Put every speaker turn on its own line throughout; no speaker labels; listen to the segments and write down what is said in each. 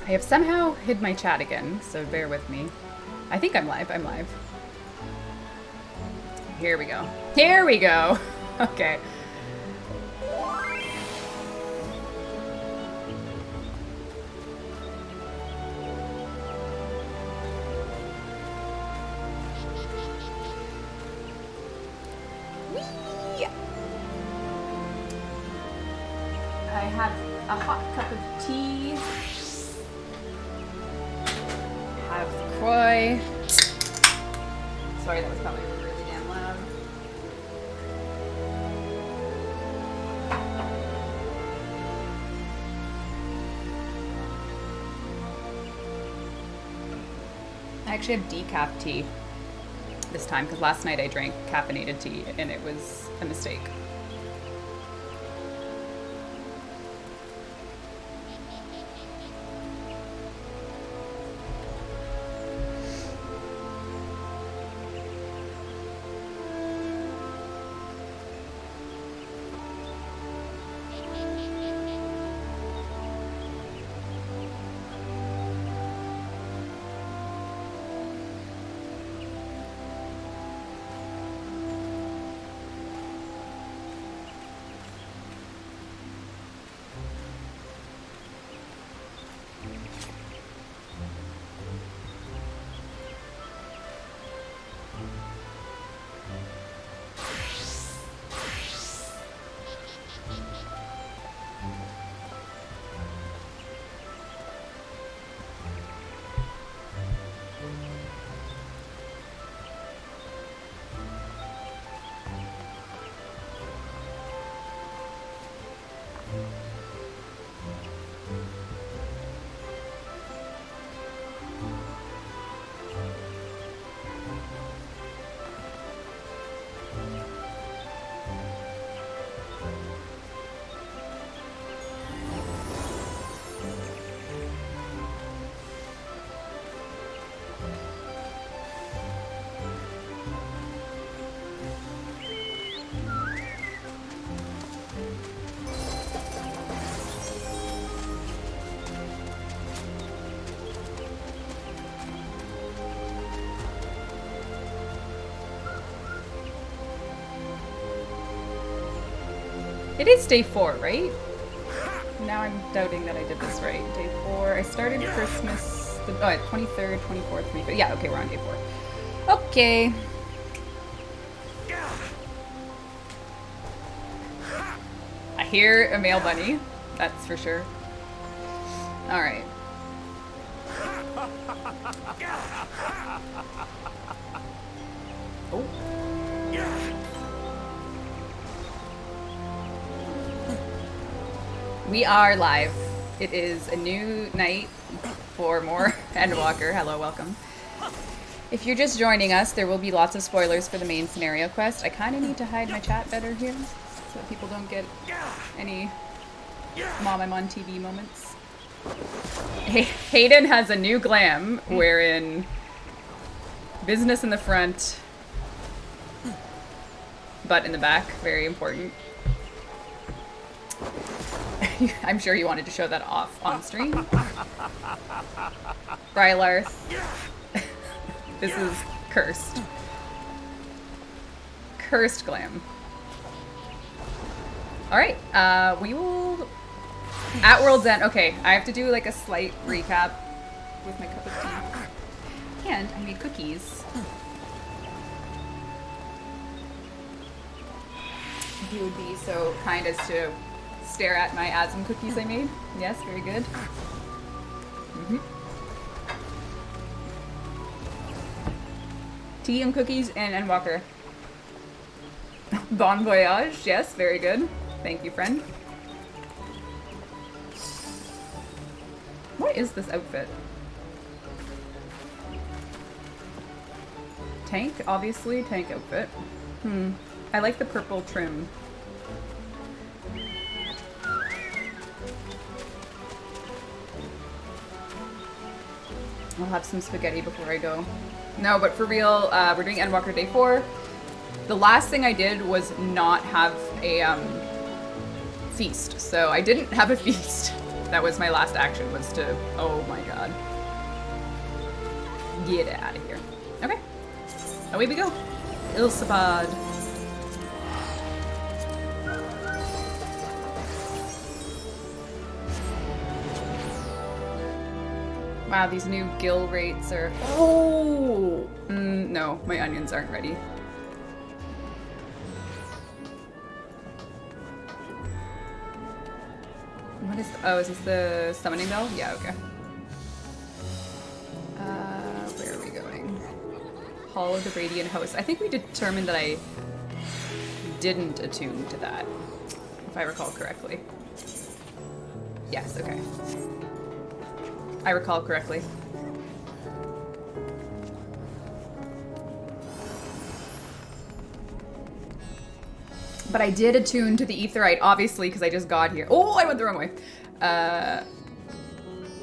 I have somehow hid my chat again, so bear with me. I think I'm live. I'm live. Here we go. Here we go. Okay. Whee! I have a hot cup of tea. Have Croy. Sorry, that was probably really damn loud. I actually have decaf tea this time because last night I drank caffeinated tea and it was a mistake. It is day 4, right? Now I'm doubting that I did this right. Day 4. I started Christmas, 23rd, 24th, 25th. Yeah, okay, we're on day 4. Okay. I hear a male bunny. That's for sure. Alright. Oh. We are live. It is a new night for more Endwalker. Hello, welcome. If you're just joining us, there will be lots of spoilers for the main scenario quest. I kind of need to hide my chat better here so that people don't get any mom I'm on TV moments. Hayden has a new glam wherein business in the front, butt in the back. Very important. I'm sure you wanted to show that off on stream. Brylarth. This is cursed. Cursed glam. Alright, we will... At World's End, okay, I have to do like a slight recap with my cup of tea. And I made cookies. If you would be so kind as to stare at my Asm cookies I made. Yes, very good. Tea and cookies and Endwalker. Bon voyage. Yes, very good. Thank you, friend. What is this outfit? Tank, obviously. Tank outfit. I like the purple trim. I'll have some spaghetti before I go. No, but for real, we're doing Endwalker Day 4. The last thing I did was not have a feast, so I didn't have a feast. That was my last action, was to... Oh my god. Get out of here. Okay. Away we go. Ilsabad. Wow, these new gill rates are... Oh! No, my onions aren't ready. What is... Oh, is this the summoning bell? Yeah, okay. Where are we going? Hall of the Radiant Host. I think we determined that I didn't attune to that, if I recall correctly. Yes, okay. I recall correctly. But I did attune to the Aetheryte, obviously, because I just got here. Oh, I went the wrong way.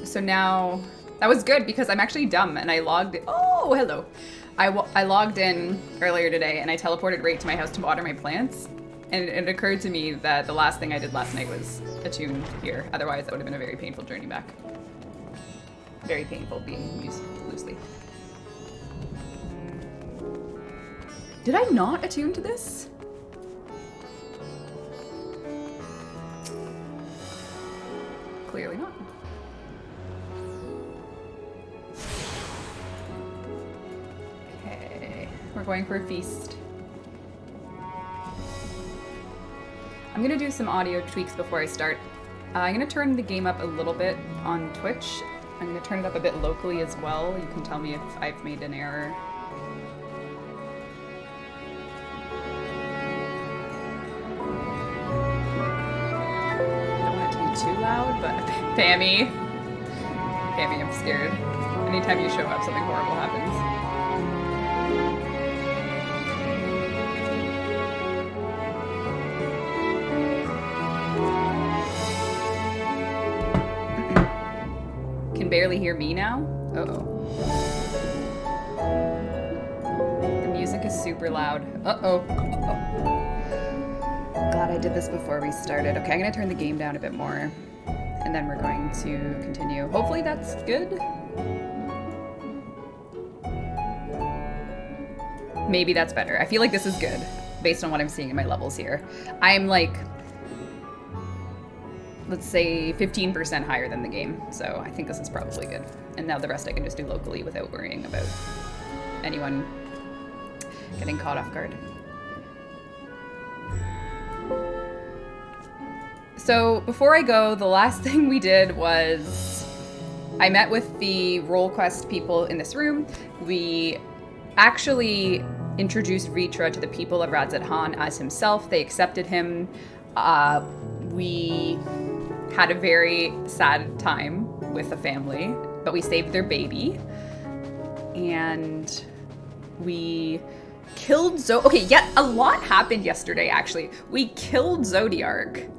So now... That was good, because I'm actually dumb, and I logged... Oh, hello. I logged in earlier today, and I teleported right to my house to water my plants. And it occurred to me that the last thing I did last night was attune here. Otherwise, that would have been a very painful journey back. Very painful, being used loosely. Did I not attune to this? Clearly not. Okay, we're going for a feast. I'm gonna do some audio tweaks before I start. I'm gonna turn the game up a little bit on Twitch. I'm gonna turn it up a bit locally as well. You can tell me if I've made an error. Too loud, but Pammy, I'm scared. Anytime you show up, something horrible happens. Can barely hear me now? Uh-oh. The music is super loud. Uh-oh. Oh. Glad I did this before we started. Okay, I'm gonna turn the game down a bit more, and then we're going to continue. Hopefully that's good. Maybe that's better. I feel like this is good, based on what I'm seeing in my levels here. I'm like, let's say 15% higher than the game, so I think this is probably good. And now the rest I can just do locally without worrying about anyone getting caught off guard. So before I go, the last thing we did was I met with the role quest people in this room. We actually introduced Ritra to the people of Radzat Han as himself. They accepted him. We had a very sad time with the family, but we saved their baby. And we killed Okay, yet a lot happened yesterday, actually. We killed Zodiark,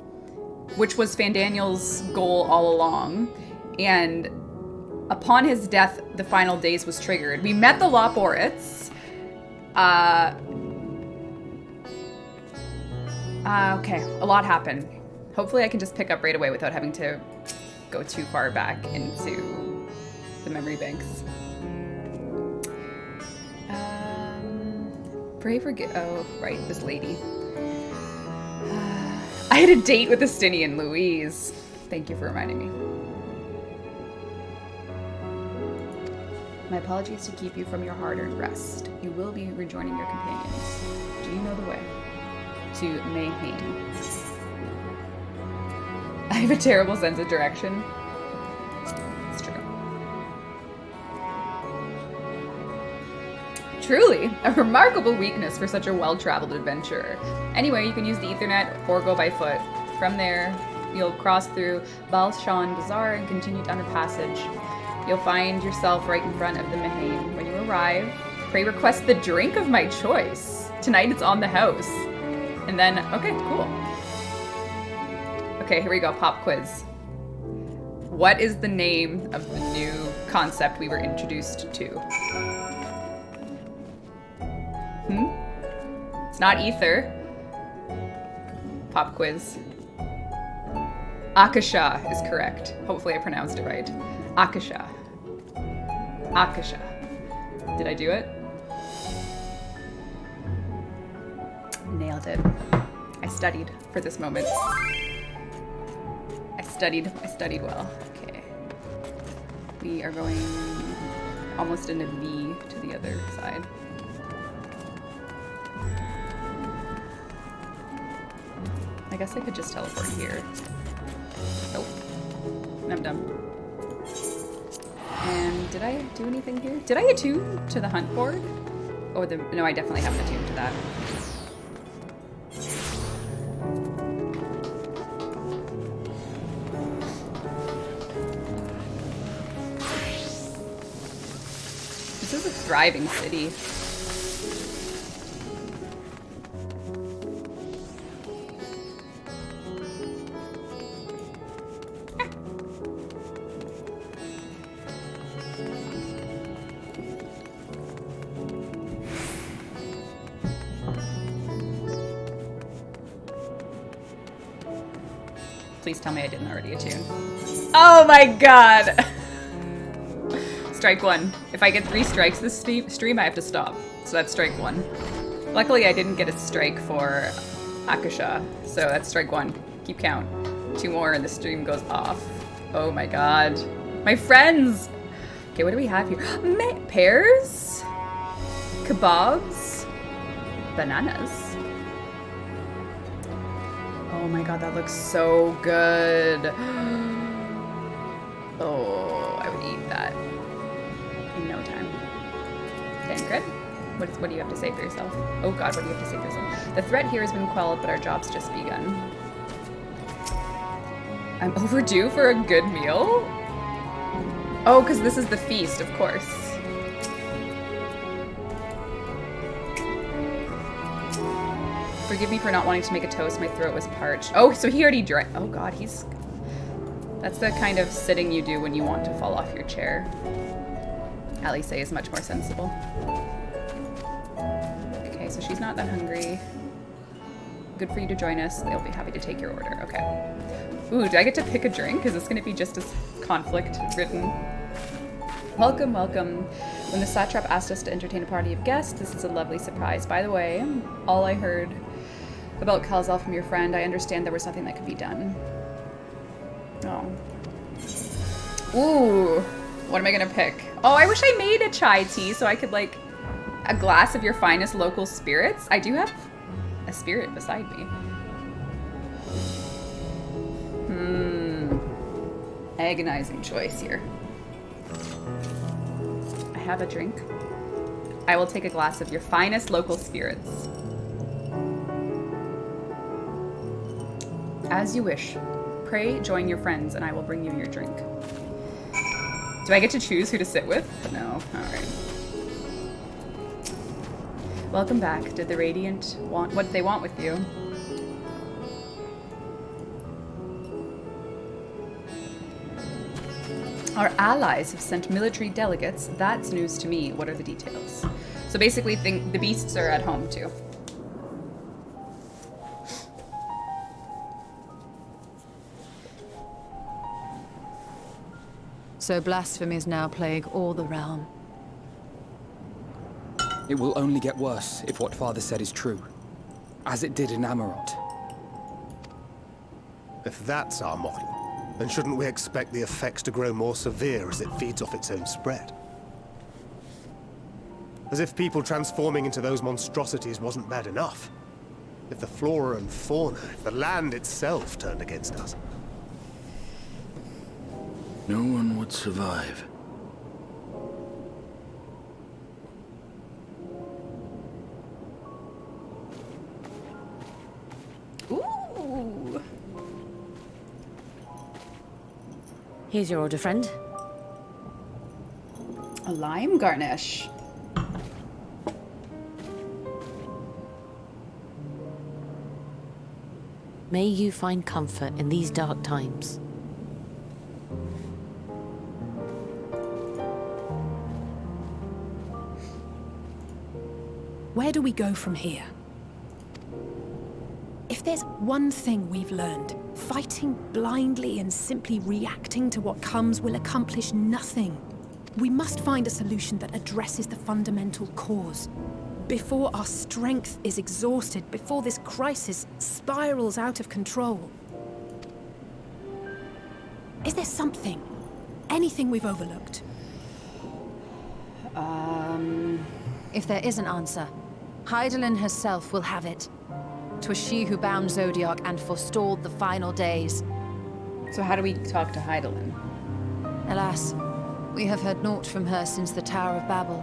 which was Fandaniel's goal all along, and upon his death, the final days was triggered. We met the Loporits. Okay, a lot happened. Hopefully I can just pick up right away without having to go too far back into the memory banks. Pray for... Oh, right, this lady. I had a date with Estinian Louise. Thank you for reminding me. My apologies to keep you from your hard-earned rest. You will be rejoining your companions. Do you know the way? To Mayhain. I have a terrible sense of direction. It's true. Truly, a remarkable weakness for such a well-traveled adventurer. Anyway, you can use the Ethernet or go by foot. From there, you'll cross through Balshan Bazaar and continue down the passage. You'll find yourself right in front of the Mayhain. When you arrive, pray request the drink of my choice. Tonight it's on the house. And then, okay, cool. Okay, here we go, pop quiz. What is the name of the new concept we were introduced to? It's not ether. Pop quiz. Akasha is correct. Hopefully I pronounced it right. Akasha. Akasha. Did I do it? Nailed it. I studied for this moment. I studied well. Okay. We are going almost in a V to the other side. I guess I could just teleport here. Nope. I'm done. And did I do anything here? Did I attune to the hunt board? Oh, no, I definitely haven't attuned to that. This is a thriving city. Please tell me I didn't already attune. Oh my god! Strike one. If I get 3 strikes this stream, I have to stop. So that's strike 1. Luckily, I didn't get a strike for Akasha, so that's strike 1. Keep count. 2 more and the stream goes off. Oh my god. My friends! Okay, what do we have here? Pears? Kebabs? Bananas? Oh my god, that looks so good. Oh, I would eat that in no time. Dancred, what do you have to say for yourself? Oh god, what do you have to say for yourself? The threat here has been quelled, but our job's just begun. I'm overdue for a good meal? Oh, because this is the feast, of course. Forgive me for not wanting to make a toast. My throat was parched. Oh, so he already drank. Oh god, he's... That's the kind of sitting you do when you want to fall off your chair. Alice is much more sensible. Okay, so she's not that hungry. Good for you to join us. They'll be happy to take your order. Okay. Ooh, do I get to pick a drink? Is this going to be just as conflict-ridden? Welcome, welcome. When the satrap asked us to entertain a party of guests, this is a lovely surprise. By the way, all I heard about Kalzel from your friend, I understand there was nothing that could be done. Oh. Ooh, what am I gonna pick? Oh, I wish I made a chai tea so I could, like, a glass of your finest local spirits. I do have a spirit beside me. Agonizing choice here. I have a drink. I will take a glass of your finest local spirits. As you wish. Pray join your friends and I will bring you your drink. Do I get to choose who to sit with? No. Alright. Welcome back. Did the Radiant want what they want with you? Our allies have sent military delegates. That's news to me. What are the details? So basically, the beasts are at home too.
So blasphemies now plague all the realm.
It will only get worse if what Father said is true, as it did in Amarot.
If that's our model, then shouldn't we expect the effects to grow more severe as it feeds off its own spread? As if people transforming into those monstrosities wasn't bad enough. If the flora and fauna, if the land itself turned against us.
No one would survive.
Ooh.
Here's your order, friend.
A lime garnish.
May you find comfort in these dark times.
Where do we go from here? If there's one thing we've learned, Fighting blindly and simply reacting to what comes will accomplish nothing. We must find a solution that addresses the fundamental cause. Before our strength is exhausted, before this crisis spirals out of control. Is there something? Anything we've overlooked?
If there is an answer, Hydaelyn herself will have it. 'Twas she who bound Zodiac and forestalled the final days.
So how do we talk to Hydaelyn?
Alas, we have heard naught from her since the Tower of Babel.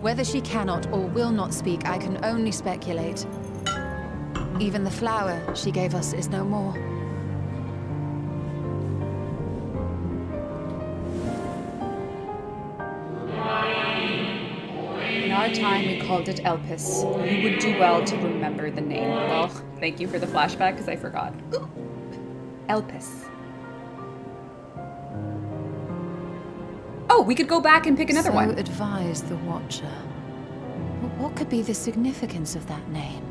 Whether she cannot or will not speak, I can only speculate. Even the flower she gave us is no more.
In our time, we called it Elpis. You would do well to remember the name. Well, thank you for the flashback, because I forgot. Ooh. Elpis. Oh, we could go back and pick another one.
So advised the Watcher. But what could be the significance of that name?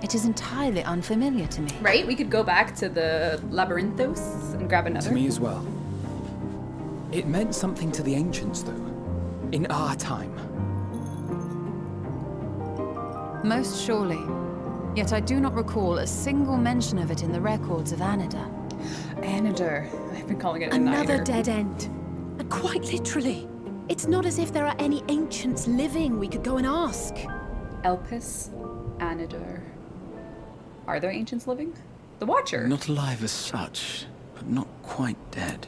It is entirely unfamiliar to me.
Right? We could go back to the Labyrinthos and grab another.
To me as well. It meant something to the ancients, though. In our time.
Most surely. Yet I do not recall a single mention of it in the records of Anida.
Anidar. I've been calling it
Another
Anider.
dead end. And quite literally. It's not as if there are any ancients living we could go and ask.
Elpis, Anidar. Are there ancients living? The Watcher.
Not alive as such, but not quite dead.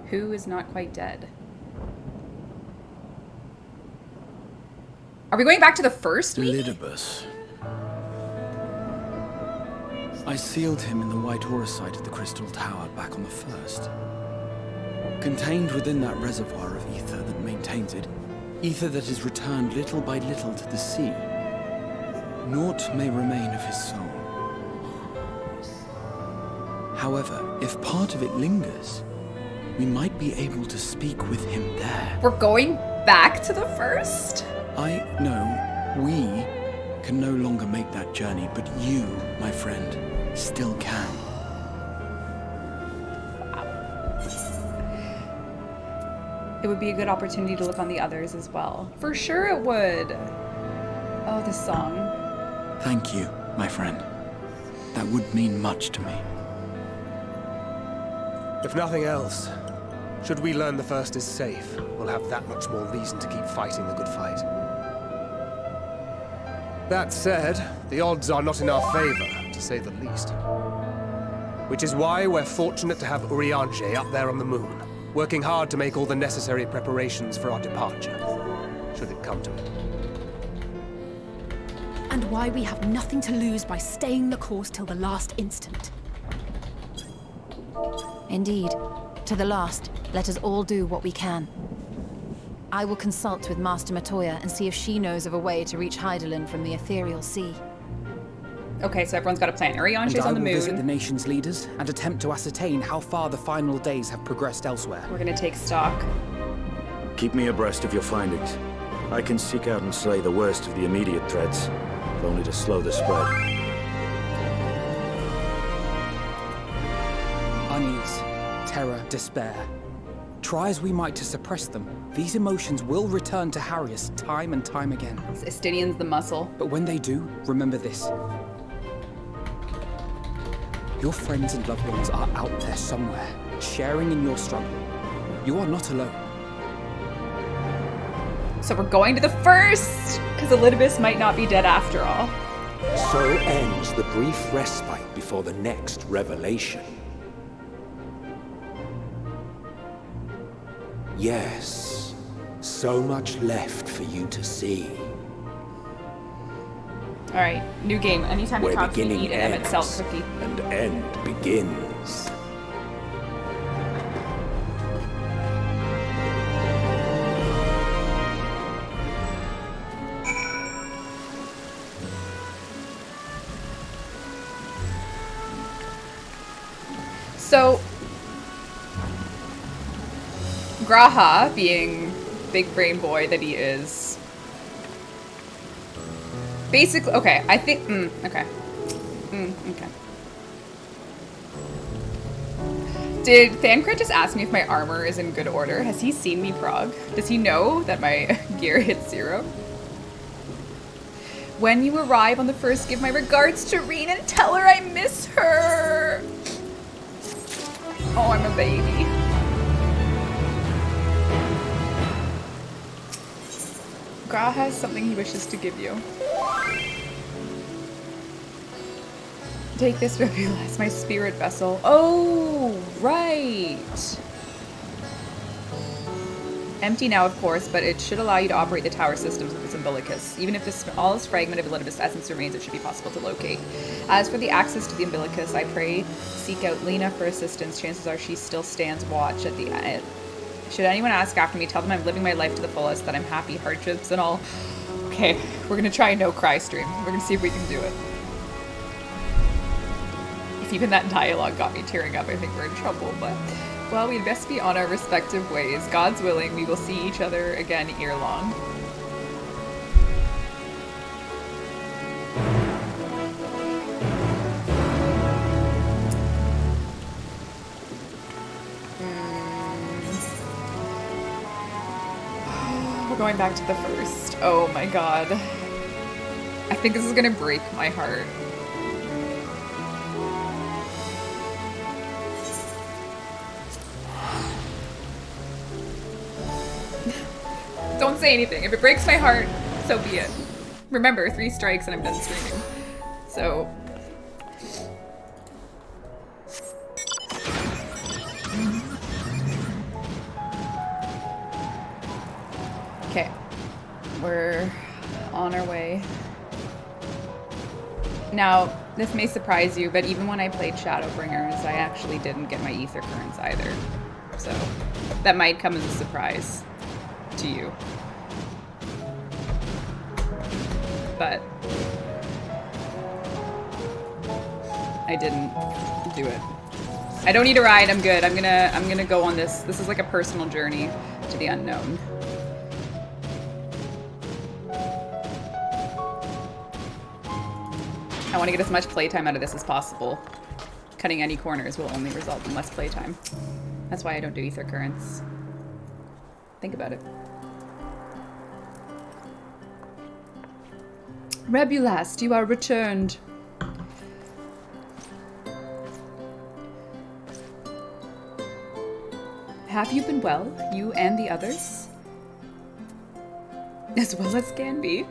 Who is not quite dead? Are we going back to the first week?
Lidibus. I sealed him in the white auracite of the Crystal Tower back on the first. Contained within that reservoir of ether that maintains it, ether that is returned little by little to the sea, naught may remain of his soul. However, if part of it lingers, we might be able to speak with him there.
We're going back to the first?
I know we can no longer make that journey, but you, my friend, still can.
It would be a good opportunity to look on the others as well. For sure it would. Oh, this song.
Thank you, my friend. That would mean much to me.
If nothing else, should we learn the first is safe, we'll have that much more reason to keep fighting the good fight. That said, the odds are not in our favor, to say the least. Which is why we're fortunate to have Urianger up there on the moon, working hard to make all the necessary preparations for our departure, should it come to it.
And why we have nothing to lose by staying the course till the last instant.
Indeed. To the last, let us all do what we can. I will consult with Master Matoya and see if she knows of a way to reach Hydaelyn from the ethereal sea.
Okay, so everyone's got a plan. Urianger's
And I
on the
will visit the
moon.
nation's leaders and attempt to ascertain how far the final days have progressed elsewhere.
We're gonna take stock.
Keep me abreast of your findings. I can seek out and slay the worst of the immediate threats, if only to slow the spread.
Unease, terror, despair. Try as we might to suppress them, these emotions will return to harry us time and time again.
Estinian's the muscle.
But when they do, remember this. Your friends and loved ones are out there somewhere, sharing in your struggle. You are not alone.
So we're going to the first! Because Elidibus might not be dead after all.
So ends the brief respite before the next revelation. Yes, so much left for you to see.
Alright, new game. Anytime
Where
you talk to me,
beginning
eat an Emmett Salt
ends
cookie.
and end begins.
So, Graha, being big brain boy that he is, Basically, okay, I think, okay. Okay. Did Thancred just ask me if my armor is in good order? Has he seen me prog? Does he know that my gear hits 0? When you arrive on the first, give my regards to Reen and tell her I miss her. Oh, I'm a baby. Gra has something he wishes to give you. Take this, Rebbeca, as my spirit vessel. Oh, right. Empty now, of course, but it should allow you to operate the tower systems with its umbilicus. Even if the smallest fragment of Elidibus essence remains, it should be possible to locate. As for the access to the umbilicus, I pray seek out Lena for assistance. Chances are she still stands watch at the end. Should anyone ask after me, tell them I'm living my life to the fullest, that I'm happy, hardships and all. Okay, we're gonna try a no cry stream. We're gonna see if we can do it. If even that dialogue got me tearing up, I think we're in trouble, but... Well, we'd best be on our respective ways. God's willing, we will see each other again ere long. We're going back to the first. Oh my god. I think this is gonna break my heart. Don't say anything. If it breaks my heart, so be it. Remember, 3 strikes and I'm done screaming. So... Okay. We're on our way. Now, this may surprise you, but even when I played Shadowbringers, I actually didn't get my ether currents either. So, that might come as a surprise to you. But I didn't do it. I don't need a ride, I'm good. I'm gonna go on this. This is like a personal journey to the unknown. I want to get as much playtime out of this as possible. Cutting any corners will only result in less playtime. That's why I don't do ether currents. Think about it. Rebulast, you are returned. Have you been well, you and the others? As well as can be.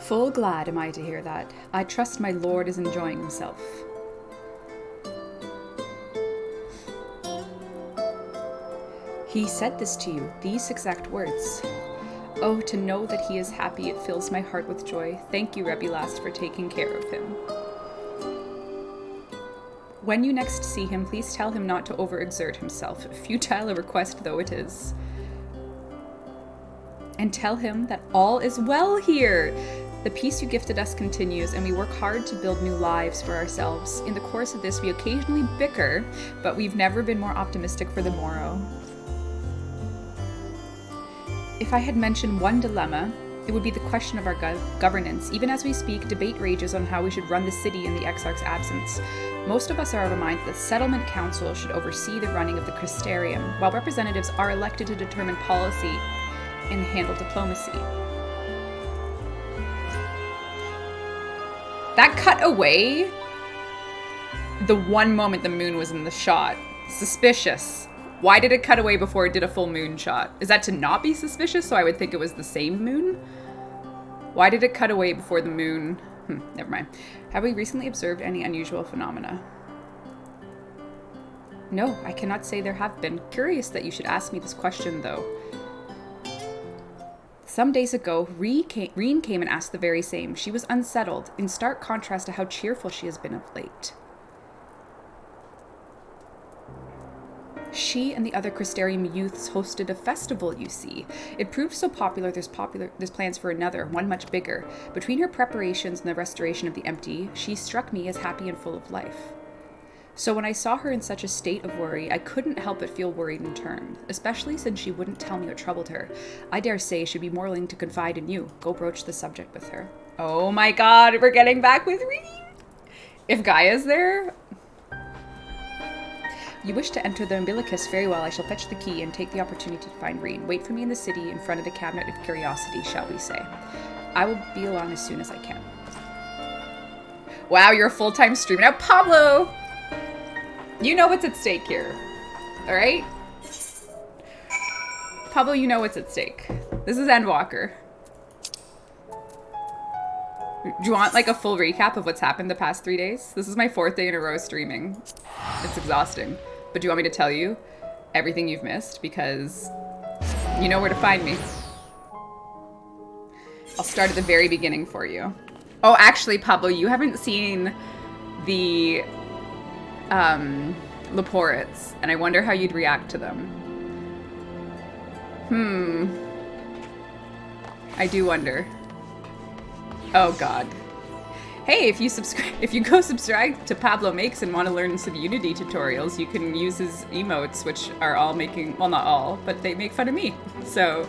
Full glad am I to hear that. I trust my lord is enjoying himself. He said this to you, these exact words. Oh, to know that he is happy, it fills my heart with joy. Thank you, Rebulast, for taking care of him. When you next see him, please tell him not to overexert himself, futile a request though it is. And tell him that all is well here. The peace you gifted us continues, and we work hard to build new lives for ourselves. In the course of this, we occasionally bicker, but we've never been more optimistic for the morrow. If I had mentioned one dilemma, it would be the question of our governance. Even as we speak, debate rages on how we should run the city in the Exarch's absence. Most of us are of a mind that the Settlement Council should oversee the running of the Crystarium, while representatives are elected to determine policy and handle diplomacy. That cut away the one moment the moon was in the shot. Suspicious. Why did it cut away before it did a full moon shot? Is that to not be suspicious, so I would think it was the same moon? Why did it cut away before the moon? Never mind. Have we recently observed any unusual phenomena? No, I cannot say there have been. Curious that you should ask me this question, though. Some days ago, Reen came and asked the very same. She was unsettled, in stark contrast to how cheerful she has been of late. She and the other Crystarium youths hosted a festival, you see. It proved so popular, there's plans for another, one much bigger. Between her preparations and the restoration of the empty, she struck me as happy and full of life. So when I saw her in such a state of worry, I couldn't help but feel worried in turn, especially since she wouldn't tell me what troubled her. I dare say she'd be more willing to confide in you. Go broach the subject with her. Oh my god, we're getting back with Reen! If Gaia's there... You wish to enter the umbilicus very well. I shall fetch the key and take the opportunity to find Reen. Wait for me in the city in front of the Cabinet of Curiosity, shall we say. I will be along as soon as I can. Wow, you're a full-time streamer. Now, Pablo! You know what's at stake here, all right? Pablo, you know what's at stake. This is Endwalker. Do you want like a full recap of what's happened the past 3 days? This is my 4th day in a row streaming. It's exhausting. But do you want me to tell you everything you've missed? Because you know where to find me. I'll start at the very beginning for you. Oh, actually, Pablo, you haven't seen the Leporits, and I wonder how you'd react to them. I do wonder. Oh god. Hey, if you go subscribe to Pablo Makes and want to learn some Unity tutorials, you can use his emotes, which are all making, well, not all, but they make fun of me. So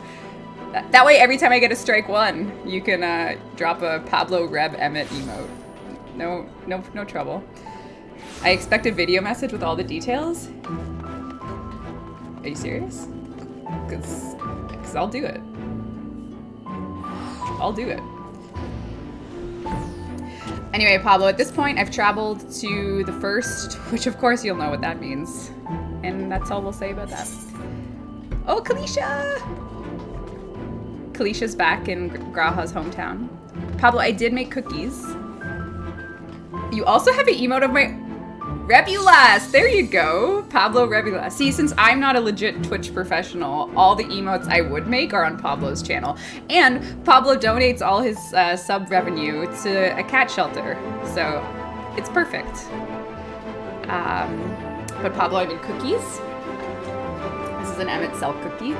that way, every time I get a strike 1, you can drop a Pablo Reb Emmett emote. No trouble. I expect a video message with all the details. Are you serious? Because I'll do it. I'll do it. Anyway, Pablo, at this point, I've traveled to the first, which of course you'll know what that means. And that's all we'll say about that. Oh, Kalisha! Kalisha's back in Graha's hometown. Pablo, I did make cookies. You also have an emote of my... Rebulas! There you go. Pablo Rebulas. See, since I'm not a legit Twitch professional, all the emotes I would make are on Pablo's channel. And Pablo donates all his sub revenue to a cat shelter. So, it's perfect. But Pablo, I made cookies. This is an Emmett Cell cookie.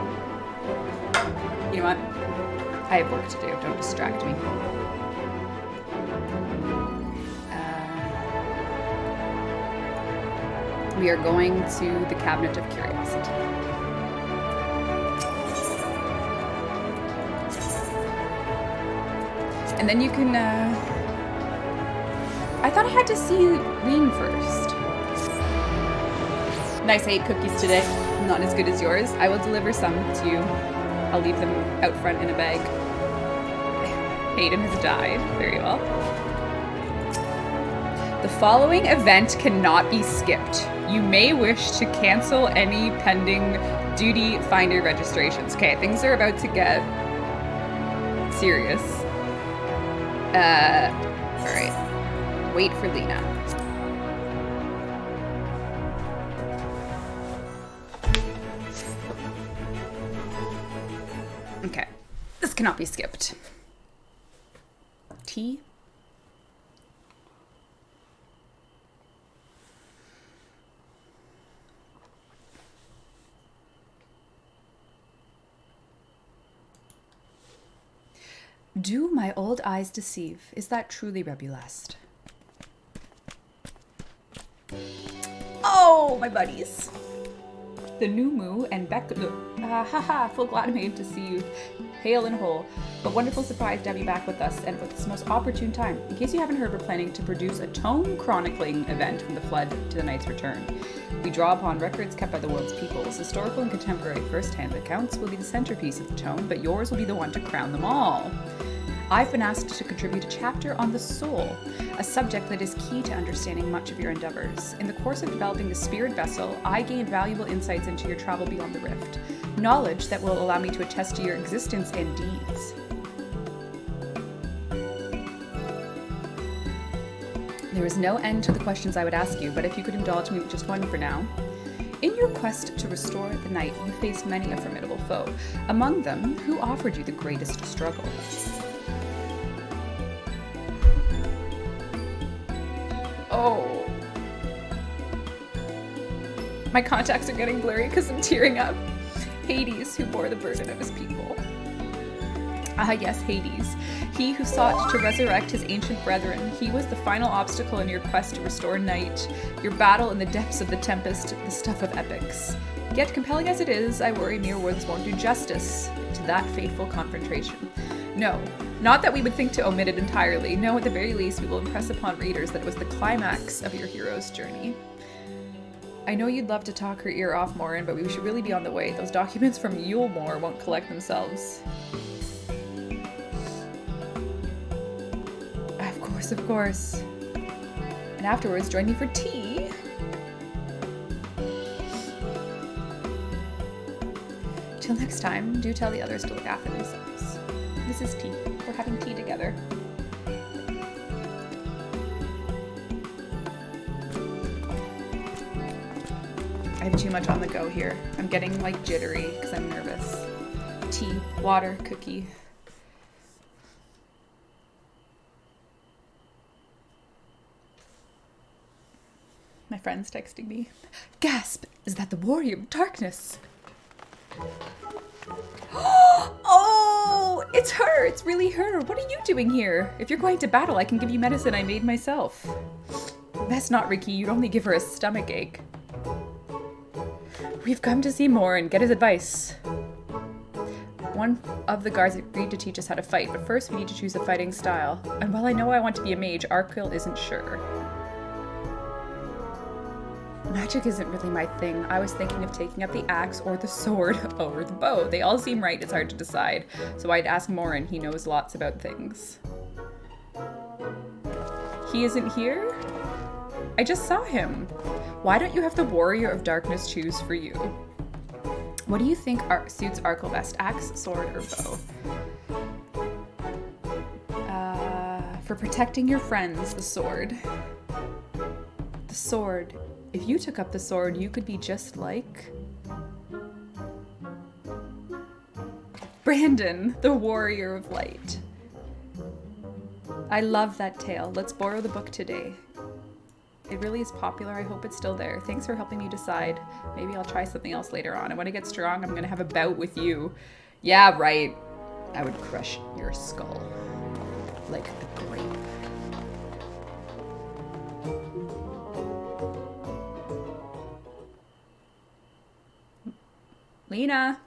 You know what? I have work to do. Don't distract me. We are going to the Cabinet of Curiosity. And then you can, I thought I had to see Reen first. Nice, I ate cookies today. Not as good as yours. I will deliver some to you. I'll leave them out front in a bag. Hayden has died. Very well. The following event cannot be skipped. You may wish to cancel any pending duty finder registrations. Okay, things are about to get serious. Alright. Wait for Lena. Okay. This cannot be skipped. Tea? Do my old eyes deceive? Is that truly Rebulast? Oh, my buddies. The new moo and Becca. Haha, full glad to see you hale and whole. But wonderful surprise to have you back with us and at this most opportune time. In case you haven't heard, we're planning to produce a tome chronicling event from the flood to the Knight's return. We draw upon records kept by the world's peoples. Historical and contemporary first-hand accounts will be the centerpiece of the tome, but yours will be the one to crown them all. I've been asked to contribute a chapter on the soul, a subject that is key to understanding much of your endeavors. In the course of developing the spirit vessel, I gained valuable insights into your travel beyond the rift, knowledge that will allow me to attest to your existence and deeds. There is no end to the questions I would ask you, but if you could indulge me with just one for now. In your quest to restore the Knight, you faced many a formidable foe. Among them, who offered you the greatest struggle? Oh. My contacts are getting blurry because I'm tearing up. Hades, who bore the burden of his people. Ah, yes, Hades. He who sought to resurrect his ancient brethren. He was the final obstacle in your quest to restore night. Your battle in the depths of the tempest, the stuff of epics. Yet compelling as it is, I worry mere words won't do justice to that fateful confrontation. No, not that we would think to omit it entirely. No, at the very least, we will impress upon readers that it was the climax of your hero's journey. I know you'd love to talk her ear off, Morin, but we should really be on the way. Those documents from Yulemore won't collect themselves. Of course. And afterwards, join me for tea. Till next time, do tell the others to look after themselves. This is tea. We're having tea together. I have too much on the go here. I'm getting like jittery because I'm nervous. Tea, water, cookie. My friend's texting me. Gasp! Is that the warrior of darkness? Oh! It's her! It's really her! What are you doing here? If you're going to battle, I can give you medicine I made myself. Best not, Ricky. You'd only give her a stomach ache. We've come to see more and get his advice. One of the guards agreed to teach us how to fight, but first we need to choose a fighting style. And while I know I want to be a mage, Arkil isn't sure. Magic isn't really my thing. I was thinking of taking up the axe or the sword over the bow. They all seem right, it's hard to decide. So I'd ask Morin, he knows lots about things. He isn't here? I just saw him. Why don't you have the warrior of darkness choose for you? What do you think suits Arkil best? Axe, sword, or bow? For protecting your friends, the sword. The sword. If you took up the sword, you could be just like Brandon, the warrior of light. I love that tale. Let's borrow the book today. It really is popular. I hope it's still there. Thanks for helping me decide. Maybe I'll try something else later on. And when I get strong, I'm going to have a bout with you. Yeah, right. I would crush your skull like a grape. Lena.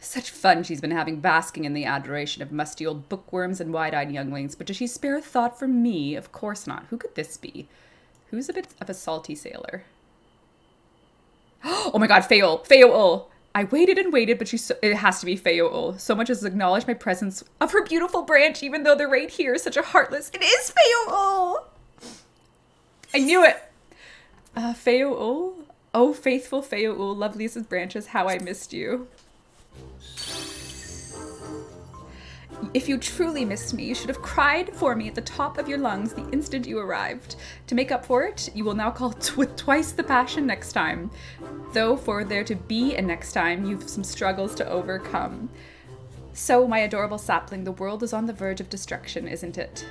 Such fun she's been having basking in the adoration of musty old bookworms and wide-eyed younglings, but does she spare a thought for me? Of course not. Who could this be? Who's a bit of a salty sailor? Oh my god, Feol! Feol! I waited and waited, but it has to be Feol. So much as acknowledge my presence of her beautiful branch, even though they're right here, such a heartless... It is Feol! I knew it! Feol? Oh, faithful Feol, loveliest of branches, how I missed you. If you truly missed me, you should have cried for me at the top of your lungs the instant you arrived. To make up for it, you will now call with twice the passion next time. Though for there to be a next time, you've some struggles to overcome. So, my adorable sapling, the world is on the verge of destruction, isn't it?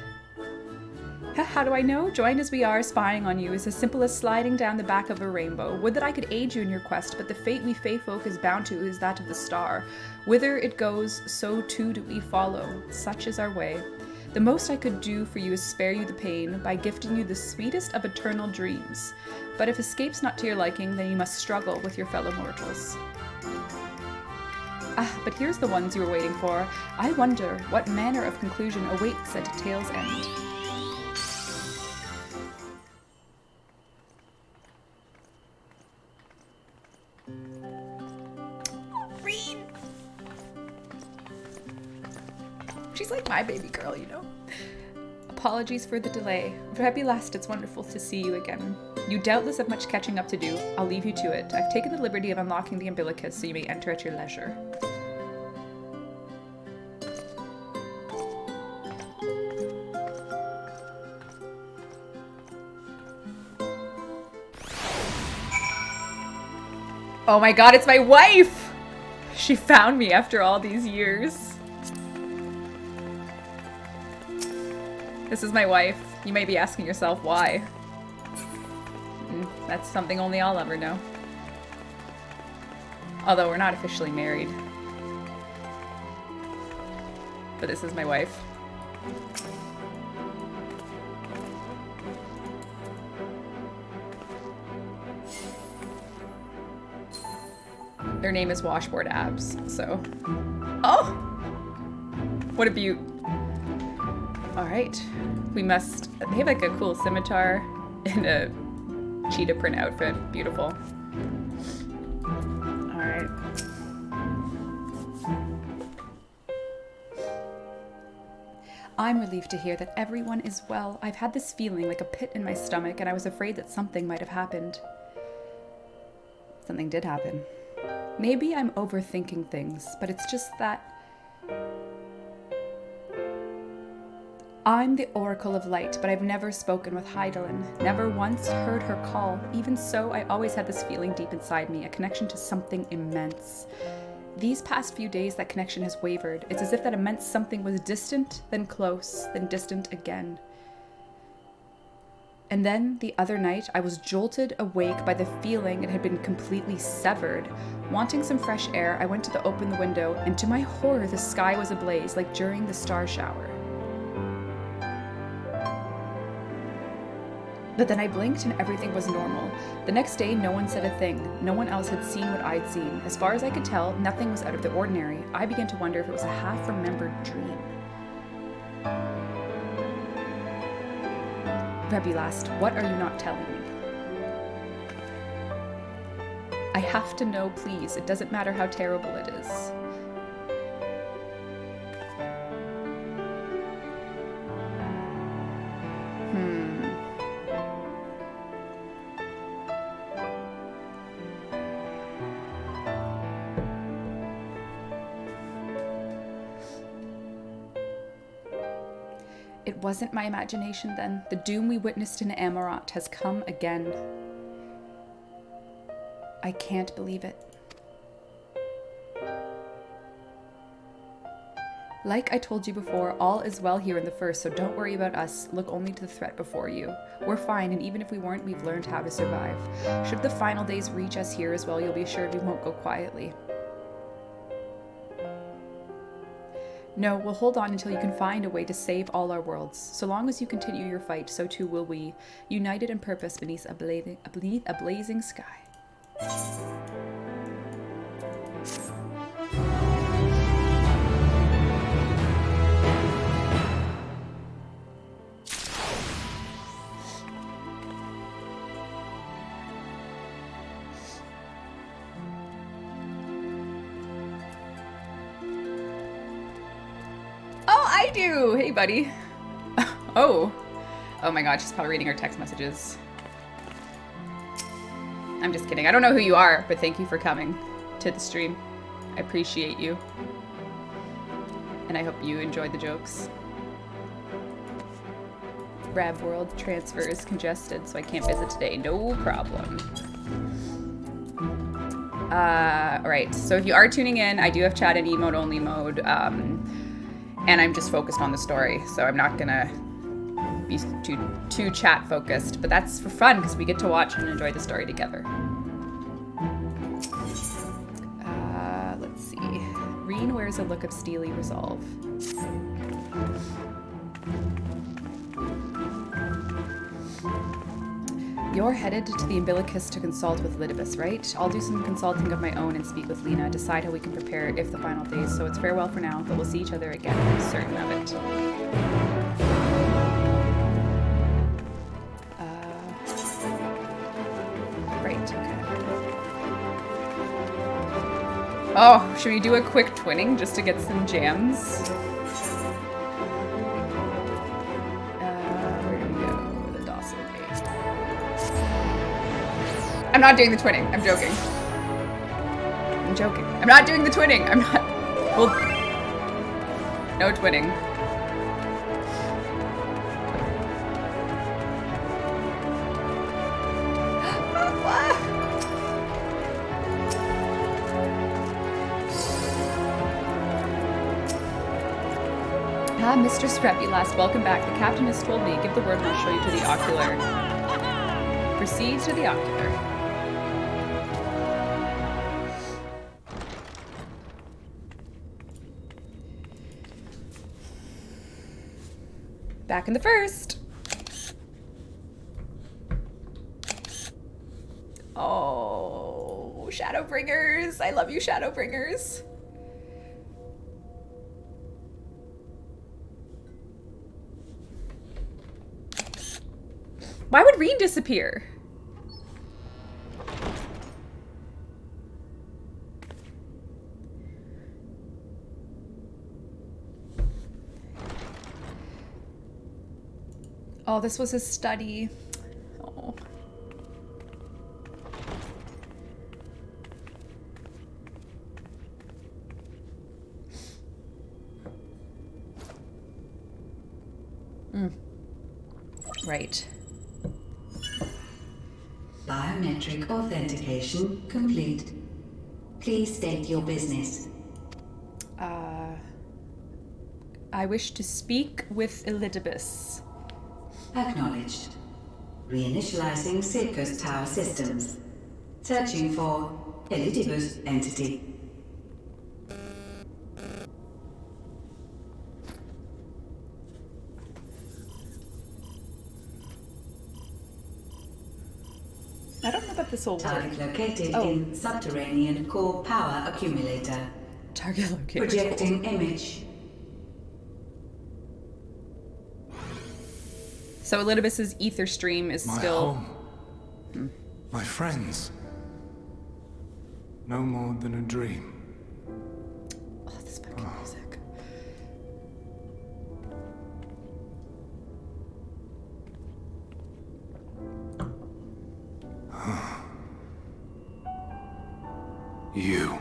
How do I know? Joined as we are, spying on you is as simple as sliding down the back of a rainbow. Would that I could aid you in your quest, but the fate we Fae folk is bound to is that of the star. Whither it goes, so too do we follow. Such is our way. The most I could do for you is spare you the pain by gifting you the sweetest of eternal dreams. But if escape's not to your liking, then you must struggle with your fellow mortals. Ah, but here's the ones you were waiting for. I wonder what manner of conclusion awaits at a tale's end. She's like my baby girl, you know. Apologies for the delay. Rebbe last, it's wonderful to see you again. You doubtless have much catching up to do. I'll leave you to it. I've taken the liberty of unlocking the umbilicus so you may enter at your leisure. Oh my god, it's my wife! She found me after all these years. This is my wife. You may be asking yourself why. That's something only I'll ever know. Although we're not officially married. But this is my wife. Their name is Washboard Abs, so... Oh! What a beaut. Alright. We must... They have like a cool scimitar and a cheetah print outfit. Beautiful. Alright. I'm relieved to hear that everyone is well. I've had this feeling like a pit in my stomach, and I was afraid that something might have happened. Something did happen. Maybe I'm overthinking things, but it's just that I'm the Oracle of Light, but I've never spoken with Heidelin, never once heard her call. Even so, I always had this feeling deep inside me, a connection to something immense. These past few days, that connection has wavered. It's as if that immense something was distant, then close, then distant again. And then, the other night, I was jolted awake by the feeling it had been completely severed. Wanting some fresh air, I went to open the window, and to my horror, the sky was ablaze, like during the star shower. But then I blinked and everything was normal. The next day, no one said a thing. No one else had seen what I'd seen. As far as I could tell, nothing was out of the ordinary. I began to wonder if it was a half-remembered dream. Rebbeca, what are you not telling me? I have to know, please. It doesn't matter how terrible it is. It wasn't my imagination then. The doom we witnessed in Amarat has come again. I can't believe it. Like I told you before, all is well here in the First, so don't worry about us. Look only to the threat before you. We're fine, and even if we weren't, we've learned how to survive. Should the final days reach us here as well, you'll be assured we won't go quietly. No, we'll hold on until you can find a way to save all our worlds. So long as you continue your fight, so too will we, united in purpose beneath a blazing sky. I do! Hey, buddy. Oh my god, she's probably reading her text messages. I'm just kidding. I don't know who you are, but thank you for coming to the stream. I appreciate you. And I hope you enjoyed the jokes. Rab World transfer is congested, so I can't visit today. No problem. Alright, so if you are tuning in, I do have chat and emote only mode. And I'm just focused on the story, so I'm not gonna be too chat focused, but that's for fun because we get to watch and enjoy the story together. Let's see. Reen wears a look of steely resolve. You're headed to the Umbilicus to consult with Lidibus, right? I'll do some consulting of my own and speak with Lena, decide how we can prepare if the final days. So it's farewell for now, but we'll see each other again. I'm certain of it. Right, okay. Oh, should we do a quick twinning just to get some jams? I'm not doing the twinning. I'm joking. I'm joking. I'm not doing the twinning. I'm not. Well, no twinning. Ah, Mistress Rebbeca, welcome back. The captain has told me. Give the word and I'll show you to the ocular. For Proceed to the ocular. Back in the first. Oh, Shadowbringers. I love you, Shadowbringers. Why would Reen disappear? Oh, this was his study. Oh. Right.
Biometric authentication complete. Please state your business.
I wish to speak with Elidibus.
Acknowledged. Reinitializing Circus Tower systems. Searching for Elidibus entity.
I don't know that this will work.
Target located in subterranean core power accumulator.
Target located.
Projecting image.
So Elidibus's ether stream is
My
still...
home. My friends. No more than a dream.
Oh, this fucking music.
You.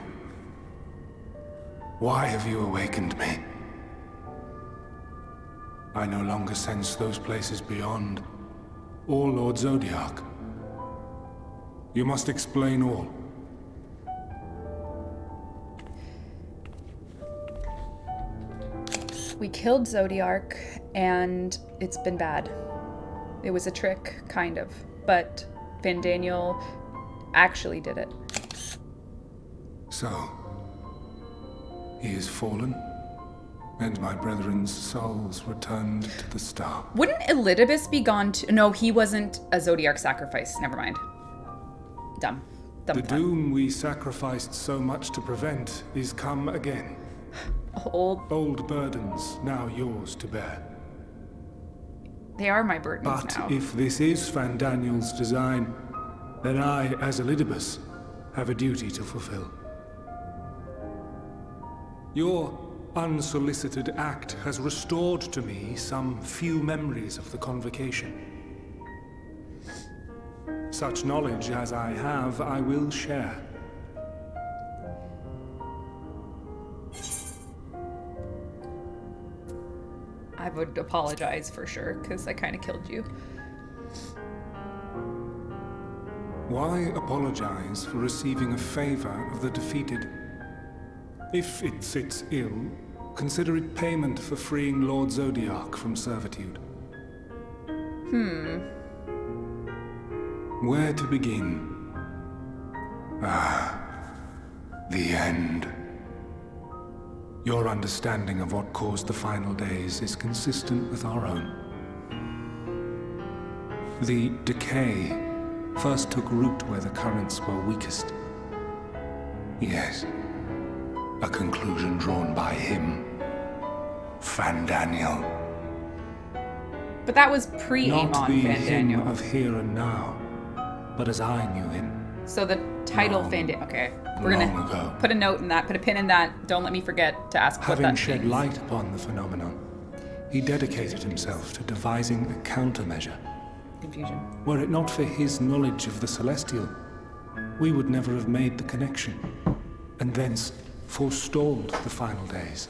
Why have you awakened me? I no longer sense those places beyond, or Lord Zodiac. You must explain all.
We killed Zodiac, and it's been bad. It was a trick, kind of. But Van Daniel actually did it.
So, he is fallen, and my brethren's souls returned to the star.
Wouldn't Elidibus be gone too? No, he wasn't a Zodiac sacrifice. Never mind. Dumb. Dumb
The
fun.
doom we sacrificed so much to prevent is come again. Old burdens, now yours to bear.
They are my burdens
But
now.
if this is Van Daniel's design, then I, as Elidibus, have a duty to fulfill. Your unsolicited act has restored to me some few memories of the convocation. Such knowledge as I have, I will share.
I would apologize for sure, because I kind of killed you.
Why apologize for receiving a favor of the defeated? If it sits ill, consider it payment for freeing Lord Zodiac from servitude. Where to begin? The end. Your understanding of what caused the final days is consistent with our own. The decay first took root where the currents were weakest. Yes, a conclusion drawn by him, Van Daniel.
But that was
Not
pre-Amon
the
Van
him
Daniel.
of here and now, but as I knew him.
So the title
Long,
Van Daniel. Okay, we're
long
gonna
ago.
put a note in that, put a pin in that. Don't let me forget to ask what
Having
that
shed
means.
light upon the phenomenon, he dedicated himself to devising a countermeasure.
Confusion.
Were it not for his knowledge of the celestial, we would never have made the connection, and thence forestalled the final days.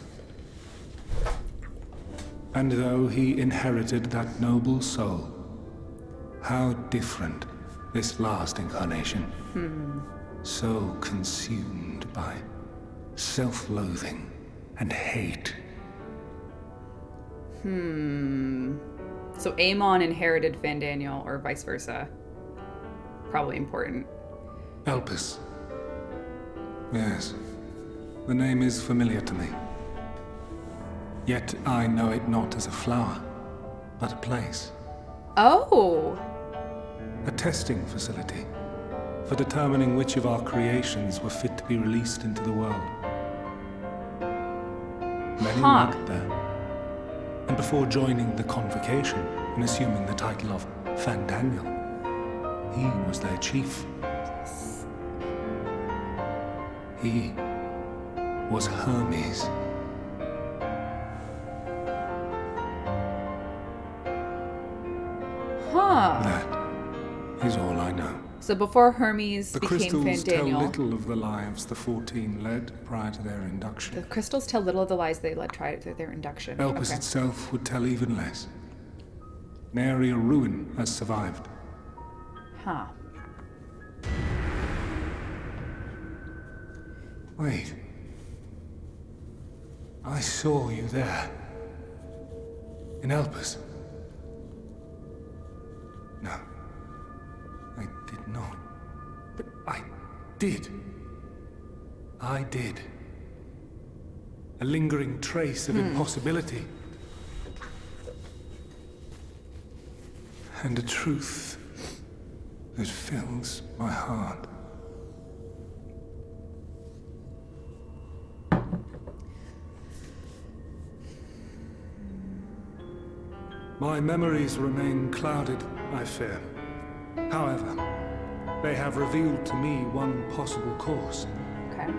And though he inherited that noble soul, how different this last incarnation. So consumed by self-loathing and hate.
So Amon inherited Van Daniel, or vice versa. probably important.
Elpis. Yes. The name is familiar to me. Yet I know it not as a flower, but a place.
Oh!
A testing facility for determining which of our creations were fit to be released into the world. Many worked there. And before joining the convocation and assuming the title of Fandaniel, he was their chief. He was Hermes.
Huh.
That is all I know.
So before Hermes
the
became
crystals tell
Fandaniel,
little of the lives the 14 led prior to their induction.
the crystals tell little of the lies they led prior to their induction.
Elpis itself would tell even less. Nary a ruin has survived.
Huh.
Wait. I saw you there. In Elpis. No. I did not. But I did. I did. A lingering trace of impossibility. And a truth that fills my heart. My memories remain clouded, I fear. However, they have revealed to me one possible course.
Okay.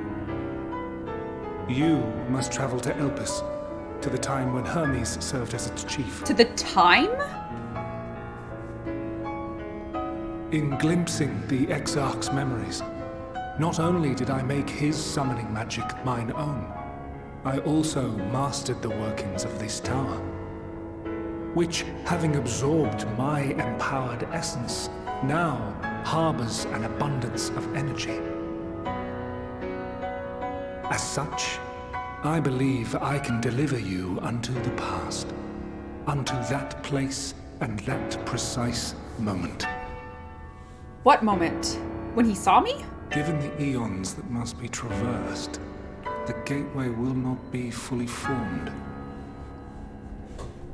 You must travel to Elpis, to the time when Hermes served as its chief.
To the time?
In glimpsing the Exarch's memories, not only did I make his summoning magic mine own, I also mastered the workings of this tower, which, having absorbed my empowered essence, now harbors an abundance of energy. As such, I believe I can deliver you unto the past, unto that place and that precise moment.
What moment? When he saw me?
Given the eons that must be traversed, the gateway will not be fully formed.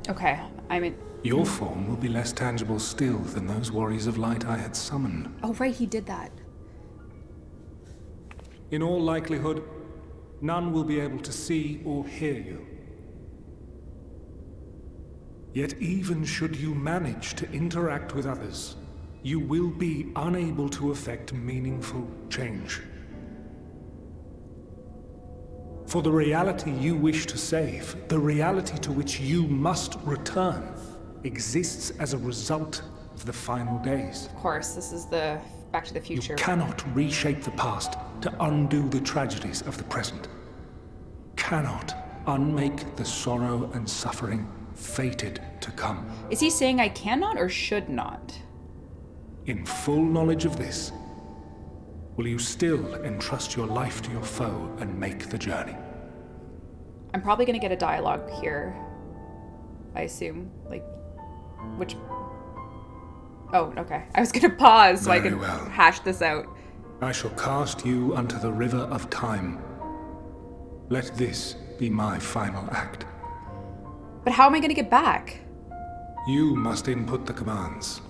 Okay, I'm in.
Your form will be less tangible still than those warriors of light I had summoned.
Oh, right, he did that.
In all likelihood, none will be able to see or hear you. Yet even should you manage to interact with others, you will be unable to effect meaningful change. For the reality you wish to save, the reality to which you must return, exists as a result of the final days.
Of course, this is the Back to the Future.
You cannot reshape the past to undo the tragedies of the present. Cannot unmake the sorrow and suffering fated to come.
Is he saying I cannot or should not?
In full knowledge of this, will you still entrust your life to your foe and make the journey?
I'm probably gonna get a dialogue here, I assume. Like, which... Oh, okay. I was gonna pause so I could hash this out.
I shall cast you unto the river of time. Let this be my final act.
But how am I gonna get back?
You must input the commands.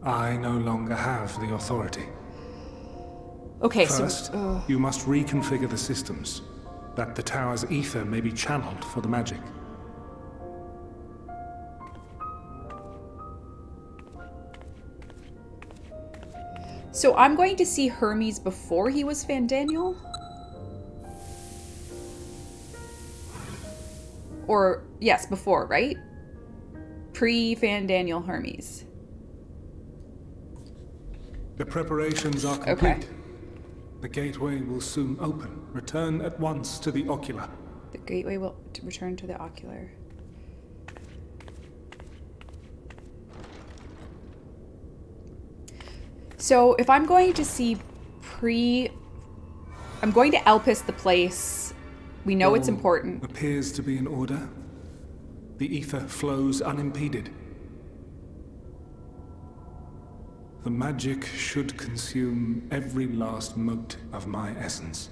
I no longer have the authority.
Okay,
First, you must reconfigure the systems, that the tower's ether may be channeled for the magic.
So I'm going to see Hermes before he was Fandaniel? Or, yes, before, right? Pre-Fandaniel Hermes.
The preparations are complete.
Okay.
The gateway will soon open. Return at once to the ocular.
The gateway will return to the ocular. So if I'm going to see I'm going to Elpis the place. We know it's important.
Appears to be in order. The ether flows unimpeded. The magic should consume every last mote of my essence.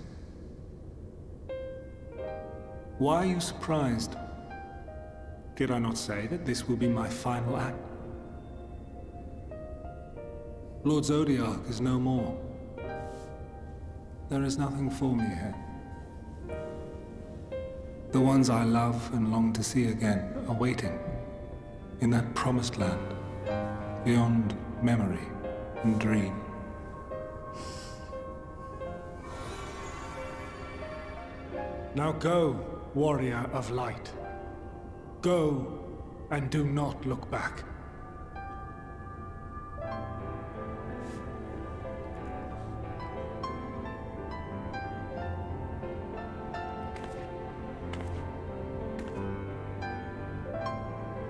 Why are you surprised? Did I not say that this will be my final act? Lord Zodiac is no more. There is nothing for me here. The ones I love and long to see again are waiting in that promised land, beyond memory and dream. Now go, warrior of light. Go, and do not look back.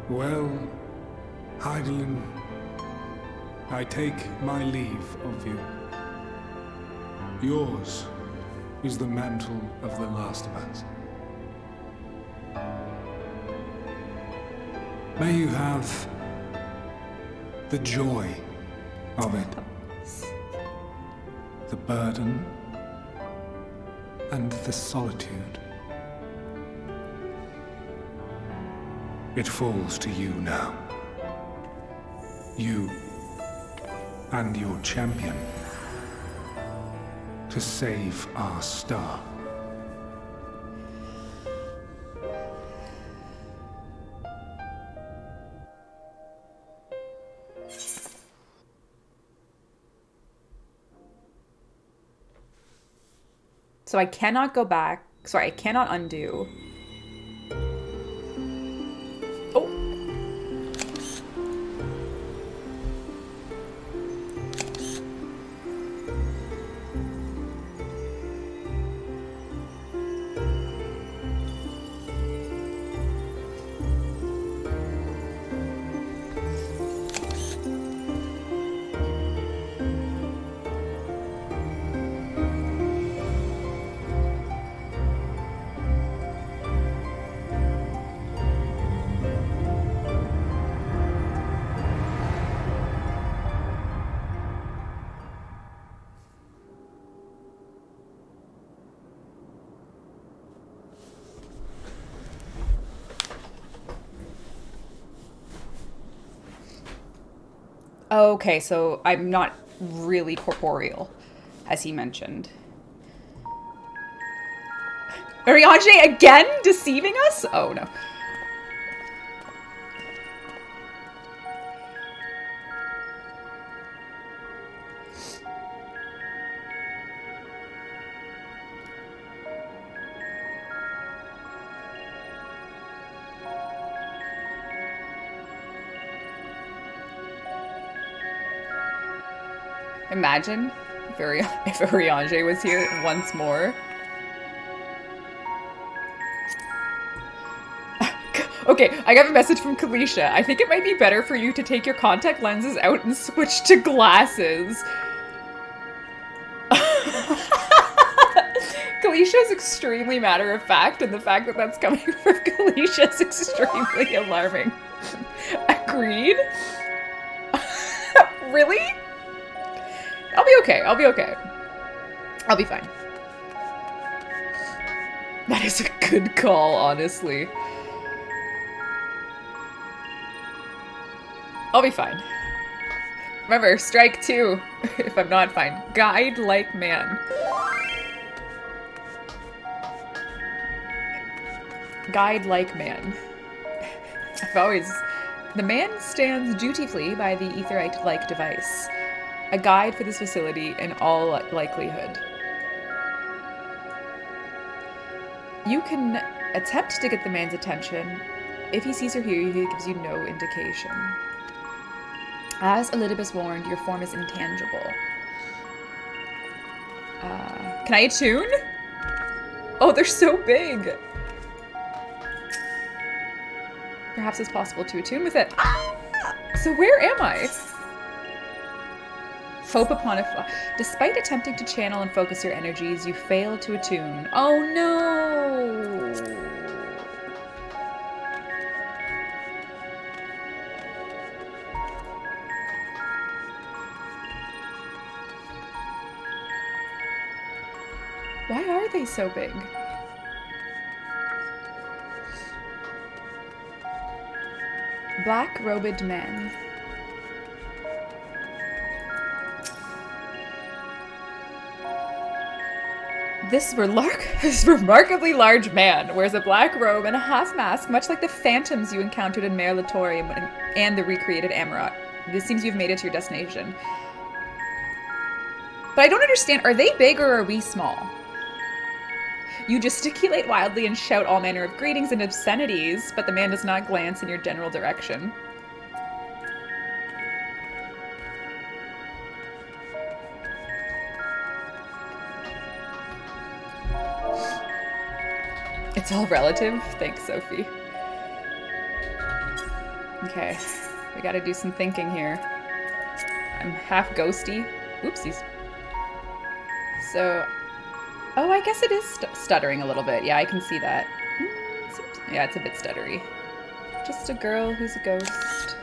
Well, Heidelin, I take my leave of you. Yours is the mantle of the last of us. May you have the joy of it, the burden, and the solitude. It falls to you now. You and your champion to save our star.
So I cannot go back. Sorry, I cannot undo. Oh. Okay, so I'm not really corporeal, as he mentioned. Ariange again deceiving us? Oh no. Imagine if Ariange was here once more. Okay, I got a message from Kalisha. I think it might be better for you to take your contact lenses out and switch to glasses. Kalisha is extremely matter of fact, and the fact that that's coming from Kalisha is extremely alarming. Agreed? Really? I'll be okay. I'll be okay. I'll be fine. That is a good call, honestly. I'll be fine. Remember, strike 2 if I'm not fine. Guide like man. Guide like man. I've always... The man stands dutifully by the aetherite-like device. A guide for this facility in all likelihood. You can attempt to get the man's attention. If he sees or hears you, he gives you no indication. As Elidibus warned, your form is intangible. Can I attune? Oh, they're so big! Perhaps it's possible to attune with it. Ah! So where am I? Hope upon a... Despite attempting to channel and focus your energies, you fail to attune. Oh no! Why are they so big? Black-robed men. This remarkably large man wears a black robe and a half mask, much like the phantoms you encountered in Mare Latorium and the recreated Amarot. It seems you've made it to your destination. But I don't understand, are they big or are we small? You gesticulate wildly and shout all manner of greetings and obscenities, but the man does not glance in your general direction. It's all relative. Thanks, Sophie. Okay, we gotta do some thinking here. I'm half ghosty. Oopsies. So, oh, I guess it is stuttering a little bit. Yeah, I can see that. Yeah, it's a bit stuttery. Just a girl who's a ghost.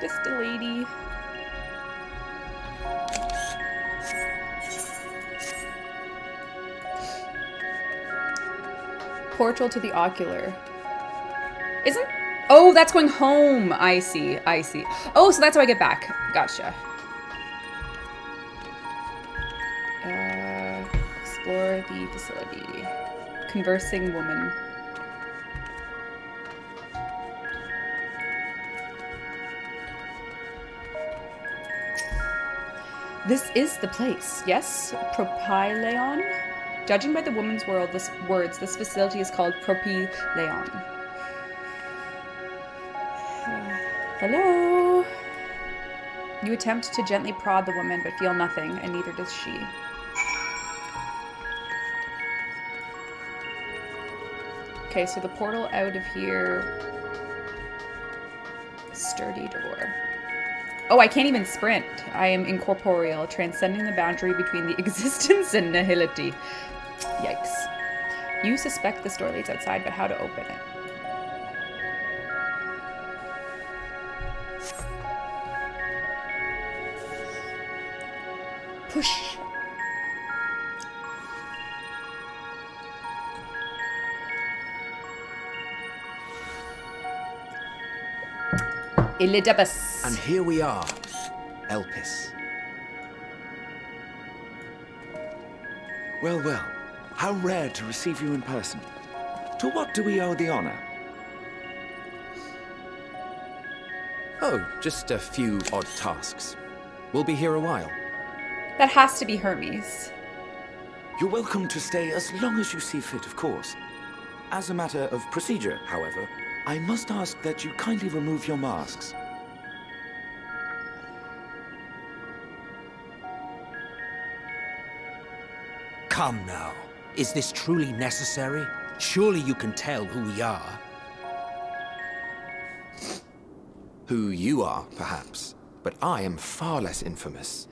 Just a lady. Portal to the ocular. Isn't... Oh, that's going home. I see. I see. Oh, so that's how I get back. Gotcha. Explore the facility. Conversing woman. This is the place, yes? Propyleon? Judging by the woman's words, this facility is called Propyleon. Hello? You attempt to gently prod the woman, but feel nothing, and neither does she. Okay, so the portal out of here... Sturdy door. Oh, I can't even sprint. I am incorporeal, transcending the boundary between the existence and nihility. Yikes. You suspect this door leads outside, but how to open it? Push. Elidabus.
And here we are, Elpis.
Well, well. How rare to receive you in person. To what do we owe the honor?
Oh, just a few odd tasks. We'll be here a while.
That has to be Hermes.
You're welcome to stay as long as you see fit, of course. As a matter of procedure, however, I must ask that you kindly remove your masks.
Come now. Is this truly necessary? Surely you can tell who we are.
Who you are, perhaps, but I am far less infamous.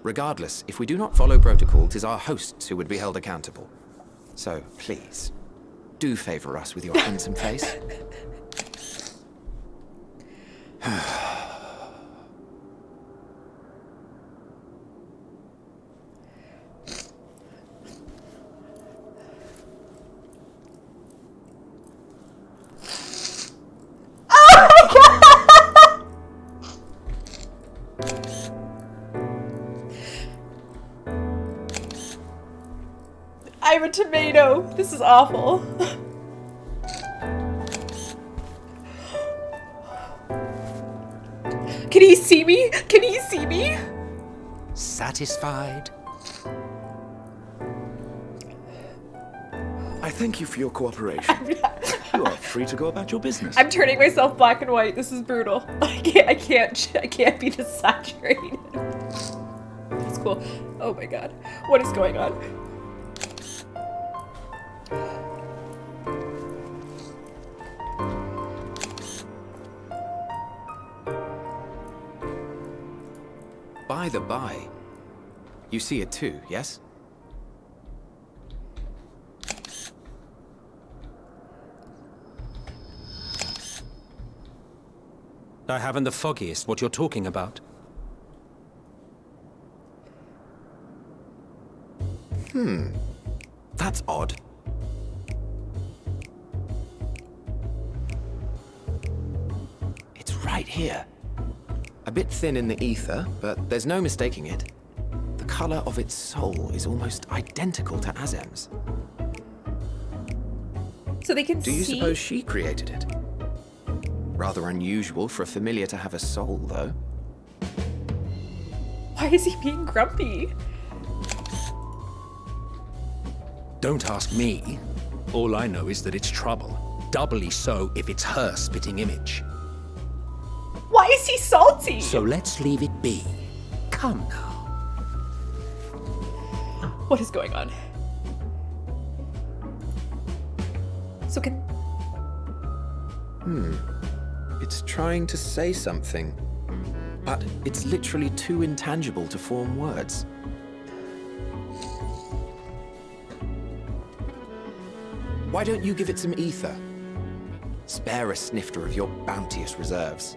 Regardless, if we do not follow protocol, 'tis our hosts who would be held accountable. So, please, do favor us with your handsome face.
I'm a tomato. This is awful. Can he see me? Can he see me?
Satisfied?
I thank you for your cooperation. You are free to go about your business.
I'm turning myself black and white. This is brutal. I can't be this saturated. That's cool. Oh my god. What is going on?
By the by, you see it too, yes?
I haven't the foggiest what you're talking about.
That's odd. It's right here. A bit thin in the ether, but there's no mistaking it. The color of its soul is almost identical to Azem's.
So they can
Do you
see?
suppose she created it? Rather unusual for a familiar to have a soul, though.
Why is he being grumpy?
Don't ask me. All I know is that it's trouble. Doubly so if it's her spitting image.
Why is he salty?
So let's leave it be. Come now.
What is going on? So can...
It's trying to say something, but it's literally too intangible to form words. Why don't you give it some ether? Spare a snifter of your bounteous reserves.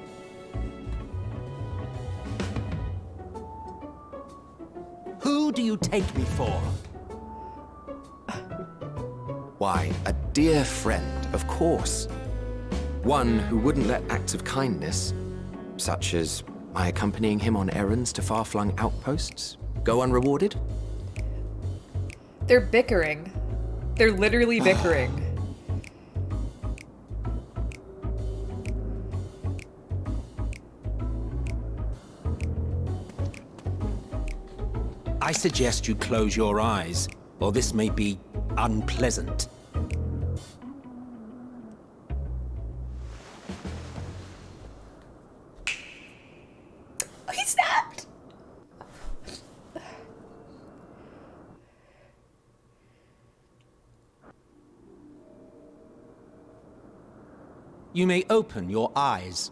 Who do you take me for?
Why, a dear friend, of course. One who wouldn't let acts of kindness, such as my accompanying him on errands to far-flung outposts, go unrewarded?
They're bickering. They're literally bickering.
I suggest you close your eyes, or this may be unpleasant.
Oh, he snapped!
You may open your eyes.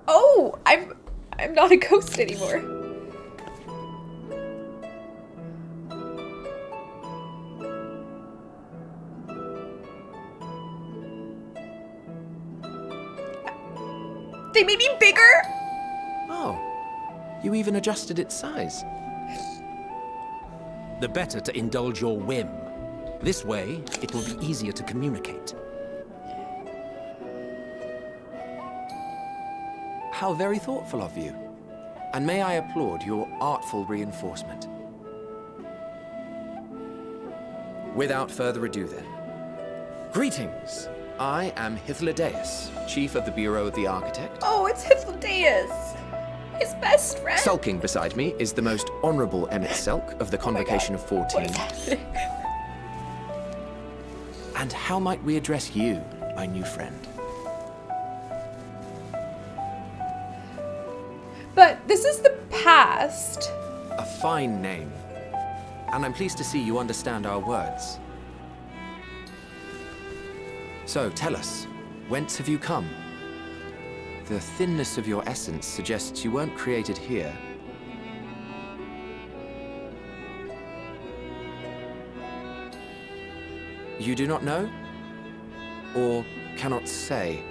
Oh, I'm not a ghost anymore. They made me bigger?
Oh, you even adjusted its size.
The better to indulge your whim. This way, it will be easier to communicate.
How very thoughtful of you. And may I applaud your artful reinforcement. Without further ado then. Greetings. I am Hythlodaeus, Chief of the Bureau of the Architect.
Oh, it's Hythlodaeus, his best friend.
Sulking beside me is the most honorable Emmett Selk of the Convocation of 14. And how might we address you, my new friend?
But this is the past.
A fine name. And I'm pleased to see you understand our words. So, tell us, whence have you come? The thinness of your essence suggests you weren't created here. You do not know? Or cannot say?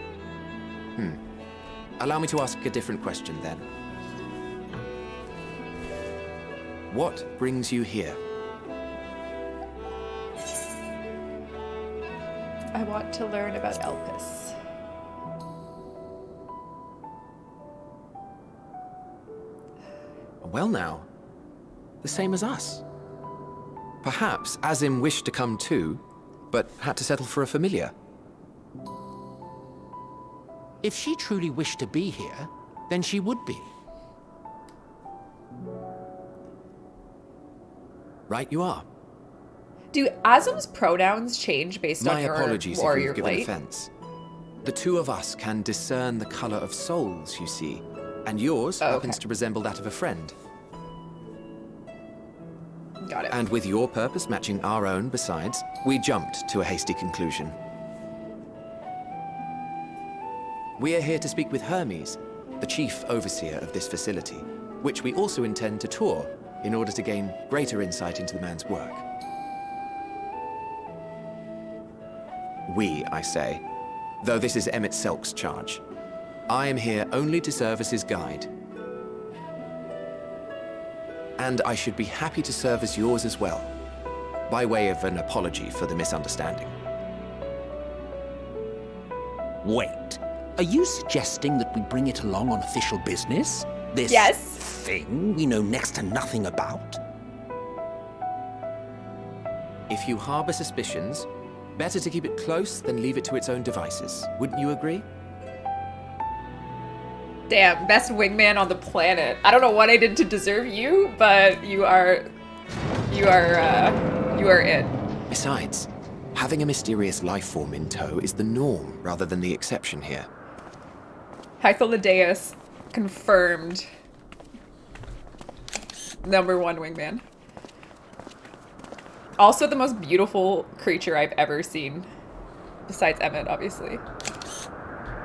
Allow me to ask a different question then. What brings you here?
I want to learn about Elpis.
Well now, the same as us. Perhaps Azim wished to come too, but had to settle for a familiar.
If she truly wished to be here, then she would be.
Right you are.
Do Azim's pronouns change based on
My
your
apologies if
warrior
we've given
plate?
offense. The two of us can discern the color of souls, you see, and yours happens to resemble that of a friend.
Got it.
And with your purpose matching our own besides, we jumped to a hasty conclusion. We are here to speak with Hermes, the chief overseer of this facility, which we also intend to tour in order to gain greater insight into the man's work. We, I say, though this is Emmett Selk's charge. I am here only to serve as his guide. And I should be happy to serve as yours as well, by way of an apology for the misunderstanding.
Wait, are you suggesting that we bring it along on official business? This thing we know next to nothing about?
If you harbor suspicions, better to keep it close than leave it to its own devices. Wouldn't you agree?
Damn, best wingman on the planet. I don't know what I did to deserve you, but you are it.
Besides, having a mysterious life form in tow is the norm rather than the exception here.
Hythlodaeus confirmed. #1 wingman. Also the most beautiful creature I've ever seen. Besides Emmett, obviously.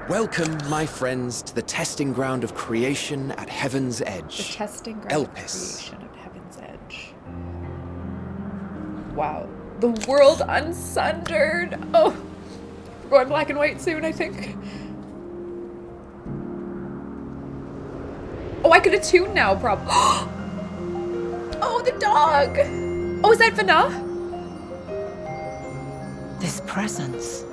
Welcome, my friends, to the testing ground of creation at Heaven's Edge.
The testing ground of creation at Heaven's Edge. Wow. The world unsundered. Oh, we're going black and white soon, I think. Oh, I could attune now, probably. Oh, the dog. Oh, is that Vanna?
This presence.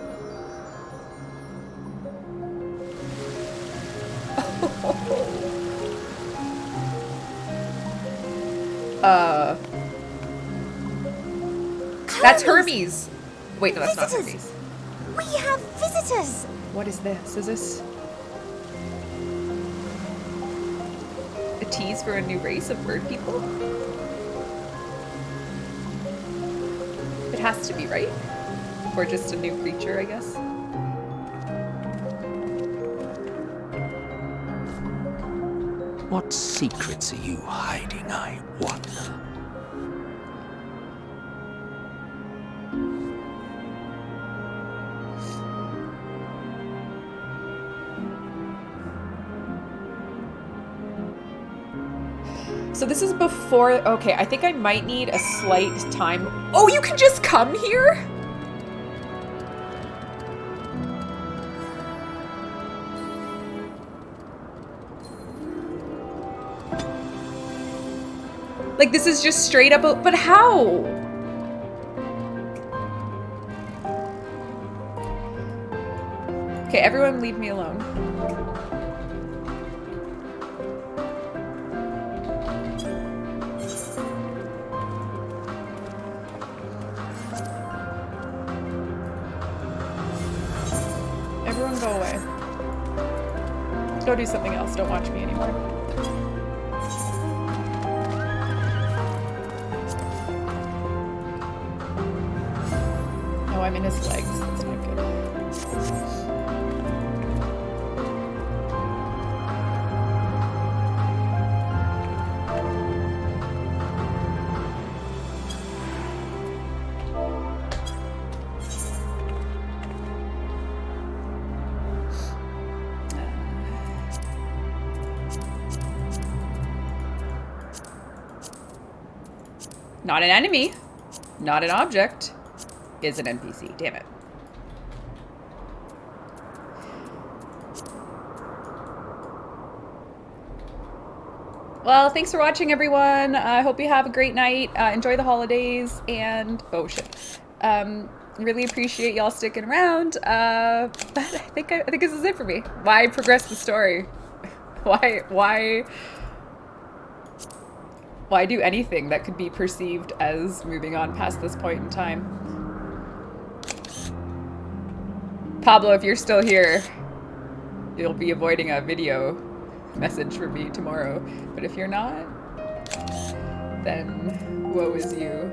That's Hermes. Wait, no, that's not Hermes.
We have visitors.
What is this? Is this a tease for a new race of bird people? It has to be, right? Or just a new creature, I guess.
What secrets are you hiding, I wonder?
So this is before, okay, I think I might need a slight time. Oh, you can just come here? Like this is just straight up, but how? Okay, everyone leave me alone. Everyone go away. Go do something else. Don't watch me anymore. Oh, I'm in his legs. That's not good. Not an enemy, not an object, is an NPC. Damn it. Well, thanks for watching, everyone. I hope you have a great night. Enjoy the holidays, and oh shit. Really appreciate y'all sticking around. But I think this is it for me. Why progress the story? Why do anything that could be perceived as moving on past this point in time? Pablo, if you're still here, you'll be avoiding a video message from me tomorrow. But if you're not, then woe is you.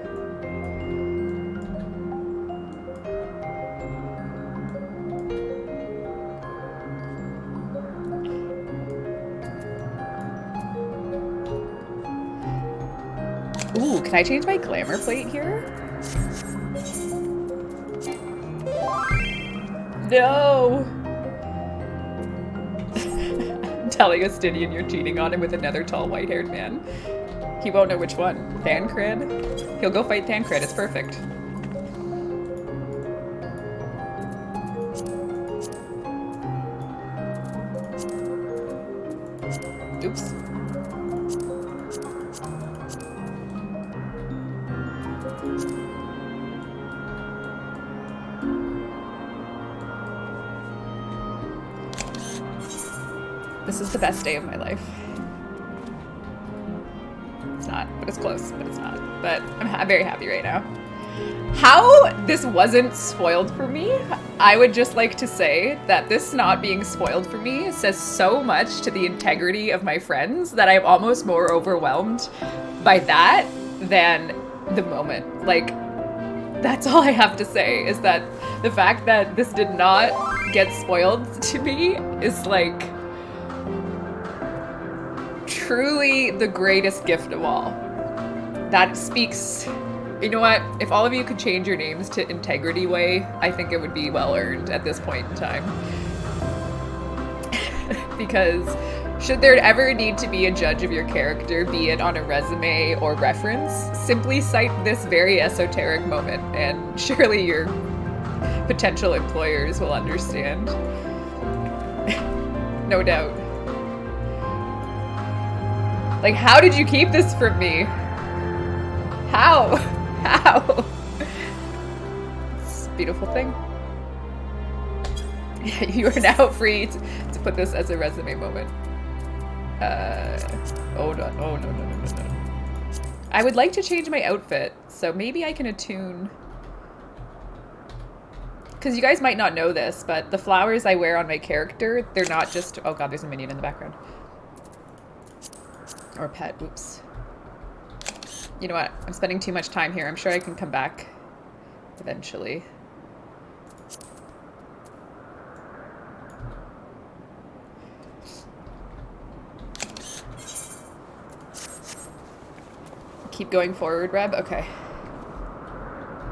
Ooh, can I change my glamour plate here? No! I'm telling Estinian you're cheating on him with another tall white-haired man. He won't know which one. Thancred? He'll go fight Thancred, it's perfect. This is the best day of my life. It's not, but it's close, but it's not. But I'm very happy right now. How this wasn't spoiled for me, I would just like to say that this not being spoiled for me says so much to the integrity of my friends that I'm almost more overwhelmed by that than the moment. Like, that's all I have to say, is that the fact that this did not get spoiled to me is like truly the greatest gift of all. That speaks, you know what, if all of you could change your names to Integrity Way, I think it would be well earned at this point in time. Because should there ever need to be a judge of your character, be it on a resume or reference, simply cite this very esoteric moment and surely your potential employers will understand. No doubt. Like, how did you keep this from me? How? How? It's a beautiful thing. You are now free to put this as a resume moment. Oh no, oh no, no, no, no, no. I would like to change my outfit, so maybe I can attune. Because you guys might not know this, but the flowers I wear on my character, they're not just, oh god, there's a minion in the background. Or pet, oops. You know what? I'm spending too much time here. I'm sure I can come back eventually. Keep going forward, Reb? Okay.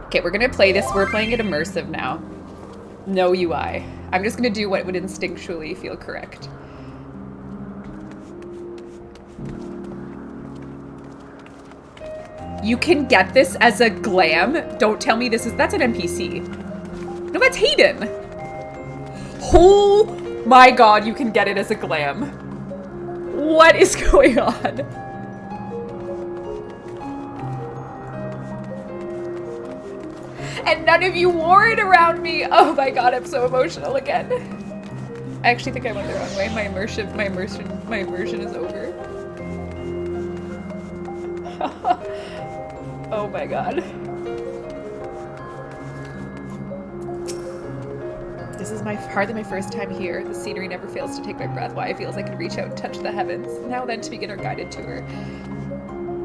Okay, we're gonna play this. We're playing it immersive now. No UI. I'm just gonna do what would instinctually feel correct. You can get this as a glam? Don't tell me this is... That's an NPC. No, that's Hayden. Oh my god, you can get it as a glam. What is going on? And none of you wore it around me. Oh my god, I'm so emotional again. I actually think I went the wrong way. My immersion is over. Oh my god. This is hardly my first time here. The scenery never fails to take my breath. Why it feels I can reach out and touch the heavens. Now then, to begin our guided tour.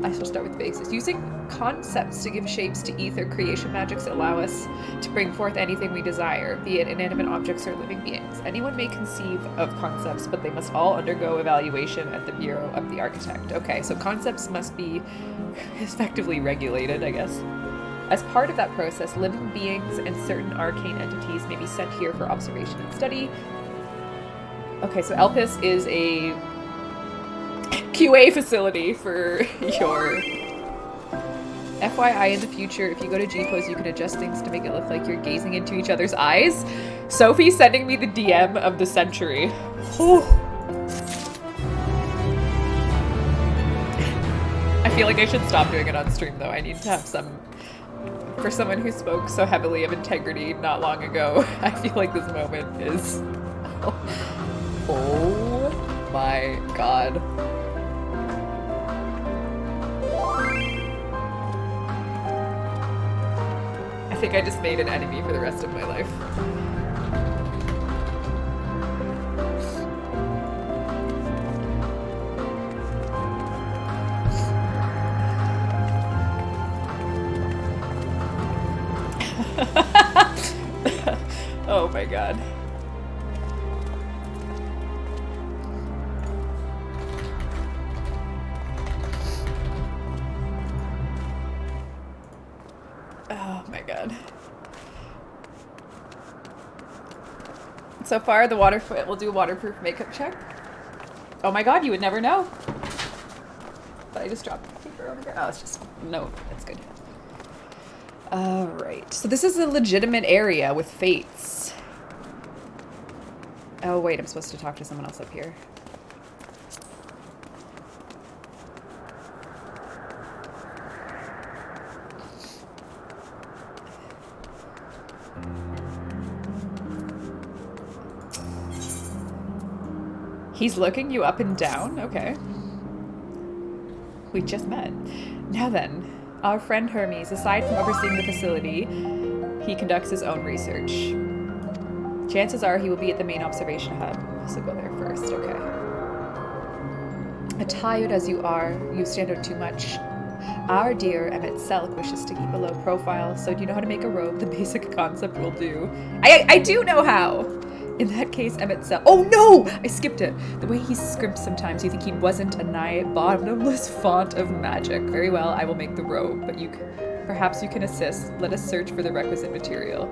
I shall start with the basics. Using concepts to give shapes to ether, creation magics allow us to bring forth anything we desire, be it inanimate objects or living beings. Anyone may conceive of concepts, but they must all undergo evaluation at the Bureau of the Architect. Okay, so concepts must be effectively regulated, I guess. As part of that process, living beings and certain arcane entities may be sent here for observation and study. Okay, so Elpis is a QA facility for your... FYI, in the future, if you go to G-Pose, you can adjust things to make it look like you're gazing into each other's eyes. Sophie's sending me the DM of the century. I feel like I should stop doing it on stream, though. I need to have some... For someone who spoke so heavily of integrity not long ago, I feel like this moment is... Oh my god. I think I just made an enemy for the rest of my life. Oh my god. Oh my god. So far, the waterfoot will do a waterproof makeup check. Oh my god, you would never know. But I just dropped the paper on the ground. Oh, it's just no, that's good. Alright, so this is a legitimate area with fates. Oh wait, I'm supposed to talk to someone else up here. He's looking you up and down? Okay. We just met. Now then, our friend Hermes, aside from overseeing the facility, he conducts his own research. Chances are he will be at the main observation hub, so go there first, okay. Attired as you are, you stand out too much. Our dear Emmett Selk wishes to keep a low profile, so do you know how to make a robe? The basic concept will do. I do know how! In that case, Emmett Selk— oh no! I skipped it! The way he scrimps sometimes, you think he wasn't a nigh bottomless font of magic. Very well, I will make the robe, but perhaps you can assist. Let us search for the requisite material.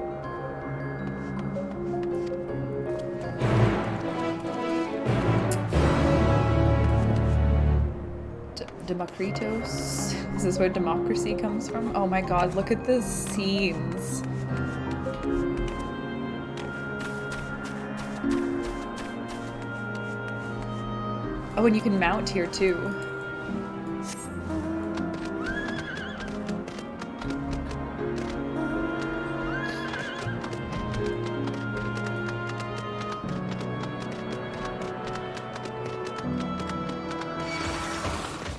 Demokritos? Is this where democracy comes from? Oh my god, look at the scenes. Oh, and you can mount here too.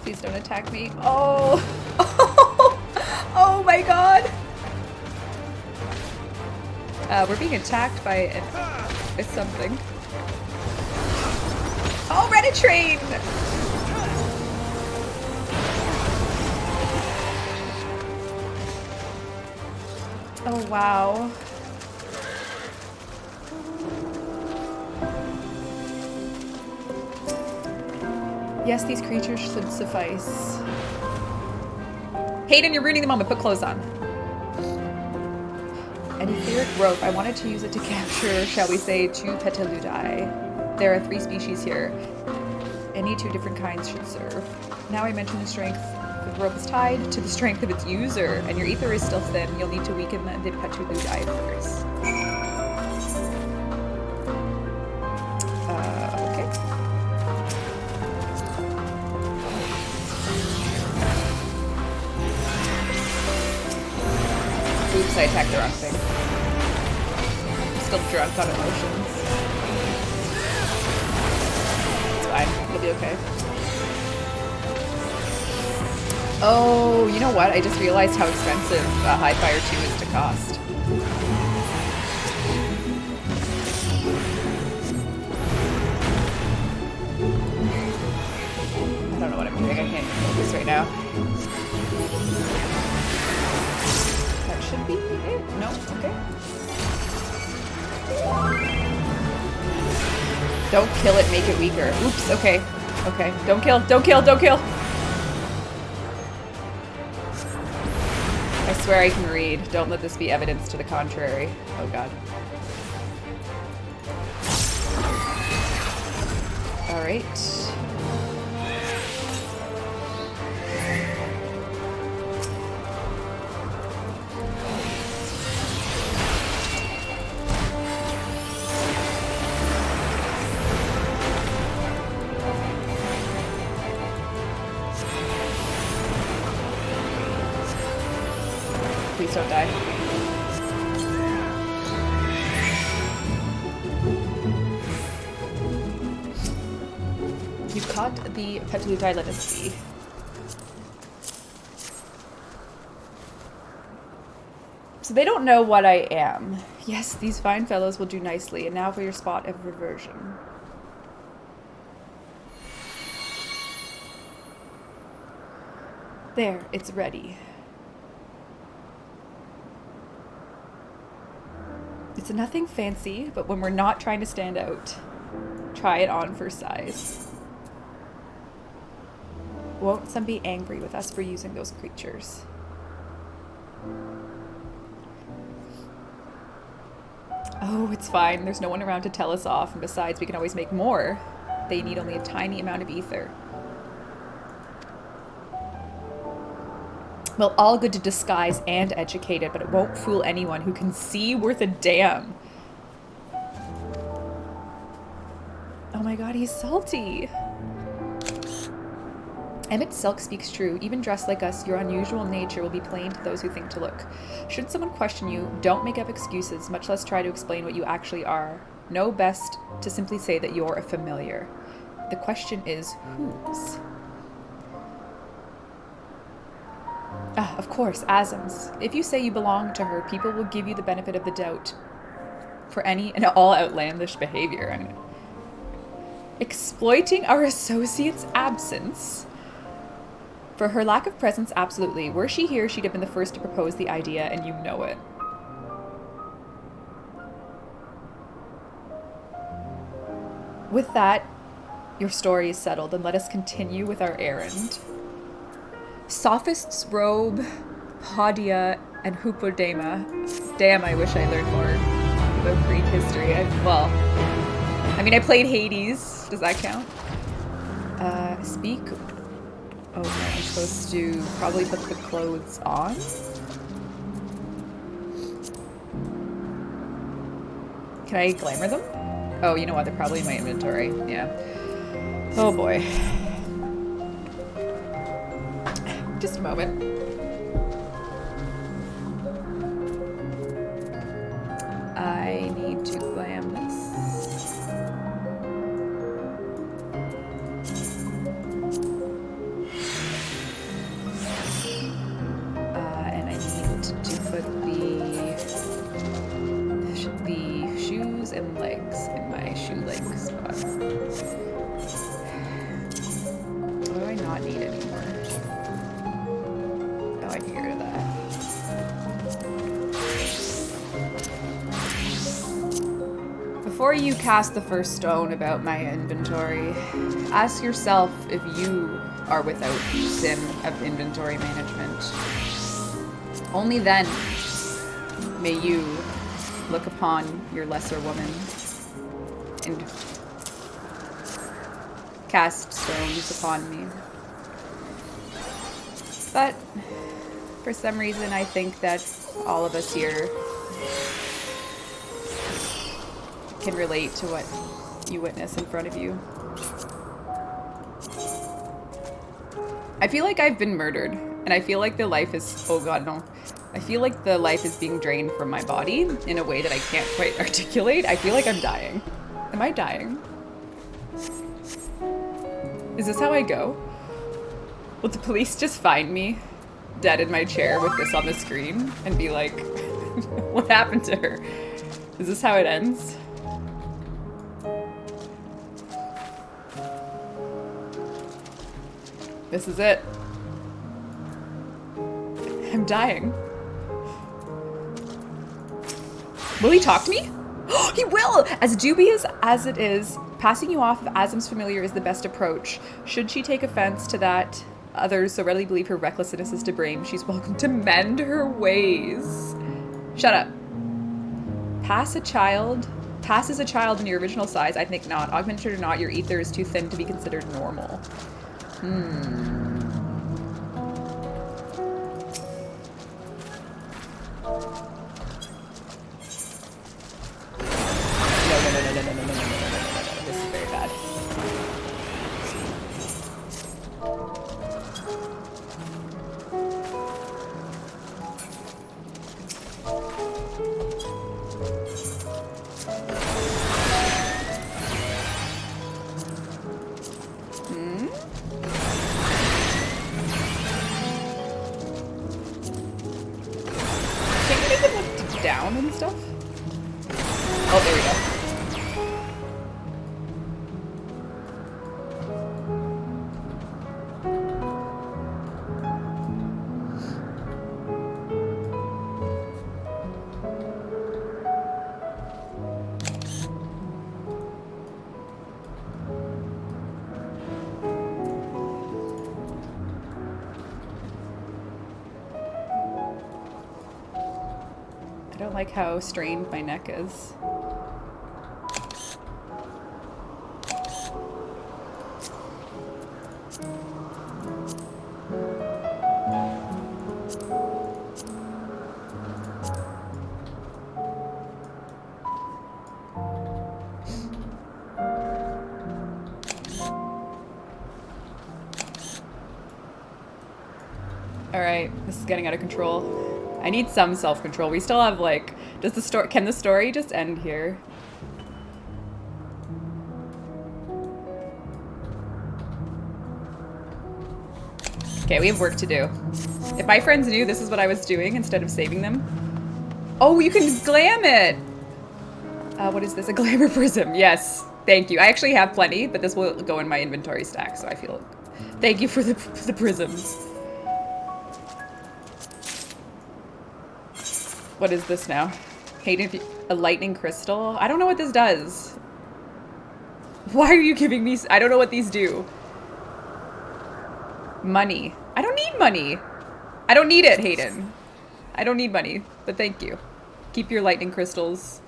Please don't attack me. Oh! Oh my god! We're being attacked by something. Oh, Reddit train! Oh, wow. Yes, these creatures should suffice. Hayden, you're ruining the moment. Put clothes on. An etheric rope. I wanted to use it to capture, shall we say, 2 petaludi. There are 3 species here. Any 2 different kinds should serve. Now I mention the strength. The rope is tied to the strength of its user, and your ether is still thin. You'll need to weaken the petaludi first. Okay. Oops, I attacked the wrong thing. I'm still drunk on emotions. It's fine. It'll be okay. Oh, you know what? I just realized how expensive High Fire 2 is to cost. I don't know what I'm doing. I can't even focus right now. That should be it. No, okay. Don't kill it, make it weaker. Oops, okay. Okay, don't kill, don't kill, don't kill! I swear I can read. Don't let this be evidence to the contrary. Oh god. Alright. Please don't die. You caught the petaludi, let us see. So they don't know what I am. Yes, these fine fellows will do nicely. And now for your spot of reversion. There, it's ready. It's nothing fancy, but when we're not trying to stand out, try it on for size. Won't some be angry with us for using those creatures? Oh, it's fine. There's no one around to tell us off, and besides, we can always make more. They need only a tiny amount of ether. Well, all good to disguise and educated, but it won't fool anyone who can see worth a damn. Oh my god, he's salty. Emmett Silk speaks true. Even dressed like us, your unusual nature will be plain to those who think to look. Should someone question you, don't make up excuses, much less try to explain what you actually are. Know best to simply say that you're a familiar. The question is, whose? Ah, of course, Azim's. If you say you belong to her, people will give you the benefit of the doubt for any and all outlandish behavior. I mean, exploiting our associate's absence. For her lack of presence, absolutely. Were she here, she'd have been the first to propose the idea, and you know it. With that, your story is settled, and let us continue with our errand. Sophist's robe, Podia, and Hupodema. Damn, I wish I learned more about Greek history. I mean, I played Hades. Does that count? Speak. Oh no, I'm supposed to probably put the clothes on. Can I glamour them? Oh, you know what? They're probably in my inventory. Yeah. Oh boy. Just a moment. I need to glam this. And I need to put the shoes and legs in my shoe leg spot. What do I not need anymore? Oh, I can get rid of that. Before you cast the first stone about my inventory, ask yourself if you are without sin of inventory management. Only then may you look upon your lesser woman and cast stones upon me. But for some reason, I think that all of us here can relate to what you witness in front of you. I feel like I've been murdered, and I feel like the life is, oh god, no. I feel like the life is being drained from my body in a way that I can't quite articulate. I feel like I'm dying. Am I dying? Is this how I go? Will the police just find me dead in my chair with this on the screen and be like, what happened to her? Is this how it ends? This is it. I'm dying. Will he talk to me? He will! As dubious as it is, passing you off of Azim's familiar is the best approach. Should she take offense to that, others so readily believe her recklessness is to blame, she's welcome to mend her ways. Shut up. Pass as a child in your original size? I think not. Augmented or not, your ether is too thin to be considered normal. No. This is very bad. Down and stuff? Oh, there we go. I don't like how strained my neck is. Alright, this is getting out of control. I need some self-control. We still have, like... Can the story just end here? Okay, we have work to do. If my friends knew this is what I was doing instead of saving them... Oh, you can glam it! What is this? A glamour prism. Yes. Thank you. I actually have plenty, but this will go in my inventory stack, so I feel... Thank you for the prisms. What is this now? Hayden, a lightning crystal? I don't know what this does. Why are you giving me... I don't know what these do. Money. I don't need money. I don't need it, Hayden. I don't need money, but thank you. Keep your lightning crystals.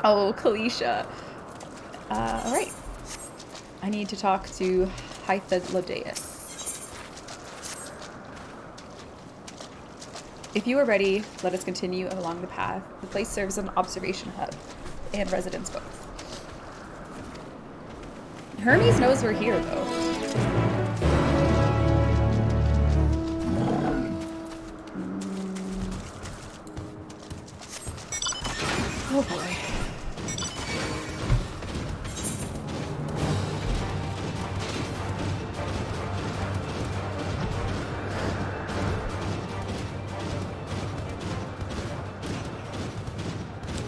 Oh, Kalisha. Alright. I need to talk to Hythlodeus. If you are ready, let us continue along the path. The place serves as an observation hub and residence both. Hermes knows we're here, though. Oh boy.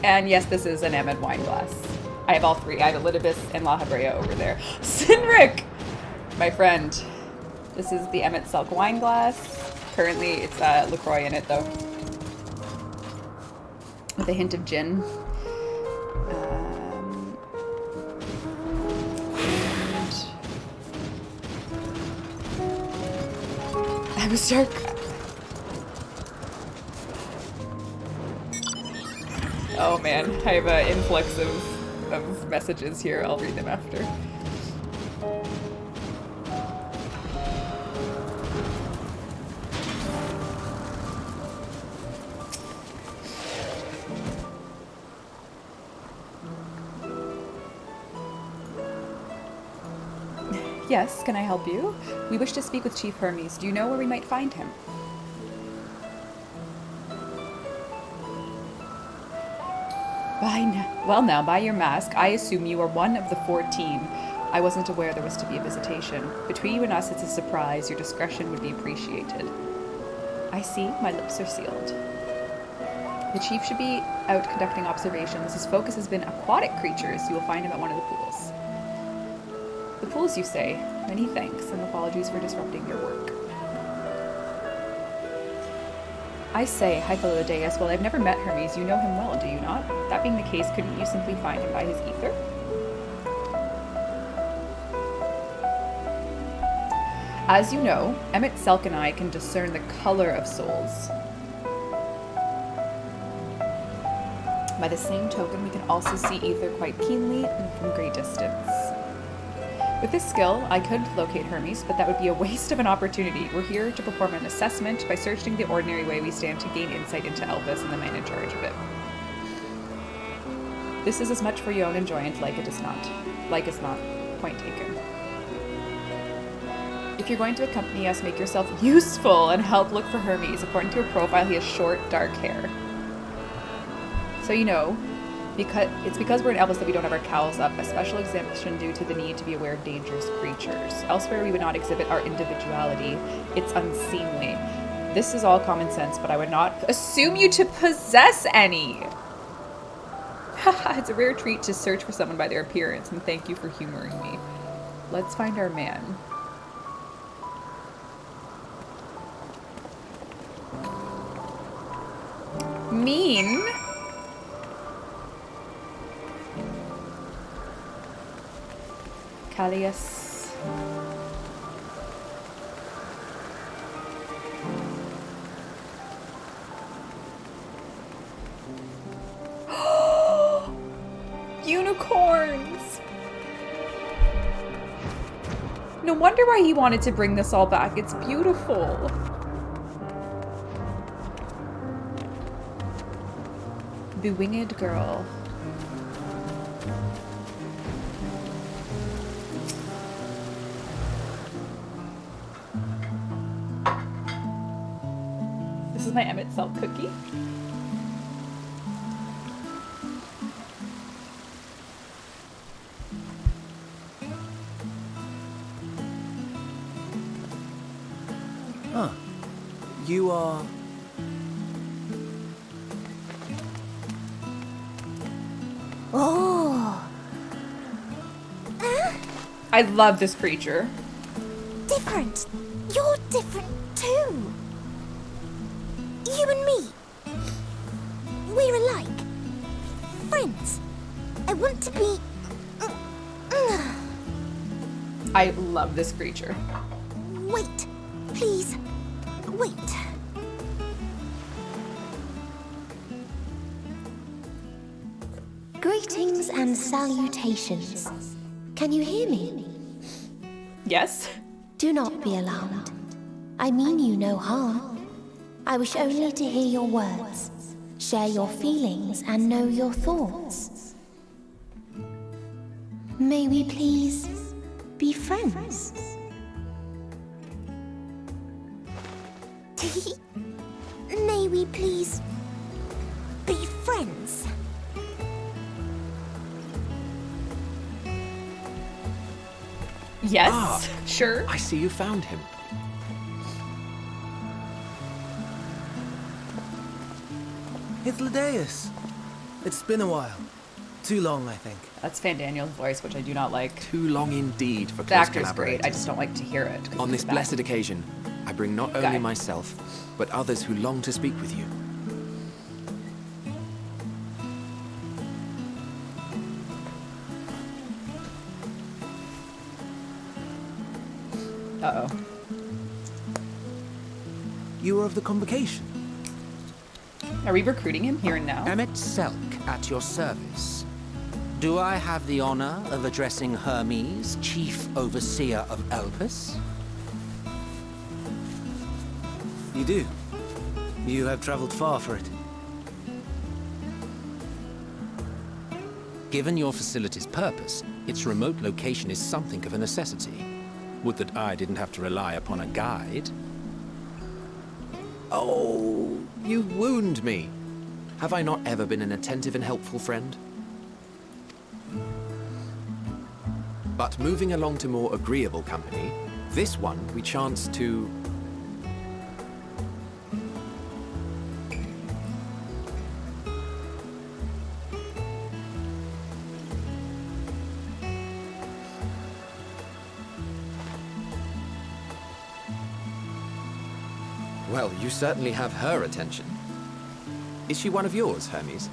And yes, this is an Emmet wine glass. I have all three. I have Elidibus and La Habrea over there. Sinric! My friend. This is the Emmet Silk wine glass. Currently, it's LaCroix in it, though. With a hint of gin. I was dark. Oh man, I have an influx of messages here. I'll read them after. Yes, can I help you? We wish to speak with Chief Hermes. Do you know where we might find him? Well now, by your mask, I assume you are one of the 14. I wasn't aware there was to be a visitation. Between you and us, it's a surprise. Your discretion would be appreciated. I see. My lips are sealed. The chief should be out conducting observations. His focus has been aquatic creatures. You will find him at one of the pools. The pools, you say? Many thanks, and apologies for disrupting your work. I say, Hythlodeus, well, I've never met Hermes. You know him well, do you not? That being the case, couldn't you simply find him by his ether? As you know, Emmett Selk and I can discern the color of souls. By the same token, we can also see ether quite keenly and from great distance. With this skill, I could locate Hermes, but that would be a waste of an opportunity. We're here to perform an assessment by searching the ordinary way we stand to gain insight into Elvis and the man in charge of it. This is as much for your own enjoyment like it is not. Like is not. Point taken. If you're going to accompany us, make yourself useful and help look for Hermes. According to your profile, he has short, dark hair. So you know, because we're in Elvis that we don't have our cowls up, a special exemption due to the need to be aware of dangerous creatures. Elsewhere, we would not exhibit our individuality. It's unseemly. This is all common sense, but I would not assume you to possess any. Haha, it's a rare treat to search for someone by their appearance, and thank you for humoring me. Let's find our man. Mean? Callias. Unicorns! No wonder why he wanted to bring this all back. It's beautiful. Bewinged girl. is my Emmett Salt cookie.
Huh. You are...
Oh.
I love this creature.
Different. You're different too. You and me. We're alike. Friends. I want to be...
I love this creature.
Wait. Please. Wait. Greetings and salutations. Can you hear me?
Yes.
Do not be alarmed. I mean you no harm. I wish only to hear your words, share your feelings, and know your thoughts. May we please be friends? May we please be friends?
Yes, sure.
I see you found him.
Hythlodaeus. It's been a while. Too long, I think.
That's Fandaniel's voice, which I do not like.
Too long indeed for
The
close
actor's
collaborators.
great. I just don't like to hear it.
On this blessed occasion, I bring not only
Guy.
myself, but others who long to speak with you.
Uh-oh.
You were of the convocation.
Are we recruiting him here and now?
Emmett Selk at your service. Do I have the honor of addressing Hermes, Chief Overseer of Elpis?
You do. You have traveled far for it.
Given your facility's purpose, its remote location is something of a necessity. Would that I didn't have to rely upon a guide.
Oh, you wound me. Have I not ever been an attentive and helpful friend? But moving along to more agreeable company, this one we chance to... Well, you certainly have her attention. Is she one of yours, Hermes?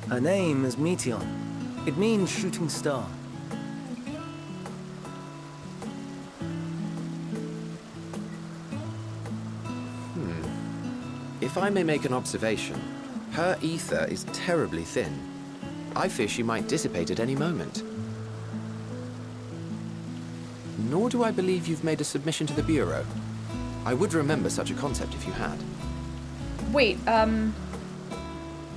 Her name is Meteon. It means shooting star.
If I may make an observation, her ether is terribly thin. I fear she might dissipate at any moment. Nor do I believe you've made a submission to the Bureau. I would remember such a concept if you had.
Wait,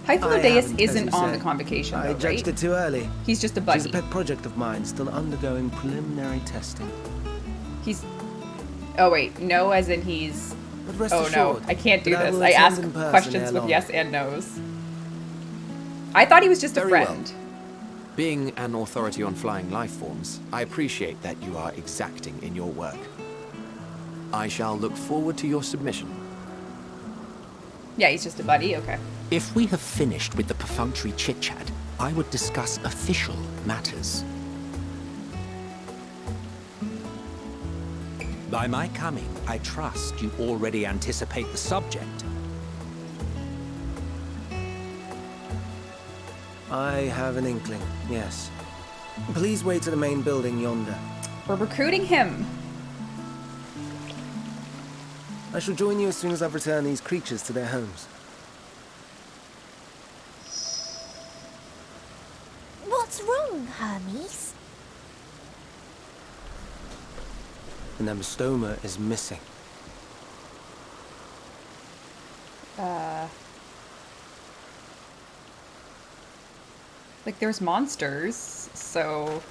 Hythlodaeus isn't on the convocation, though,
I judged
right?
it too early.
He's just a buddy.
She's a pet project of mine, still undergoing preliminary testing.
He's... Oh, wait. No, as in he's...
But rest
Oh, no.
assured
I can't do
that I
this.
will
I
attend
ask
in person
questions
ere
with
long.
yes and no's. I thought he was just a
Very
friend.
Being an authority on flying life forms, I appreciate that you are exacting in your work. I shall look forward to your submission.
Yeah, he's just a buddy. Okay.
If we have finished with the perfunctory chit-chat, I would discuss official matters. By my coming, I trust you already anticipate the subject.
I have an inkling, yes. Please wait to the main building yonder.
We're recruiting him.
I shall join you as soon as I've returned these creatures to their homes.
What's wrong, Hermes?
The nemstoma is missing.
Like, there's monsters, so...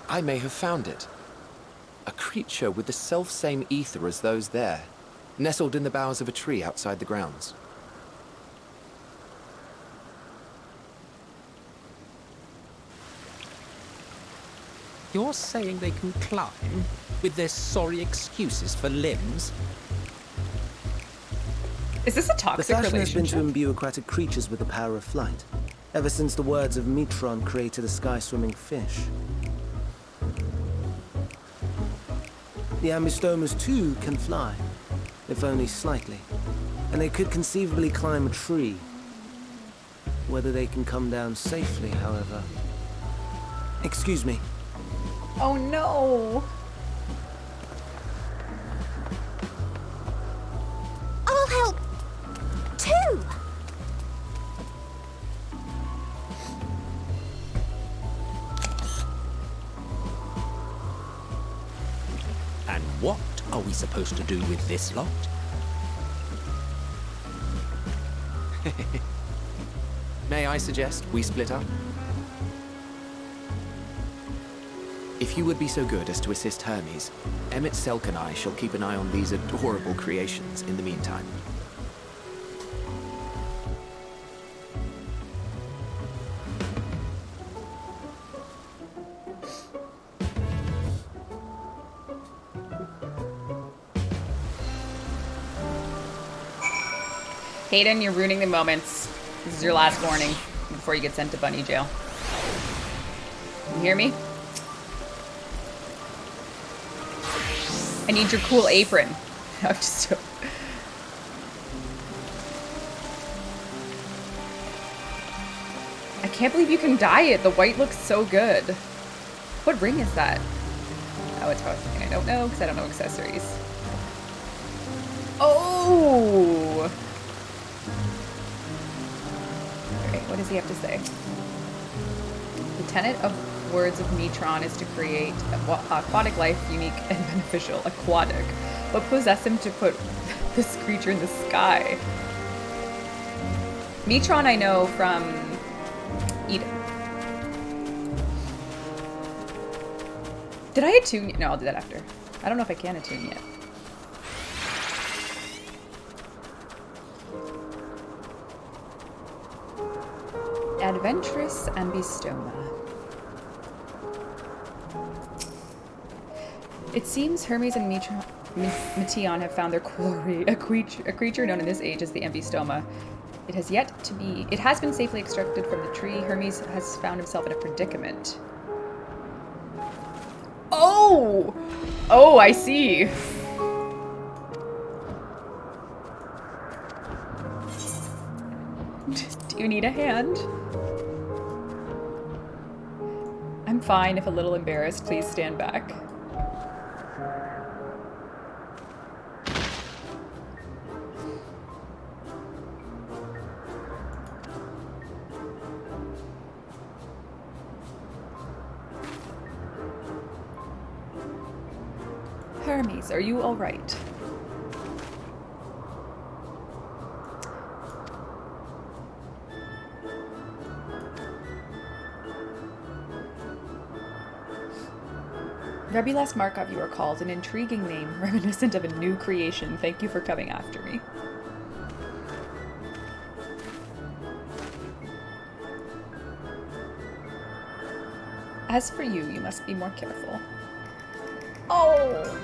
I may have found it. A creature with the self-same ether as those there, nestled in the boughs of a tree outside the grounds.
You're saying they can climb with their sorry excuses for limbs?
Is this a toxic
The fashion has been
relationship?
to imbue aquatic creatures with the power of flight, ever since the words of Metron created a sky-swimming fish. The Ambistomas too can fly, if only slightly, and they could conceivably climb a tree. Whether they can come down safely, however. Excuse me.
Oh no!
I'll help too.
And what are we supposed to do with this lot?
May I suggest we split up? If you would be so good as to assist Hermes, Emmett Selk and I shall keep an eye on these adorable creations in the meantime.
Hayden, you're ruining the moments. This is your last warning before you get sent to bunny jail. You hear me? I need your cool apron. I'm just... I can't believe you can dye it. The white looks so good. What ring is that? Oh, it's probably something I don't know because I don't know accessories. Oh! Alright, what does he have to say? The tenet of words of Metron is to create aquatic life unique and beneficial. Aquatic. What possessed him to put this creature in the sky? Metron I know from Eden. Did I attune? No, I'll do that after. I don't know if I can attune yet. Adventurous Ambistoma. It seems Hermes and Meteion have found their quarry, a creature known in this age as the Ambistoma. It has been safely extracted from the tree. Hermes has found himself in a predicament. Oh! Oh, I see. Do you need a hand? I'm fine, if a little embarrassed. Please stand back. Hermes, are you all right? Rebulas Markov, you are called. An intriguing name, reminiscent of a new creation. Thank you for coming after me. As for you, you must be more careful. Oh!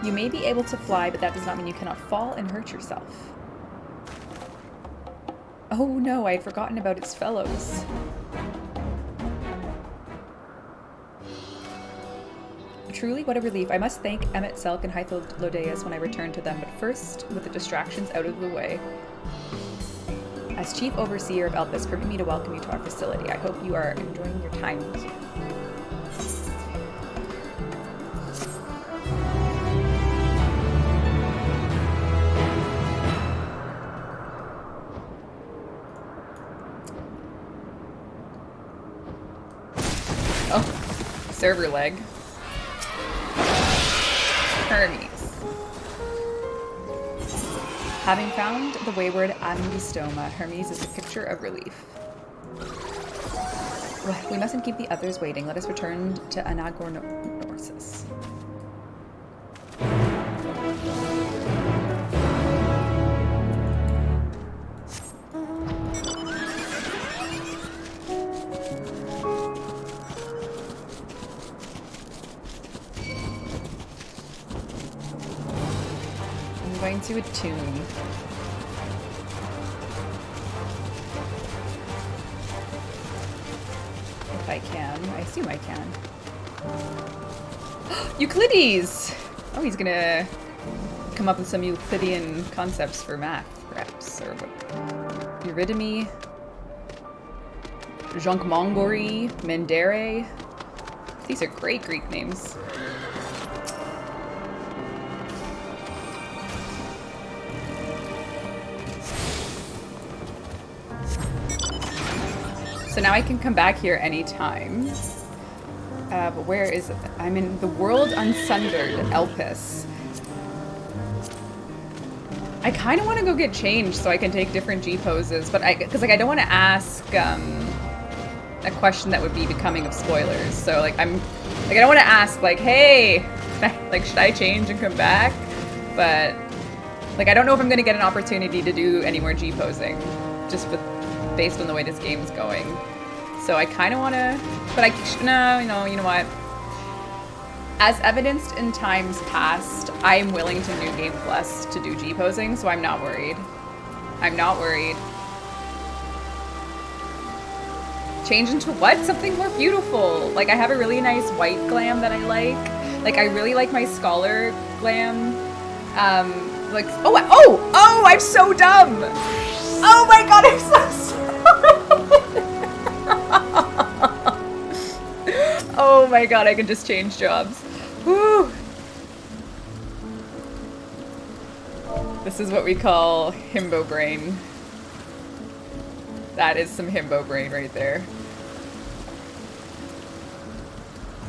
You may be able to fly, but that does not mean you cannot fall and hurt yourself. Oh no, I had forgotten about its fellows. Truly, what a relief. I must thank Emmett Selk and Hythlodeus when I return to them, but first, with the distractions out of the way. As Chief Overseer of Elpis, permit me to welcome you to our facility. I hope you are enjoying your time here. Oh, server leg. Hermes. Having found the wayward Ambistoma, Hermes is a picture of relief. We mustn't keep the others waiting. Let us return to Anagornosis. I'm going to attune. If I can. I assume I can. Euclides! Oh, he's gonna come up with some Euclidean concepts for math, perhaps. Or what? Eurydice. Jonkmongori. Mendere. These are great Greek names. So now I can come back here anytime. But where is it? I'm in the world unsundered, Elpis. I kind of want to go get changed so I can take different G poses, but because like I don't want to ask a question that would be becoming of spoilers. So like I don't want to ask like, hey, should I change and come back? But like I don't know if I'm gonna get an opportunity to do any more G posing, just based on the way this game's going. So I kind of want to, but you know what? As evidenced in times past, I am willing to New Game Plus to do G posing, so I'm not worried. I'm not worried. Change into what? Something more beautiful. Like I have a really nice white glam that I like. Like I really like my scholar glam. Like oh, I'm so dumb. Oh my god, I'm so sorry. Oh my god, I can just change jobs. Woo! This is what we call himbo brain. That is some himbo brain right there.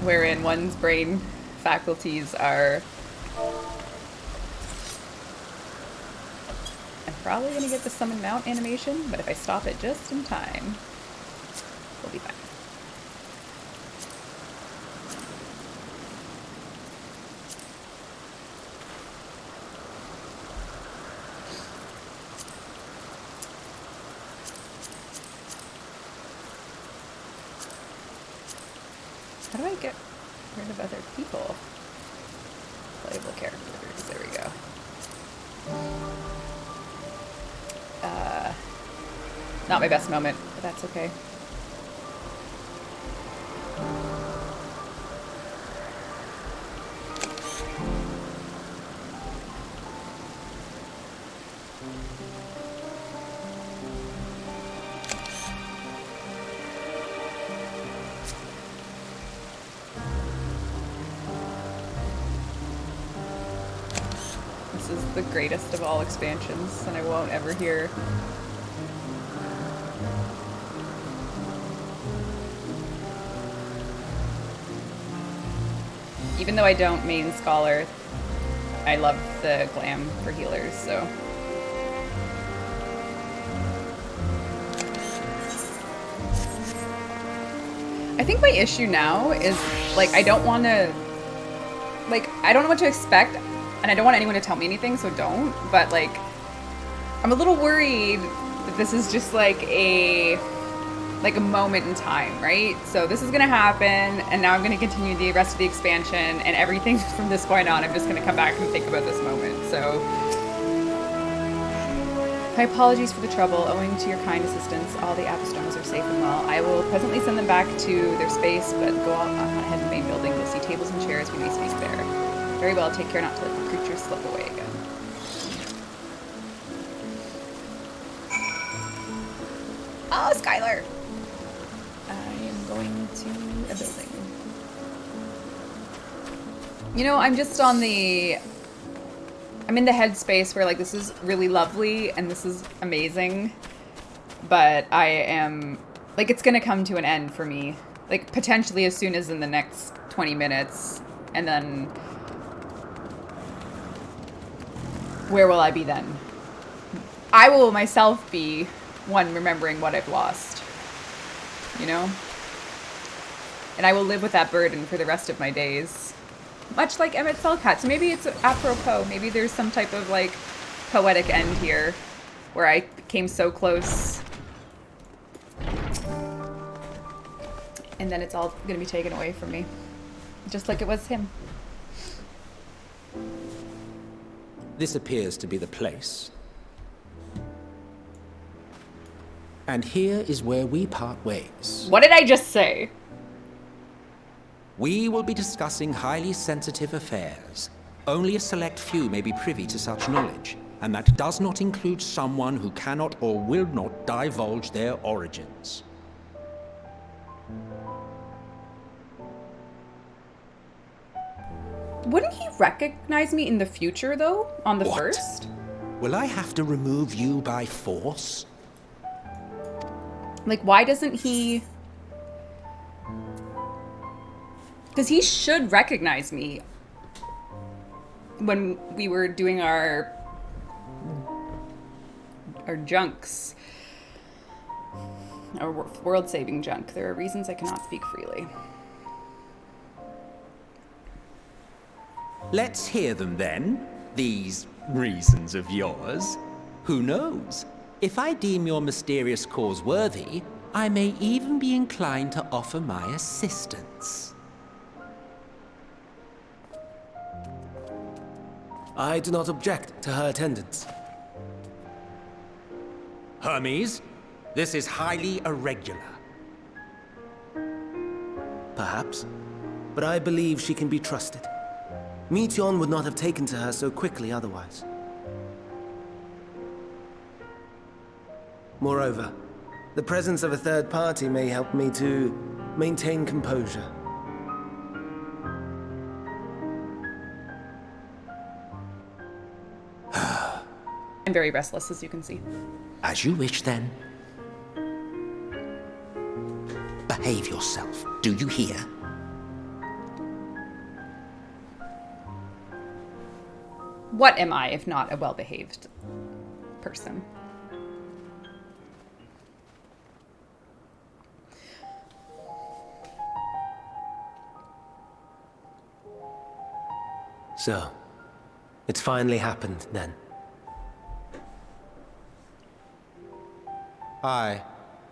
Wherein one's brain faculties are... I'm probably gonna get the summon mount animation, but if I stop it just in time, we'll be fine. How do I get rid of other people? Playable characters, there we go. Not my best moment, but that's okay. This is the greatest of all expansions, and I won't ever hear. Even though I don't main Scholar, I love the glam for healers, so. I think my issue now is, like, I don't want to, like, I don't know what to expect, and I don't want anyone to tell me anything, so don't, but, like, I'm a little worried that this is just, like a moment in time, right? So this is gonna happen, and now I'm gonna continue the rest of the expansion, and everything from this point on, I'm just gonna come back and think about this moment, so. My apologies for the trouble. Owing to your kind assistance, all the Apostomas are safe and well. I will presently send them back to their space, but go on ahead in the main building. You'll see tables and chairs. We may speak there. Very well. Take care not to let the creatures slip away again. Oh, Skylar! I am going to a building. You know, I'm just on the... I'm in the headspace where, like, this is really lovely and this is amazing, but I am, like, it's gonna come to an end for me. Like, potentially as soon as in the next 20 minutes, and then where will I be then? I will myself be one remembering what I've lost, you know? And I will live with that burden for the rest of my days. Much like Emmett Selcat. So maybe it's apropos. Maybe there's some type of, like, poetic end here. Where I came so close. And then it's all going to be taken away from me. Just like it was him.
This appears to be the place. And here is where we part ways.
What did I just say?
We will be discussing highly sensitive affairs. Only a select few may be privy to such knowledge, and that does not include someone who cannot or will not divulge their origins.
Wouldn't he recognize me in the future, though? On the
What?
first?
Will I have to remove you by force?
Like, why doesn't he... Because he should recognize me when we were doing our junks. Our world-saving junk. There are reasons I cannot speak freely.
Let's hear them then, these reasons of yours. Who knows? If I deem your mysterious cause worthy, I may even be inclined to offer my assistance.
I do not object to her attendance.
Hermes, this is highly irregular.
Perhaps, but I believe she can be trusted. Meteion would not have taken to her so quickly otherwise. Moreover, the presence of a third party may help me to maintain composure.
I'm very restless, as you can see.
As you wish, then. Behave yourself, do you hear?
What am I, if not a well-behaved person?
So, it's finally happened, then.
Aye.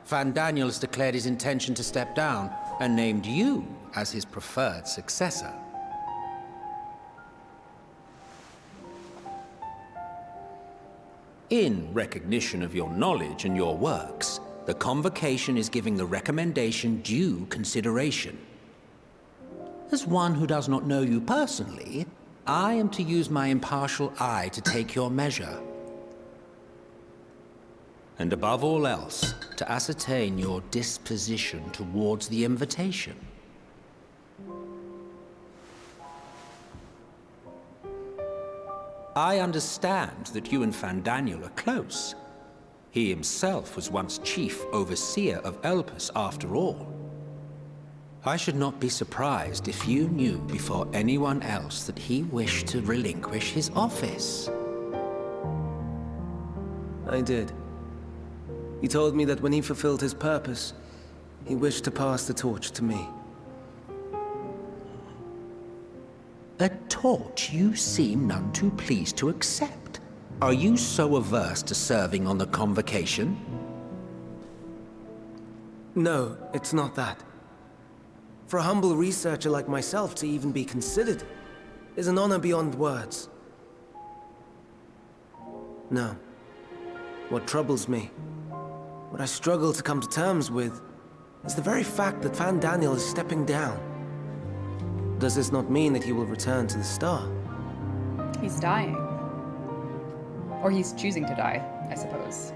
Van Daniels declared his intention to step down and named you as his preferred successor. In recognition of your knowledge and your works, the Convocation is giving the recommendation due consideration. As one who does not know you personally, I am to use my impartial eye to take your measure. And above all else, to ascertain your disposition towards the invitation. I understand that you and Van Daniel are close. He himself was once chief overseer of Elpis, after all. I should not be surprised if you knew before anyone else that he wished to relinquish his office.
I did. He told me that when he fulfilled his purpose, he wished to pass the torch to me.
A torch you seem none too pleased to accept. Are you so averse to serving on the Convocation?
No, it's not that. For a humble researcher like myself to even be considered is an honor beyond words. No. What troubles me, what I struggle to come to terms with, is the very fact that Van Daniel is stepping down. Does this not mean that he will return to the Star?
He's dying. Or he's choosing to die, I suppose.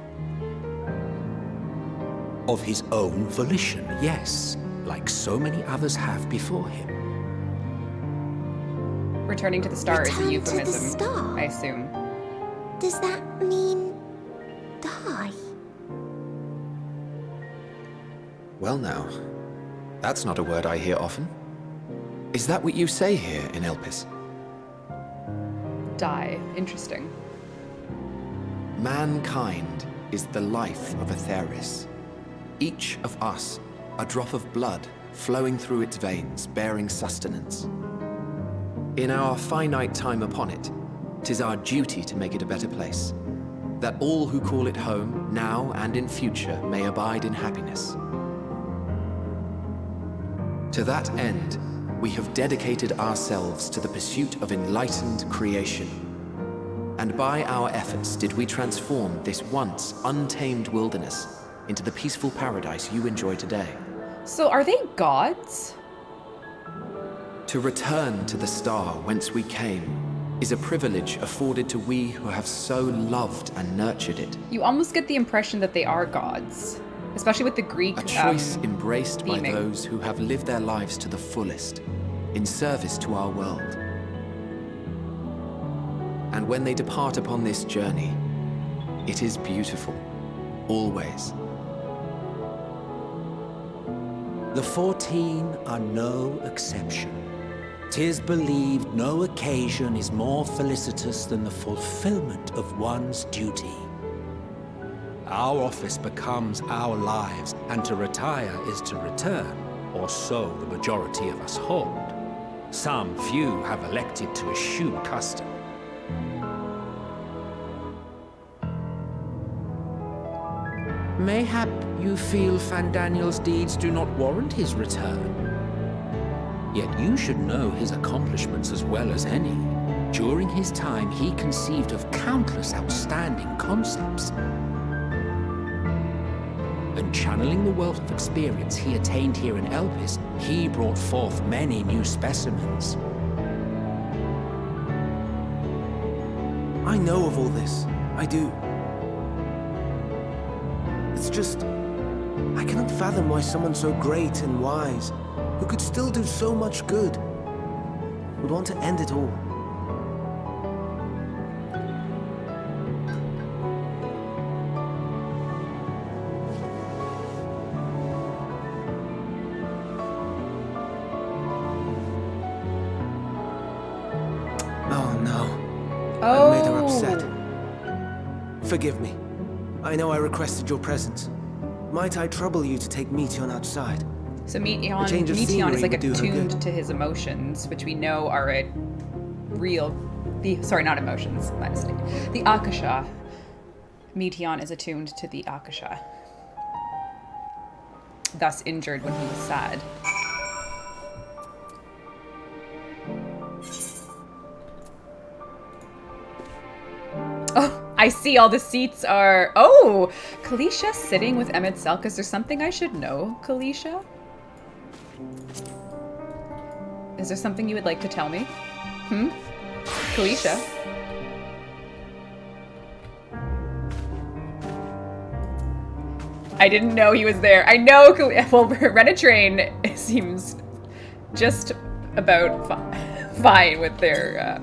Of his own volition, yes. Like so many others have before him.
Returning to the Star is a
Return to the
euphemism,
Star?
I assume.
Does that mean die?
Well now, that's not a word I hear often. Is that what you say here in Elpis?
Die. Interesting.
Mankind is the life of Atheris. Each of us, a drop of blood flowing through its veins, bearing sustenance. In our finite time upon it, 'tis our duty to make it a better place, that all who call it home, now and in future, may abide in happiness. To that end, we have dedicated ourselves to the pursuit of enlightened creation. And by our efforts did we transform this once untamed wilderness into the peaceful paradise you enjoy today.
So are they gods?
To return to the star whence we came is a privilege afforded to we who have so loved and nurtured it.
You almost get the impression that they are gods, especially with the Greek
A choice embraced
theming.
by those who have lived their lives to the fullest, in service to our world. And when they depart upon this journey, it is beautiful, always.
The 14 are no exception. 'Tis believed no occasion is more felicitous than the fulfillment of one's duty. Our office becomes our lives, and to retire is to return, or so the majority of us hold. Some few have elected to eschew custom. Mayhap you feel Fandaniel's deeds do not warrant his return. Yet you should know his accomplishments as well as any. During his time, he conceived of countless outstanding concepts. And channeling the wealth of experience he attained here in Elpis, he brought forth many new specimens.
I know of all this. I do. It's just, I cannot fathom why someone so great and wise, who could still do so much good, would want to end it all. Oh no. I made her upset. Forgive me. I know I requested your presence. Might I trouble you to take Meteon outside?
So Meteon
change of
is
scenery
like
would do her
attuned
good.
to his emotions, which we know are a real... sorry, not emotions, my mistake. The Akasha. Meteon is attuned to the Akasha. Thus injured when he was sad. Oh, I see all the seats are... Oh! Kalisha sitting with Emmett Selk. Is there something I should know, Kalisha? Is there something you would like to tell me? Kalisha? I didn't know he was there. I know, well, Renetrain seems just about fine with their,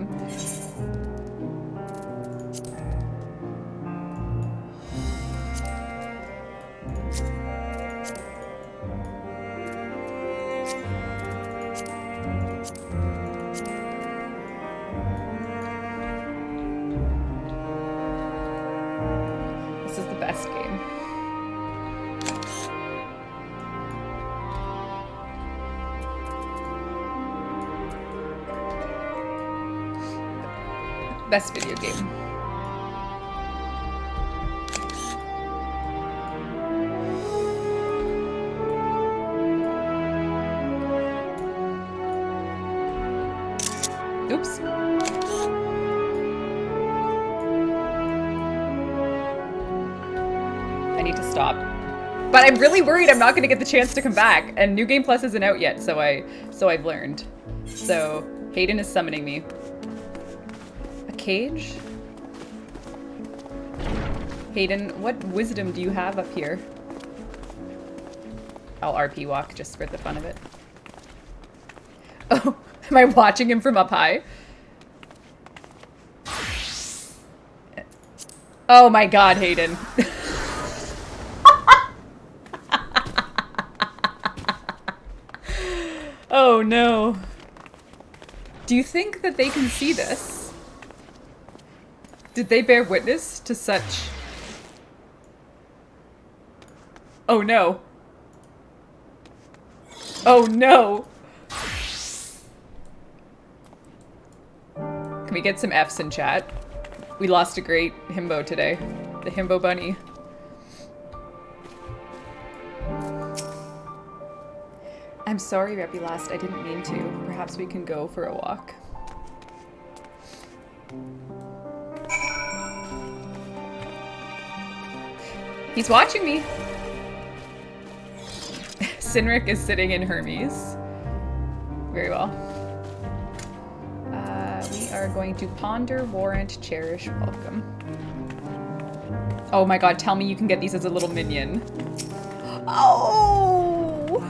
This is the best game. Best video game. Oops. I need to stop. But I'm really worried I'm not going to get the chance to come back. And New Game Plus isn't out yet, so I've learned. So Hayden is summoning me. A cage? Hayden, what wisdom do you have up here? I'll RP walk just for the fun of it. Oh, am I watching him from up high? Oh my god, Hayden. Oh no. Do you think that they can see this? Did they bear witness to such... Oh no. Oh no! Can we get some Fs in chat? We lost a great himbo today. The himbo bunny. I'm sorry, Rebbeca, I didn't mean to. Perhaps we can go for a walk. He's watching me. Sinric is sitting in Hermes. Very well. We are going to ponder, warrant, cherish, welcome. Oh my god, tell me you can get these as a little minion. Oh!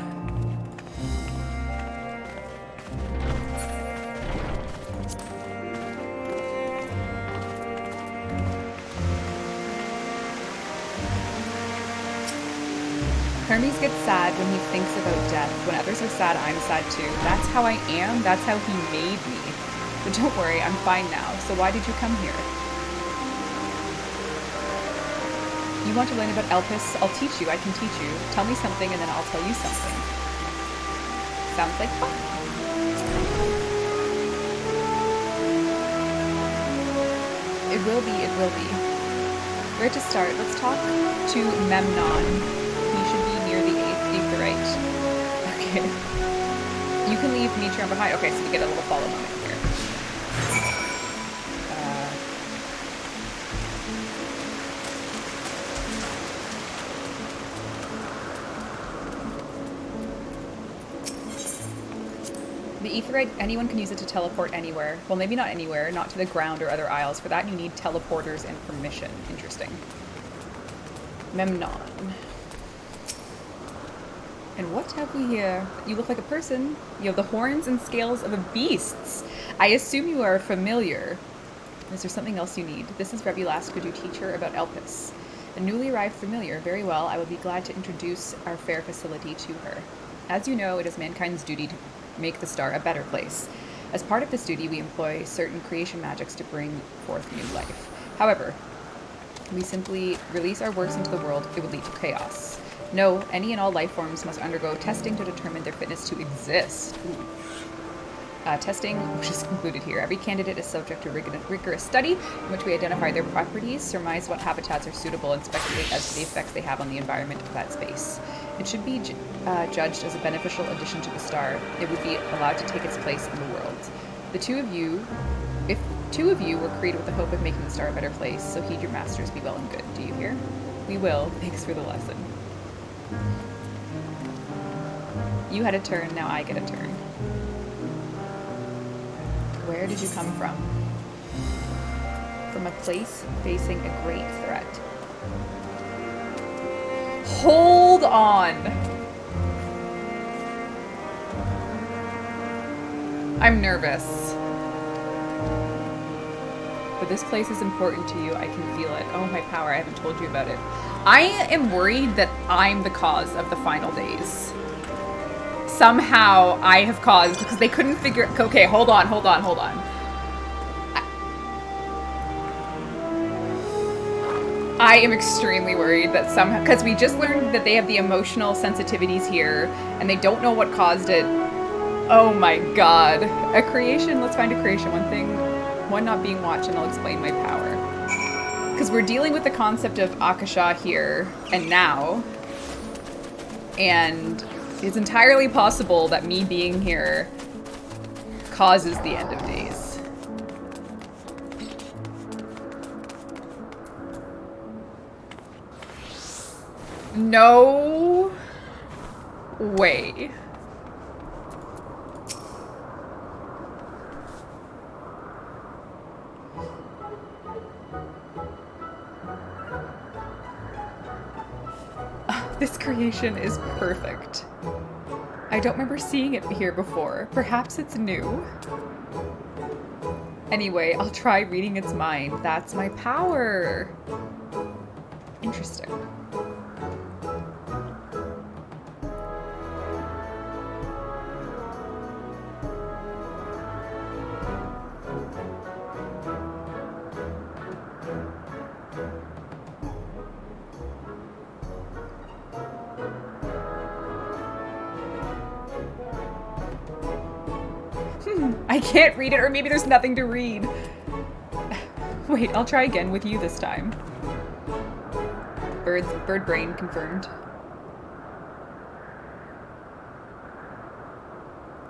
Hermes gets sad when he thinks about death. When others are sad, I'm sad too. That's how I am. That's how he made me. But don't worry, I'm fine now. So why did you come here? You want to learn about Elpis? I'll teach you. I can teach you. Tell me something and then I'll tell you something. Sounds like fun. It will be, it will be. Where to start? Let's talk to Memnon. He should be near the 8th Aetherite. Okay. You can leave Mitron behind. Okay, so you get a little follow moment here. The Aetherite, anyone can use it to teleport anywhere. Well, maybe not anywhere, not to the ground or other isles. For that, you need teleporters and permission. Interesting. Memnon. And what have we here? You look like a person. You have the horns and scales of a beast. I assume you are familiar. Is there something else you need? This is Rebbeca. Could you teach her about Elpis? A newly arrived familiar. Very well. I would be glad to introduce our fair facility to her. As you know, it is mankind's duty to make the star a better place. As part of this duty, we employ certain creation magics to bring forth new life. However, we simply release our works into the world, it would lead to chaos. No, any and all life forms must undergo testing to determine their fitness to exist. Testing, which is concluded here. Every candidate is subject to rigorous study, in which we identify their properties, surmise what habitats are suitable, and speculate as to the effects they have on the environment of that space. It should be judged as a beneficial addition to the star. It would be allowed to take its place in the world. If two of you were created with the hope of making the star a better place, so heed your masters, be well and good. Do you hear? We will. Thanks for the lesson. You had a turn, now I get a turn. Where did you come from? From a place facing a great threat. Hold on! I'm nervous. But this place is important to you, I can feel it. Oh, my power, I haven't told you about it. I am worried that I'm the cause of the final days. Somehow I have caused, because they couldn't figure, okay, hold on. I am extremely worried that somehow, because we just learned that they have the emotional sensitivities here, and they don't know what caused it. Oh my god. A creation, let's find a creation. One not being watched, and I'll explain my power. Because we're dealing with the concept of Akasha here and now, and it's entirely possible that me being here causes the end of days. No way. This creation is perfect. I don't remember seeing it here before. Perhaps it's new. Anyway, I'll try reading its mind. That's my power. Interesting. I can't read it, or maybe there's nothing to read. Wait, I'll try again with you this time. Bird brain confirmed.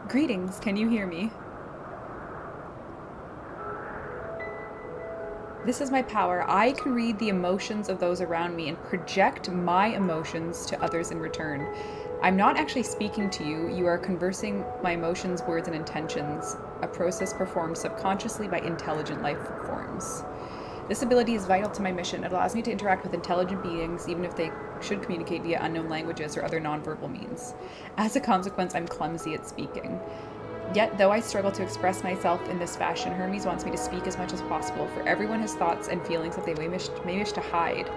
Greetings, can you hear me? This is my power. I can read the emotions of those around me and project my emotions to others in return. I'm not actually speaking to you. You are conversing my emotions, words, and intentions, a process performed subconsciously by intelligent life forms. This ability is vital to my mission. It allows me to interact with intelligent beings, even if they should communicate via unknown languages or other nonverbal means. As a consequence, I'm clumsy at speaking. Yet, though I struggle to express myself in this fashion, Hermes wants me to speak as much as possible, for everyone has thoughts and feelings that they may wish to hide.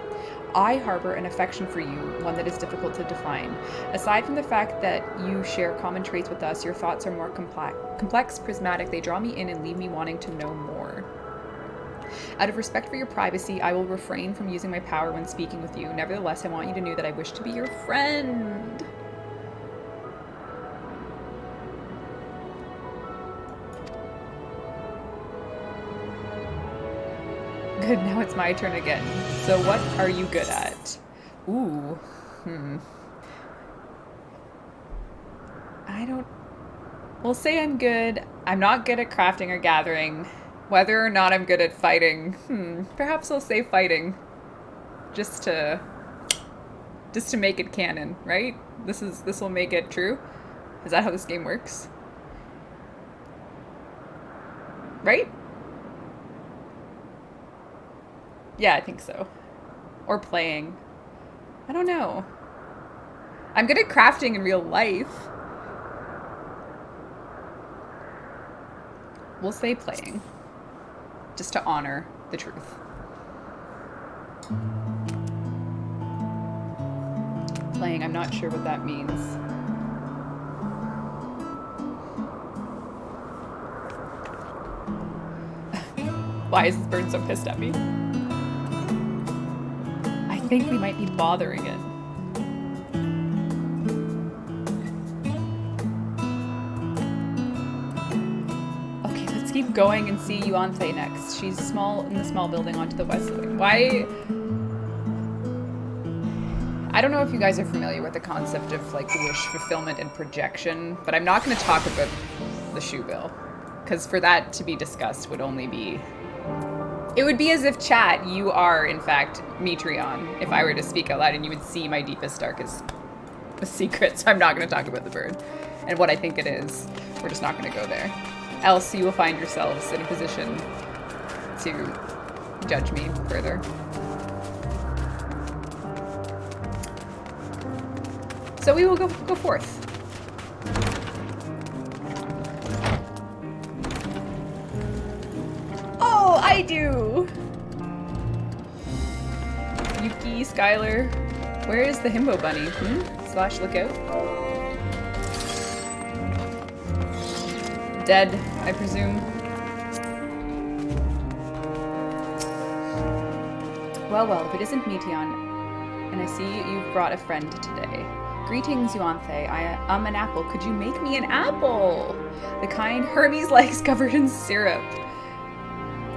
I harbor an affection for you, one that is difficult to define. Aside from the fact that you share common traits with us, your thoughts are more complex, prismatic. They draw me in and leave me wanting to know more. Out of respect for your privacy, I will refrain from using my power when speaking with you. Nevertheless, I want you to know that I wish to be your friend. Good, now it's my turn again. So what are you good at? Ooh, We'll say I'm good. I'm not good at crafting or gathering. Whether or not I'm good at fighting, perhaps I'll say fighting. Just to make it canon, right? This will make it true. Is that how this game works? Right? Yeah, I think so. Or playing. I don't know. I'm good at crafting in real life. We'll say playing. Just to honor the truth. Playing, I'm not sure what that means. Why is this bird so pissed at me? I think we might be bothering it. Okay, let's keep going and see Yuanthe next. She's in the small building onto the west wing. Why? I don't know if you guys are familiar with the concept of like wish fulfillment and projection, but I'm not going to talk about the shoe bill, because for that to be discussed would only be... It would be as if, chat, you are, in fact, Metreon, if I were to speak out loud, and you would see my deepest, darkest secrets. So I'm not going to talk about the bird and what I think it is. We're just not going to go there. Else you will find yourselves in a position to judge me further. So we will go forth. Oh, I do! Yuki, Skylar. Where is the himbo bunny? Slash lookout. Dead, I presume. Well, if it isn't Metreon, and I see you've brought a friend today. Greetings, Yuanthe. I'm an apple. Could you make me an apple? The kind Hermes likes, covered in syrup.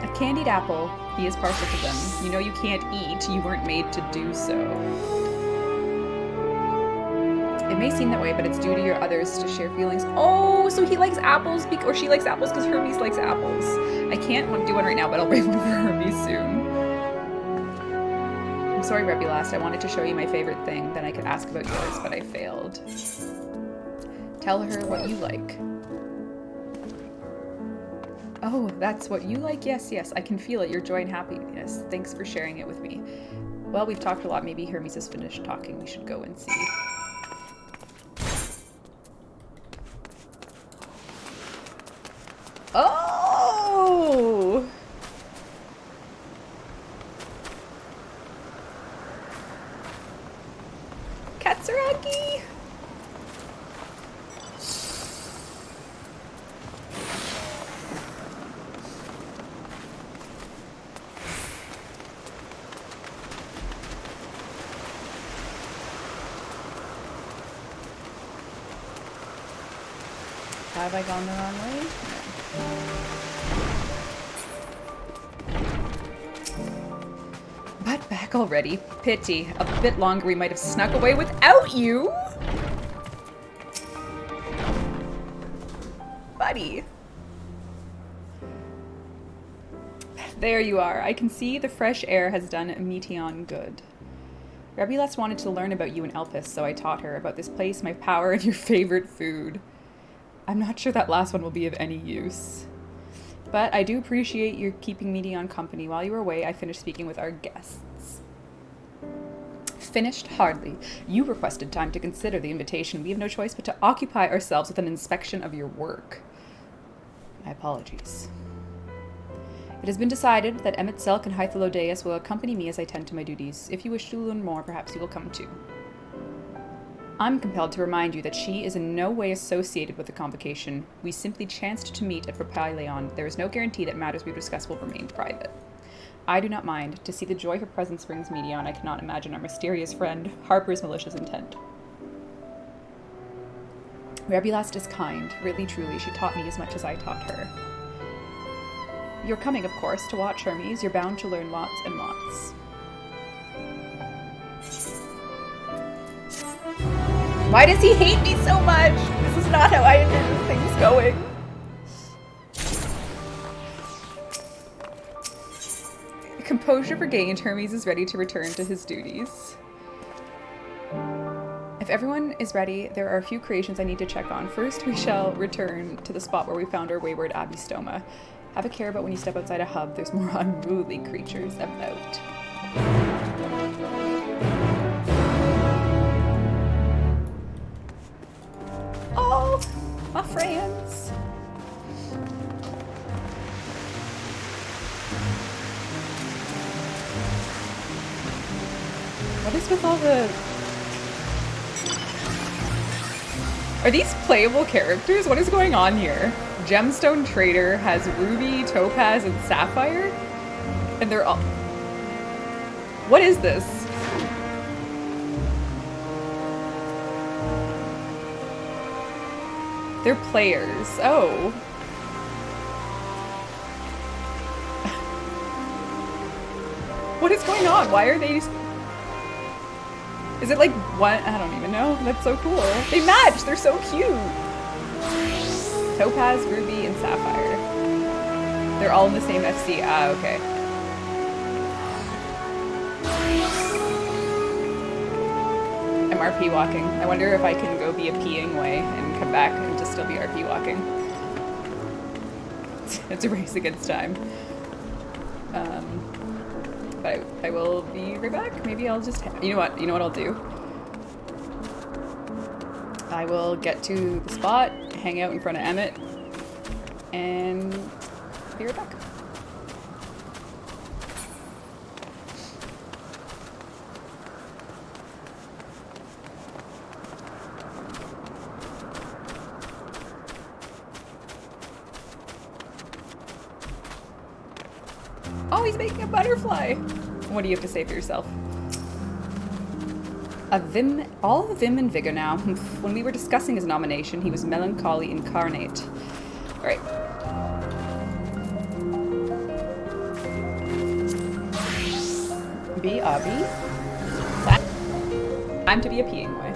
A candied apple. He is partial to them. You know you can't eat. You weren't made to do so. It may seem that way, but it's due to your others to share feelings. Oh, so he likes apples, or she likes apples because Hermes likes apples. I can't do one right now, but I'll bring one for Hermes soon. I'm sorry, Rebbeca. I wanted to show you my favorite thing, then I could ask about yours, but I failed. Tell her what you like. Oh, that's what you like? Yes, I can feel it, your joy and happiness. Thanks for sharing it with me. Well, we've talked a lot. Maybe Hermes has finished talking. We should go and see. Oh! Katsuragi! Have I gone the wrong way? No. But back already. Pity. A bit longer we might have snuck away without you! Buddy. There you are. I can see the fresh air has done Meteon good. Rebbeca wanted to learn about you and Elpis, so I taught her about this place, my power, and your favorite food. I'm not sure that last one will be of any use. But I do appreciate your keeping Meteon company. While you were away, I finished speaking with our guests. Finished? Hardly. You requested time to consider the invitation. We have no choice but to occupy ourselves with an inspection of your work. My apologies. It has been decided that Emmett Selk and Hythalodeus will accompany me as I tend to my duties. If you wish to learn more, perhaps you will come too. I'm compelled to remind you that she is in no way associated with the convocation. We simply chanced to meet at Propyleon. There is no guarantee that matters we discuss will remain private. I do not mind. To see the joy her presence brings Meteon, I cannot imagine our mysterious friend Harper's malicious intent. Rebbeca is kind. Really, truly, she taught me as much as I taught her. You're coming, of course, to watch Hermes. You're bound to learn lots and lots. Why does he hate me so much? This is not how I envision things going. Composure regained, Hermes is ready to return to his duties. If everyone is ready, there are a few creations I need to check on. First, we shall return to the spot where we found our wayward Abystoma. Have a care about when you step outside a hub. There's more unruly creatures about. Oh, my friends. What is with all the... Are these playable characters? What is going on here? Gemstone Trader has Ruby, Topaz, and Sapphire? And they're all... What is this? They're players. Oh. What is going on? Why are they... Is it like what? I don't even know. That's so cool. They match. They're so cute. Topaz, Ruby, and Sapphire. They're all in the same FC. Ah, okay. I'm RP walking. I wonder if I can go be a peeing way and come back and just still be RP walking. It's a race against time. But I will be right back. Maybe I'll just... You know what? You know what I'll do? I will get to the spot, hang out in front of Emmett, and be right back. Oh, he's making a butterfly! What do you have to say for yourself? All vim and vigor now. When we were discussing his nomination, he was melancholy incarnate. Alright. Be Abby. Time to be a peeing way.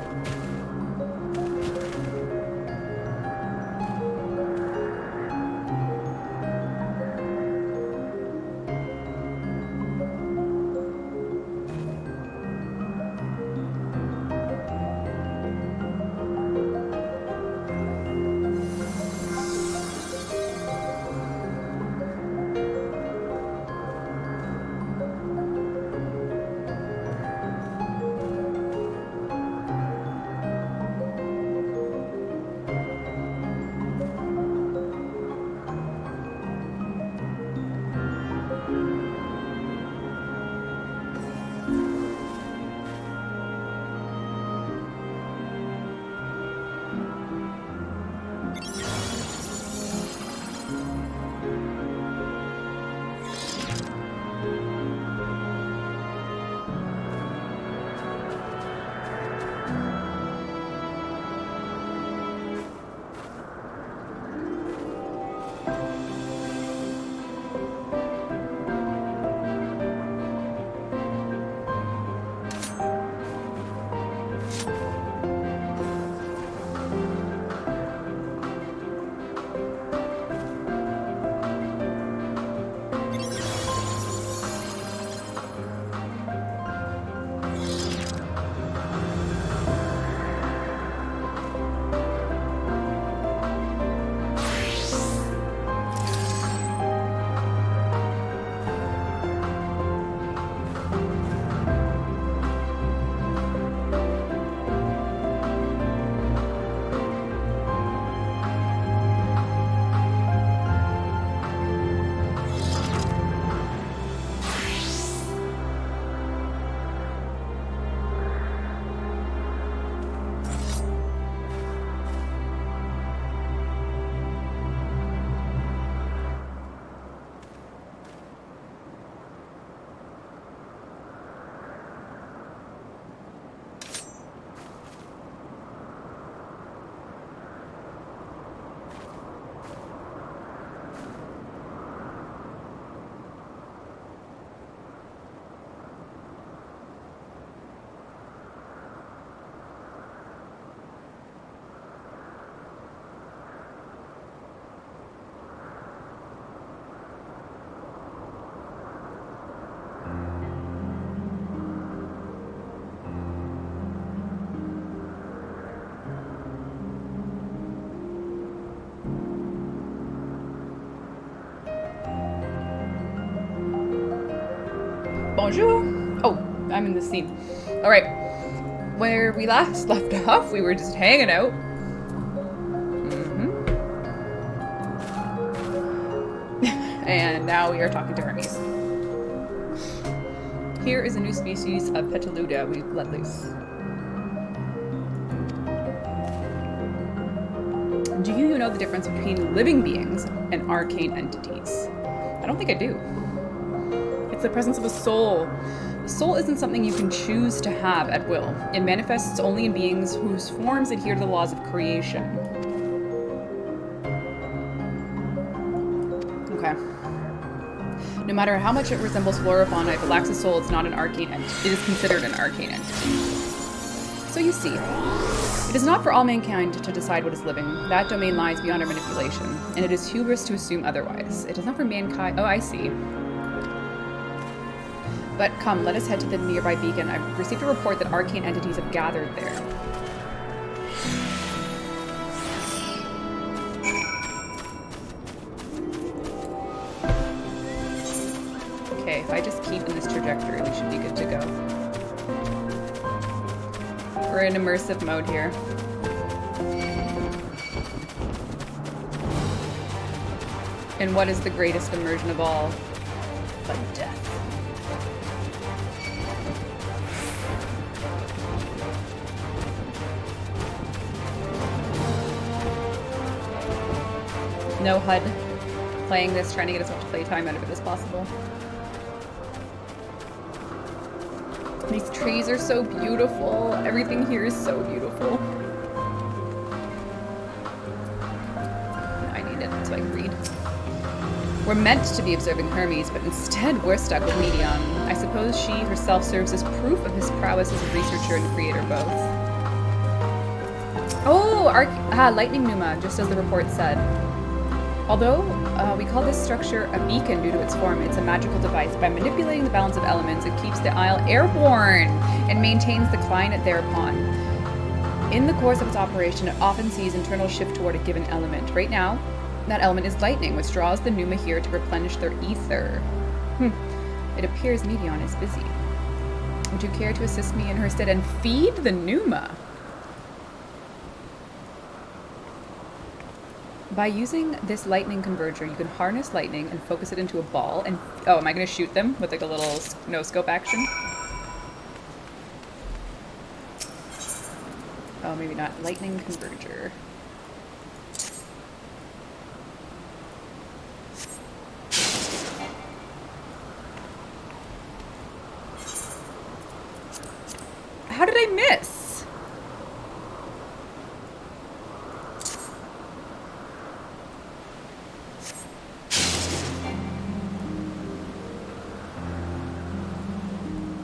Bonjour. Oh, I'm in this scene. All right. Where we last left off, we were just hanging out. And now we are talking to Hermes. Here is a new species of Petaluda we've let loose. Do you know the difference between living beings and arcane entities? I don't think I do. It's the presence of a soul. A soul isn't something you can choose to have at will. It manifests only in beings whose forms adhere to the laws of creation. Okay. No matter how much it resembles flora fauna, if it lacks a soul, it's not an arcane entity. It is considered an arcane entity. So you see, it is not for all mankind to decide what is living. That domain lies beyond our manipulation, and it is hubris to assume otherwise. It is not for mankind. Oh, I see. But come, let us head to the nearby beacon. I've received a report that arcane entities have gathered there. Okay, if I just keep in this trajectory, we should be good to go. We're in immersive mode here. And what is the greatest immersion of all? But death. No HUD. Playing this, trying to get as much playtime out of it as possible. These trees are so beautiful. Everything here is so beautiful. I need it so I can read. We're meant to be observing Hermes, but instead we're stuck with Medion. I suppose she herself serves as proof of his prowess as a researcher and creator both. Oh, lightning pneuma, just as the report said. Although we call this structure a beacon due to its form, it's a magical device. By manipulating the balance of elements, it keeps the isle airborne and maintains the climate thereupon. In the course of its operation, it often sees internal shift toward a given element. Right now, that element is lightning, which draws the pneuma here to replenish their ether. It appears Medion is busy. Would you care to assist me in her stead and feed the pneuma? By using this lightning converger, you can harness lightning and focus it into a ball and... Oh, am I going to shoot them with like a little no-scope action? Oh, maybe not. Lightning converger. How did I miss?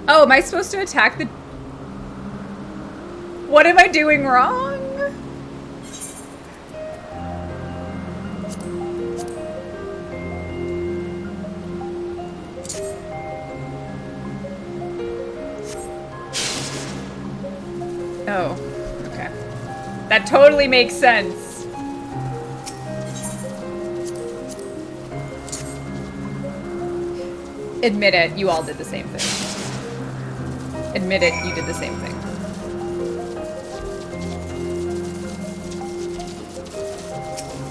Oh, am I supposed to attack the... What am I doing wrong? Oh, okay. That totally makes sense. Admit it, you all did the same thing. Admit it, you did the same thing.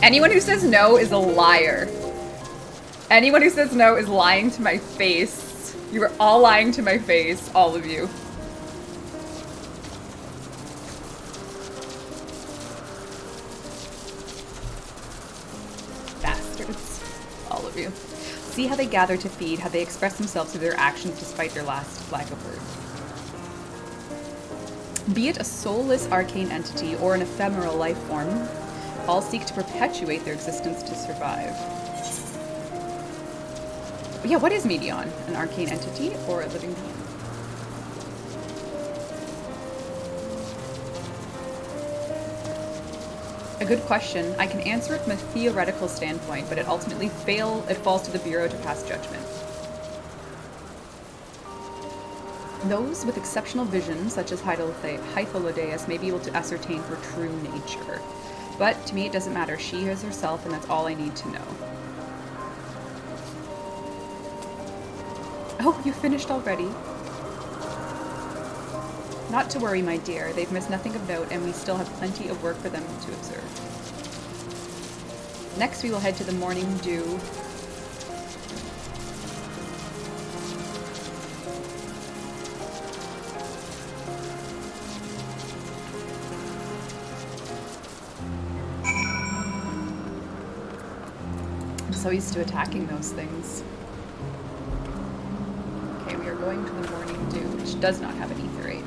Anyone who says no is a liar. Anyone who says no is lying to my face. You are all lying to my face, all of you. Bastards. All of you. See how they gather to feed, how they express themselves through their actions despite their last lack of words. Be it a soulless arcane entity or an ephemeral life form, all seek to perpetuate their existence to survive. But yeah, what is Medion? An arcane entity or a living being? A good question. I can answer it from a theoretical standpoint, but it ultimately falls to the Bureau to pass judgment. Those with exceptional vision, such as Hythlodeus, may be able to ascertain her true nature. But to me, it doesn't matter. She is herself, and that's all I need to know. Oh, you finished already? Not to worry, my dear. They've missed nothing of note, and we still have plenty of work for them to observe. Next, we will head to the Morning Dew. I'm so used to attacking those things. Okay, we are going to the Morning Dew, which does not have an etherate.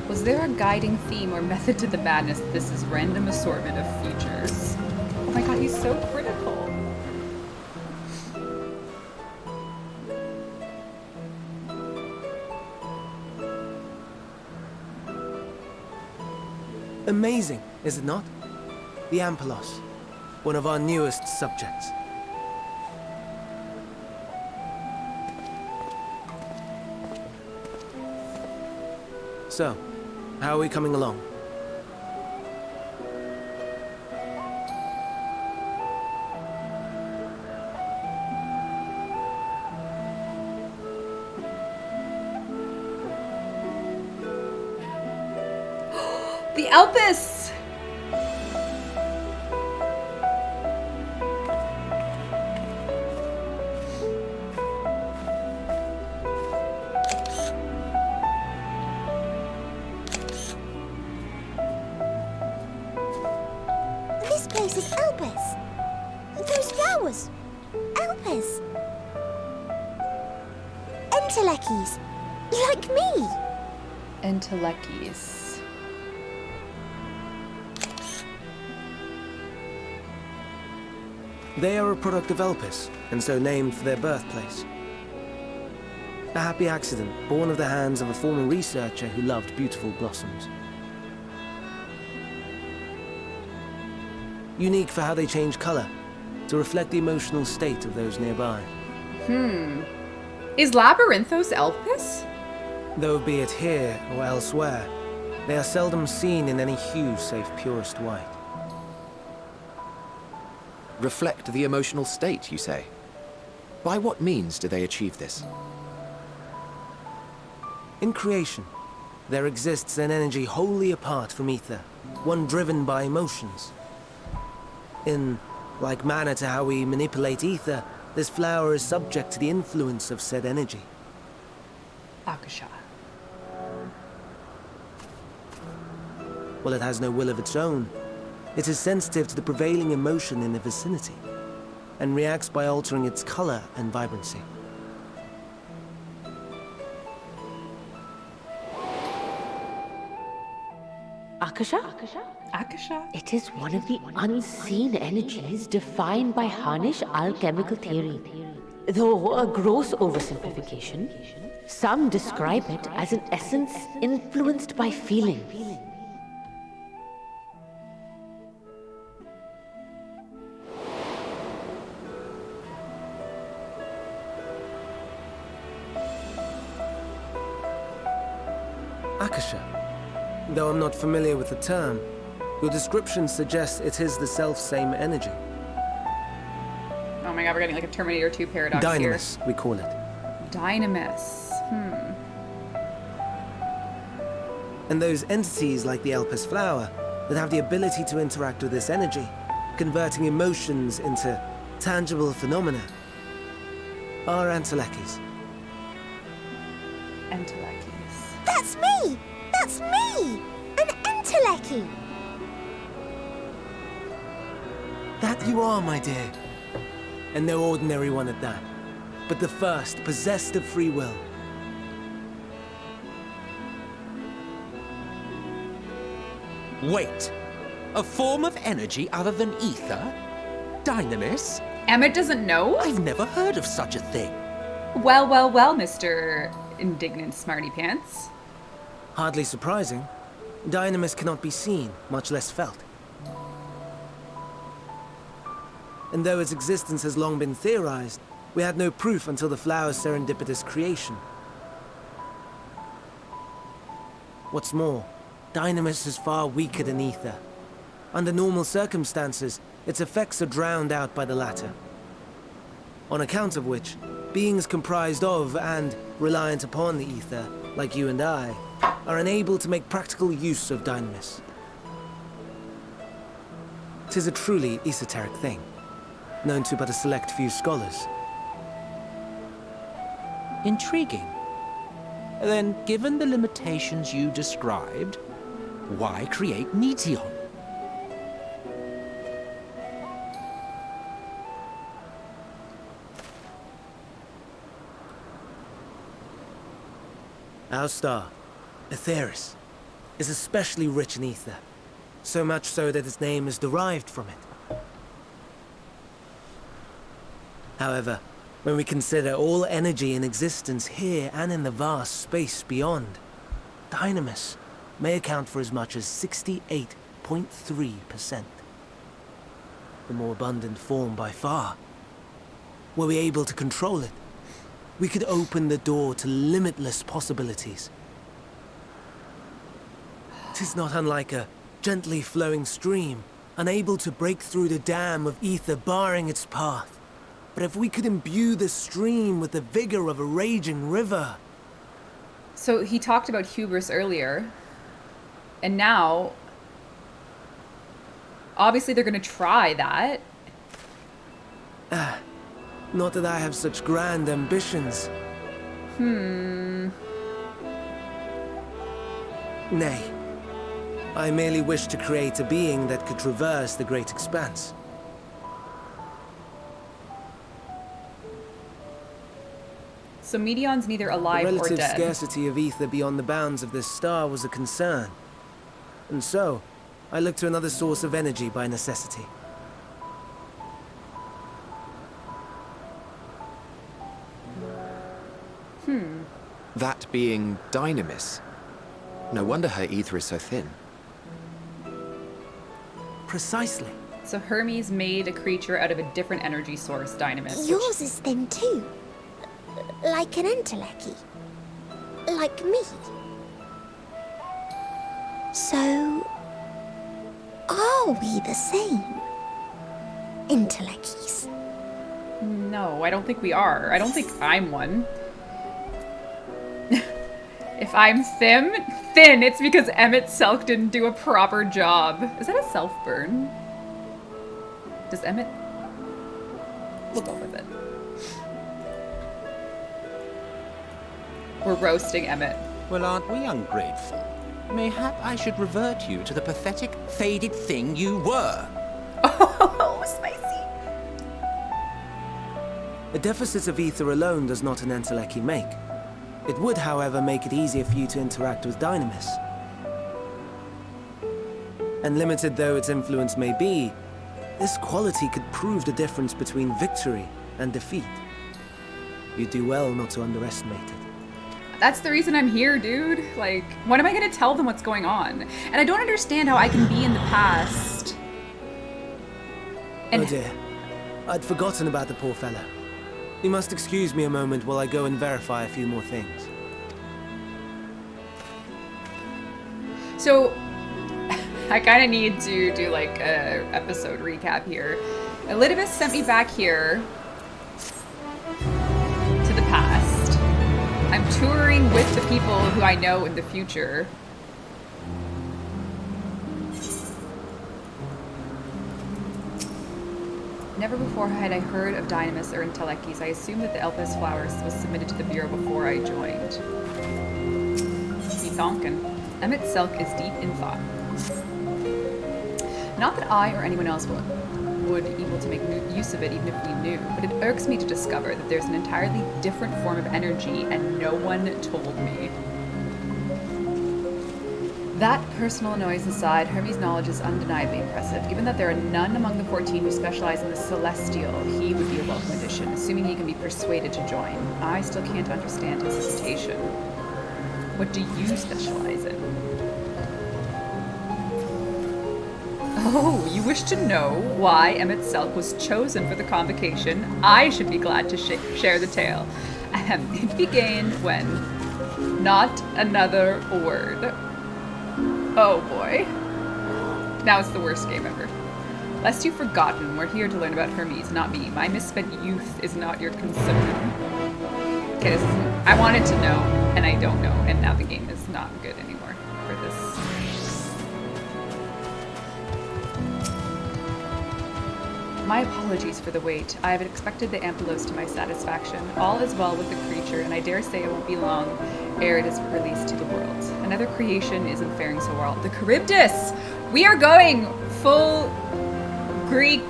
Was there a guiding theme or method to the madness? This is random assortment of features. Oh my god, he's so critical.
Amazing, is it not? The Ampelos, one of our newest subjects. So, how are we coming along?
The Elpis!
This place is Elpis. Those flowers. Elpis. Entelekis. Like me.
Entelekis.
They are a product of Elpis, and so named for their birthplace. A happy accident, born of the hands of a former researcher who loved beautiful blossoms. Unique for how they change color, to reflect the emotional state of those nearby.
Is Labyrinthos Elpis?
Though be it here or elsewhere, they are seldom seen in any hue save purest white.
Reflect the emotional state, you say? By what means do they achieve this?
In creation, there exists an energy wholly apart from ether, one driven by emotions. In like manner to how we manipulate ether, this flower is subject to the influence of said energy.
Akasha.
While it has no will of its own, it is sensitive to the prevailing emotion in the vicinity, and reacts by altering its color and vibrancy.
Akasha?
Akasha?
It is one of the unseen energies defined by Harnish alchemical theory. Though a gross oversimplification, some describe it as an essence influenced by feeling.
Akasha. Though I'm not familiar with the term, your description suggests it is the self-same energy.
Oh my god, we're getting like a Terminator 2 paradox
Dynamis, we call it.
Dynamis.
And those entities like the Elpis flower that have the ability to interact with this energy, converting emotions into tangible phenomena, are Entelekis.
Entelekis.
That's me! That's me! An Enteleki!
That you are, my dear. And no ordinary one at that, but the first possessed of free will.
Wait. A form of energy other than ether? Dynamis?
Emmett doesn't know?
I've never heard of such a thing.
Well, well, well, Mr. Indignant Smarty Pants.
Hardly surprising. Dynamis cannot be seen, much less felt. and though its existence has long been theorized, we had no proof until the flower's serendipitous creation. What's more, Dynamis is far weaker than ether. Under normal circumstances, its effects are drowned out by the latter. On account of which, beings comprised of and reliant upon the ether, like you and I, are unable to make practical use of Dynamis. 'Tis a truly esoteric thing, known to but a select few scholars.
Intriguing. Then, given the limitations you described, why create Meteon?
Our star, Aetheris, is especially rich in ether, so much so that its name is derived from it. However, when we consider all energy in existence here and in the vast space beyond, Dynamis may account for as much as 68.3%. The more abundant form by far. Were we able to control it, we could open the door to limitless possibilities. 'Tis not unlike a gently flowing stream, unable to break through the dam of ether barring its path. But if we could imbue the stream with the vigor of a raging river...
So he talked about hubris earlier, and now, obviously they're going to try that.
Not that I have such grand ambitions. Nay. I merely wish to create a being that could traverse the great expanse.
So Meteon's neither alive
or dead. The relative scarcity of ether beyond the bounds of this star was a concern. And so, I looked to another source of energy by necessity.
That being Dynamis. No wonder her ether is so thin.
Precisely.
So Hermes made a creature out of a different energy source, Dynamis.
Yours is thin too. Like an entelechy. Like me. So... are we the same? Entelecchies?
No, I don't think we are. I don't think I'm one. If I'm thin, it's because Emmett Selk didn't do a proper job. Is that a self-burn? Does Emmett... We'll go with it. We're roasting Emmett.
Well, aren't we ungrateful? Mayhap I should revert you to the pathetic, faded thing you were.
Oh, spicy.
A deficit of ether alone does not an entelechy make. It would, however, make it easier for you to interact with Dynamis. And limited though its influence may be, this quality could prove the difference between victory and defeat. You do well not to underestimate it.
That's the reason I'm here, dude. Like, when am I gonna tell them what's going on? And I don't understand how I can be in the past. And
oh dear. I'd forgotten about the poor fellow. You must excuse me a moment while I go and verify a few more things.
So, I kind of need to do like a episode recap here. Elidibus sent me back here to the past. I'm touring with the people who I know in the future. Never before had I heard of Dynamis or Entelecchies. I assumed that the Elpis flowers was submitted to the Bureau before I joined. Thonkin. Emmett Selk is deep in thought. Not that I or anyone else would be able to make use of it even if we knew, but it irks me to discover that there's an entirely different form of energy and no one told me. That personal noise aside, Hermes' knowledge is undeniably impressive. Given that there are none among the 14 who specialize in the celestial, he would be a welcome addition, assuming he can be persuaded to join. I still can't understand his hesitation. What do you specialize in? Oh, you wish to know why Emmett Selk was chosen for the convocation? I should be glad to share the tale. It began when... Not another word. Oh boy. Now it's the worst game ever. Lest you've forgotten, we're here to learn about Hermes, not me. My misspent youth is not your concern. Okay, this isn't... I wanted to know, and I don't know, and now the game is not good anymore for this. My apologies for the wait. I have expected the Ampelos to my satisfaction. All is well with the creature, and I dare say it won't be long ere it is released to the world. Another creation isn't faring so well. The Charybdis! We are going full Greek.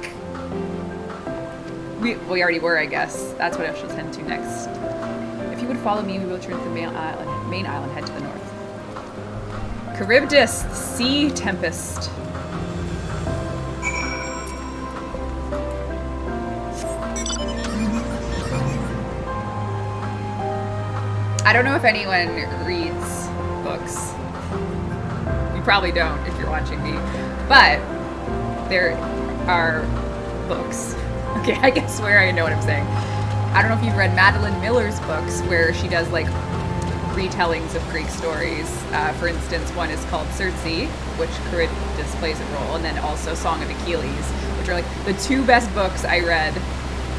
We already were, I guess. That's what I shall tend to next. If you would follow me, we will return to the main island, head to the north. Charybdis, the sea tempest. I don't know if anyone reads books. You probably don't if you're watching me. But there are books. Okay, I guess where I know what I'm saying. I don't know if you've read Madeline Miller's books where she does like retellings of Greek stories. For instance, one is called Circe, which Charybdis plays a role, and then also Song of Achilles, which are like the two best books I read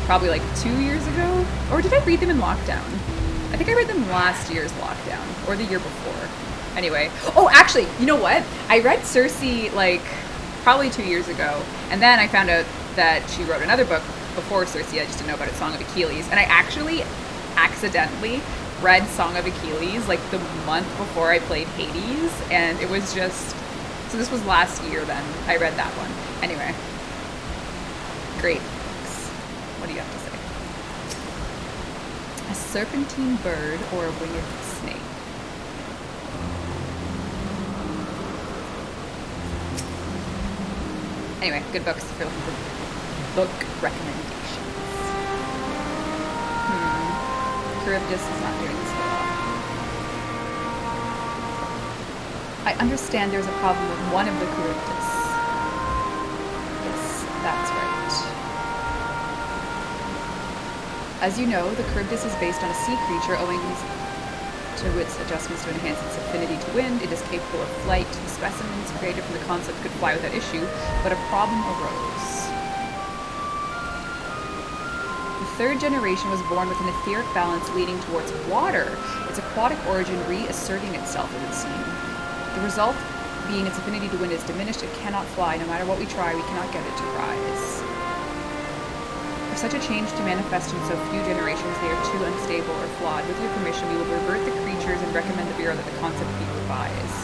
probably like 2 years ago. Or did I read them in lockdown? I think I read them last year's lockdown, or the year before. Anyway. Oh, actually, you know what? I read Circe, like, probably 2 years ago, and then I found out that she wrote another book before Circe. I just didn't know about it, Song of Achilles. And I actually accidentally read Song of Achilles, like, the month before I played Hades, and it was just... So this was last year then. I read that one. Anyway. Great books. What do you have to say? A serpentine bird or a winged snake? Anyway, good books if you're looking for book recommendations. Charybdis is not doing so well. I understand there's a problem with one of the Charybdis. Yes, that's right. As you know, the Charybdis is based on a sea creature owing to its adjustments to enhance its affinity to wind. It is capable of flight. The specimens created from the concept could fly without issue, but a problem arose. The third generation was born with an etheric balance leaning towards water, its aquatic origin reasserting itself, it would seem. The result being its affinity to wind is diminished. It cannot fly. No matter what we try, we cannot get it to rise. For such a change to manifest in so few generations, they are too unstable or flawed. With your permission, we will revert the creatures and recommend the Bureau that the concept be revised.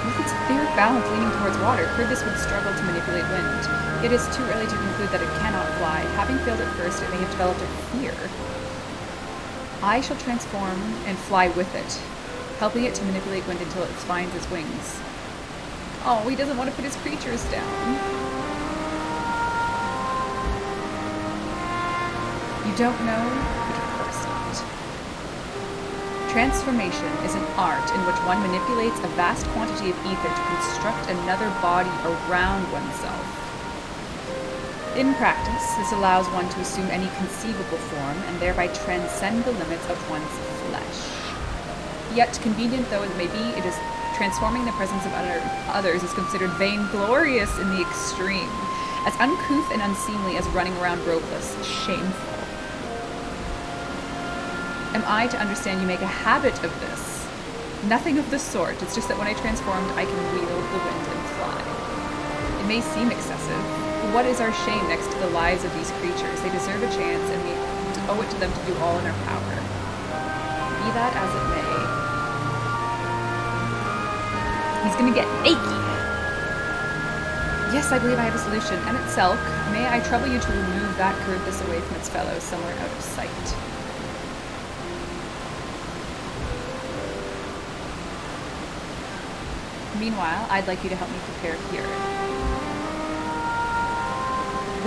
With its etheric balance leaning towards water, Charybdis would struggle to manipulate wind. It is too early to conclude that it cannot fly. Having failed at first, it may have developed a fear. I shall transform and fly with it, helping it to manipulate wind until it finds its wings. Oh, he doesn't want to put his creatures down. You don't know? But of course not. Transformation is an art in which one manipulates a vast quantity of ether to construct another body around oneself. In practice, this allows one to assume any conceivable form and thereby transcend the limits of one's flesh. Yet, convenient though it may be, it is transforming the presence of others is considered vainglorious in the extreme, as uncouth and unseemly as running around ropeless, shameful. Am I to understand you make a habit of this? Nothing of the sort. It's just that when I transformed, I can wield the wind and fly. It may seem excessive, but what is our shame next to the lives of these creatures? They deserve a chance, and we owe it to them to do all in our power. Be that as it may. He's gonna get naked. Yes, I believe I have a solution. Emmett Selk, may I trouble you to remove that Charybdis away from its fellows, somewhere out of sight. Meanwhile, I'd like you to help me prepare here.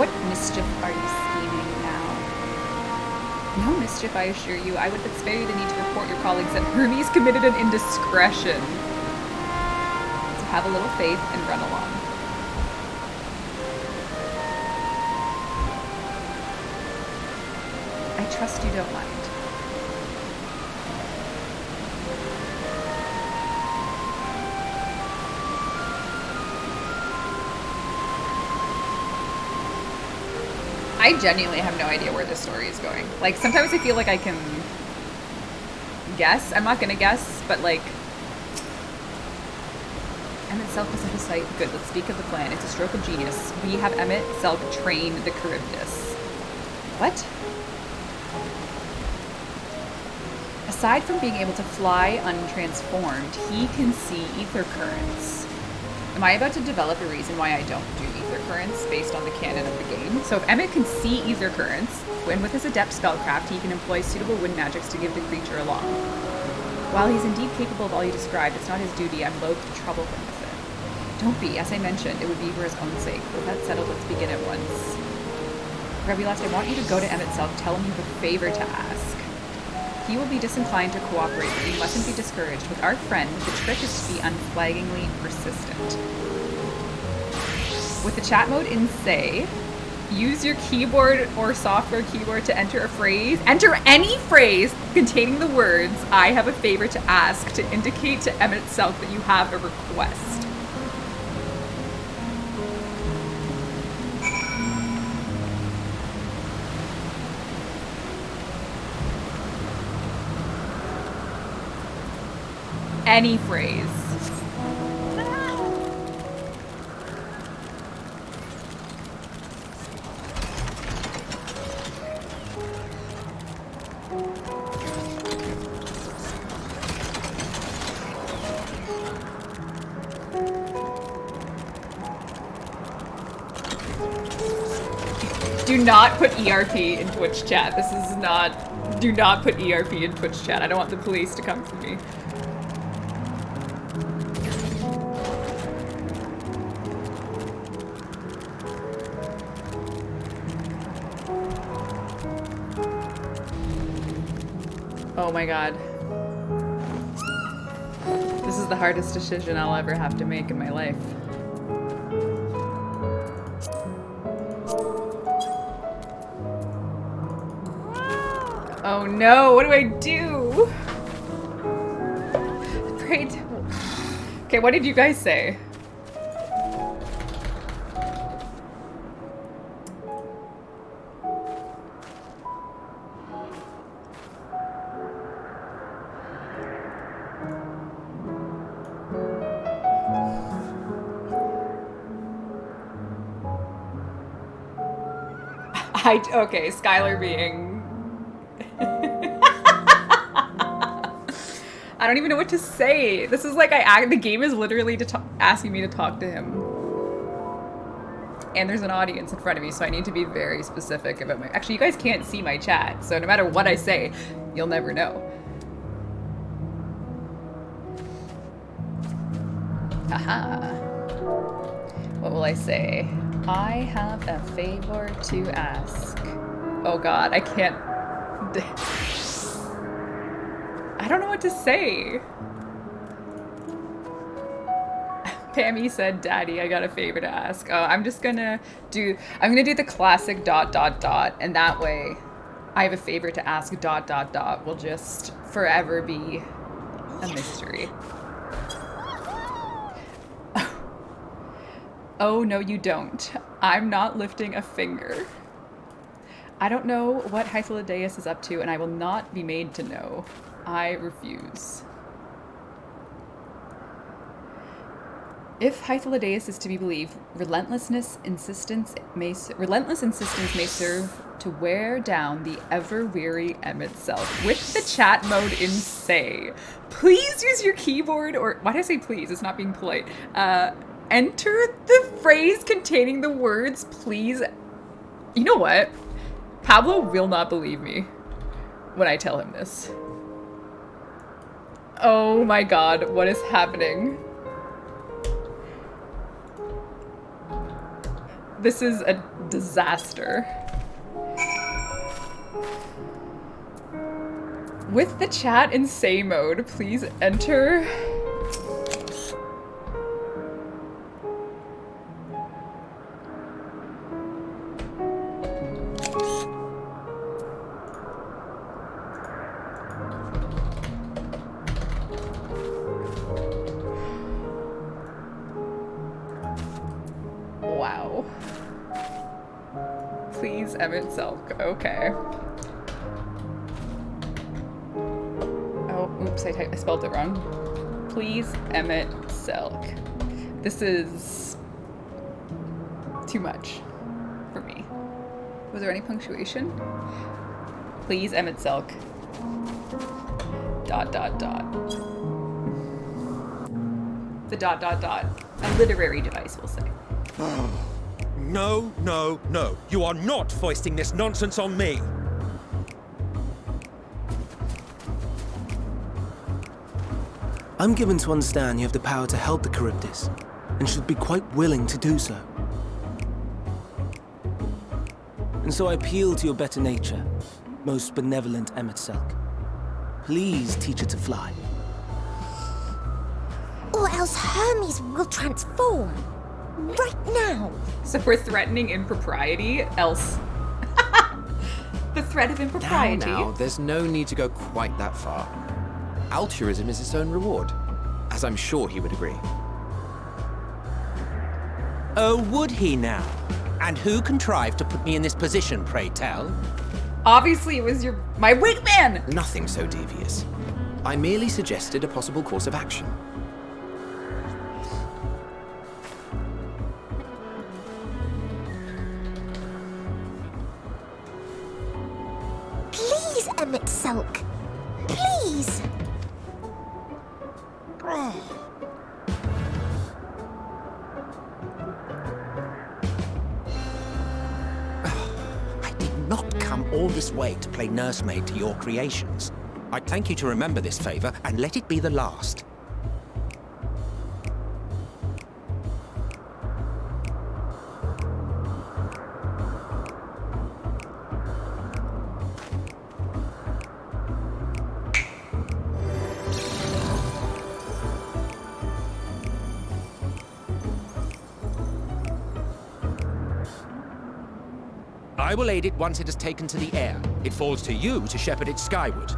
What mischief are you scheming now? No mischief, I assure you. I would but spare you the need to report your colleagues that Hermes committed an indiscretion. Have a little faith and run along. I trust you don't mind. I genuinely have no idea where this story is going. Like, sometimes I feel like I can guess. I'm not gonna guess, but like, Emmett Selk was at the site. Good, let's speak of the plan. It's a stroke of genius. We have Emmett Selk train the Charybdis. What? Aside from being able to fly untransformed, he can see ether currents. Am I about to develop a reason why I don't do ether currents based on the canon of the game? So if Emmett can see ether currents, when with his adept spellcraft, he can employ suitable wind magics to give the creature along. While he's indeed capable of all you described, it's not his duty. I'm loath to trouble him with it. Don't be. As I mentioned, it would be for his own sake. With that settled, let's begin at once. Rebbeca, I want you to go to Emmett Selk. Tell him you have a favor to ask. He will be disinclined to cooperate, but you mustn't be discouraged. With our friend, the trick is to be unflaggingly persistent. With the chat mode in Say, use your keyboard or software keyboard to enter a phrase. Enter any phrase containing the words, I have a favor to ask, to indicate to Emmett Selk that you have a request. Any phrase. Do not put ERP in Twitch chat. This is not... Do not put ERP in Twitch chat. I don't want the police to come for me. Oh my god. This is the hardest decision I'll ever have to make in my life. Oh no, what do I do? Great. Okay, what did you guys say? Okay, Skylar being... I don't even know what to say. This is like the game is literally asking me to talk to him. And there's an audience in front of me, so I need to be very specific about my... Actually, you guys can't see my chat, so no matter what I say, you'll never know. Haha. What will I say? I have a favor to ask. Oh god, I can't... I don't know what to say. Pammy said, Daddy, I got a favor to ask. Oh, I'm gonna do the classic ... and that way I have a favor to ask ... will just forever be a mystery. Oh, no, you don't. I'm not lifting a finger. I don't know what Hythlodaeus is up to, and I will not be made to know. I refuse. If Hythlodaeus is to be believed, relentless insistence may serve to wear down the ever-weary Emmett Selk. With the chat mode in Say, please use your keyboard, or why did I say please? It's not being polite. Enter the phrase containing the words, please. You know what? Pablo will not believe me when I tell him this. Oh my god, what is happening? This is a disaster. With the chat in Say mode, please enter... no. Please, Emmett Selk. Okay. Oh, oops, I spelled it wrong. Please, Emmett Selk. This is too much for me. Was there any punctuation? Please, Emmett Selk. ... The ... A literary device, we'll say.
No, no, no. You are not foisting this nonsense on me.
I'm given to understand you have the power to help the Charybdis, and should be quite willing to do so. And so I appeal to your better nature, most benevolent Emmett Selk. Please teach her to fly.
Or else Hermes will transform. Right now.
So we're threatening impropriety, else... The threat of impropriety.
Now, there's no need to go quite that far. Altruism is its own reward, as I'm sure he would agree.
Oh, would he now? And who contrived to put me in this position, pray tell?
Obviously it was my wingman!
Nothing so devious. I merely suggested a possible course of action.
Please, Emmett Selk. Please.
Not come all this way to play nursemaid to your creations. I'd thank you to remember this favor and let it be the last. I will aid it once it has taken to the air. It falls to you to shepherd it skyward.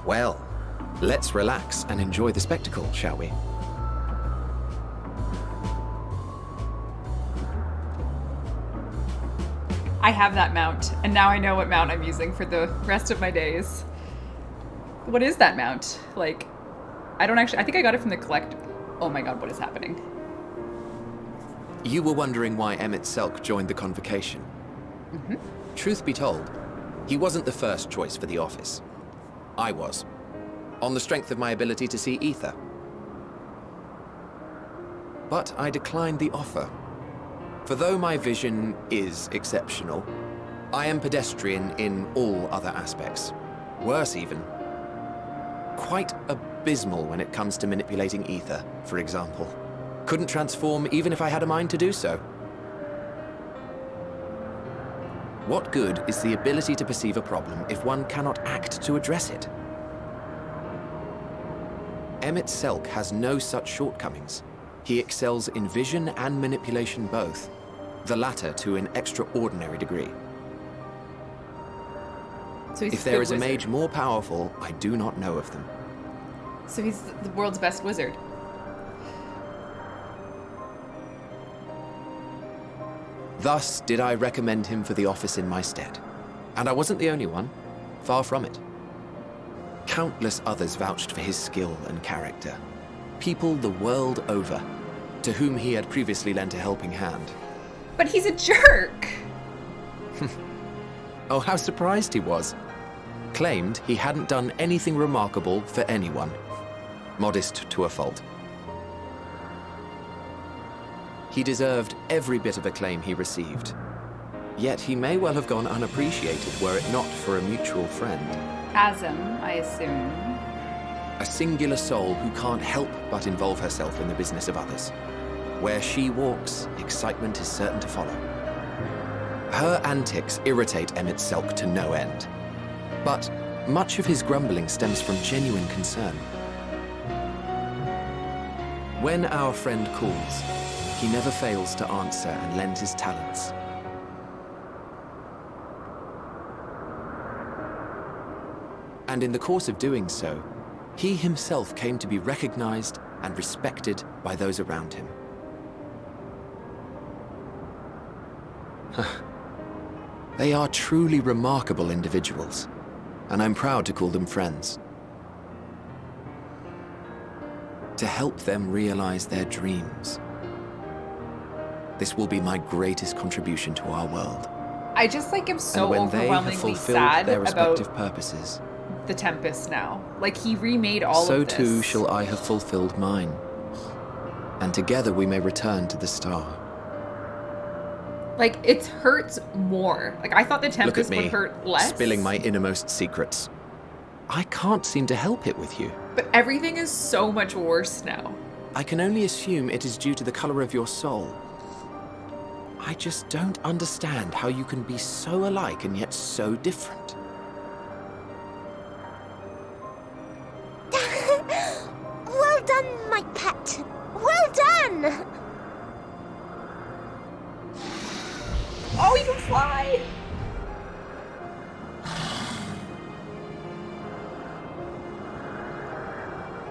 Well, let's relax and enjoy the spectacle, shall we?
I have that mount, and now I know what mount I'm using for the rest of my days. What is that mount? Like, I think I got it from the collect. Oh my god, what is happening?
You were wondering why Emmett Selk joined the convocation.
Mm-hmm.
Truth be told, he wasn't the first choice for the office. I was, on the strength of my ability to see ether. But I declined the offer. For though my vision is exceptional, I am pedestrian in all other aspects. Worse even. Quite abysmal when it comes to manipulating ether, for example. Couldn't transform even if I had a mind to do so. What good is the ability to perceive a problem if one cannot act to address it? Emmett Selk has no such shortcomings. He excels in vision and manipulation both, the latter to an extraordinary degree.
So he's
if there is a
wizard.
mage more powerful, I do not know of them.
So he's the world's best wizard.
Thus did I recommend him for the office in my stead. And I wasn't the only one. Far from it. Countless others vouched for his skill and character. People the world over, to whom he had previously lent a helping hand.
But he's a jerk!
Oh, how surprised he was. Claimed he hadn't done anything remarkable for anyone. Modest to a fault. He deserved every bit of acclaim he received. Yet he may well have gone unappreciated were it not for a mutual friend.
Chasm, I assume.
A singular soul who can't help but involve herself in the business of others. Where she walks, excitement is certain to follow. Her antics irritate Emmett Selk to no end. But much of his grumbling stems from genuine concern. When our friend calls, he never fails to answer and lend his talents. And in the course of doing so, he himself came to be recognized and respected by those around him. They are truly remarkable individuals, and I'm proud to call them friends. To help them realize their dreams. This will be my greatest contribution to our world.
I just like am so
and when they have
overwhelmingly
fulfilled
sad
their respective
about
purposes,
the Tempest now. Like, he remade all
so
of this.
too shall I have fulfilled mine. And together we may return to the star.
Like, it hurts more. Like, I thought the Tempest
Look at me,
would hurt less.
spilling my innermost secrets. I can't seem to help it with you.
But everything is so much worse now.
I can only assume it is due to the color of your soul. I just don't understand how you can be so alike and yet so different.
Well done, my pet. Well done!
Oh, he can fly!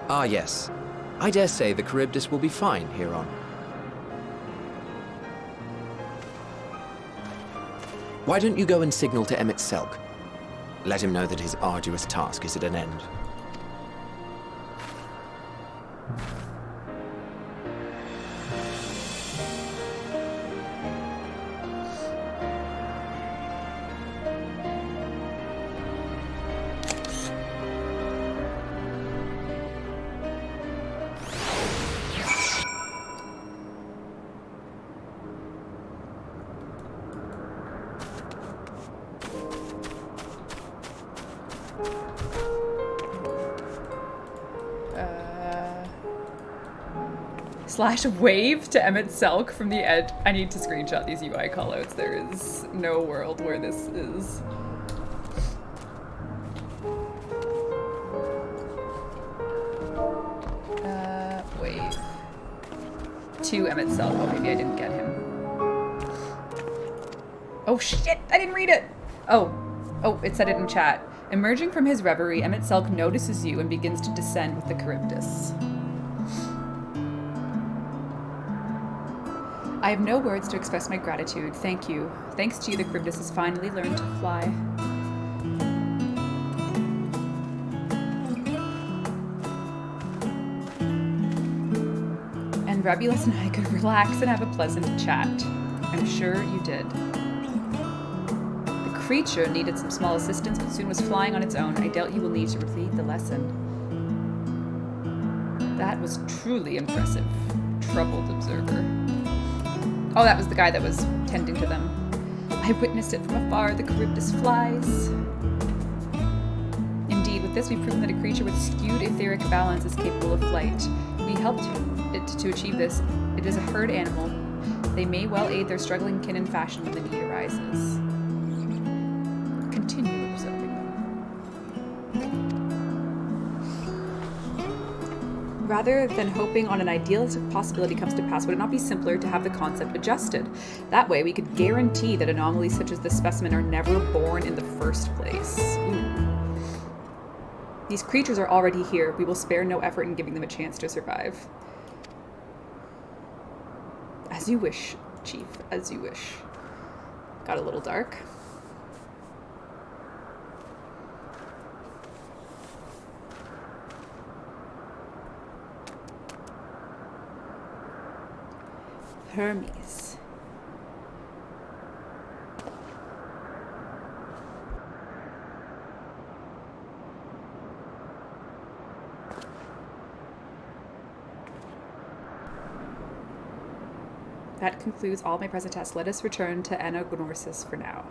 Ah, yes. I dare say the Charybdis will be fine here on. Why don't you go and signal to Emmett Selk? Let him know that his arduous task is at an end.
/wave to Emmett Selk from the edge. I need to screenshot these UI callouts. There is no world where this is. Wave. To Emmett Selk. Oh, maybe I didn't get him. Oh shit! I didn't read it! Oh, it said it in chat. Emerging from his reverie, Emmett Selk notices you and begins to descend with the Charybdis. I have no words to express my gratitude. Thank you. Thanks to you, the Charybdis has finally learned to fly. And Rebulus and I could relax and have a pleasant chat. I'm sure you did. The creature needed some small assistance, but soon was flying on its own. I doubt you will need to repeat the lesson. That was truly impressive. Troubled observer. Oh, that was the guy that was tending to them. I witnessed it from afar. The Charybdis flies. Indeed, with this we've proven that a creature with skewed etheric balance is capable of flight. We helped it to achieve this. It is a herd animal. They may well aid their struggling kin in fashion when the need arises. Continue observing them. Rather than hoping on an idealistic possibility comes to pass, would it not be simpler to have the concept adjusted? That way, we could guarantee that anomalies such as this specimen are never born in the first place. Ooh. These creatures are already here. We will spare no effort in giving them a chance to survive. As you wish, Chief. As you wish. Got a little dark. Hermes. That concludes all my present tests. Let us return to Anagnorsis for now.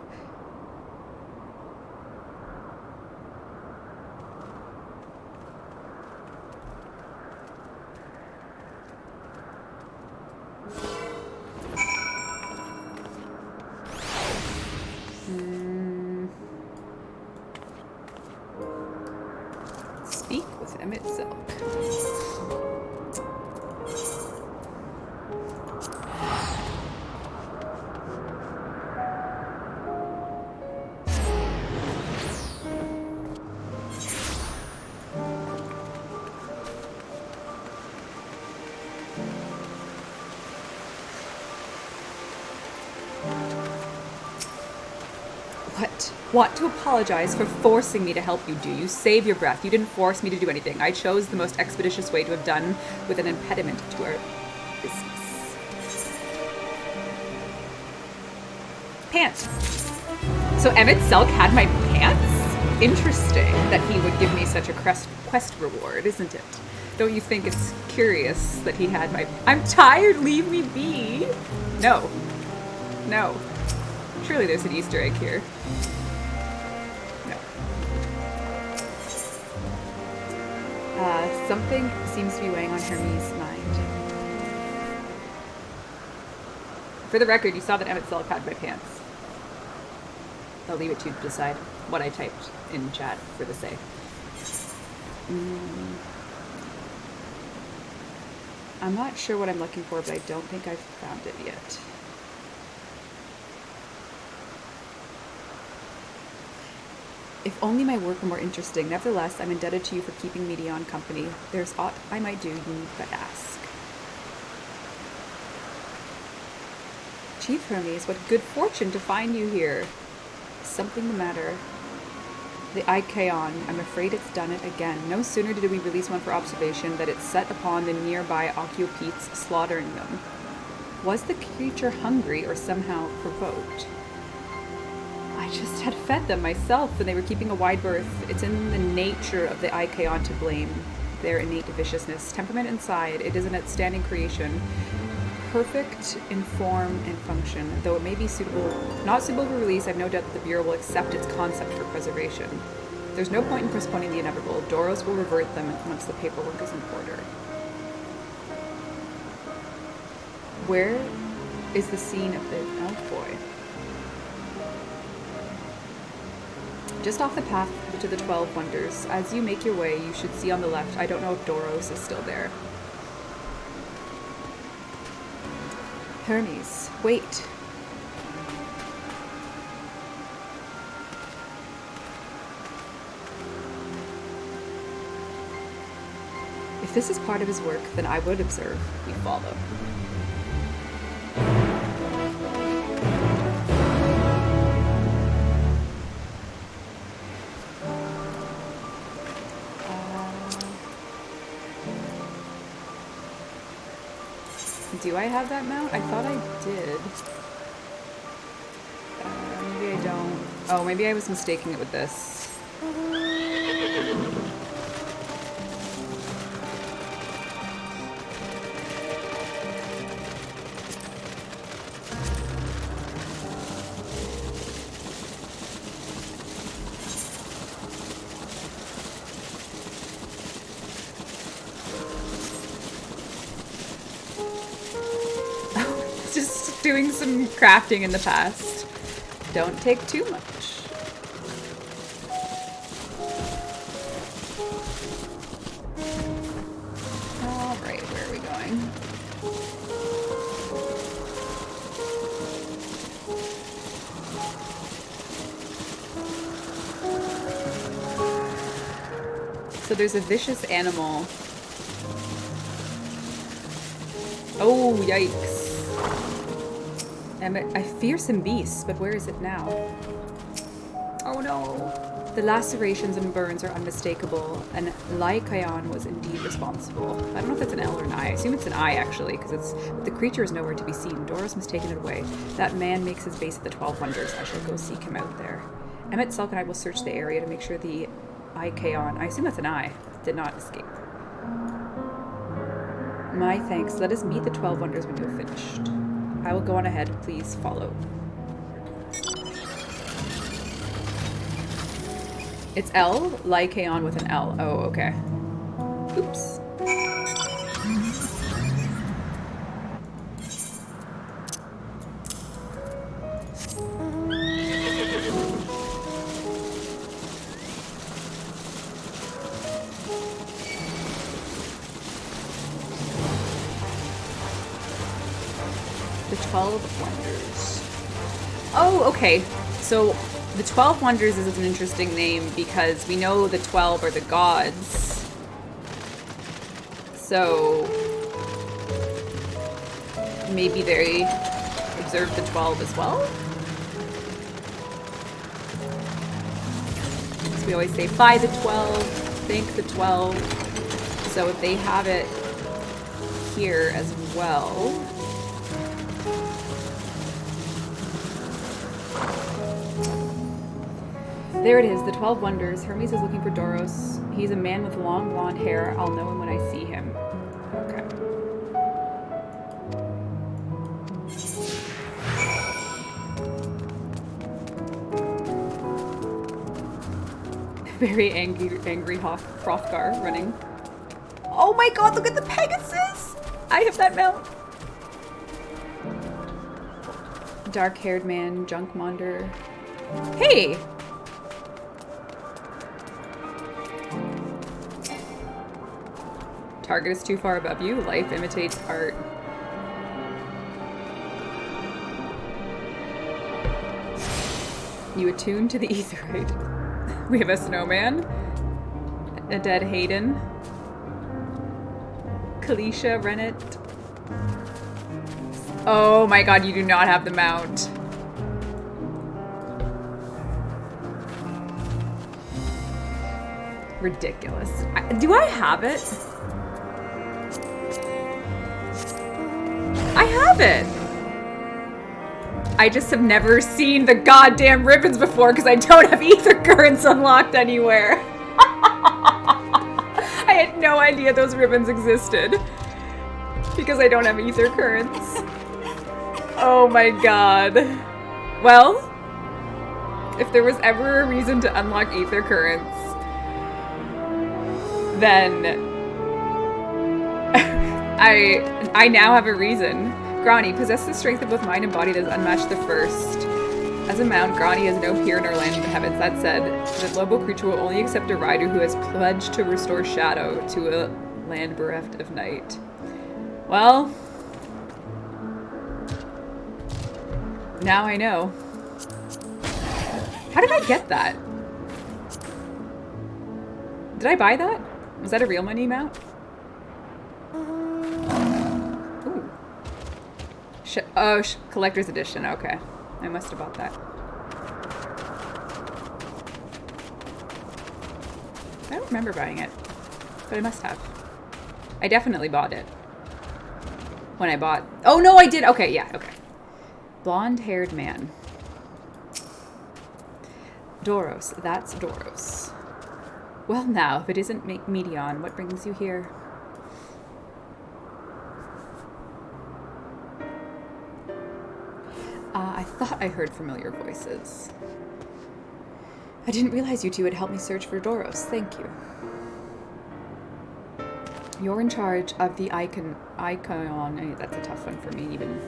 Speak with Emmett Selk. What? Want to apologize for forcing me to help you, do you? Save your breath. You didn't force me to do anything. I chose the most expeditious way to have done with an impediment to our business. Pants. So Emmett Selk had my pants? Interesting that he would give me such a quest reward, isn't it? Don't you think it's curious that he had my... I'm tired, leave me be! No. No. Surely there's an Easter egg here. No. Something seems to be weighing on Hermes' mind. For the record, you saw that Emmett Selk had my pants. I'll leave it to you to decide what I typed in chat for the say. I'm not sure what I'm looking for, but I don't think I've found it yet. If only my work were more interesting. Nevertheless, I'm indebted to you for keeping me on company. There's aught I might do, you need but ask. Chief Hermes, what good fortune to find you here. Something the matter. The Ikeon, I'm afraid it's done it again. No sooner did we release one for observation that it set upon the nearby Occupetes, slaughtering them. Was the creature hungry or somehow provoked? I just had fed them myself, and they were keeping a wide berth. It's in the nature of the Ikeon to blame their innate viciousness. Temperament inside, it is an outstanding creation. Perfect in form and function, though it may be not suitable for release. I've no doubt that the Bureau will accept its concept for preservation. There's no point in postponing the inevitable. Doros will revert them once the paperwork is in order. Where is the scene of the elf boy? Just off the path to the 12 Wonders. As you make your way, you should see on the left. I don't know if Doros is still there. Hermes, wait. If this is part of his work, then I would observe. We follow. Do I have that mount? I thought I did. Maybe I don't. Oh, maybe I was mistaking it with this. Doing some crafting in the past. Don't take too much. Alright, where are we going? So there's a vicious animal. Oh, yikes. A fearsome beast, but where is it now? Oh no! The lacerations and burns are unmistakable, and Lycaon was indeed responsible. I don't know if that's an L or an I. I assume it's an I, actually, because the creature is nowhere to be seen. Doros must have taken it away. That man makes his base at the 12 Wonders. I shall go seek him out there. Emmett Selk and I will search the area to make sure the Lycaon, I assume that's an I, did not escape. My thanks. Let us meet the 12 Wonders when you have finished. I will go on ahead. Please follow. It's L? Lycaon with an L. Oh, okay. Oops. The 12 Wonders. Oh, okay. So the 12 Wonders is an interesting name because we know the 12 are the gods. So maybe they observe the 12 as well? So we always say, buy the 12, thank the 12. So if they have it here as well... There it is, the 12 Wonders. Hermes is looking for Doros. He's a man with long blonde hair. I'll know him when I see him. Okay. Very angry Hrothgar running. Oh my god, look at the Pegasus! I have that mount. Dark-haired man, Junkmonder. Hey! Target is too far above you. Life imitates art. You attune to the aetheroid. We have a snowman. A dead Hayden. Kalisha Rennet. Oh my god, you do not have the mount. Ridiculous. Do I have it? I have it! I just have never seen the goddamn ribbons before because I don't have ether currents unlocked anywhere. I had no idea those ribbons existed because I don't have ether currents. Oh my god. Well, if there was ever a reason to unlock ether currents, then I now have a reason. Grani possesses the strength of both mind and body that is unmatched the first. As a mount, Grani has no peer nor land in the heavens. That said, the Lobo creature will only accept a rider who has pledged to restore shadow to a land bereft of night. Well, now I know. How did I get that? Did I buy that? Was that a real money mount? Ooh. Collector's edition. Okay. I must have bought that. I don't remember buying it, but I must have. I definitely bought it. When I bought... Oh, no, I did! Okay, yeah, okay. Blonde-haired man. Doros. That's Doros. Well now, if it isn't Medion, what brings you here? I thought I heard familiar voices. I didn't realize you two would help me search for Doros. Thank you. You're in charge of the Icon. That's a tough one for me, even.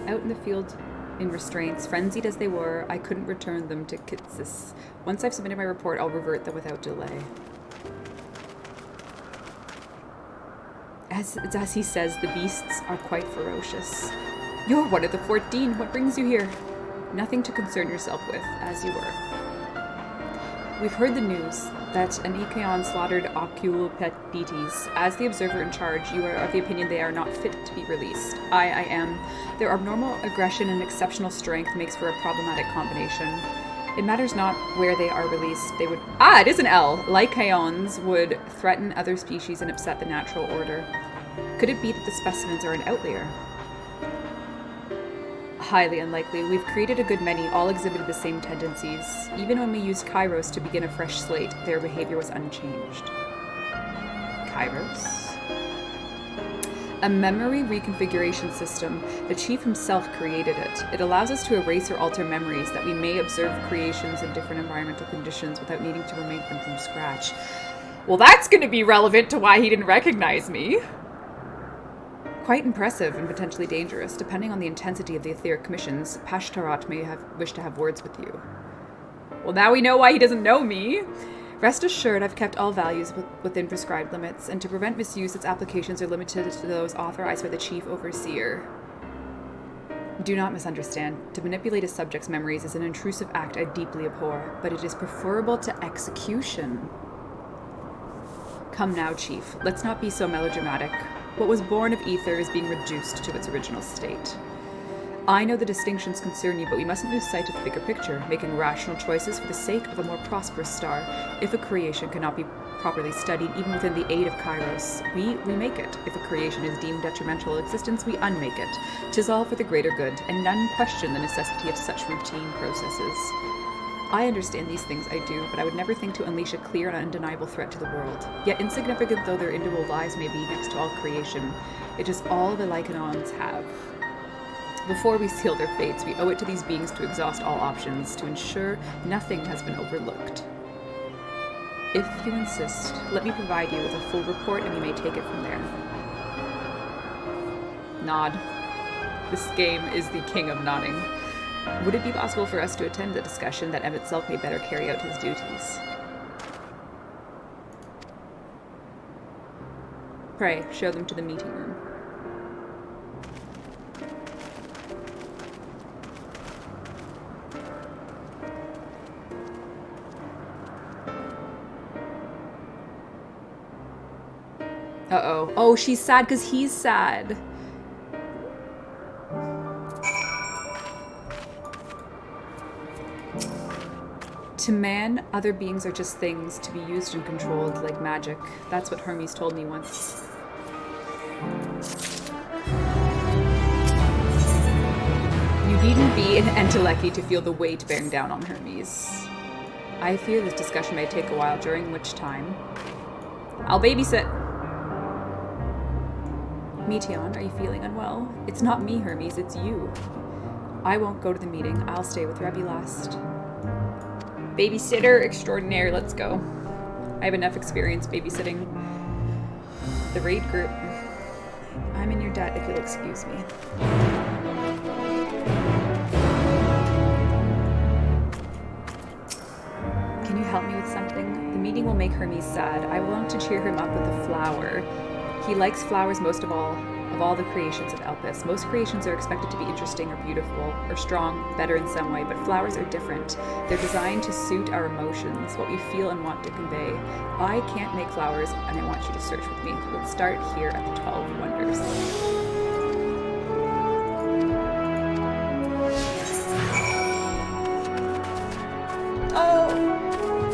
Out in the field in restraints, frenzied as they were, I couldn't return them to Kitsis. Once I've submitted my report, I'll revert them without delay. As he says, the beasts are quite ferocious. You're one of the 14. What brings you here? Nothing to concern yourself with, as you were. We've heard the news that an Ikeon slaughtered Ocul Petites. As the observer in charge, you are of the opinion they are not fit to be released. I am. Their abnormal aggression and exceptional strength makes for a problematic combination. It matters not where they are released. They would... it is an L. Lycaons would threaten other species and upset the natural order. Could it be that the specimens are an outlier? Highly unlikely. We've created a good many, all exhibited the same tendencies. Even when we used Kairos to begin a fresh slate, their behavior was unchanged. Kairos? A memory reconfiguration system. The chief himself created it. It allows us to erase or alter memories that we may observe creations in different environmental conditions without needing to remake them from scratch. Well, that's going to be relevant to why he didn't recognize me. Quite impressive and potentially dangerous. Depending on the intensity of the etheric commissions, Pashtarat may wish to have words with you. Well, now we know why he doesn't know me. Rest assured, I've kept all values within prescribed limits, and to prevent misuse, its applications are limited to those authorized by the Chief Overseer. Do not misunderstand. To manipulate a subject's memories is an intrusive act I deeply abhor, but it is preferable to execution. Come now, Chief. Let's not be so melodramatic. What was born of ether is being reduced to its original state. I know the distinctions concern you, but we mustn't lose sight of the bigger picture, making rational choices for the sake of a more prosperous star. If a creation cannot be properly studied, even within the aid of Kairos, we remake it. If a creation is deemed detrimental to existence, we unmake it. 'Tis all for the greater good, and none question the necessity of such routine processes. I understand these things, I do, but I would never think to unleash a clear and undeniable threat to the world. Yet insignificant though their individual lives may be next to all creation, it is all the Lycanons have. Before we seal their fates, we owe it to these beings to exhaust all options, to ensure nothing has been overlooked. If you insist, let me provide you with a full report and you may take it from there. Nod. This game is the king of nodding. Would it be possible for us to attend the discussion that Emmett Selk may better carry out his duties? Pray, show them to the meeting room. Uh-oh. Oh, she's sad because he's sad. To man, other beings are just things to be used and controlled like magic. That's what Hermes told me once. You needn't be an entelechy to feel the weight bearing down on Hermes. I fear this discussion may take a while, during which time I'll babysit. Meteon, are you feeling unwell? It's not me, Hermes, it's you. I won't go to the meeting. I'll stay with Rebbe last. Babysitter extraordinaire, let's go. I have enough experience babysitting the raid group. I'm in your debt if you'll excuse me. Can you help me with something? The meeting will make Hermes sad. I want to cheer him up with a flower. He likes flowers most of all the creations of Elpis. Most creations are expected to be interesting or beautiful or strong, better in some way, but flowers are different. They're designed to suit our emotions, what we feel and want to convey. I can't make flowers, and I want you to search with me. Let's start here at the 12 Wonders.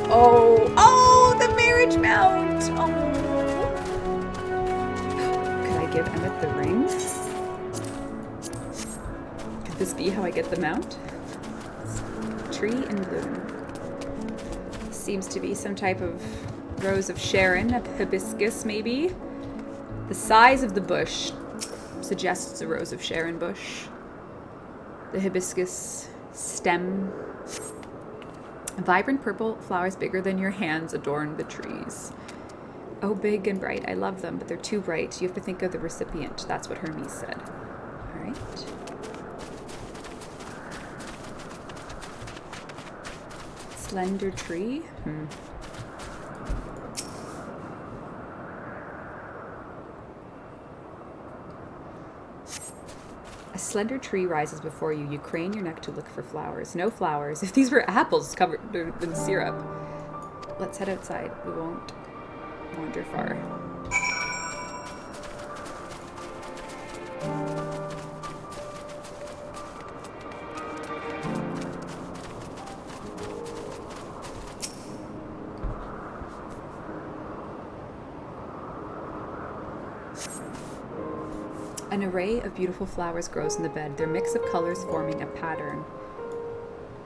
Oh, the marriage mount! Oh. Give Emmett the ring? Could this be how I get the mount? Tree in bloom. Seems to be some type of rose of Sharon, a hibiscus maybe? The size of the bush suggests a rose of Sharon bush. The hibiscus stem. Vibrant purple flowers bigger than your hands adorn the trees. Oh, big and bright. I love them, but they're too bright. You have to think of the recipient. That's what Hermes said. All right. Slender tree? A slender tree rises before you. You crane your neck to look for flowers. No flowers. If these were apples covered in syrup. Let's head outside. We won't wander far. An array of beautiful flowers grows in the bed, their mix of colors forming a pattern.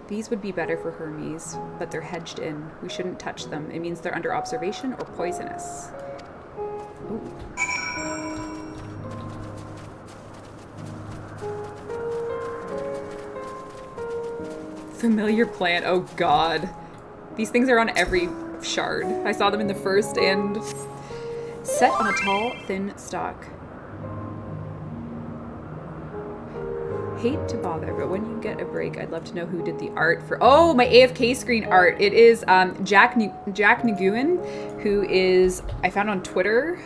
These would be better for Hermes, but they're hedged in. We shouldn't touch them. It means they're under observation or poisonous. Ooh. Familiar plant. Oh god. These things are on every shard. I saw them in the first and set on a tall, thin stalk. Hate to bother, but when you get a break, I'd love to know who did the art for... Oh, my AFK screen art. It is Jack Nguyen, who is... I found on Twitter.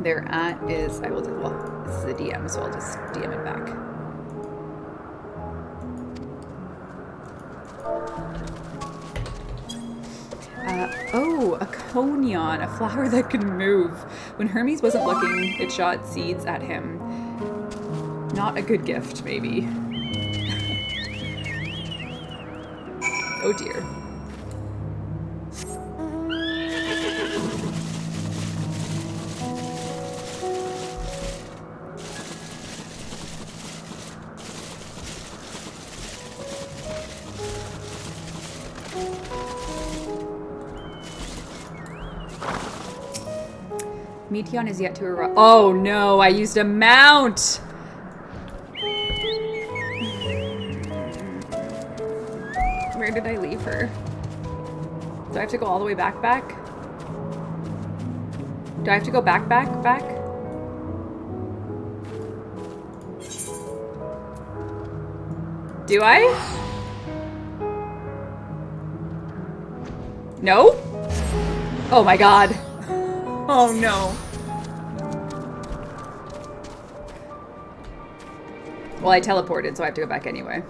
Their at is... I will do... Well, this is a DM, so I'll just DM it back. Oh, a conion, a flower that can move. When Hermes wasn't looking, it shot seeds at him. Not a good gift, maybe. Oh dear. Meteon is yet to arrive. Oh no, I used a mount! Where did I leave her? Do I have to go all the way back? Do I have to go back? Do I? No? Oh my god. Oh no. Well, I teleported, so I have to go back anyway.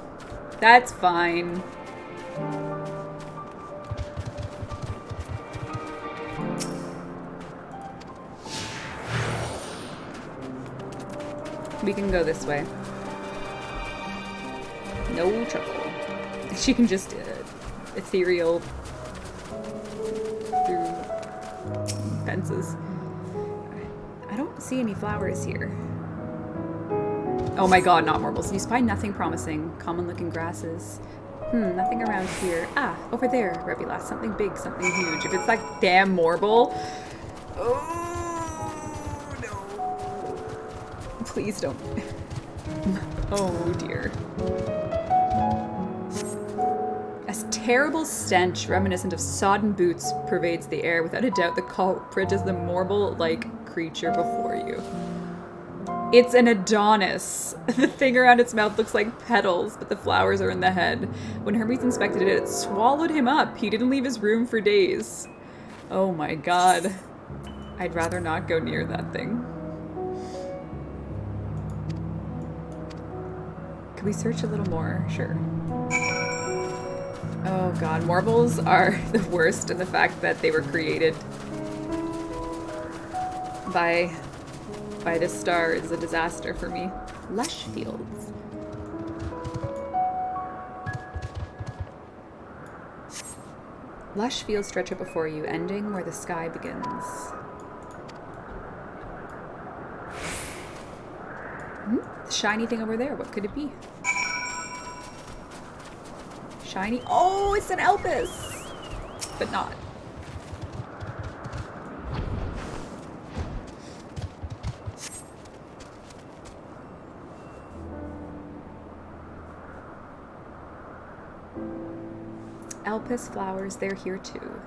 That's fine. We can go this way. No trouble. She can just ethereal through fences. I don't see any flowers here. Oh my god, not marbles. You spy nothing promising. Common looking grasses. Nothing around here. Ah, over there, Rebbeca. Something big, something huge. If it's that damn marble. Oh no. Please don't. Oh dear. A terrible stench reminiscent of sodden boots pervades the air. Without a doubt, the culprit is the marble-like creature before you. It's an Adonis. The thing around its mouth looks like petals, but the flowers are in the head. When Hermes inspected it, it swallowed him up. He didn't leave his room for days. Oh my god. I'd rather not go near that thing. Can we search a little more? Sure. Oh god, marbles are the worst in the fact that they were created by this star is a disaster for me. Lush fields. Lush fields stretch out before you, ending where the sky begins. The shiny thing over there, what could it be? Shiny. Oh, it's an Elpis! But not. Elpis flowers, they're here too.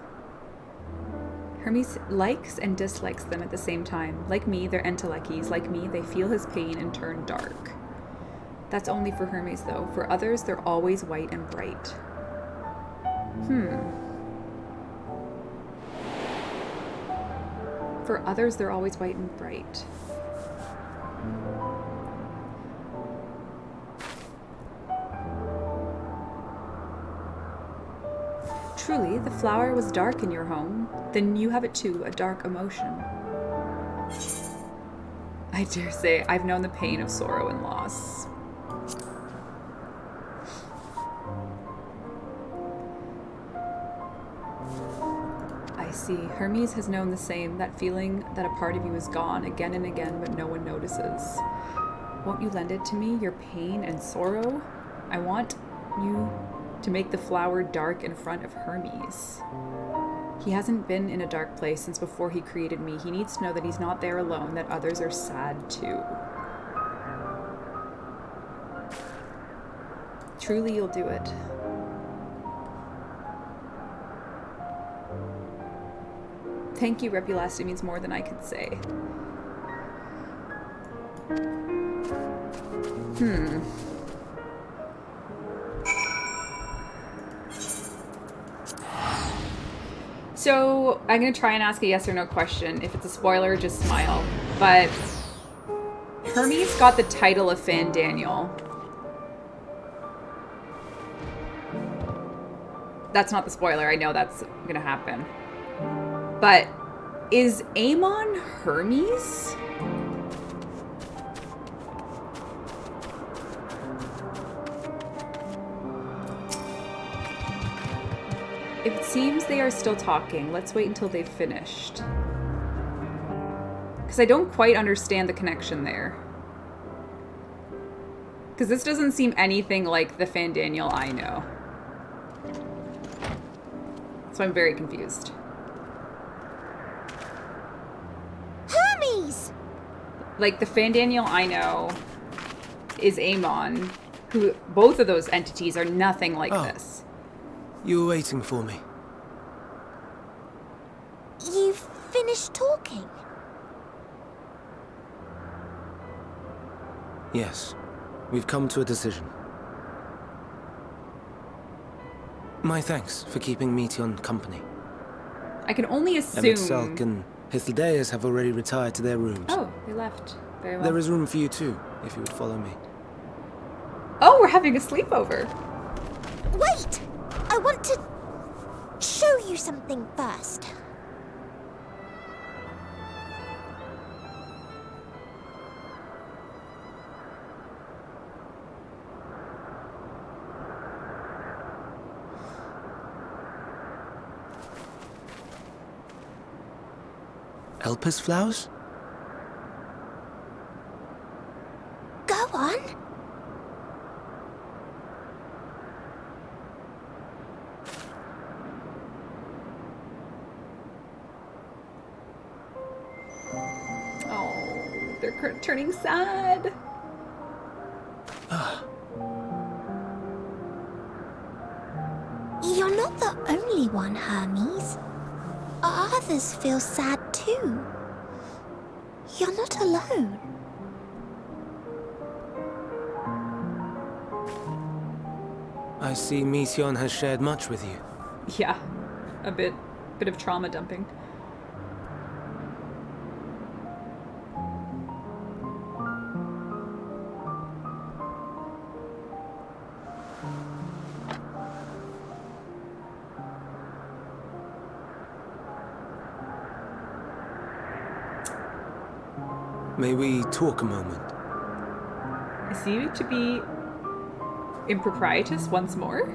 Hermes likes and dislikes them at the same time. Like me, they're entelecchies. Like me, they feel his pain and turn dark. That's only for Hermes though. For others, they're always white and bright. For others, they're always white and bright. Truly, the flower was dark in your home. Then you have it too, a dark emotion. I dare say, I've known the pain of sorrow and loss. I see. Hermes has known the same, that feeling that a part of you is gone again and again, but no one notices. Won't you lend it to me, your pain and sorrow? I want you to make the flower dark in front of Hermes. He hasn't been in a dark place since before he created me. He needs to know that he's not there alone, that others are sad too. Truly, you'll do it. Thank you, Rebbeca. It means more than I could say. So, I'm going to try and ask a yes or no question. If it's a spoiler, just smile. But Hermes got the title of Fandaniel. That's not the spoiler. I know that's going to happen. But is Amon Hermes? It seems they are still talking. Let's wait until they've finished. Because I don't quite understand the connection there. Because this doesn't seem anything like the Fandaniel I know. So I'm very confused.
Hermes!
Like, the Fandaniel I know is Amon, who both of those entities are nothing like this.
You were waiting for me.
You've finished talking?
Yes. We've come to a decision. My thanks for keeping Meteon company.
I can only assume...
Emet-Selch and Hythlodaeus have already retired to their rooms.
Oh, they left. Very well.
There is room for you too, if you would follow me.
Oh, we're having a sleepover.
Wait! I want to show you something first.
Elpis flowers?
Go on.
Oh, they're turning sad.
You're not the only one, Hermes. Others feel sad too. You're not alone.
I see Meteon has shared much with you.
Yeah, a bit of trauma dumping.
May we talk a moment?
Is he to be improprietous once more?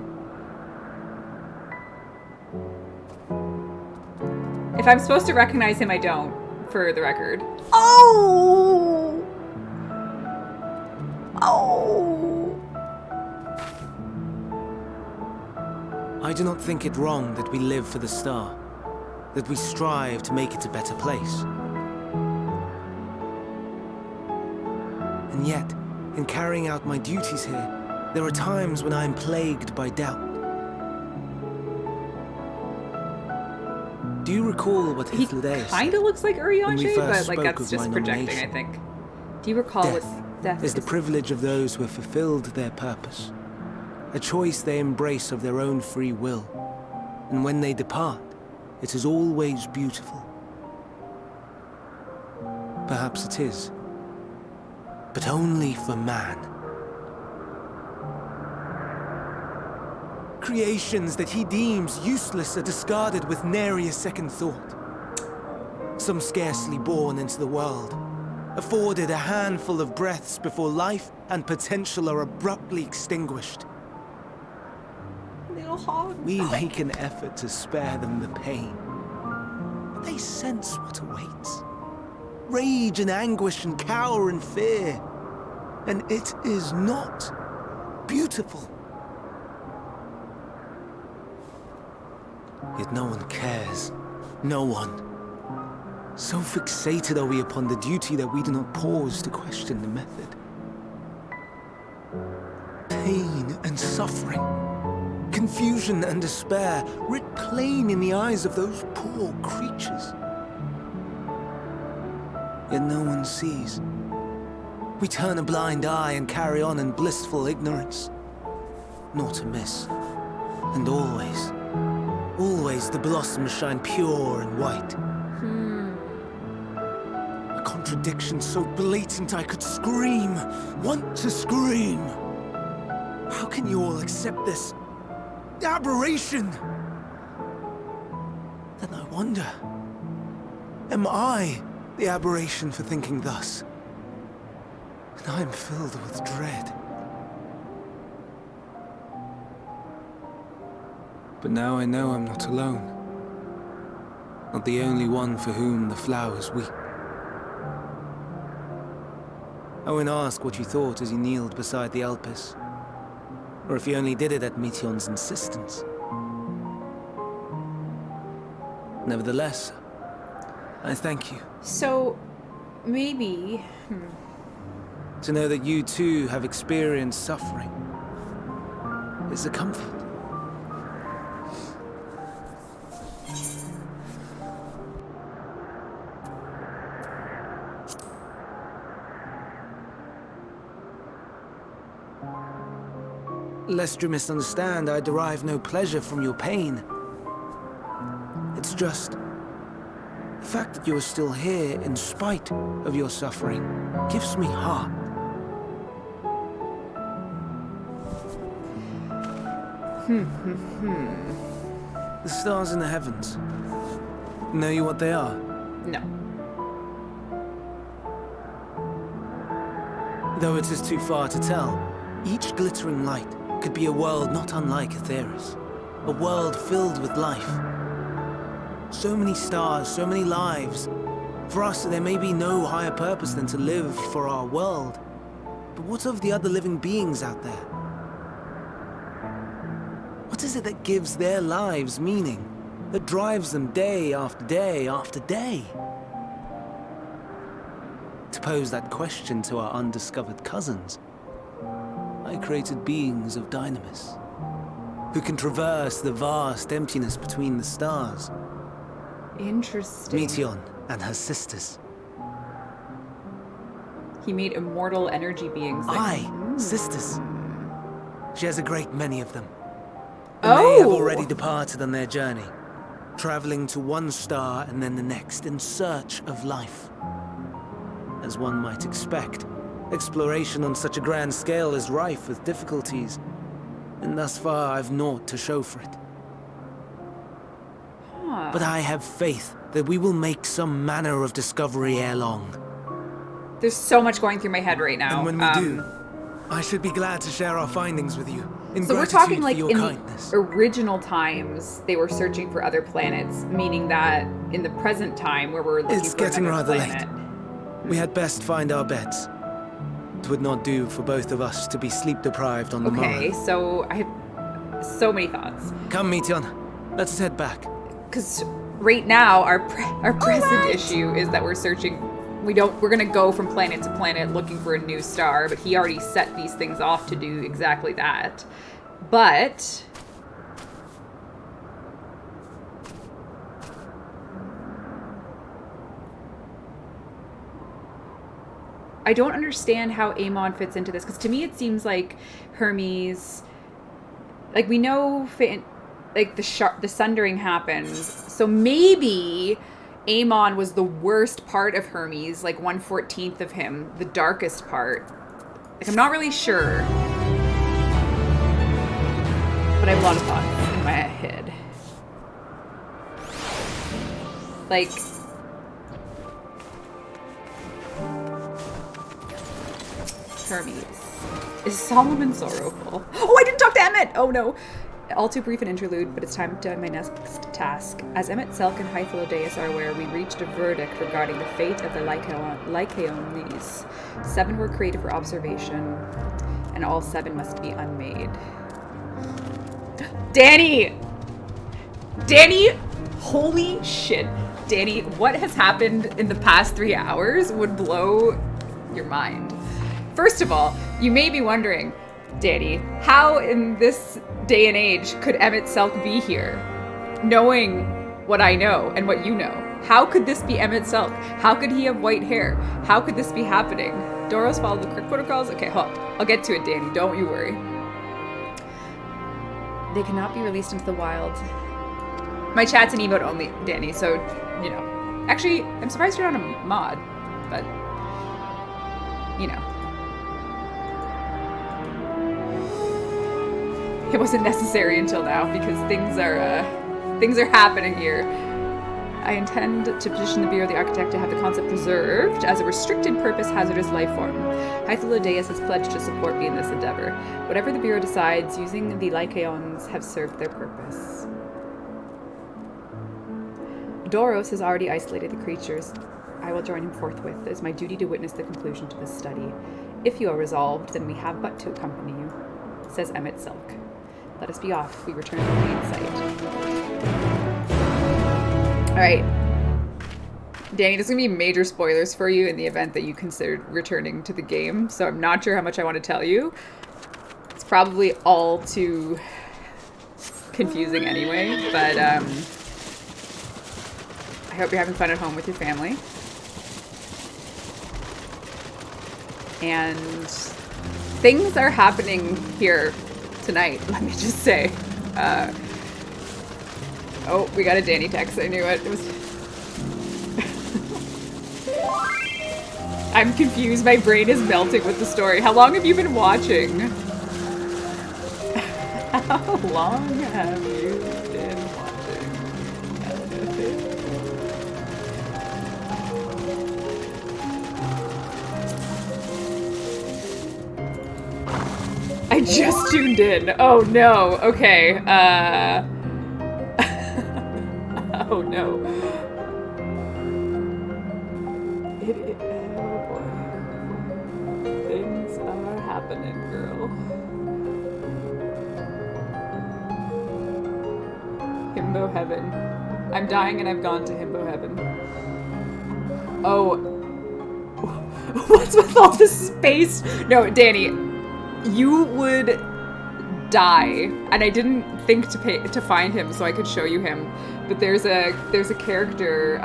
If I'm supposed to recognize him, I don't, for the record.
Oh! Oh!
I do not think it wrong that we live for the star, that we strive to make it a better place. And yet, in carrying out my duties here, there are times when I am plagued by doubt. Do you recall what Hythlodaeus said?
Kinda looks like Urianger, but like
spoke
that's
of
just
my
projecting,
nomination?
I think. Do you recall what death
is the privilege of those who have fulfilled their purpose, a choice they embrace of their own free will, and when they depart, it is always beautiful. Perhaps it is, but only for man. Creations that he deems useless are discarded with nary a second thought. Some scarcely born into the world, afforded a handful of breaths before life and potential are abruptly extinguished.
Little hog.
We make an effort to spare them the pain, but they sense what awaits. Rage and anguish and cower and fear, and it is not beautiful. Yet no one cares. No one. So fixated are we upon the duty that we do not pause to question the method. Pain and suffering, confusion and despair, writ plain in the eyes of those poor creatures. Yet no one sees. We turn a blind eye and carry on in blissful ignorance. Nor to miss. And always, always the blossoms shine pure and white. A contradiction so blatant I could scream, want to scream. How can you all accept this aberration? Then I wonder, am I the aberration for thinking thus? And I am filled with dread. But now I know I'm not alone. Not the only one for whom the flowers weep. I won't ask what you thought as you kneeled beside the Alpes, or if you only did it at Meteon's insistence. Nevertheless, I thank you.
So, maybe...
To know that you too have experienced suffering is a comfort. Lest you misunderstand, I derive no pleasure from your pain. It's just the fact that you are still here in spite of your suffering gives me heart. The stars in the heavens. Know you what they are?
No.
Though it is too far to tell, each glittering light could be a world not unlike Aetheris. A world filled with life. So many stars, so many lives. For us, there may be no higher purpose than to live for our world. But what of the other living beings out there? What is it that gives their lives meaning? That drives them day after day after day? To pose that question to our undiscovered cousins, I created beings of dynamis, who can traverse the vast emptiness between the stars.
Interesting.
Meteon and her sisters.
He made immortal energy beings.
Sisters. She has a great many of them. And they have already departed on their journey, traveling to one star and then the next in search of life. As one might expect, exploration on such a grand scale is rife with difficulties, and thus far I've naught to show for it. But I have faith that we will make some manner of discovery ere long.
There's so much going through my head right now.
And when we do, I should be glad to share our findings with you.
So we're talking like in the original times, they were searching for other planets, meaning that in the present time, where we're looking
it's
for
getting
another
rather
planet.
late. We had best find our beds. It would not do for both of us to be sleep deprived on the morrow.
Okay, so I have so many thoughts.
Come, Meteon. Let's head back.
Because right now, our present issue is that we're searching. We're gonna go from planet to planet looking for a new star, but he already set these things off to do exactly that. But I don't understand how Amon fits into this, because to me it seems like Hermes, like we know, like the sundering happens, so maybe Amon was the worst part of Hermes, like 1/14 of him, the darkest part. Like, I'm not really sure. But I have a lot of thoughts in my head. Like, Hermes. Is Solomon sorrowful? Oh, I didn't talk to Emmett! Oh no! All too brief an interlude, but it's time to my next task. As Emmett, Selk, and Hyphalodeus are aware, we reached a verdict regarding the fate of the Lycaones. 7 were created for observation, and all 7 must be unmade. Danny! Danny! Holy shit. Danny, what has happened in the past 3 hours would blow your mind. First of all, you may be wondering, Danny, how in this day and age could Emmett Selk be here? Knowing what I know and what you know. How could this be Emmett Selk? How could he have white hair? How could this be happening? Doros followed the Crick protocols? Okay, hold on. I'll get to it, Danny. Don't you worry. They cannot be released into the wild. My chat's an emote only, Danny, so, you know. Actually, I'm surprised you're not a mod, but, you know. It wasn't necessary until now because things are happening here. I intend to petition the Bureau of the Architect to have the concept preserved as a restricted purpose hazardous life form. Hythlodeus has pledged to support me in this endeavor. Whatever the Bureau decides, using the Lycaons have served their purpose. Doros has already isolated the creatures. I will join him forthwith. It is my duty to witness the conclusion to this study. If you are resolved, then we have but to accompany you, says Emmett Silk. Let us be off. We return to the main site. Alright. Danny, there's going to be major spoilers for you in the event that you considered returning to the game, so I'm not sure how much I want to tell you. It's probably all too confusing anyway, but I hope you're having fun at home with your family. And things are happening here tonight, let me just say. Oh, we got a Danny text. I knew it. It was... I'm confused. My brain is melting with the story. How long have you been watching? How long have you been watching? I just tuned in. Oh no. Okay. Oh no. Oh boy. Things are happening, girl. Himbo heaven. I'm dying and I've gone to Himbo heaven. Oh. What's with all this space? No, Danny, you would die, and I didn't think to find him so I could show you him. But there's a character,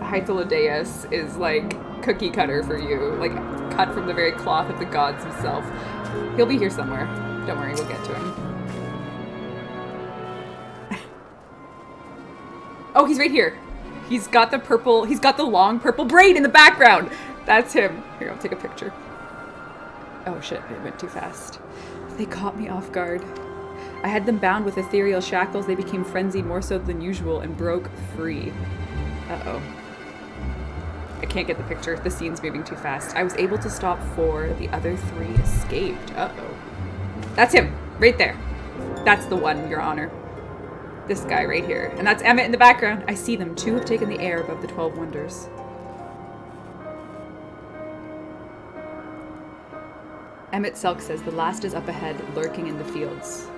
Hythlodeus is like cookie cutter for you, like cut from the very cloth of the gods himself. He'll be here somewhere. Don't worry, we'll get to him. Oh, he's right here. He's got the long purple braid in the background. That's him. Here, I'll take a picture. Oh shit, it went too fast. They caught me off guard. I had them bound with ethereal shackles. They became frenzied more so than usual and broke free. Uh-oh. I can't get the picture. The scene's moving too fast. I was able to stop 4. The other 3 escaped. Uh-oh. That's him. Right there. That's the one, Your Honor. This guy right here. And that's Emmett in the background. I see them. 2 have taken the air above the 12 wonders. Emmett Selk says the last is up ahead, lurking in the fields.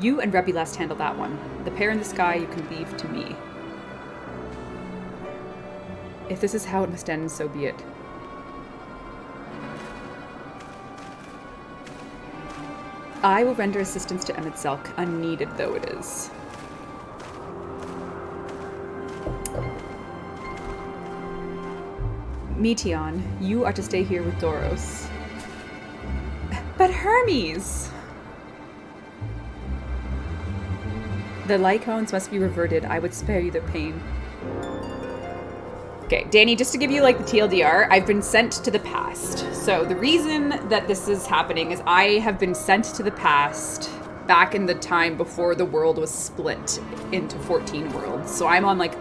You and Rebby last handle that one. The pair in the sky you can leave to me. If this is how it must end, so be it. I will render assistance to Emmett Selk, unneeded though it is. Meteon, you are to stay here with Doros. But Hermes! The Lycaons must be reverted. I would spare you the pain. Okay, Danny, just to give you like the TLDR, I've been sent to the past. So the reason that this is happening is I have been sent to the past back in the time before the world was split into 14 worlds. So I'm on like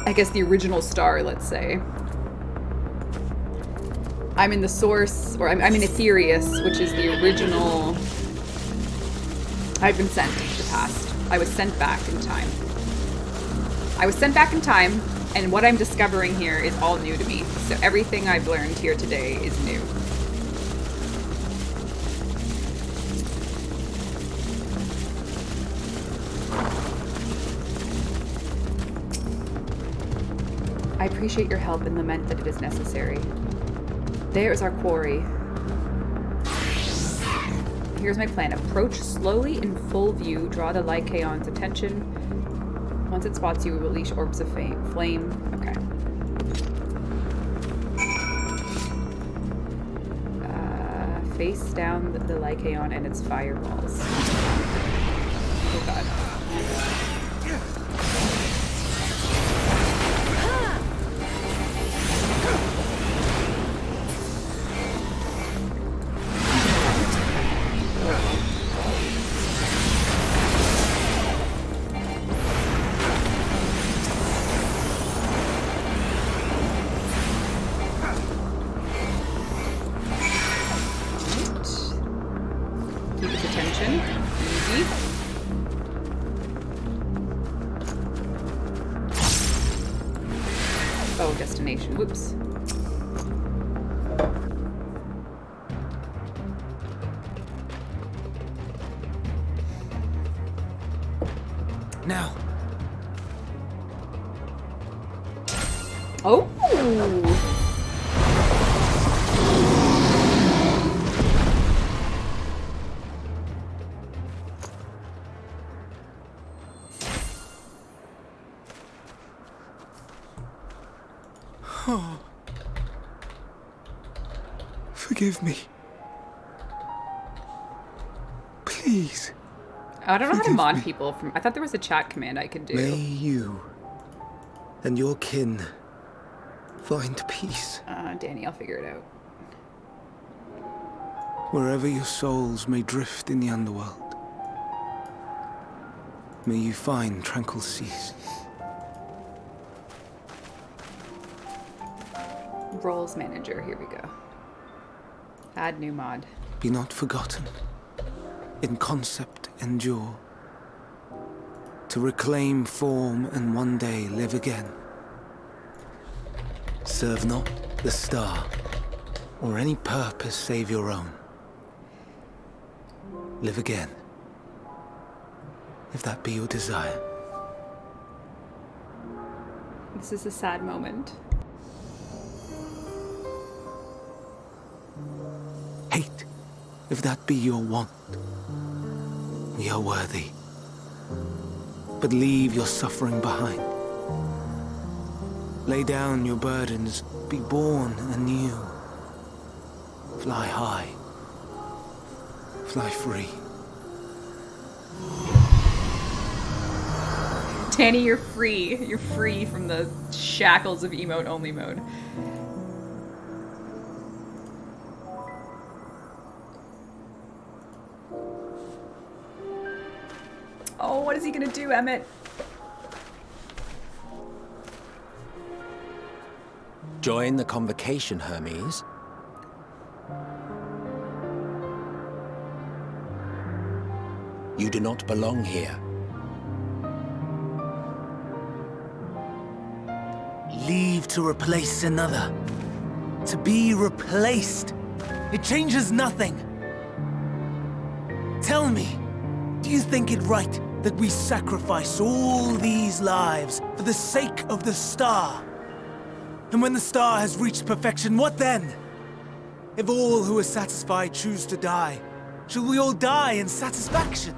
I guess the original star, let's say. I'm in the source, or I'm in Aetherius, which is the original. I've been sent to the past. I was sent back in time. And what I'm discovering here is all new to me. So everything I've learned here today is new. I appreciate your help and lament that it is necessary. There is our quarry. Here's my plan. Approach slowly in full view. Draw the Lycaon's attention. Once it spots you, release orbs of flame. Okay. Face down the Lycaon and its firewalls. Oh god. destination. Easy. Oh, destination. Whoops.
Now.
Oh.
Oh. Forgive me. Please.
I don't know how to mod people from. I thought there was a chat command I could do.
May you and your kin find peace.
Danny, I'll figure it out.
Wherever your souls may drift in the underworld, may you find tranquil seas.
Roles manager, here we go. Add new mod.
Be not forgotten. In concept endure. To reclaim form and one day live again. Serve not the star, or any purpose save your own. Live again, if that be your desire.
This is a sad moment.
Hate, if that be your want. We are worthy. But leave your suffering behind. Lay down your burdens, be born anew. Fly high. Fly free.
Danny, you're free. You're free from the shackles of emote only mode. Oh, what is he gonna do, Emmett?
Join the convocation, Hermes. You do not belong here.
Leave to replace another. To be replaced. It changes nothing. Tell me, do you think it right that we sacrifice all these lives for the sake of the star? And when the star has reached perfection, what then? If all who are satisfied choose to die, shall we all die in satisfaction?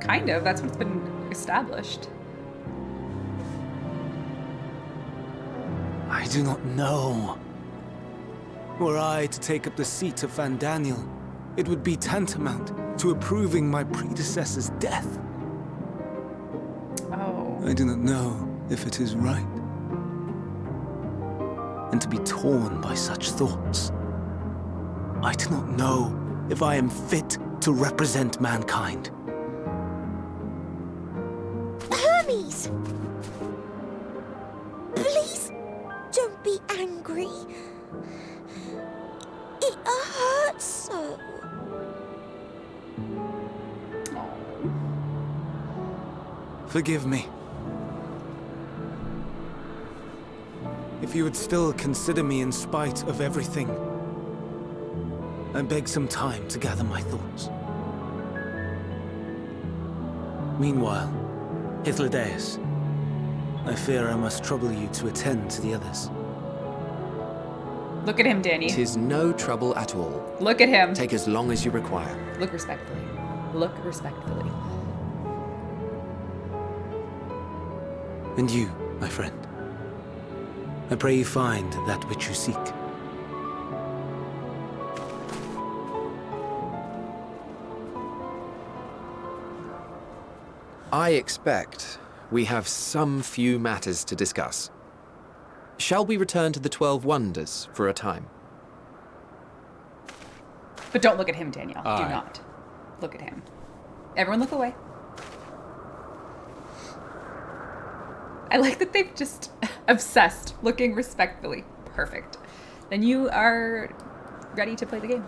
Kind of. That's what's been established.
I do not know. Were I to take up the seat of Fandaniel, it would be tantamount to approving my predecessor's death.
Oh.
I do not know if it is right.
And to be torn by such thoughts. I do not know if I am fit to represent mankind.
Hermes! Please don't be angry. It hurts so.
Forgive me. If you would still consider me in spite of everything, I beg some time to gather my thoughts. Meanwhile, Hythlodaeus, I fear I must trouble you to attend to the others.
Look at him, Danny.
'Tis no trouble at all.
Look at him.
Take as long as you require.
Look respectfully. Look respectfully.
And you, my friend, I pray you find that which you seek.
I expect we have some few matters to discuss. Shall we return to the 12 Wonders for a time?
But don't look at him, Danielle. Do
Aye.
not. Look at him. Everyone look away. I like that they've just obsessed looking respectfully. Perfect. Then you are ready to play the game.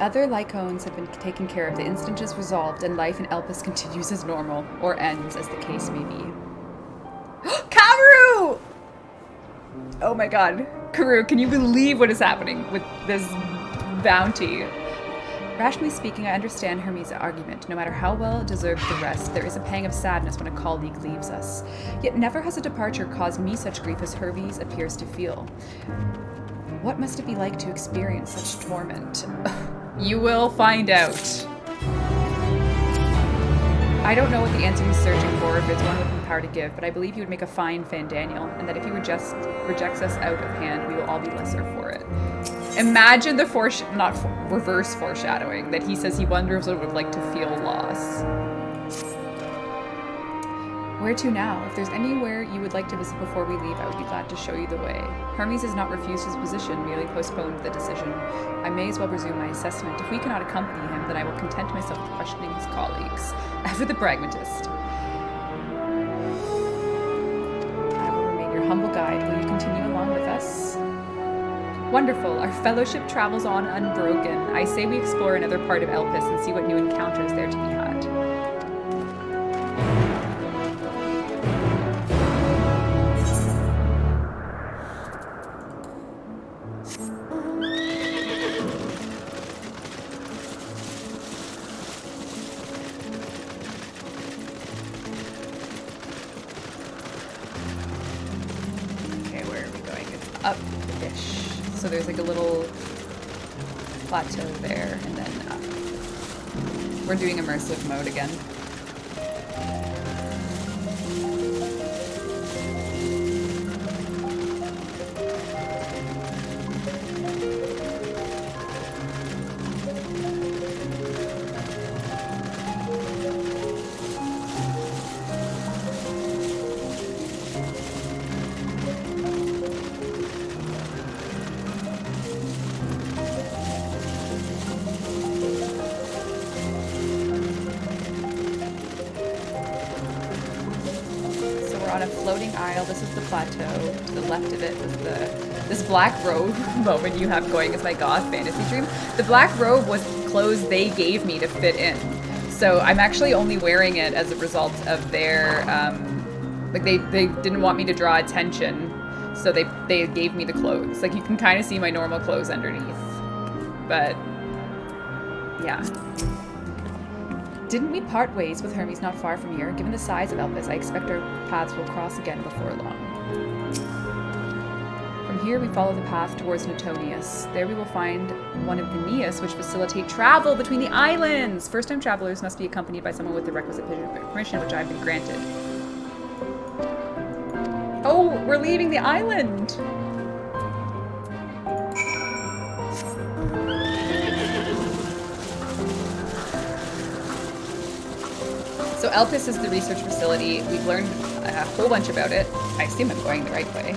The other Lycones have been taken care of. The incident is resolved, and life in Elpis continues as normal, or ends, as the case may be. Karu! Oh my god. Karu, can you believe what is happening with this bounty? Rationally speaking, I understand Hermes' argument. No matter how well deserved the rest, there is a pang of sadness when a colleague leaves us. Yet never has a departure caused me such grief as Hermes appears to feel. What must it be like to experience such torment? You will find out. I don't know what the answer he's searching for, if it's one with the power to give, but I believe he would make a fine Fandaniel, and that if he rejects us out of hand, we will all be lesser for it. Imagine the reverse foreshadowing, that he says he wonders what it would like to feel loss. Where to now? If there's anywhere you would like to visit before we leave, I would be glad to show you the way. Hermes has not refused his position, merely postponed the decision. I may as well resume my assessment. If we cannot accompany him, then I will content myself with questioning his colleagues. Ever the pragmatist. I will remain your humble guide. Will you continue along with us? Wonderful. Our fellowship travels on unbroken. I say we explore another part of Elpis and see what new encounters there to be had. So there's like a little plateau there, and then we're doing immersive mode again. This is the plateau. To the left of it was this black robe moment you have going as my goth fantasy dream. The black robe was clothes they gave me to fit in. So I'm actually only wearing it as a result of their, like they didn't want me to draw attention. So they gave me the clothes. Like you can kind of see my normal clothes underneath. But yeah. Didn't we part ways with Hermes not far from here? Given the size of Elpis, I expect our paths will cross again before long. From here, we follow the path towards Notonius. There we will find one of the Neas, which facilitate travel between the islands! First-time travelers must be accompanied by someone with the requisite permission, which I've been granted. Oh, we're leaving the island! So Elpis is the research facility. We've learned a whole bunch about it. I assume I'm going the right way.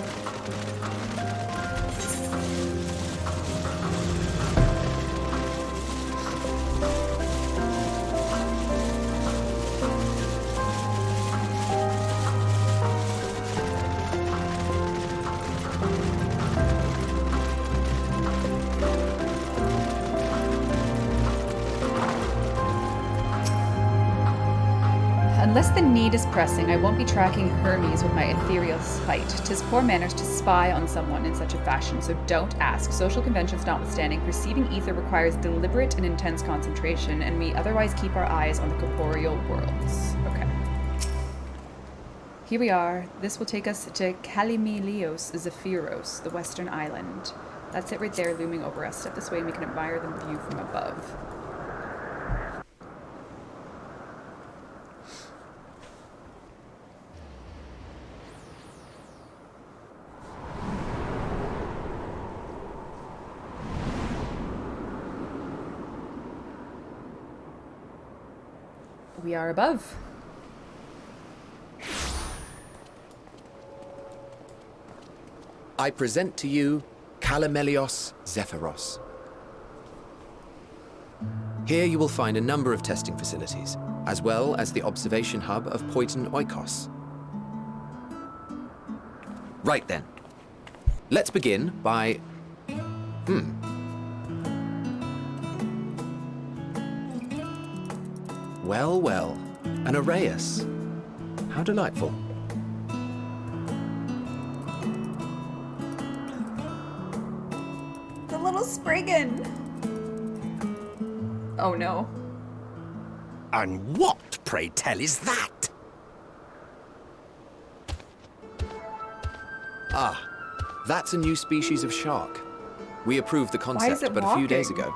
Unless the need is pressing, I won't be tracking Hermes with my ethereal sight. 'Tis poor manners to spy on someone in such a fashion, so don't ask. Social conventions notwithstanding, perceiving ether requires deliberate and intense concentration, and we otherwise keep our eyes on the corporeal worlds. Okay. Here we are. This will take us to Kalimilios Zephyros, the western island. That's it right there, looming over us. Step this way and we can admire the view from above. We are above.
I present to you Kalimelios Zephyros. Here you will find a number of testing facilities, as well as the observation hub of Poiton Oikos. Right then. Let's begin by... Well, well. An Arrayus. How delightful.
The little Spriggan. Oh no.
And what, pray tell, is that?
Ah, that's a new species of shark. We approved the concept but a few days ago.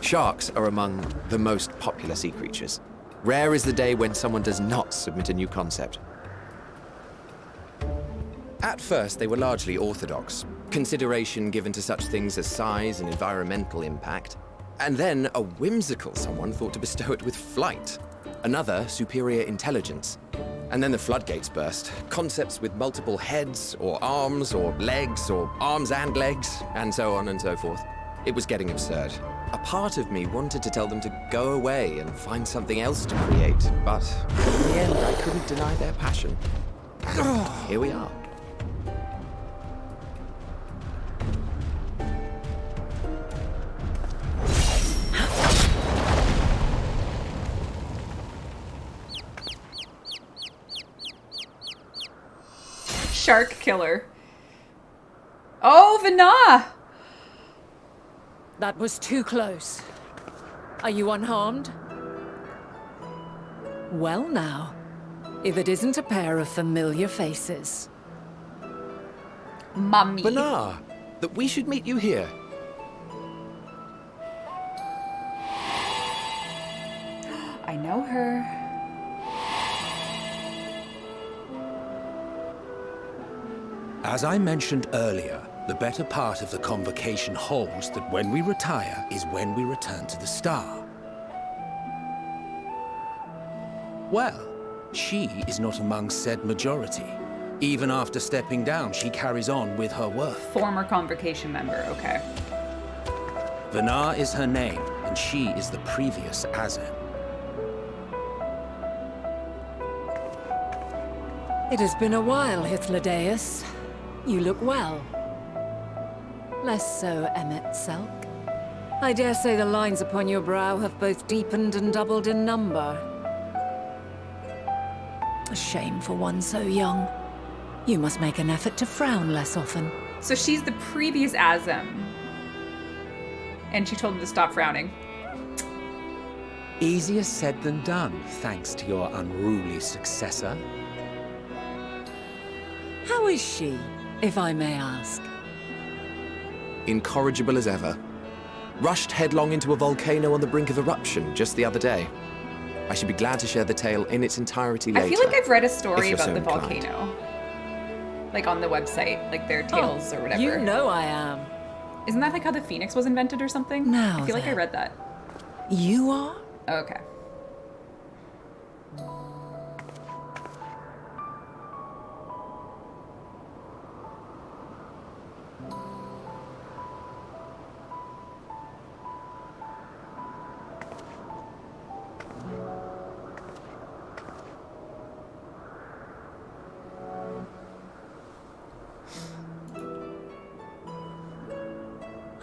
Sharks are among the most popular sea creatures. Rare is the day when someone does not submit a new concept. At first, they were largely orthodox, consideration given to such things as size and environmental impact. And then a whimsical someone thought to bestow it with flight, another superior intelligence. And then the floodgates burst. Concepts with multiple heads, or arms arms and legs, and so on and so forth. It was getting absurd. A part of me wanted to tell them to go away and find something else to create, but in the end, I couldn't deny their passion. Here we are.
Shark killer. Oh, Vana!
That was too close. Are you unharmed? Well now, if it isn't a pair of familiar faces.
Mummy.
Vana, that we should meet you here.
I know her.
As I mentioned earlier, the better part of the convocation holds that when we retire is when we return to the star. Well, she is not among said majority. Even after stepping down, she carries on with her work.
Former convocation member, okay.
Vana is her name, and she is the previous Azem.
It has been a while, Hythlodaeus. You look well. Less so, Emmet Selk. I dare say the lines upon your brow have both deepened and doubled in number. A shame for one so young. You must make an effort to frown less often.
So she's the previous Azem. And she told him to stop frowning.
Easier said than done, thanks to your unruly successor.
How is she, if I may ask?
Incorrigible as ever. Rushed headlong into a volcano on the brink of eruption just the other day. I should be glad to share the tale in its entirety later.
I feel like I've read a story about
so
the
inclined.
volcano. Like on the website, like their tales or whatever.
You know I am.
Isn't that like how the Phoenix was invented or something?
Now
I feel like I
then.
read that.
You are?
Okay.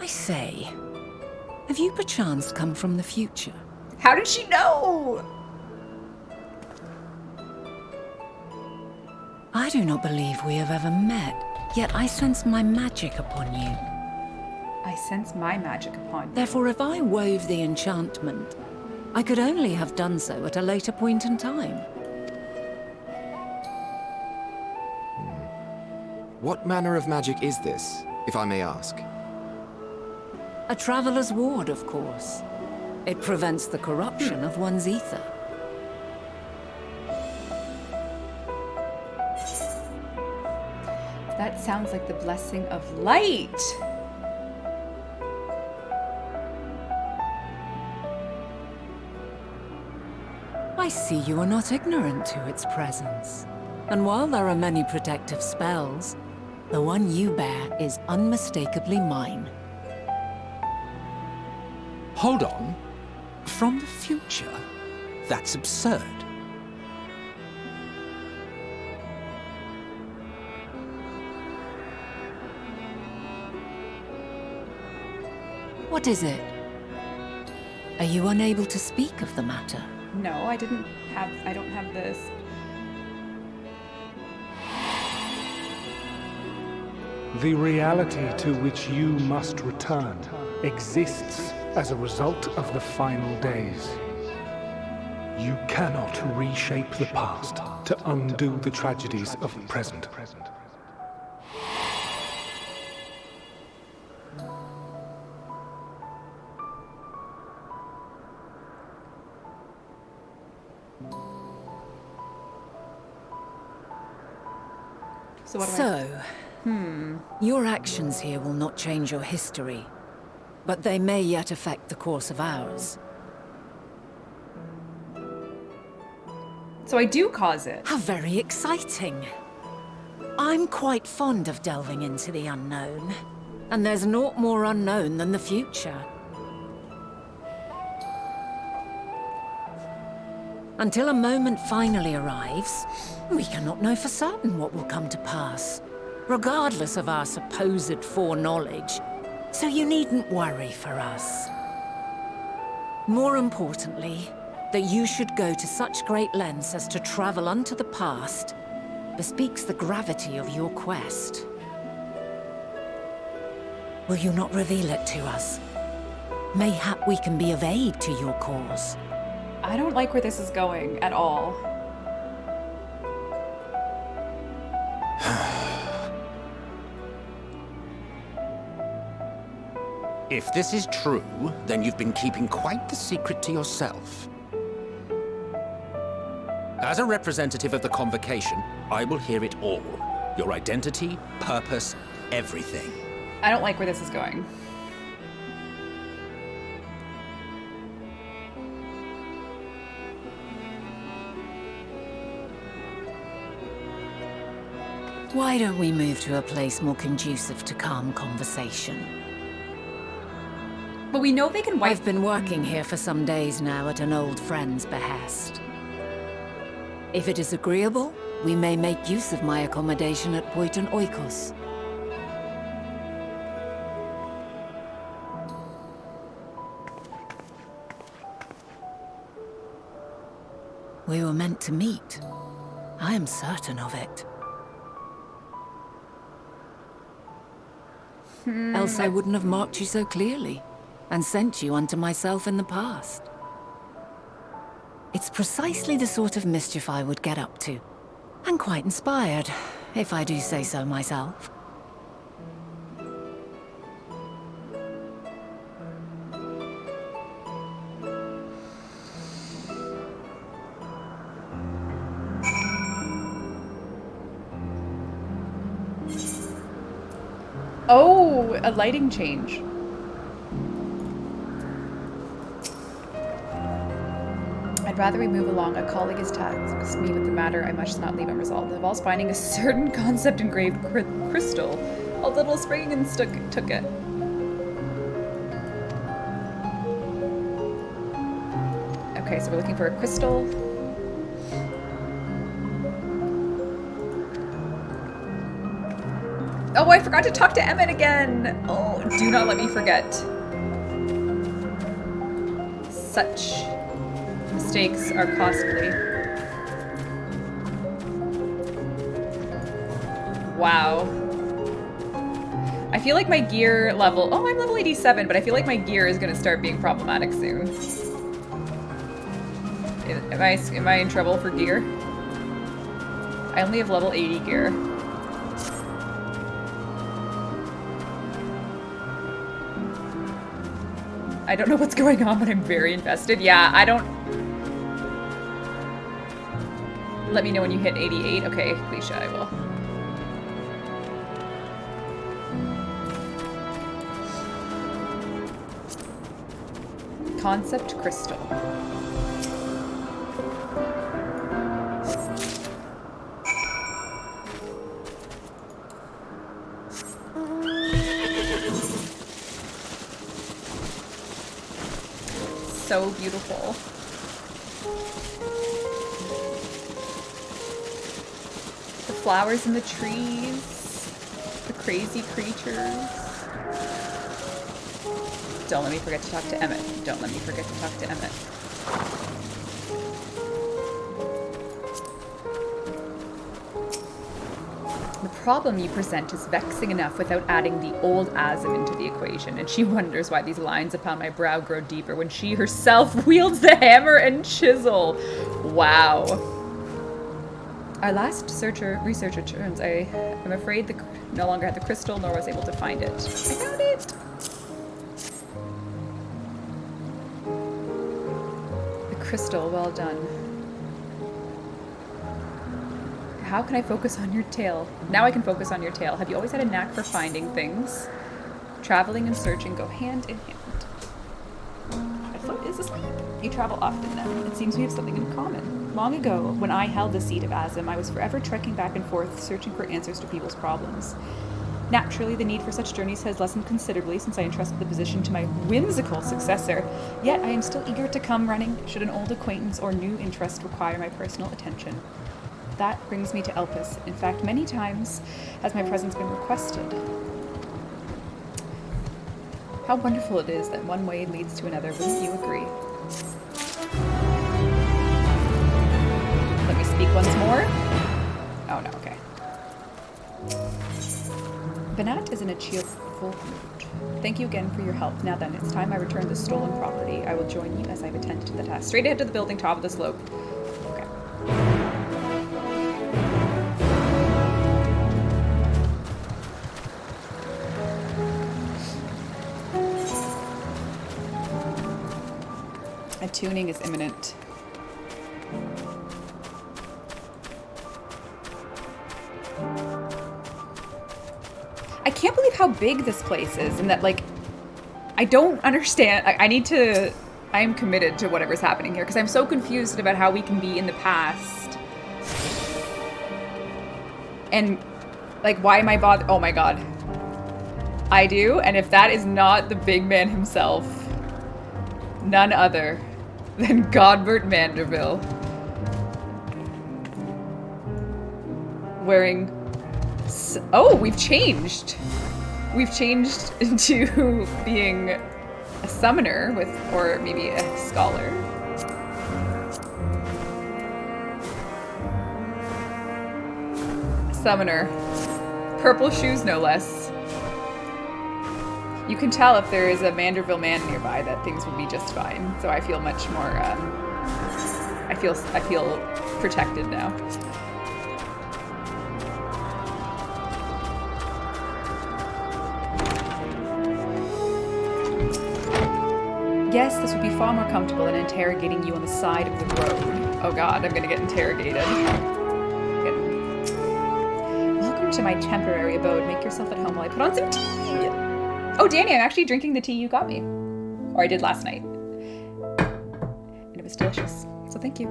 I say, have you perchance come from the future?
How did she know?
I do not believe we have ever met, yet I sense my magic upon you.
I sense my magic upon you.
Therefore, if I wove the enchantment, I could only have done so at a later point in time.
What manner of magic is this, if I may ask?
A traveler's ward, of course. It prevents the corruption of one's ether.
That sounds like the blessing of light.
I see you are not ignorant to its presence. And while there are many protective spells, the one you bear is unmistakably mine.
Hold on. From the future? That's absurd.
What is it? Are you unable to speak of the matter?
No, I don't have this.
The reality to which you must return exists as a result of the final days. You cannot reshape the past to undo the tragedies of the present.
So, your actions here will not change your history, but they may yet affect the course of ours.
So I do cause it.
How very exciting. I'm quite fond of delving into the unknown, and there's naught more unknown than the future. Until a moment finally arrives, we cannot know for certain what will come to pass, regardless of our supposed foreknowledge, so you needn't worry for us. More importantly, that you should go to such great lengths as to travel unto the past bespeaks the gravity of your quest. Will you not reveal it to us? Mayhap we can be of aid to your cause.
I don't like where this is going at all.
If this is true, then you've been keeping quite the secret to yourself. As a representative of the Convocation, I will hear it all. Your identity, purpose, everything.
I don't like where this is going.
Why don't we move to a place more conducive to calm conversation?
But we know they can wipe...
I've been working here for some days now at an old friend's behest. If it is agreeable, we may make use of my accommodation at Poiton Oikos. We were meant to meet. I am certain of it. Else I wouldn't have marked you so clearly, and sent you unto myself in the past. It's precisely the sort of mischief I would get up to, and quite inspired, if I do say so myself.
Oh, a lighting change. I'd rather we move along. A colleague has tasked me with the matter I must not leave unresolved. It involves finding a certain concept engraved crystal. A little springing and took it. Okay, so we're looking for a crystal. Oh, I forgot to talk to Emmett again. Oh, do not let me forget. Such mistakes are costly. Wow. I feel like my gear level... Oh, I'm level 87, but I feel like my gear is going to start being problematic soon. Am I in trouble for gear? I only have level 80 gear. I don't know what's going on, but I'm very invested. Yeah, I don't... Let me know when you hit 88. Okay, Alicia, I will. Concept crystal. So beautiful. The flowers in the trees, the crazy creatures. Don't let me forget to talk to Emmett. Don't let me forget to talk to Emmett. The problem you present is vexing enough without adding the old Azim into the equation, and she wonders why these lines upon my brow grow deeper when she herself wields the hammer and chisel. Wow. Our last research returns. I am afraid the no longer had the crystal, nor was able to find it. I found it! The crystal, well done. How can I focus on your tale? Now I can focus on your tale. Have you always had a knack for finding things? Traveling and searching go hand in hand. My foot is asleep. You travel often then. It seems we have something in common. Long ago, when I held the seat of Azim, I was forever trekking back and forth, searching for answers to people's problems. Naturally, the need for such journeys has lessened considerably since I entrusted the position to my whimsical successor. Yet I am still eager to come running should an old acquaintance or new interest require my personal attention. That brings me to Elpis. In fact, many times has my presence been requested. How wonderful it is that one way leads to another, wouldn't you agree? Let me speak once more. Oh no, okay. Banat is in a cheerful mood. Thank you again for your help. Now then, it's time I return the stolen property. I will join you as I've attended to the task. Straight ahead to the building, top of the slope. Okay. Tuning is imminent. I can't believe how big this place is, and that, like, I don't understand. I am committed to whatever's happening here, because I'm so confused about how we can be in the past. And, like, why am I bothered? Oh my god. I do, and if that is not the big man himself, none other than Godbert Manderville. Wearing... Oh, we've changed! We've changed into being a summoner with... or maybe a scholar. Summoner. Purple shoes, no less. You can tell if there is a Manderville man nearby that things will be just fine. So I feel much more, I feel protected now. Yes, this would be far more comfortable than interrogating you on the side of the road. Oh god, I'm gonna get interrogated. Welcome to my temporary abode. Make yourself at home while I put on some tea! Oh, Danny, I'm actually drinking the tea you got me. Or I did last night. And it was delicious. So thank you.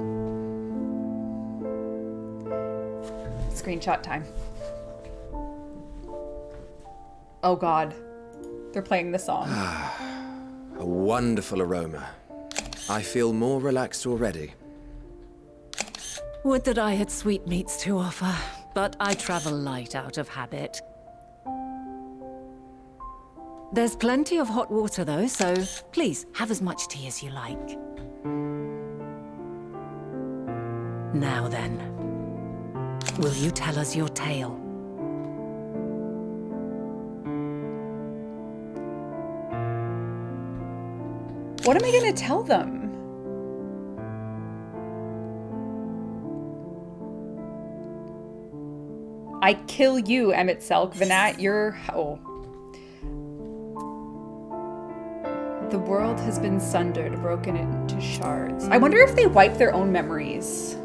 Screenshot time. Oh god. They're playing the song.
A wonderful aroma. I feel more relaxed already.
Would that I had sweetmeats to offer, but I travel light out of habit. There's plenty of hot water though, so please have as much tea as you like. Now then, will you tell us your tale?
What am I gonna tell them? I kill you, Emmett Selk. Vanat, you're... Oh. The world has been sundered, broken into shards. I wonder if they wipe their own memories.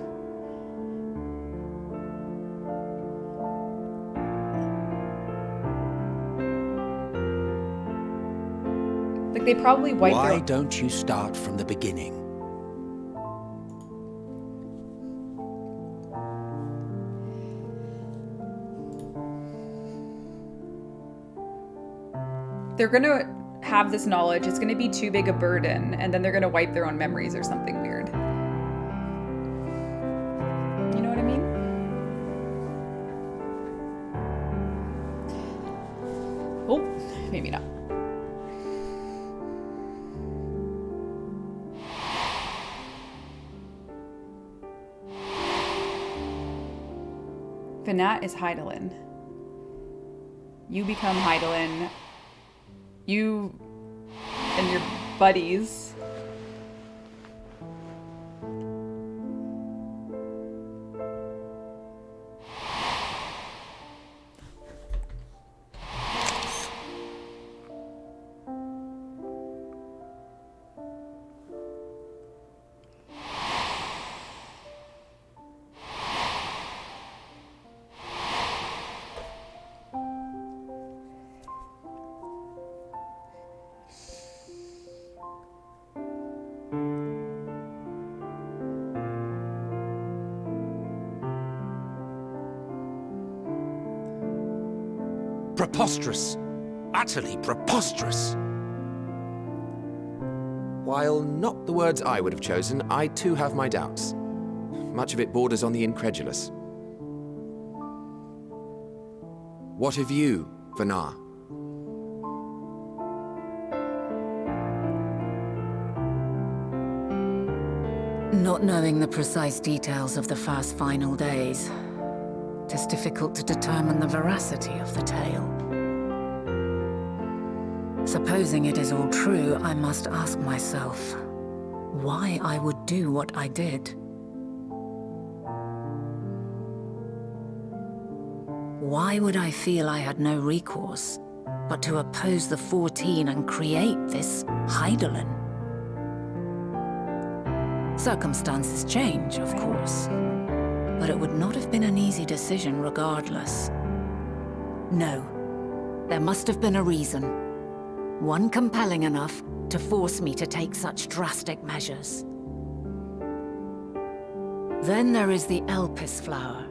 Like, they probably wipe
Why don't you start from the beginning?
They're gonna have this knowledge, it's gonna be too big a burden, and then they're gonna wipe their own memories or something weird. You know what I mean? Oh, maybe not. Vinat is Hydaelyn. You become Hydaelyn. You and your buddies.
Preposterous. Utterly preposterous. While not the words I would have chosen, I too have my doubts. Much of it borders on the incredulous. What of you, Vanar?
Not knowing the precise details of the first final days, it is difficult to determine the veracity of the tale. Supposing it is all true, I must ask myself why I would do what I did. Why would I feel I had no recourse but to oppose the 14 and create this Hydaelyn? Circumstances change, of course, but it would not have been an easy decision regardless. No, there must have been a reason. One compelling enough to force me to take such drastic measures. Then there is the Elpis flower,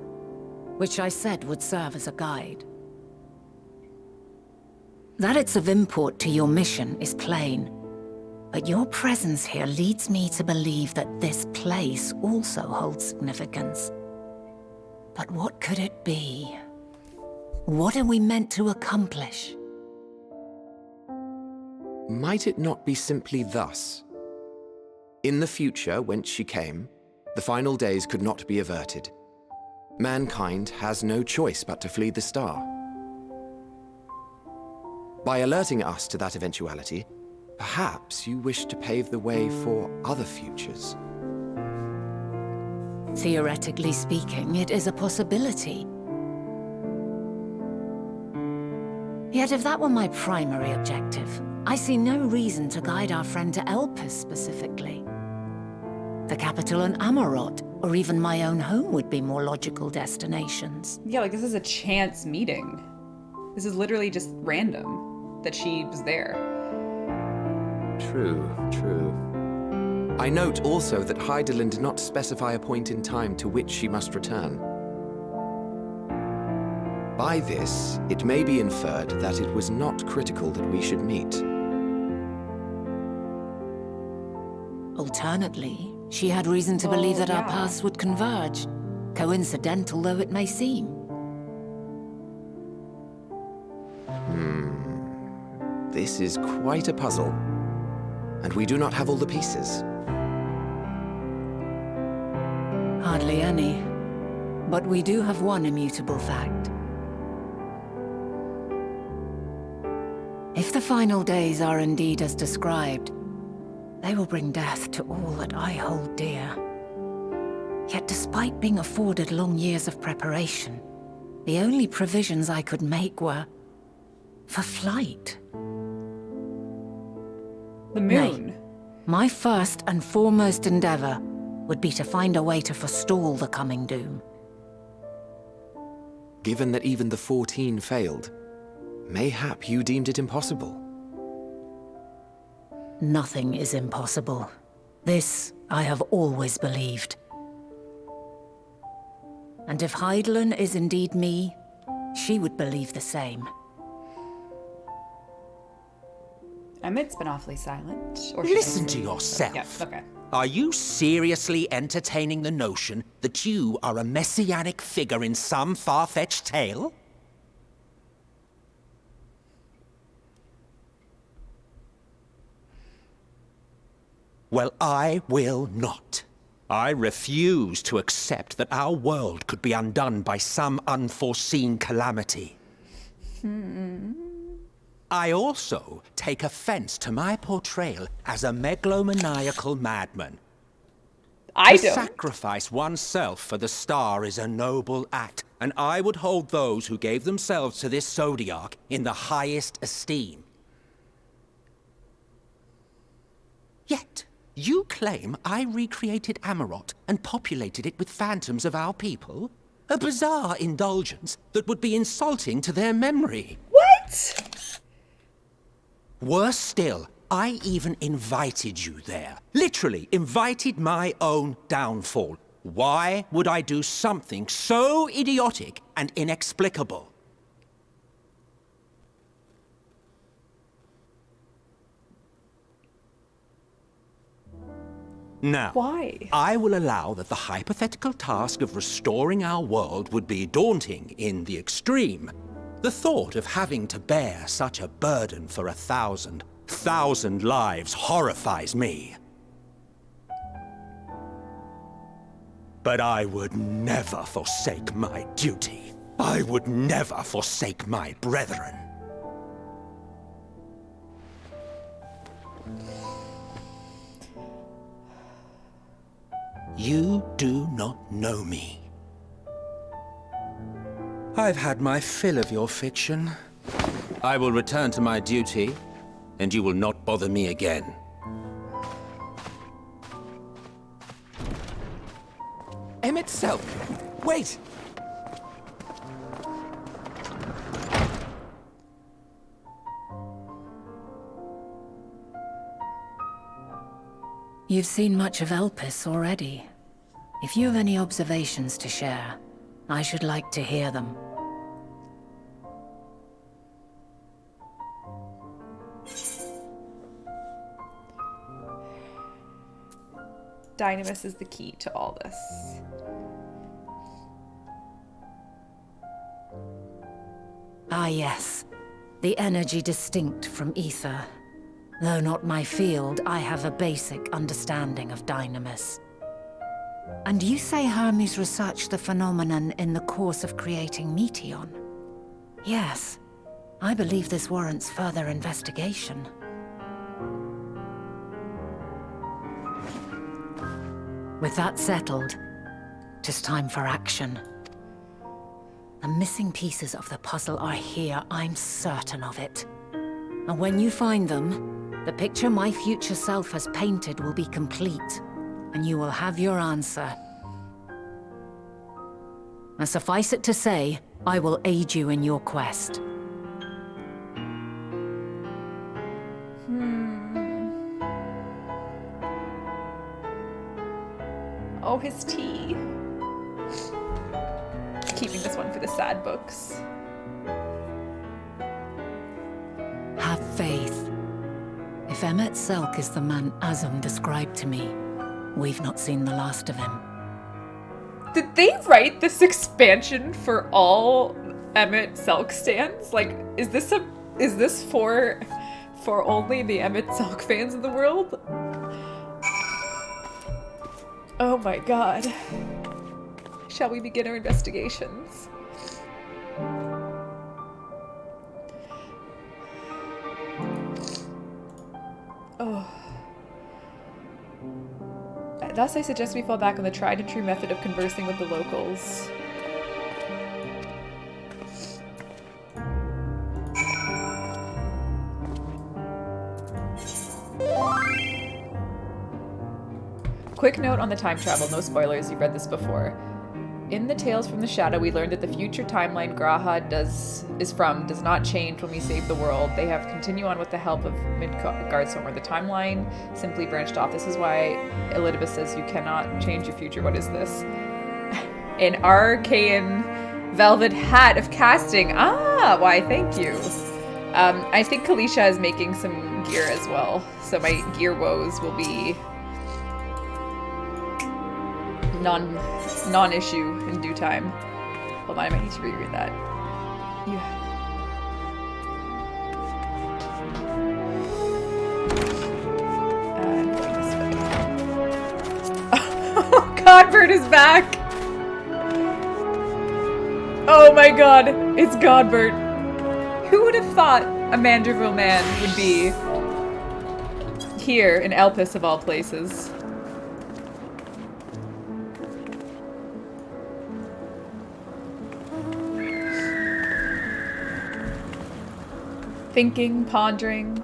which I said would serve as a guide. That it's of import to your mission is plain, but your presence here leads me to believe that this place also holds significance. But what could it be? What are we meant to accomplish?
Might it not be simply thus? In the future, whence she came, the final days could not be averted. Mankind has no choice but to flee the star. By alerting us to that eventuality, perhaps you wish to pave the way for other futures.
Theoretically speaking, it is a possibility. Yet if that were my primary objective, I see no reason to guide our friend to Elpis specifically. The capital and Amarot, or even my own home would be more logical destinations.
Yeah, like this is a chance meeting. This is literally just random that she was there.
True, true. I note also that Hydaelyn did not specify a point in time to which she must return. By this, it may be inferred that it was not critical that we should meet.
Alternately, she had reason to believe that our paths would converge, coincidental though it may seem.
This is quite a puzzle, and we do not have all the pieces.
Hardly any, but we do have one immutable fact. If the final days are indeed as described, they will bring death to all that I hold dear. Yet despite being afforded long years of preparation, the only provisions I could make were for flight.
The moon.
Nay, my first and foremost endeavor would be to find a way to forestall the coming doom.
Given that even the 14 failed, mayhap you deemed it impossible.
Nothing is impossible. This I have always believed. And if Hydaelyn is indeed me, she would believe the same.
Emmett's been awfully silent. Or
Listen to yourself.
Yeah, okay.
Are you seriously entertaining the notion that you are a messianic figure in some far-fetched tale? Well, I will not. I refuse to accept that our world could be undone by some unforeseen calamity. I also take offense to my portrayal as a megalomaniacal madman.
I
To
don't.
sacrifice oneself for the star is a noble act, and I would hold those who gave themselves to this zodiac in the highest esteem. Yet, you claim I recreated Amarot and populated it with phantoms of our people? A bizarre indulgence that would be insulting to their memory.
What?
Worse still, I even invited you there. Literally invited my own downfall. Why would I do something so idiotic and inexplicable? Now,
why?
I will allow that the hypothetical task of restoring our world would be daunting in the extreme. The thought of having to bear such a burden for 1,000 lives horrifies me. But I would never forsake my duty. I would never forsake my brethren. You do not know me. I've had my fill of your fiction. I will return to my duty, and you will not bother me again.
Emmett Selk! Wait!
You've seen much of Elpis already. If you have any observations to share, I should like to hear them.
Dynamis is the key to all this.
Ah yes, the energy distinct from ether. Though not my field, I have a basic understanding of Dynamis. And you say Hermes researched the phenomenon in the course of creating Meteon? Yes, I believe this warrants further investigation. With that settled, 'tis time for action. The missing pieces of the puzzle are here, I'm certain of it. And when you find them, the picture my future self has painted will be complete, and you will have your answer. And suffice it to say, I will aid you in your quest.
Oh, his tea. Keeping this one for the sad books.
Have faith. If Emmett Selk is the man Azum described to me, we've not seen the last of him.
Did they write this expansion for all Emmett Selk stands? Like, is this for only the Emmett Selk fans of the world? Oh my god. Shall we begin our investigations? Oh. Thus, I suggest we fall back on the tried and true method of conversing with the locals. Quick note on the time travel, no spoilers, you've read this before. In the Tales from the Shadow, we learned that the future timeline Graha does not change when we save the world. They have continued on with the help of Midgard's where the timeline simply branched off. This is why Elizabeth says you cannot change your future. What is this? An arcane velvet hat of casting. Ah, why, thank you. I think Kalisha is making some gear as well, so my gear woes will be non-issue in due time. Hold on, I might need to reread that. Yeah. I'm going this way. Godbird is back! Oh my god, it's Godbird. Who would have thought a Mandrivel man would be here in Elpis of all places? Thinking, pondering.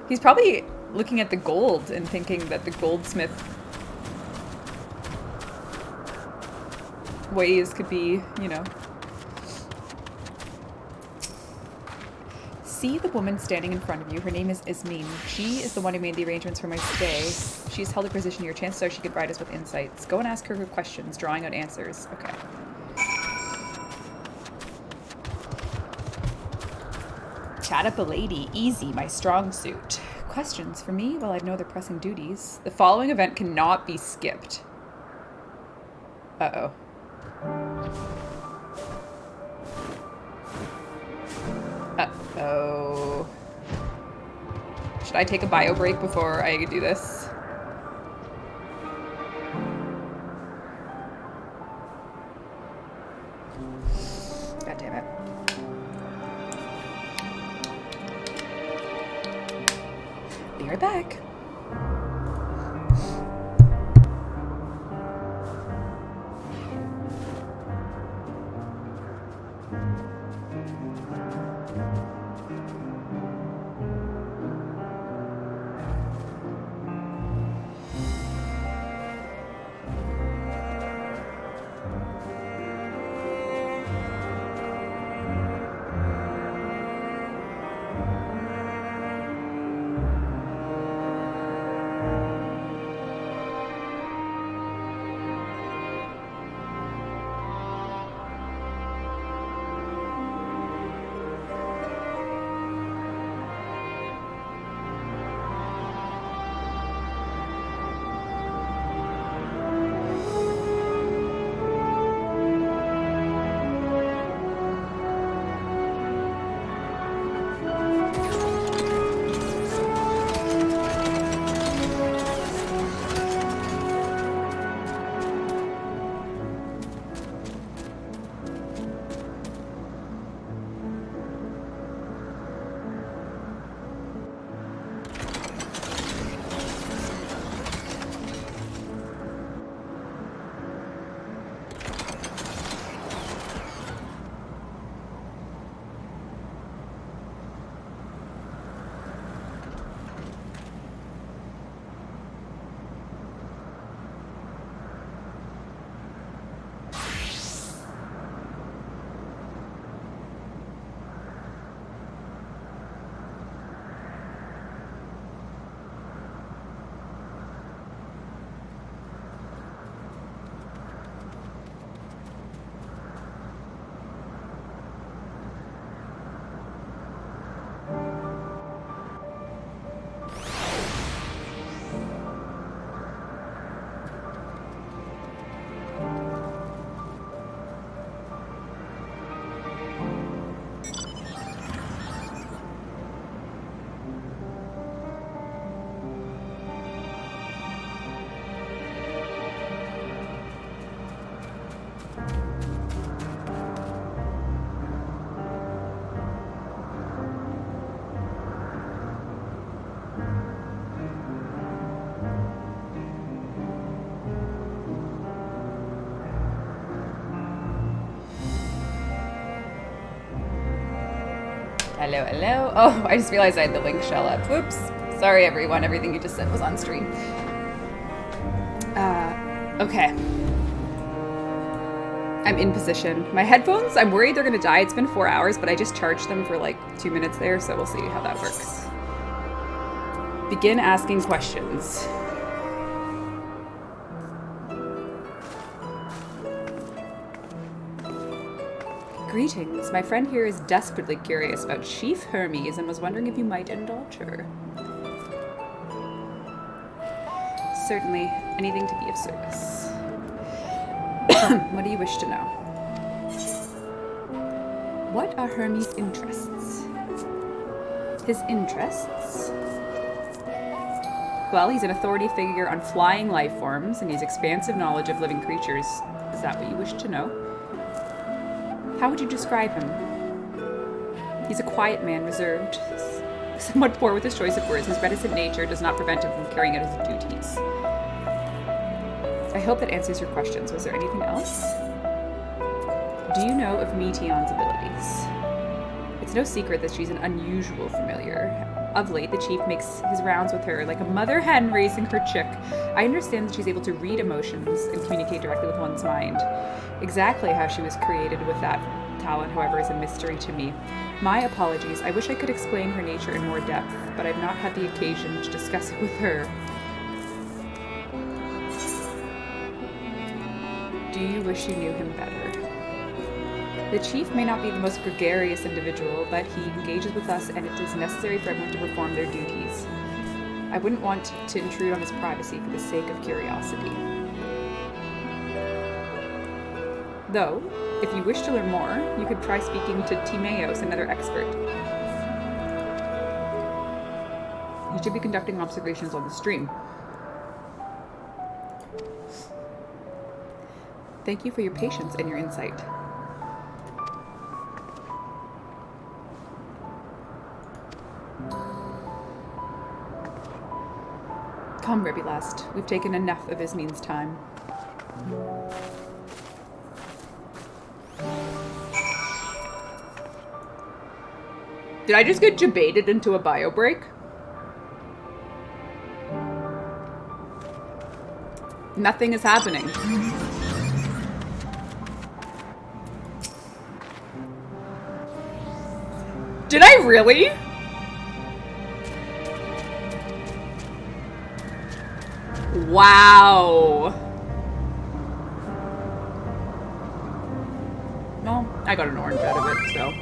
He's probably looking at the gold and thinking that the goldsmith ways could be, you know. See the woman standing in front of you. Her name is Ismene. She is the one who made the arrangements for my stay. She's held a position here. Chances are she could provide us with insights. Go and ask her questions, drawing out answers. Okay. Chat up a lady. Easy, my strong suit. Questions for me? Well, I know they're pressing duties. The following event cannot be skipped. Uh-oh. Uh-oh. Should I take a bio break before I do this? God damn it. Be right back. Hello, hello. Oh, I just realized I had the link shell up. Whoops. Sorry, everyone. Everything you just said was on stream. Okay. I'm in position. My headphones, I'm worried they're gonna die. It's been 4 hours, but I just charged them for like 2 minutes there, so we'll see how that works. Begin asking questions. Greetings. My friend here is desperately curious about Chief Hermes and was wondering if you might indulge her. Certainly, anything to be of service. What do you wish to know? What are Hermes' interests? His interests? Well, he's an authority figure on flying life forms, and he's expansive knowledge of living creatures. Is that what you wish to know? How would you describe him? He's a quiet man, reserved, somewhat poor with his choice of words. His reticent nature does not prevent him from carrying out his duties. I hope that answers your questions. Was there anything else? Do you know of Meteon's abilities? It's no secret that she's an unusual familiar. Of late, the chief makes his rounds with her like a mother hen raising her chick. I understand that she's able to read emotions and communicate directly with one's mind. Exactly how she was created with that talent, however, is a mystery to me. My apologies. I wish I could explain her nature in more depth, but I've not had the occasion to discuss it with her. Do you wish you knew him better? The chief may not be the most gregarious individual, but he engages with us and it is necessary for everyone to perform their duties. I wouldn't want to intrude on his privacy for the sake of curiosity. Though, if you wish to learn more, you could try speaking to Timaeus, another expert. He should be conducting observations on the stream. Thank you for your patience and your insight. Come, Rebbeca, we've taken enough of Ismin's time. Did I just get debated into a bio break? Nothing is happening. Did I really? Wow. Well, I got an orange out of it, so.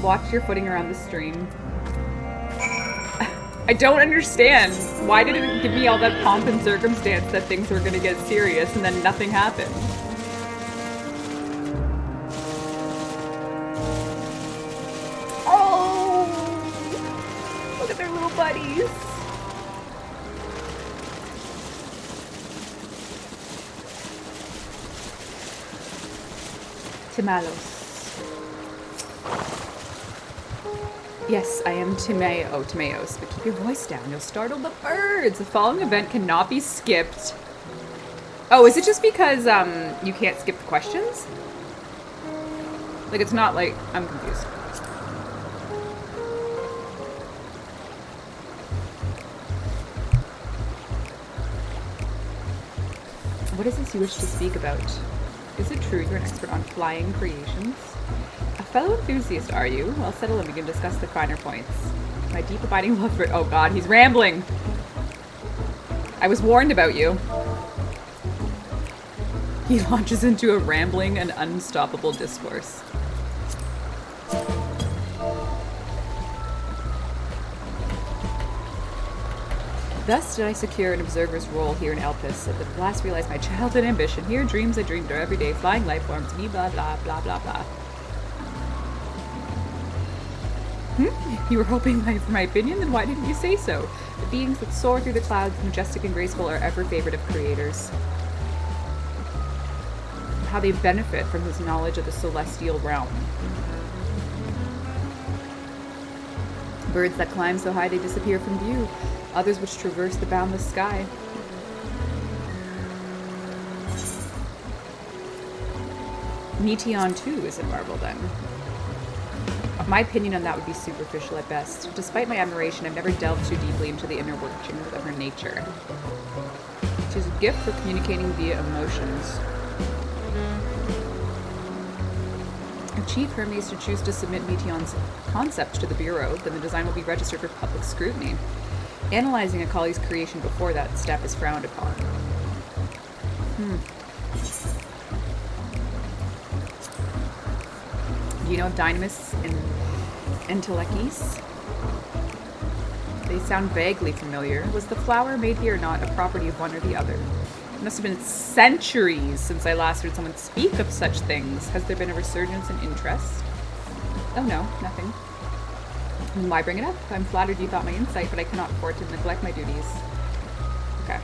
Watch your footing around the stream. I don't understand. Why did it give me all that pomp and circumstance that things were gonna get serious and then nothing happened? Oh! Look at their little buddies. Timalos. Yes, I am Timaeus, but keep your voice down. You'll startle the birds. The following event cannot be skipped. Oh, is it just because you can't skip the questions? Like, it's not like... I'm confused. What is this you wish to speak about? Is it true you're an expert on flying creations? A fellow enthusiast, are you? Well, settle in. We can discuss the finer points. My deep abiding love for... Oh god, he's rambling! I was warned about you. He launches into a rambling and unstoppable discourse. Thus did I secure an observer's role here in Elpis, at the last realized my childhood ambition. Here dreams I dreamed of every day, flying life forms, me blah blah blah blah blah. You were hoping for my opinion? Then why didn't you say so? The beings that soar through the clouds, majestic and graceful, are ever favorite of creators. How they benefit from his knowledge of the celestial realm. Birds that climb so high they disappear from view. Others which traverse the boundless sky. Meteon too is a marvel then. My opinion on that would be superficial at best. Despite my admiration, I've never delved too deeply into the inner workings of her nature. She's a gift for communicating via emotions. If Chief Hermes to choose to submit Meteon's concept to the Bureau, then the design will be registered for public scrutiny. Analyzing a colleague's creation before that step is frowned upon. Do you know of Dynamis and Entelekis? They sound vaguely familiar. Was the flower made here or not a property of one or the other? It must have been centuries since I last heard someone speak of such things. Has there been a resurgence in interest? Oh no, nothing. And why bring it up? I'm flattered you thought my insight, but I cannot afford to neglect my duties. Okay.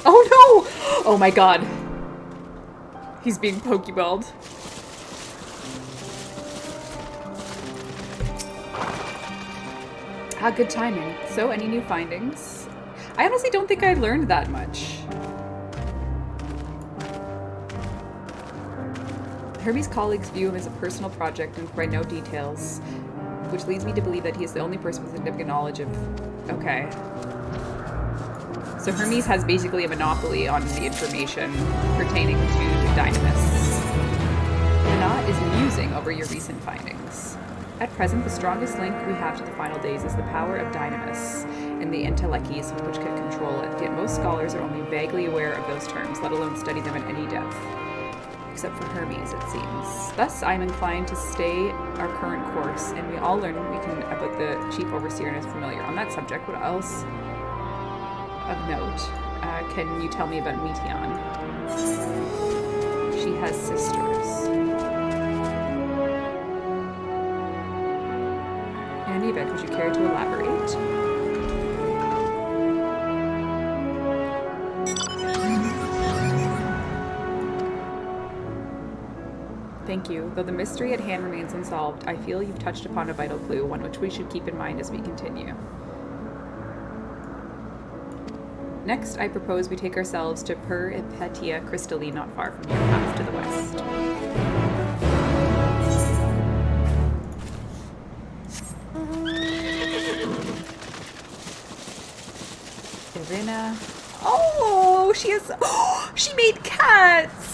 Oh no! Oh my god. He's being pokeballed. Ah, good timing. So, any new findings? I honestly don't think I learned that much. Hermes' colleagues view him as a personal project and provide no details, which leads me to believe that he is the only person with significant knowledge of... Okay. So Hermes has basically a monopoly on the information pertaining to Dynamis. Anat is musing over your recent findings. At present, the strongest link we have to the final days is the power of Dynamis and the entelechies which can control it, yet most scholars are only vaguely aware of those terms, let alone study them at any depth. Except for Hermes, it seems. Thus, I am inclined to stay our current course, and we all learn we can about the Chief Overseer and is familiar. On that subject, what else of note can you tell me about Meteon? She has sisters. In any event, would you care to elaborate? Thank you. Though the mystery at hand remains unsolved, I feel you've touched upon a vital clue, one which we should keep in mind as we continue. Next, I propose we take ourselves to Peripetia Crystalline, not far from here, half to the west. Irina. Oh, she has... Oh, she made cats!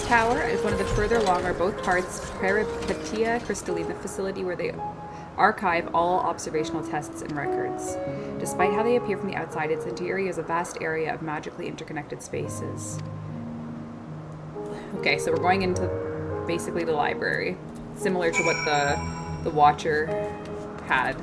Tower is one of the further along are both parts Peripetia Crystalline, the facility where they archive all observational tests and records. Despite how they appear from the outside, its interior is a vast area of magically interconnected spaces. Okay, so we're going into basically the library, similar to what the Watcher had.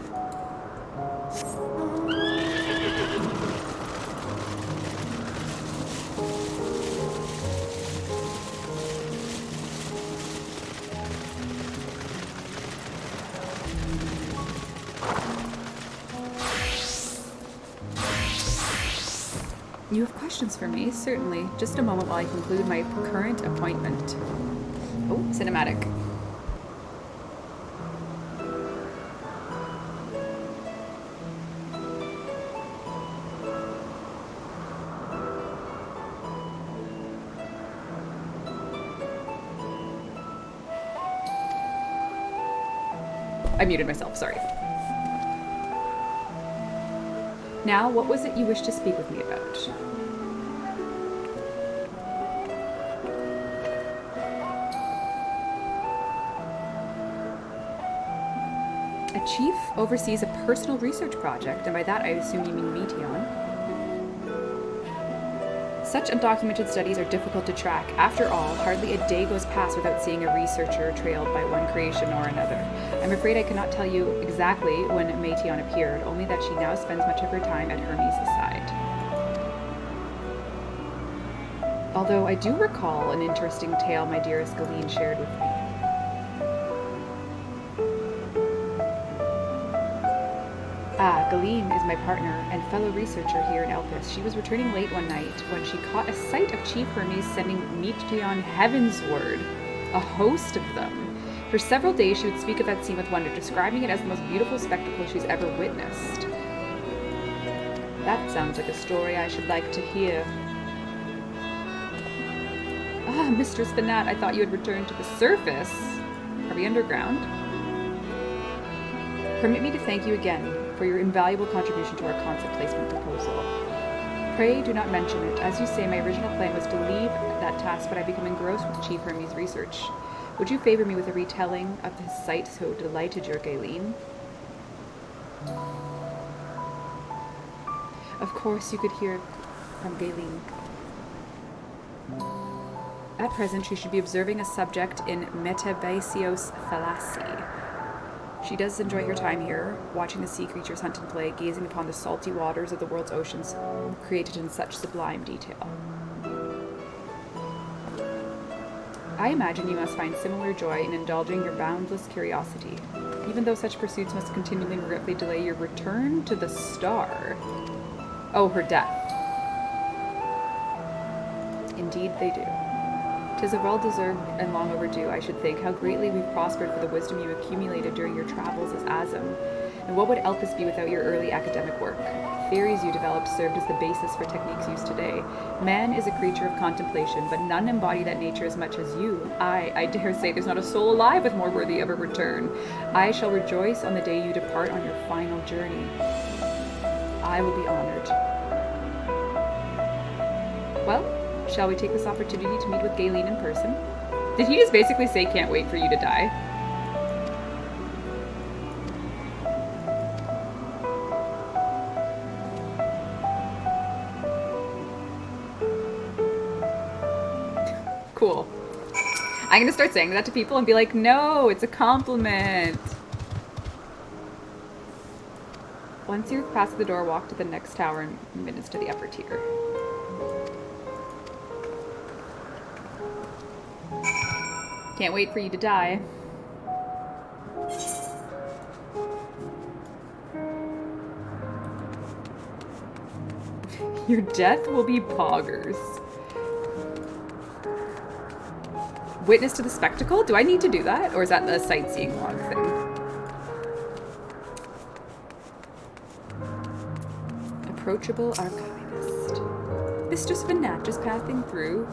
You have questions for me? Certainly. Just a moment while I conclude my current appointment. Oh, cinematic. I muted myself, sorry. Now, what was it you wished to speak with me about? A chief oversees a personal research project, and by that I assume you mean Meteon. Such undocumented studies are difficult to track. After all, hardly a day goes past without seeing a researcher trailed by one creation or another. I'm afraid I cannot tell you exactly when Meteon appeared, only that she now spends much of her time at Hermes' side. Although I do recall an interesting tale my dearest Galeen shared with me. Galeen is my partner and fellow researcher here in Elpis. She was returning late one night when she caught a sight of Chief Hermes sending Meteon heavensward, a host of them. For several days, she would speak of that scene with wonder, describing it as the most beautiful spectacle she's ever witnessed. That sounds like a story I should like to hear. Ah, Mistress Vanat, I thought you had returned to the surface. Are we underground? Permit me to thank you again for your invaluable contribution to our concept placement proposal. Pray do not mention it. As you say, my original plan was to leave that task, but I become engrossed with Chief Hermes' research. Would you favor me with a retelling of the sight so delighted your Galen? Of course you could hear from Galen. At present, she should be observing a subject in Metabaseos Thalassi. She does enjoy her time here, watching the sea creatures hunt and play, gazing upon the salty waters of the world's oceans, created in such sublime detail. I imagine you must find similar joy in indulging your boundless curiosity, even though such pursuits must continually regretfully delay your return to the star. Oh, her death. Indeed they do. 'Tis a well-deserved and long overdue, I should think. How greatly we've prospered for the wisdom you accumulated during your travels as Azam. And what would Elpis be without your early academic work? Theories you developed served as the basis for techniques used today. Man is a creature of contemplation, but none embody that nature as much as you. I dare say there's not a soul alive with more worthy of a return. I shall rejoice on the day you depart on your final journey. I will be honored. Well, shall we take this opportunity to meet with Galen in person? Did he just basically say, can't wait for you to die? Cool. I'm gonna start saying that to people and be like, no, it's a compliment. Once you've passed the door, walk to the next tower and minutes to the upper tier. Can't wait for you to die. Your death will be poggers. Witness to the spectacle? Do I need to do that? Or is that the sightseeing log thing? Approachable archivist. Mistress Vanat just passing through.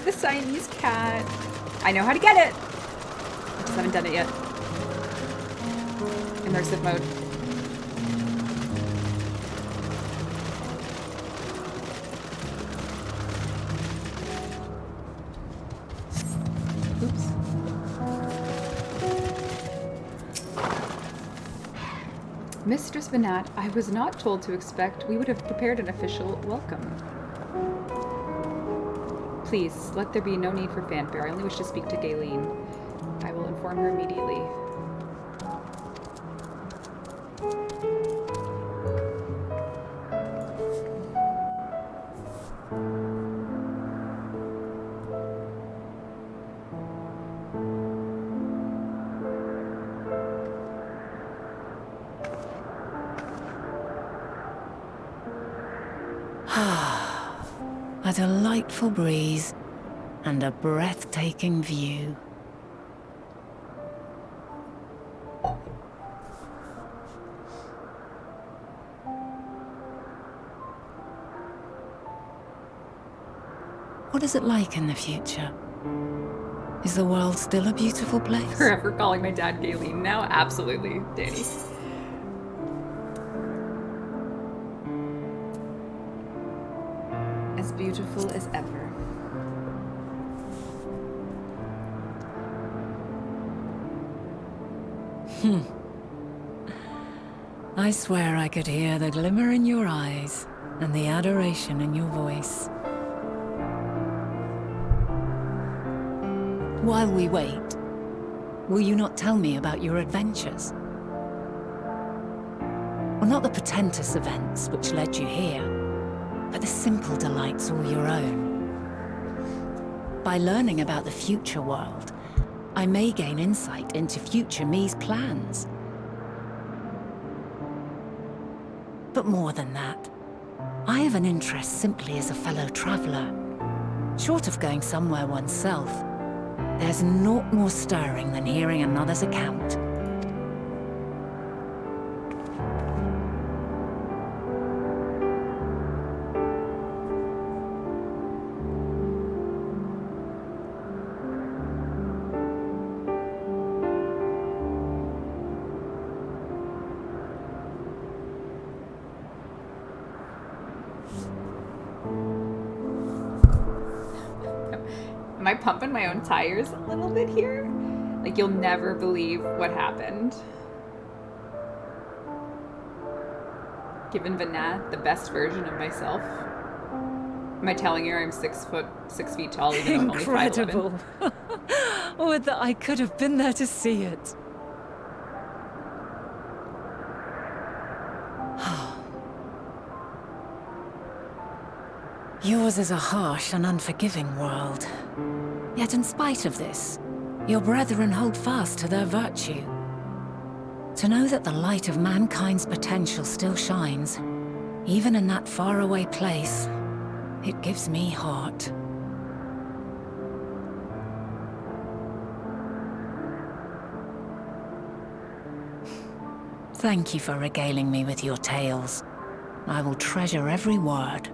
The Siamese cat. I know how to get it. I just haven't done it yet. Immersive mode. Oops. Mistress Vanat, I was not told to expect. We would have prepared an official welcome. Please, let there be no need for fanfare. I only wish to speak to Galen. I will inform her immediately.
A delightful breeze and a breathtaking view. What is it like in the future? Is the world still a beautiful place?
Forever calling my dad Galen now? Absolutely, Danny. As beautiful as ever.
I swear I could hear the glimmer in your eyes and the adoration in your voice. While we wait, will you not tell me about your adventures? Well, not the portentous events which led you here, but the simple delights all your own. By learning about the future world, I may gain insight into future me's plans. But more than that, I have an interest simply as a fellow traveler. Short of going somewhere oneself, there's naught more stirring than hearing another's account.
Am I pumping my own tires a little bit here? Like, you'll never believe what happened. Given Vanat the best version of myself. Am I telling you I'm 6 feet tall, even though I'm only 5'11"?
Incredible. Would that I could have been there to see it. Yours is a harsh and unforgiving world. Yet in spite of this, your brethren hold fast to their virtue. To know that the light of mankind's potential still shines, even in that faraway place, it gives me heart. Thank you for regaling me with your tales. I will treasure every word.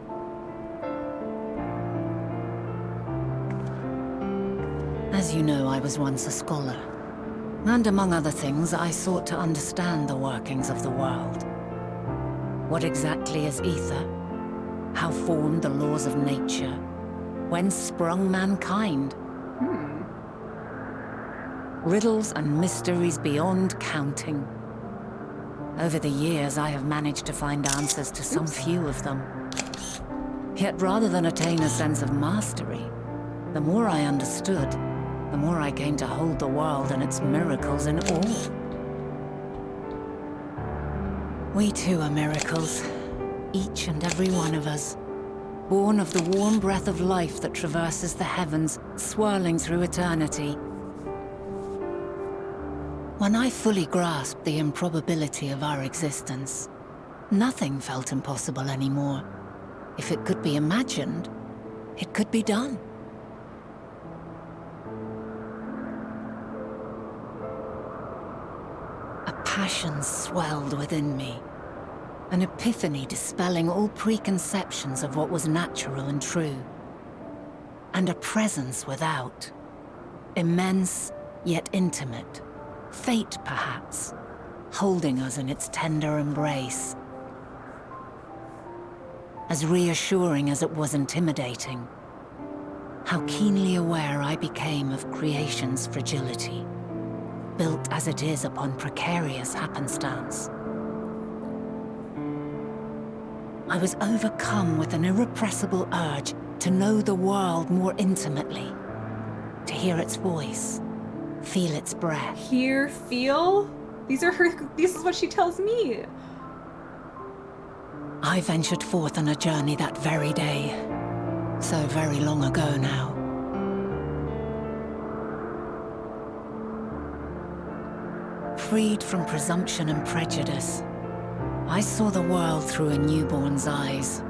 As you know, I was once a scholar. And among other things, I sought to understand the workings of the world. What exactly is ether? How formed the laws of nature? Whence sprung mankind? Riddles and mysteries beyond counting. Over the years, I have managed to find answers to some few of them. Yet rather than attain a sense of mastery, the more I understood, the more I came to hold the world and its miracles in awe. We too are miracles, each and every one of us, born of the warm breath of life that traverses the heavens, swirling through eternity. When I fully grasped the improbability of our existence, nothing felt impossible anymore. If it could be imagined, it could be done. A passion swelled within me, an epiphany dispelling all preconceptions of what was natural and true. And a presence without, immense yet intimate. Fate, perhaps, holding us in its tender embrace. As reassuring as it was intimidating, how keenly aware I became of creation's fragility, built as it is upon precarious happenstance. I was overcome with an irrepressible urge to know the world more intimately, to hear its voice, feel its breath.
Hear, feel? This is what she tells me.
I ventured forth on a journey that very day. So very long ago now. Freed from presumption and prejudice, I saw the world through a newborn's eyes.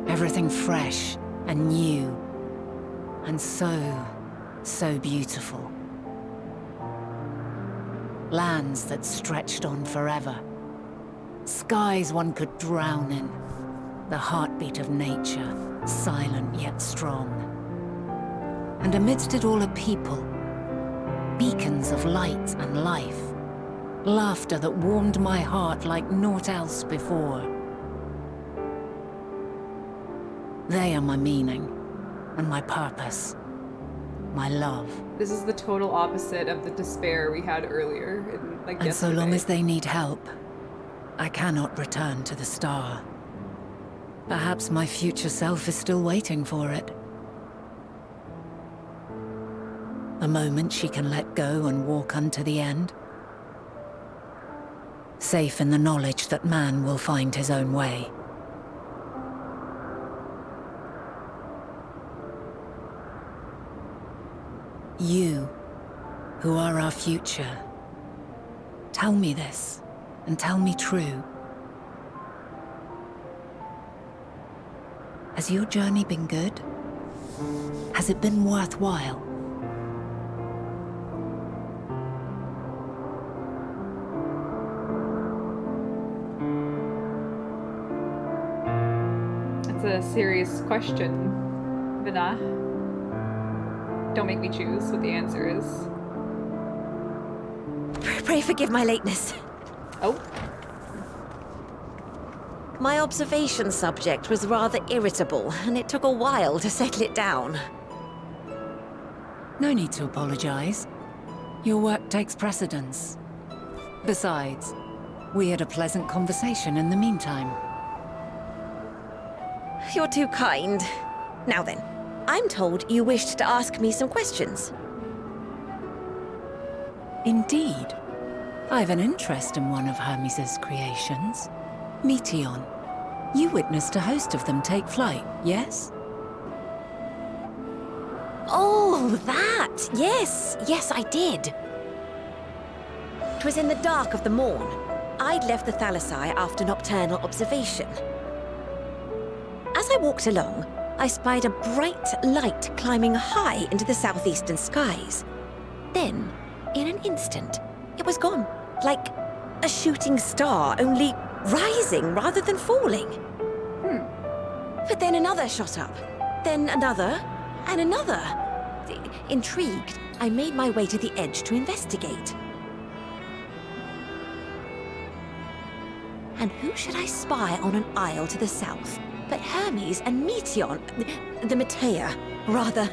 Everything fresh and new, and so beautiful. Lands that stretched on forever. Skies one could drown in. The heartbeat of nature, silent yet strong. And amidst it all a people. Beacons of light and life. Laughter that warmed my heart like naught else before. They are my meaning, and my purpose. My love.
This is the total opposite of the despair we had earlier, like
and
yesterday.
So long as they need help, I cannot return to the star. Perhaps my future self is still waiting for it. A moment she can let go and walk unto the end. Safe in the knowledge that man will find his own way. You, who are our future. Tell me this, and tell me true. Has your journey been good? Has it been worthwhile?
It's a serious question, Vina. Don't make me choose what the answer is.
Pray forgive my lateness.
Oh.
My observation subject was rather irritable, and it took a while to settle it down.
No need to apologize. Your work takes precedence. Besides, we had a pleasant conversation in the meantime.
You're too kind. Now then, I'm told you wished to ask me some questions.
Indeed. I've an interest in one of Hermes' creations. Meteon. You witnessed a host of them take flight, yes?
Oh, that! Yes, yes, I did. It was in the dark of the morn. I'd left the Thalassai after nocturnal observation. As I walked along, I spied a bright light climbing high into the southeastern skies. Then, in an instant, it was gone, like a shooting star, only rising rather than falling. But then another shot up, then another, and another. Intrigued, I made my way to the edge to investigate. And who should I spy on an isle to the south but Hermes and Meteon, the Matea, rather.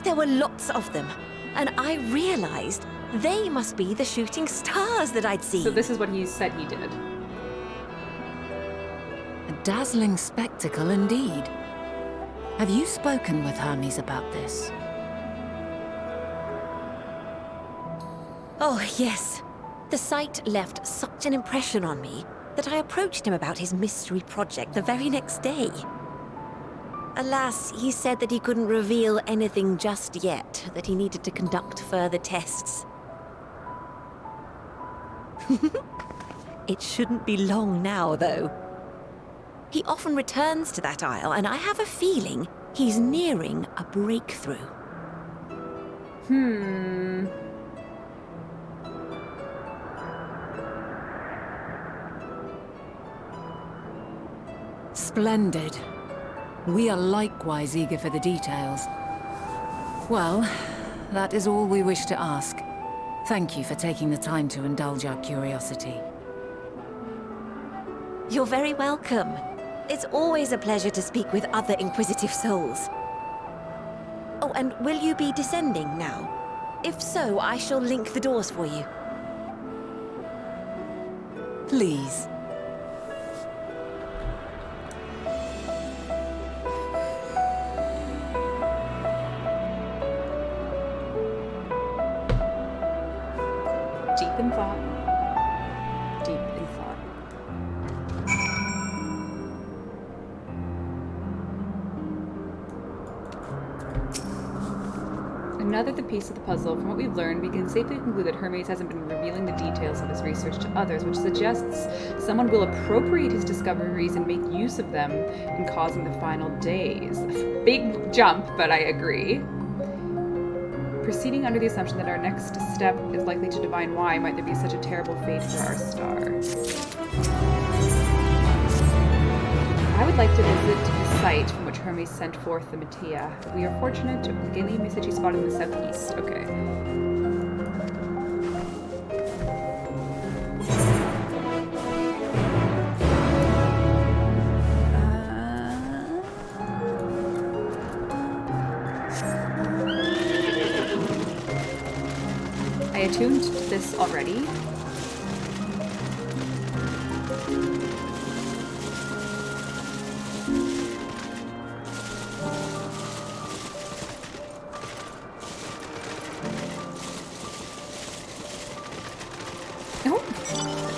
There were lots of them, and I realized they must be the shooting stars that I'd seen.
So this is what he said he did.
A dazzling spectacle indeed. Have you spoken with Hermes about this?
Oh, yes. The sight left such an impression on me that I approached him about his mystery project the very next day. Alas, he said that he couldn't reveal anything just yet, that he needed to conduct further tests. It shouldn't be long now, though. He often returns to that isle, and I have a feeling he's nearing a breakthrough.
Splendid. We are likewise eager for the details. Well, that is all we wish to ask. Thank you for taking the time to indulge our curiosity.
You're very welcome. It's always a pleasure to speak with other inquisitive souls. Oh, and will you be descending now? If so, I shall link the doors for you.
Please.
Deep in thought. Deep in thought. Another piece of the puzzle. From what we've learned, we can safely conclude that Hermes hasn't been revealing the details of his research to others, which suggests someone will appropriate his discoveries and make use of them in causing the final days. Big jump, but I agree. Proceeding under the assumption that our next step is likely to divine why might there be such a terrible fate for our star. I would like to visit the site from which Hermes sent forth the Matea. We are fortunate to gain a message he spotted in the southeast. Okay. I attuned to this already. Oh,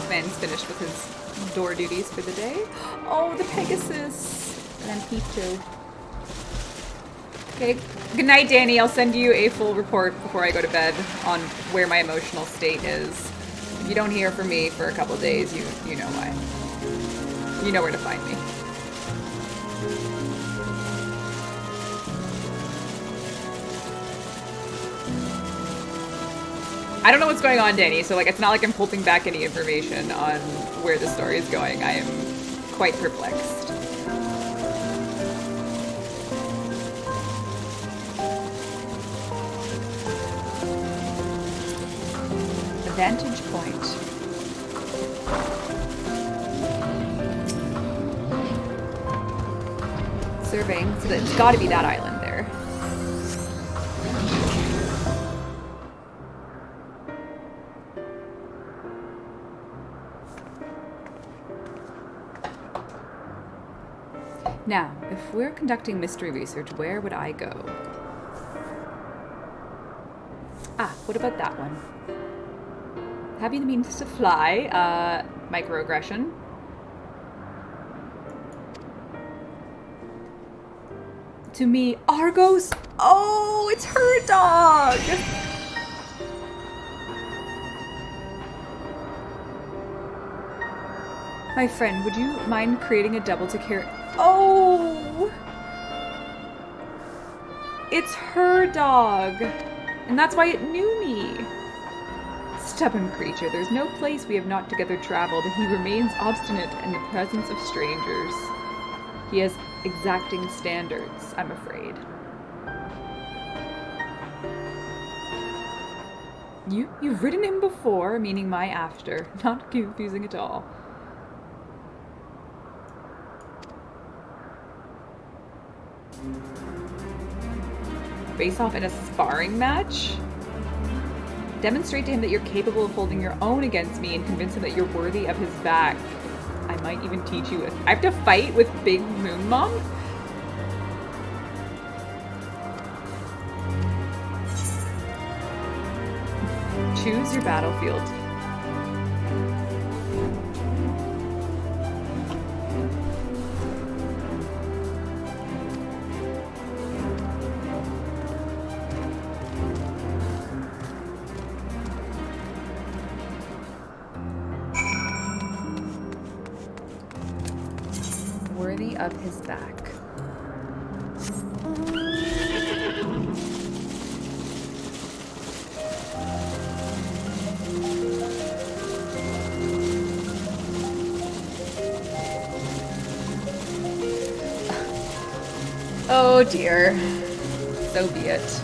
man's finished with his door duties for the day. Oh, the Pegasus! And I'm Pito. Okay, good night, Danny. I'll send you a full report before I go to bed on where my emotional state is. If you don't hear from me for a couple days, you know why. You know where to find me. I don't know what's going on, Danny, so like it's not like I'm holding back any information on where the story is going. I am quite perplexed. Vantage point. Surveying, so it's got to be that island there. Now, if we're conducting mystery research, where would I go? Ah, what about that one? Having the means to fly, microaggression. To me, Argos. Oh, it's her dog. My friend, would you mind creating a double to carry? Oh, it's her dog, and that's why it knew me. Stubborn creature, there's no place we have not together traveled, and he remains obstinate in the presence of strangers. He has exacting standards, I'm afraid. You've ridden him before, meaning my after. Not confusing at all. Face off in a sparring match? Demonstrate to him that you're capable of holding your own against me and convince him that you're worthy of his back. I might even teach you I have to fight with Big Moon Mom? Choose your battlefield. Worthy of his back. Oh dear. So be it.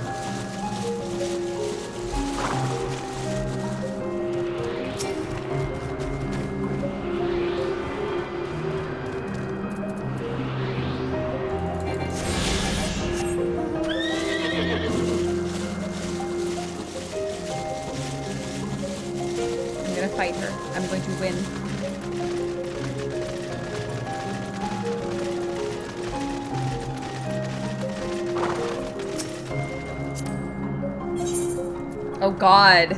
Fight her. I'm going to win. Oh god.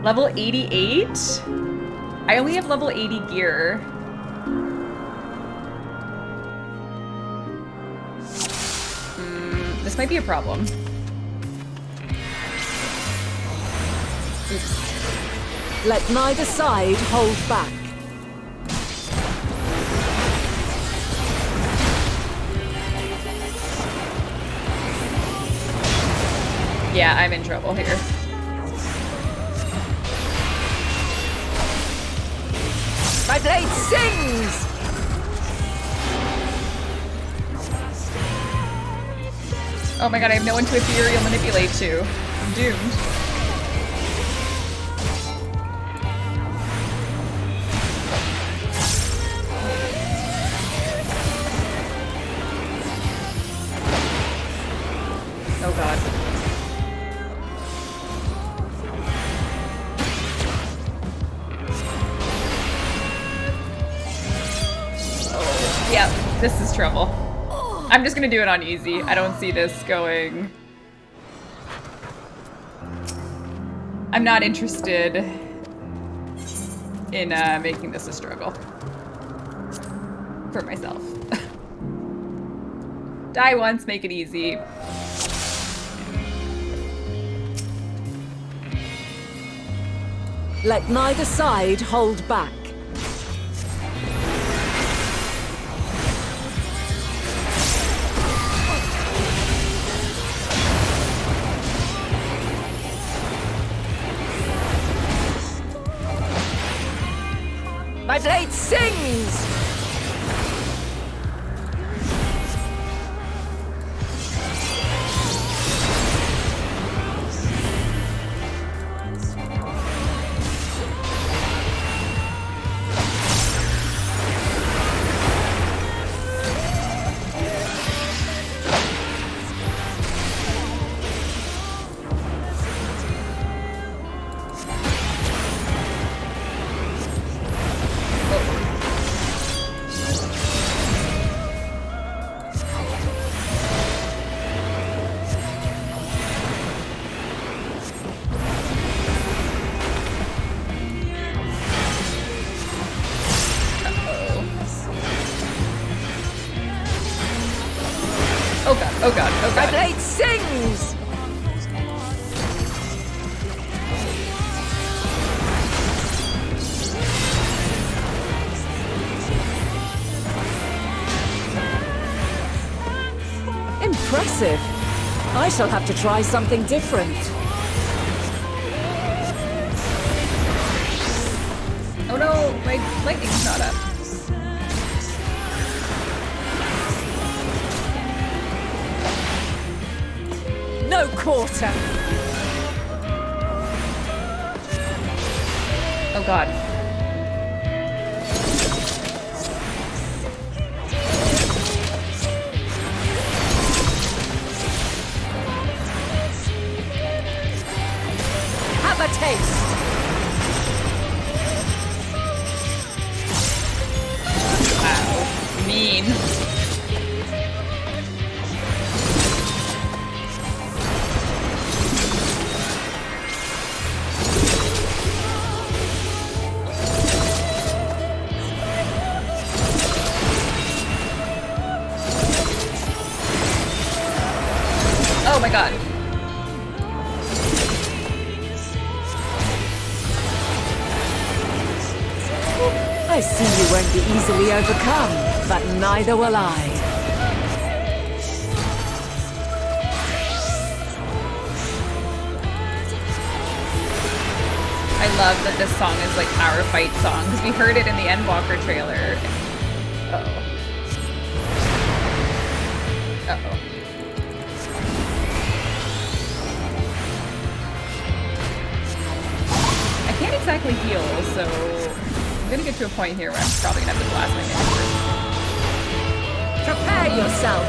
Level 88? I only have level 80 gear. This might be a problem. Oops.
Let neither side hold back.
Yeah, I'm in trouble here.
My blade sings!
Oh my god, I have no one to ethereal manipulate to. I'm doomed. Oh god. Oh, yeah, this is trouble. I'm just gonna do it on easy. I don't see this going. I'm not interested in making this a struggle for myself. Die once, make it easy.
Let neither side hold back. My blade sings!
Oh god, oh god, oh god.
My blade sings! Impressive. I shall have to try something different.
Oh no, my lightning's not up.
No quarter.
Oh god.
Have a taste.
Wow. Mean. Oh my god.
I see you won't be easily overcome, but neither will I.
I love that this song is like our fight song, because we heard it in the Endwalker trailer. Uh-oh. Uh-oh. I can't exactly heal, so I'm gonna get to a point here where I'm probably gonna have to blast my minions.
Prepare yourself.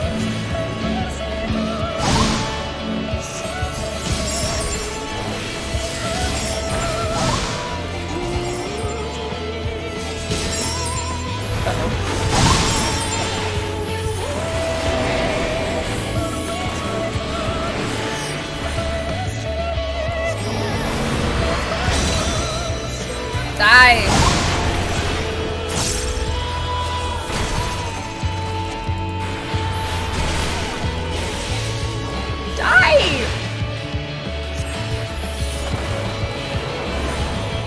Die! Die!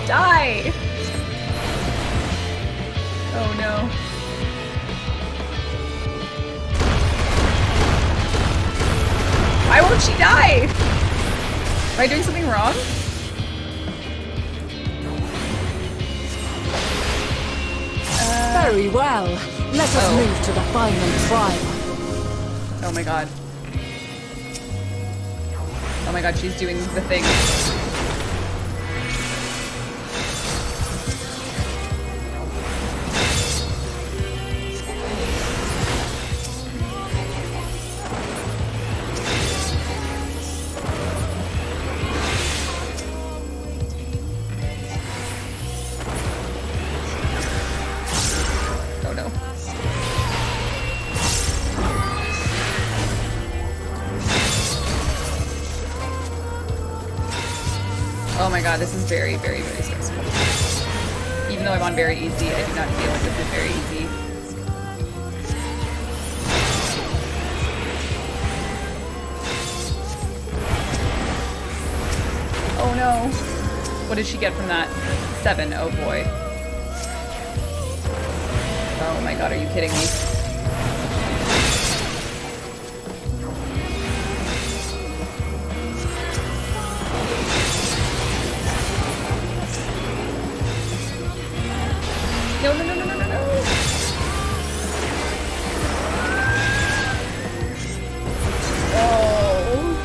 Die! Oh no. Why won't she die? Am I doing something wrong?
Very well. Let us move to the final trial.
Oh my god. Oh my god, she's doing the thing. Oh no. Oh my god, this is very, very, very stressful. Even though I'm on very easy, I do not feel like this is very easy. Oh no. What did she get from that? 7. Oh boy. Oh my god, are you kidding me? No, no, no, no, no, no, no. Oh.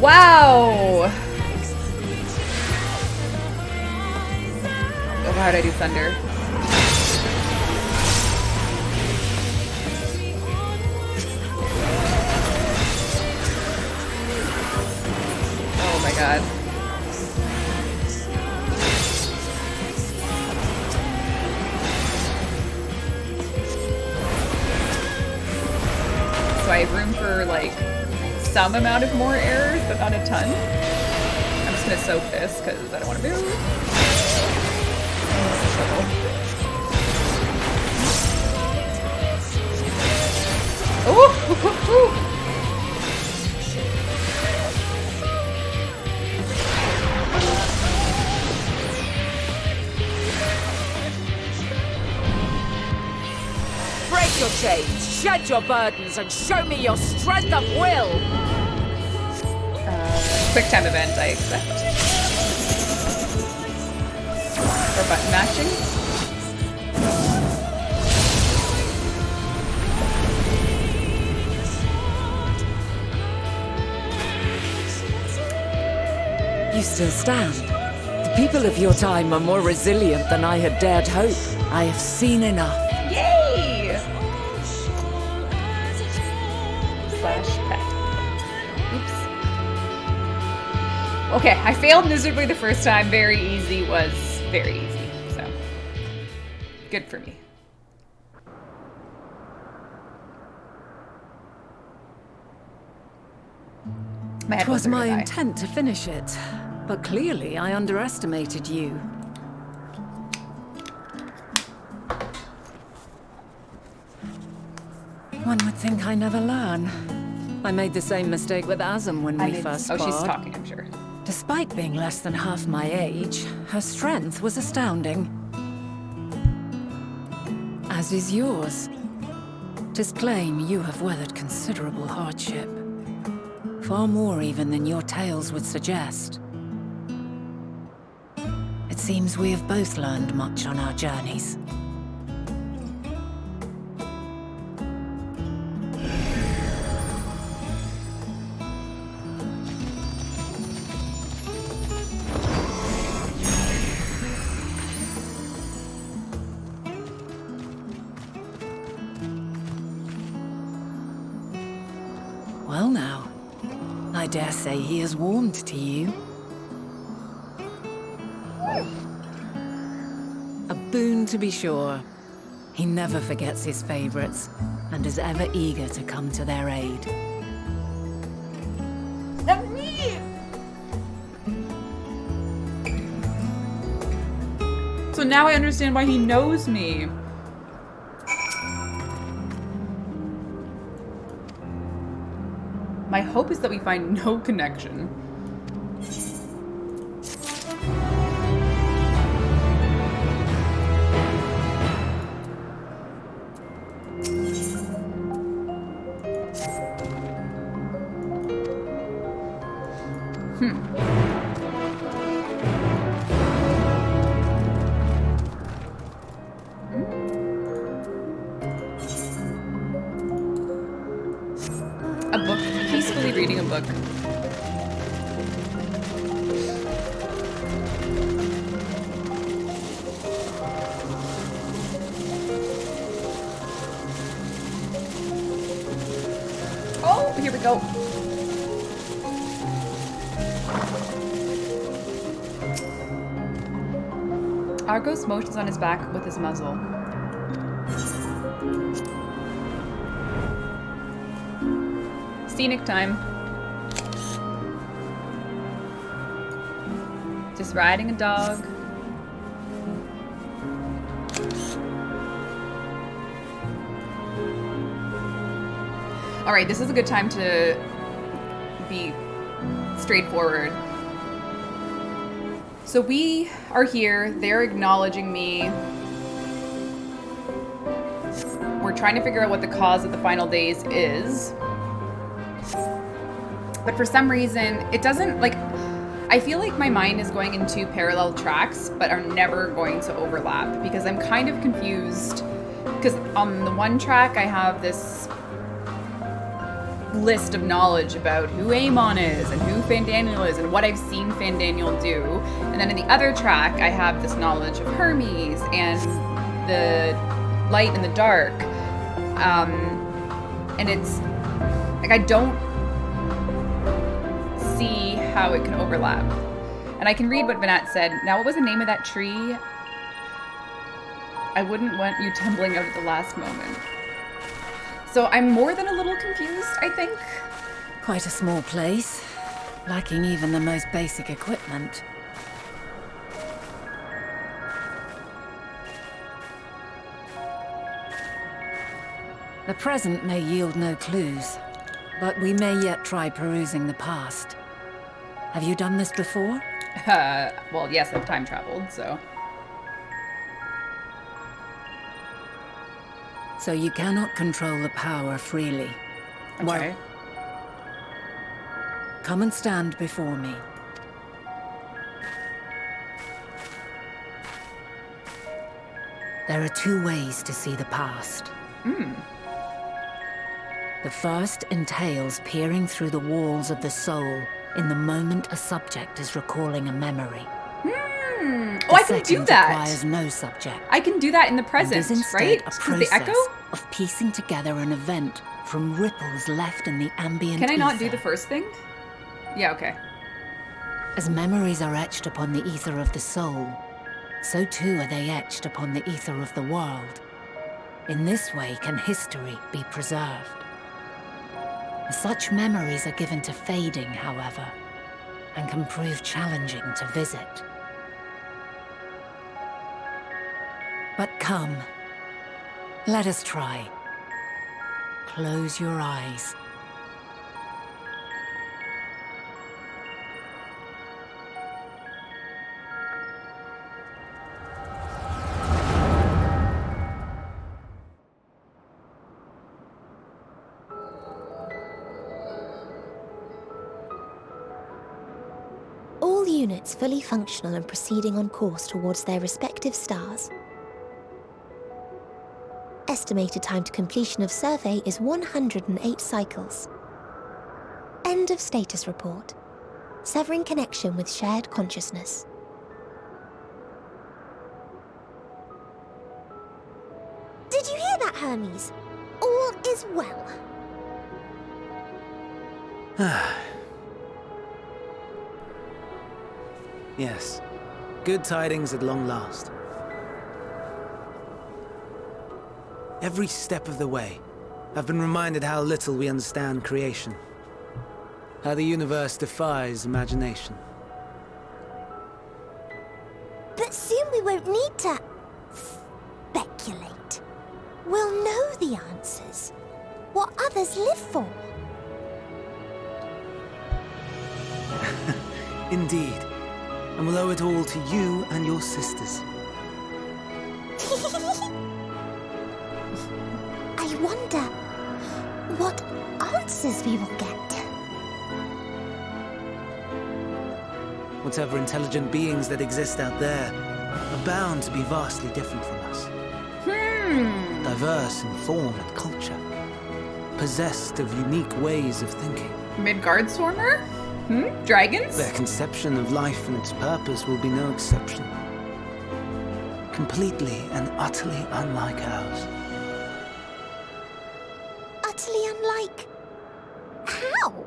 Wow. Oh, how did I do thunder? Oh my god. So I have room for like some amount of more errors, but not a ton. I'm just gonna soak this because I don't want to move. Oh!
Break your chains, shed your burdens, and show me your strength of will!
Quick time event, I expect. Or button mashing.
You still stand. The people of your time are more resilient than I had dared hope. I have seen enough.
Yay! Slash pet. Oops. Okay, I failed miserably the first time. Very easy was very easy, so good for me.
It was my intent to finish it, but clearly I underestimated you. One would think I never learn. I made the same mistake with Azam when we first sparred.
Oh, she's talking, I'm sure.
Despite being less than half my age, her strength was astounding. As is yours. 'Tis plain you have weathered considerable hardship. Far more even than your tales would suggest. It seems we have both learned much on our journeys. Well now, I dare say he has warmed to you. A boon to be sure. He never forgets his favorites, and is ever eager to come to their aid.
So now I understand why he knows me. My hope is that we find no connection. A book. Peacefully reading a book. Oh, here we go. Argos motions on his back with his muzzle. Scenic time. Just riding a dog. Alright, this is a good time to be straightforward. So we are here, they're acknowledging me. We're trying to figure out what the cause of the final days is. But for some reason, it doesn't, like, I feel like my mind is going into parallel tracks, but are never going to overlap, because I'm kind of confused. Because on the one track, I have this list of knowledge about who Amon is and who Fandaniel is and what I've seen Fandaniel do. And then in the other track, I have this knowledge of Hermes and the light and the dark. And it's like, I don't see how it can overlap. And I can read what Vinat said. Now, what was the name of that tree? I wouldn't want you tumbling out at the last moment. So I'm more than a little confused, I think.
Quite a small place, lacking even the most basic equipment. The present may yield no clues, but we may yet try perusing the past. Have you done this before?
Well, yes, I've time traveled, so.
So you cannot control the power freely.
Okay.
Well, come and stand before me. There are two ways to see the past. The first entails peering through the walls of the soul in the moment a subject is recalling a memory.
Oh, I can do that.
Requires no subject.
I can do that in the present,
It is instead
right?
a
Through the
process
echo?
of piecing together an event from ripples left in the ambient
Can I not
ether.
do the first thing? Yeah, okay.
As memories are etched upon the ether of the soul, so too are they etched upon the ether of the world. In this way can history be preserved. Such memories are given to fading, however, and can prove challenging to visit. But come, let us try. Close your eyes.
All units fully functional and proceeding on course towards their respective stars. Estimated time to completion of survey is 108 cycles. End of status report. Severing connection with shared consciousness. Did you hear that, Hermes? All is well.
Yes. Good tidings at long last. Every step of the way, I've been reminded how little we understand creation. How the universe defies imagination.
But soon we won't need to speculate. We'll know the answers. What others live for.
Indeed. And we'll owe it all to you and your sisters.
I wonder what answers we will get.
Whatever intelligent beings that exist out there are bound to be vastly different from us. Diverse in form and culture. Possessed of unique ways of thinking.
Midgard Swarmer? Dragons?
Their conception of life and its purpose will be no exception. Completely and utterly unlike ours.
Utterly unlike... how?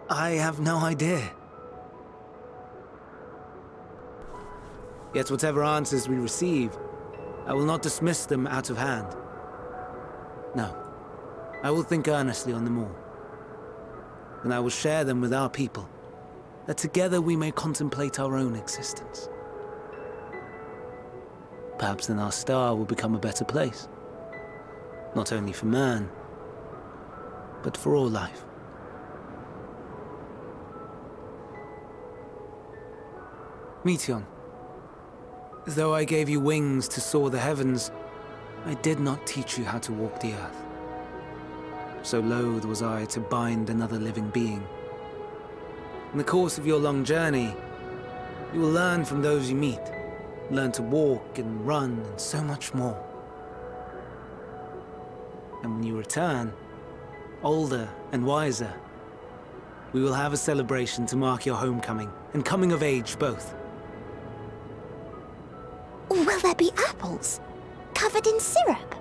I have no idea. Yet whatever answers we receive, I will not dismiss them out of hand. No. I will think earnestly on them all. And I will share them with our people, that together we may contemplate our own existence. Perhaps then our star will become a better place. Not only for man, but for all life. Meteon, though I gave you wings to soar the heavens, I did not teach you how to walk the earth. So loath was I to bind another living being. In the course of your long journey, you will learn from those you meet, learn to walk and run and so much more. And when you return, older and wiser, we will have a celebration to mark your homecoming and coming of age both.
Will there be apples? Covered in syrup?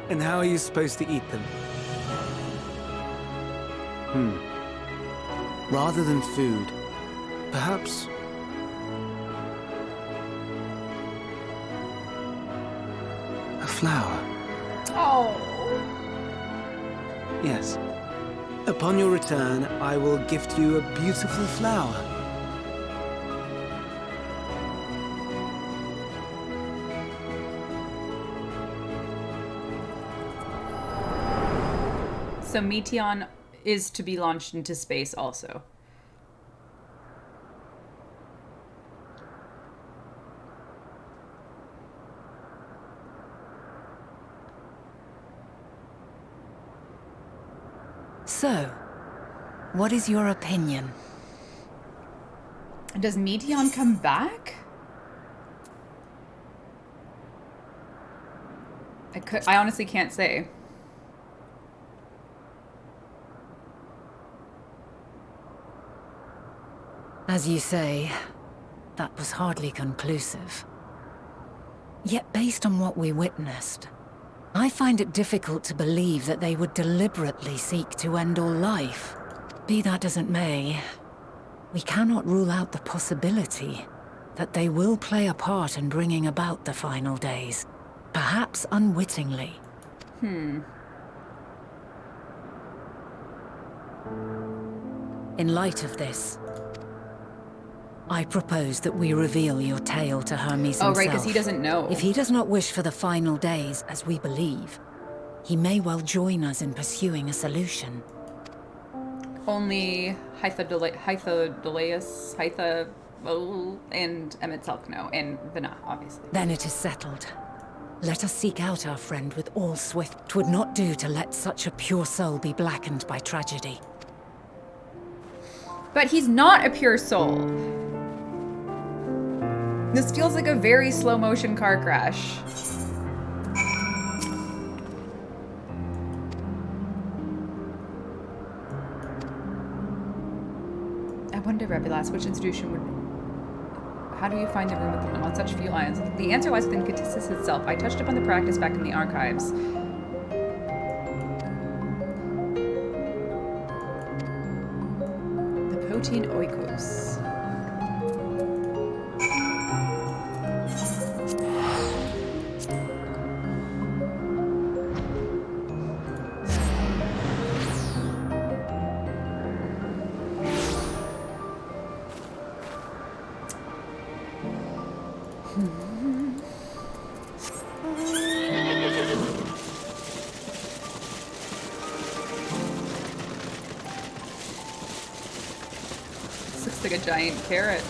And how are you supposed to eat them? Rather than food, perhaps... a flower.
Oh.
Yes. Upon your return, I will gift you a beautiful flower.
So Meteon is to be launched into space also.
So, what is your opinion?
Does Meteon come back? I honestly can't say.
As you say, that was hardly conclusive. Yet based on what we witnessed, I find it difficult to believe that they would deliberately seek to end all life. Be that as it may, we cannot rule out the possibility that they will play a part in bringing about the final days, perhaps unwittingly. In light of this, I propose that we reveal your tale to Hermes himself.
Oh, right, because he doesn't know.
If he does not wish for the final days, as we believe, he may well join us in pursuing a solution.
Only Hythodelaus, and Emet know, and Vina, obviously.
Then it is settled. Let us seek out our friend with all swift. 'Twould not do to let such a pure soul be blackened by tragedy.
But he's not a pure soul. This feels like a very slow motion car crash. I wonder, Rebbeca, which institution would... How do you find the room with them on such few lines? The answer lies within Catissus itself. I touched upon the practice back in the archives. The protein oikos. Like a giant carrot.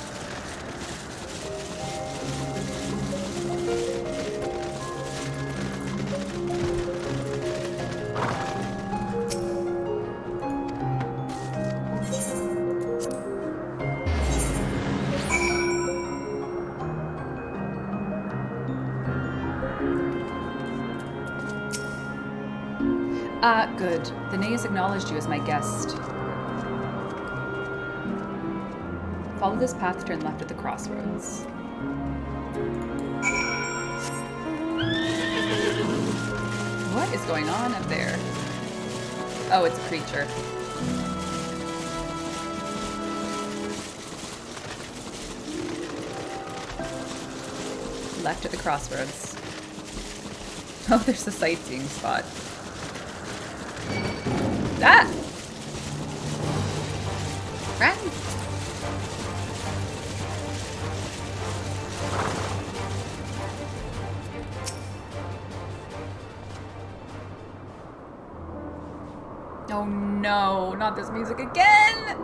Good. The Naeus acknowledged you as my guest. Follow this path, turn left at the crossroads. What is going on up there? Oh, it's a creature. Left at the crossroads. Oh, there's the sightseeing spot. Ah! Run! not this music again!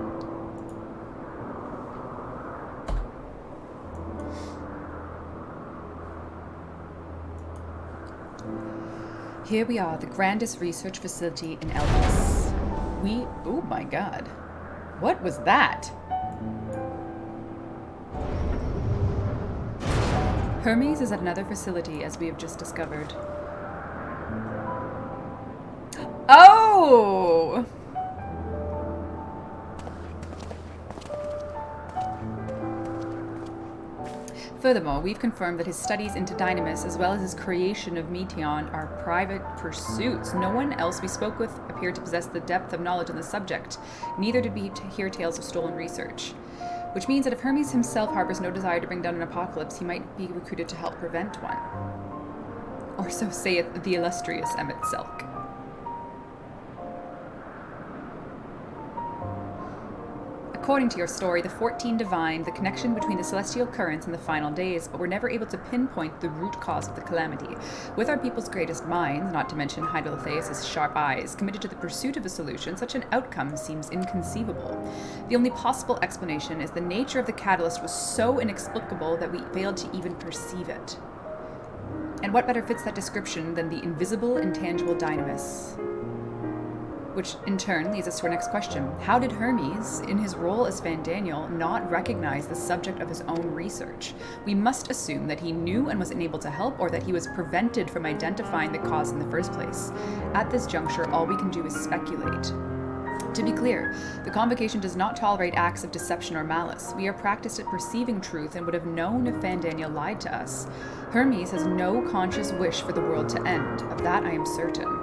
Here we are, the grandest research facility in Elpis. Oh my god. What was that? Hermes is at another facility, as we have just discovered. Oh! Furthermore, we've confirmed that his studies into Dynamis, as well as his creation of Meteon, are private pursuits. No one else we spoke with appeared to possess the depth of knowledge on the subject. Neither did we hear tales of stolen research. Which means that if Hermes himself harbors no desire to bring down an apocalypse, he might be recruited to help prevent one. Or so saith the illustrious Emmett Selk. According to your story, the 14 divined the connection between the celestial currents and the final days, but were never able to pinpoint the root cause of the calamity. With our people's greatest minds, not to mention Hydrotheus' sharp eyes, committed to the pursuit of a solution, such an outcome seems inconceivable. The only possible explanation is the nature of the catalyst was so inexplicable that we failed to even perceive it. And what better fits that description than the invisible, intangible Dynamis? Which in turn leads us to our next question. How did Hermes, in his role as Fandaniel, not recognize the subject of his own research? We must assume that he knew and was unable to help, or that he was prevented from identifying the cause in the first place. At this juncture, all we can do is speculate. To be clear, the Convocation does not tolerate acts of deception or malice. We are practiced at perceiving truth and would have known if Fandaniel lied to us. Hermes has no conscious wish for the world to end. Of that I am certain.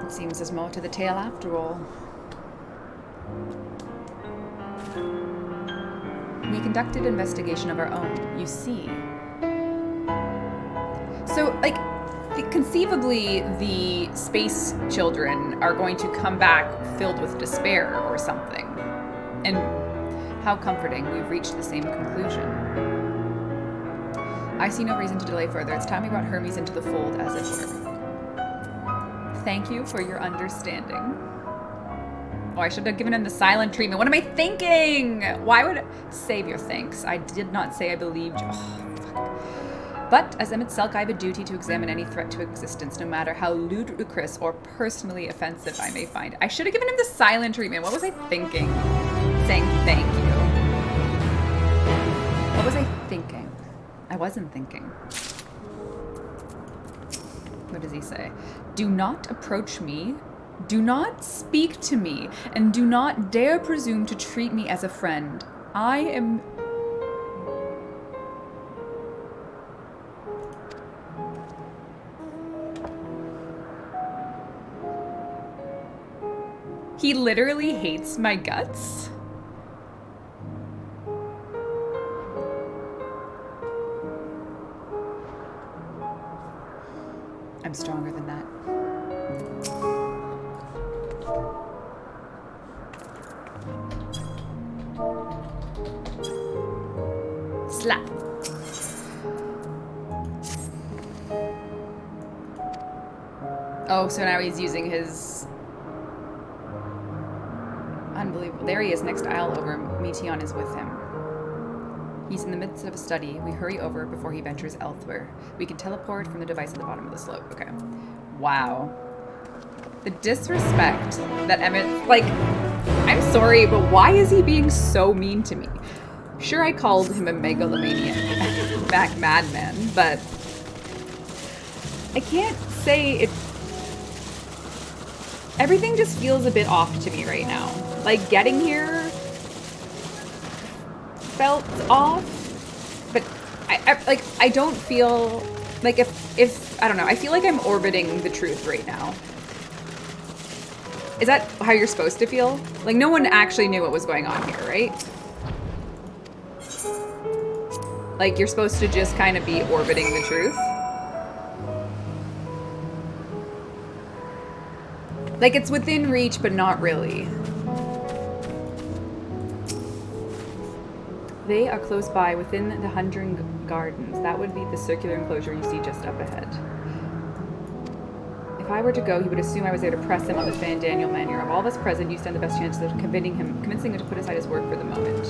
It seems there's more to the tale after all. We conducted investigation of our own, you see. So, like, conceivably, the space children are going to come back filled with despair or something. And how comforting, we've reached the same conclusion. I see no reason to delay further. It's time we brought Hermes into the fold, as it were. Thank you for your understanding. Oh, I should have given him the silent treatment. What am I thinking? Why would I save your thanks? I did not say I believed you. Oh, fuck. But as Emmett Selk, I have a duty to examine any threat to existence, no matter how ludicrous or personally offensive I may find. I should have given him the silent treatment. What was I thinking? Saying thank you. What was I thinking? I wasn't thinking. What does he say? Do not approach me, do not speak to me, and do not dare presume to treat me as a friend. I am... He literally hates my guts? I'm stronger than that. Slap. Oh, so now he's using his... Unbelievable. There he is, next aisle over. Meteon is with him. He's in the midst of a study. We hurry over before he ventures elsewhere. We can teleport from the device at the bottom of the slope. Okay. Wow. The disrespect that Emmett... Like, I'm sorry, but why is he being so mean to me? Sure, I called him a megalomaniac, back madman, but I can't say it... Everything just feels a bit off to me right now. Like, getting here felt off, but I don't feel like if I don't know, I feel like I'm orbiting the truth right now. Is that how you're supposed to feel? Like, no one actually knew what was going on here, right? Like, you're supposed to just kind of be orbiting the truth. Like, it's within reach, but not really. They are close by within the Hundred Gardens. That would be the circular enclosure you see just up ahead. If I were to go, he would assume I was there to press him on the Fandaniel manure. Of all of us present, you stand the best chances of convincing him to put aside his work for the moment.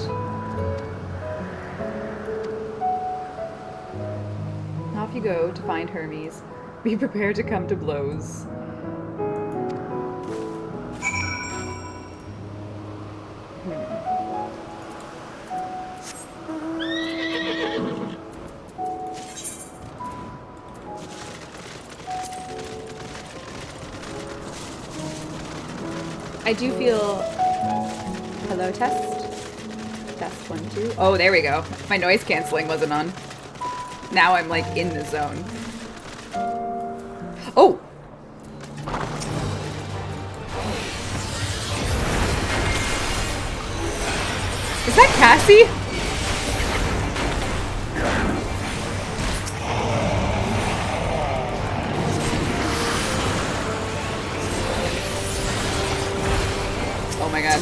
Off you go to find Hermes. Be prepared to come to blows. I do feel... Hello, test? Test 1, 2. Oh, there we go. My noise cancelling wasn't on. Now I'm, like, in the zone. Oh! Is that Cassie? Oh my god.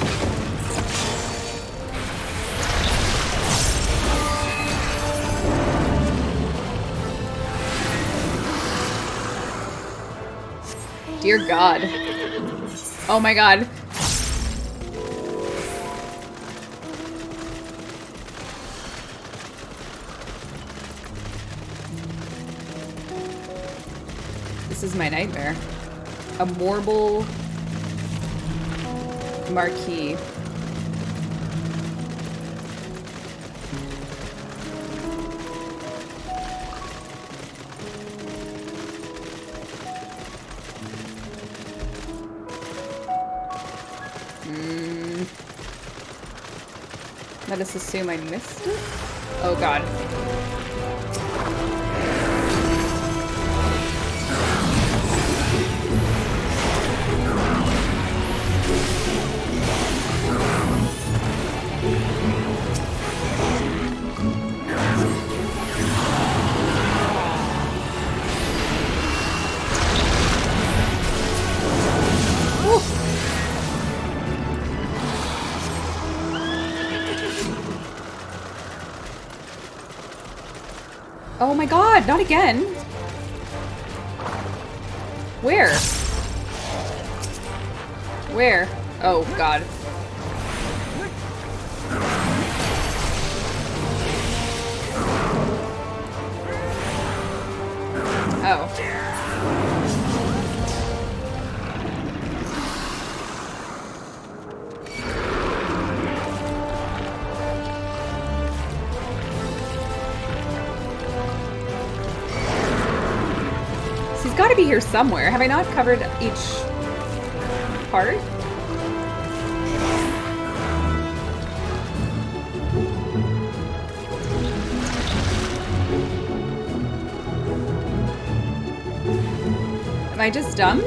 Dear God. Oh my god. This is my nightmare. A marble marquee. Let us assume I missed it? Oh god. Oh my god, not again! Where? Where? Oh god. Oh. He's got to be here somewhere. Have I not covered each part? Am I just dumb?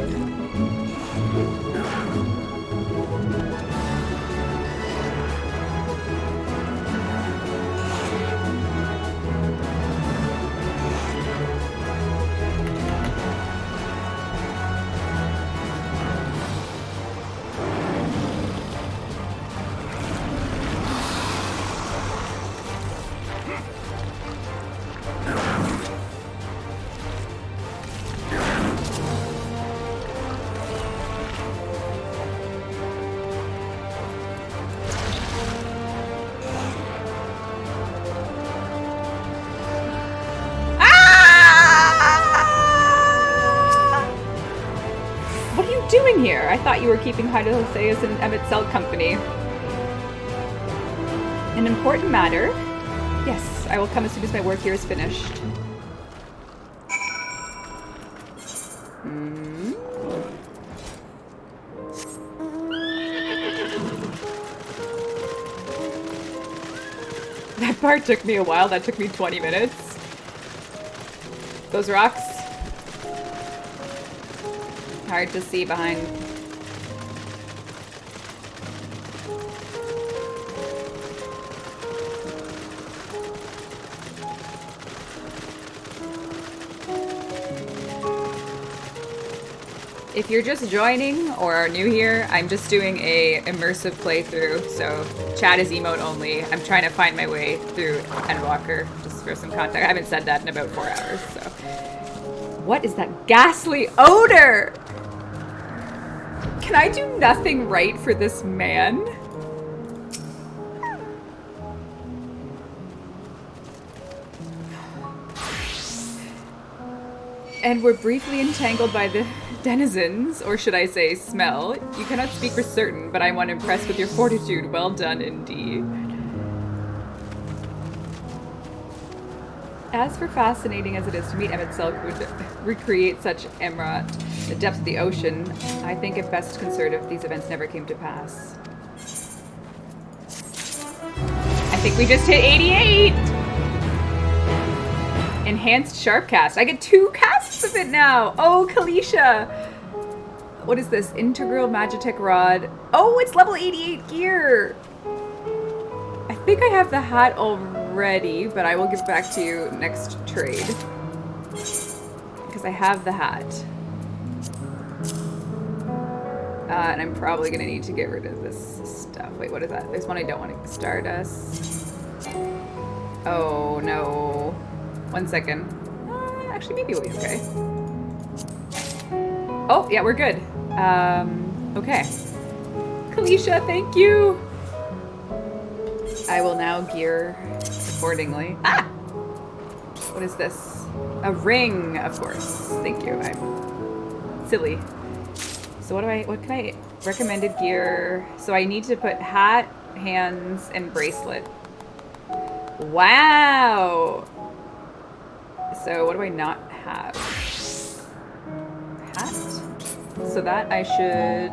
Doing here? I thought you were keeping Hydotheus and Emmett Cell company. An important matter? Yes, I will come as soon as my work here is finished. That part took me a while. That took me 20 minutes. Those rocks. Hard to see behind. If you're just joining or are new here, I'm just doing a immersive playthrough, so chat is emote only. I'm trying to find my way through Endwalker, just for some context. I haven't said that in about 4 hours, so. What is that ghastly odor? Can I do nothing right for this man? And we're briefly entangled by the denizens, or should I say smell. You cannot speak for certain, but I'm unimpressed with your fortitude. Well done indeed. As for fascinating as it is to meet Emmett Selk would recreate such Emrat, the depths of the ocean, I think it best concerned if these events never came to pass. I think we just hit 88! Enhanced Sharp Cast. I get 2 casts of it now! Oh, Kalisha! What is this? Integral Magitech Rod. Oh, it's level 88 gear! I think I have the hat already, but I will give it back to you next trade. Because I have the hat. And I'm probably going to need to get rid of this stuff. Wait, what is that? There's one I don't want to... Stardust. Oh, no. 1 second. Actually, maybe we'll be okay. Oh, yeah, we're good. Okay. Kalisha, thank you! I will now gear accordingly. Ah! What is this? A ring, of course. Thank you. I'm silly. So what can I, recommended gear. So I need to put hat, hands, and bracelet. Wow! So what do I not have? Hat? So that I should...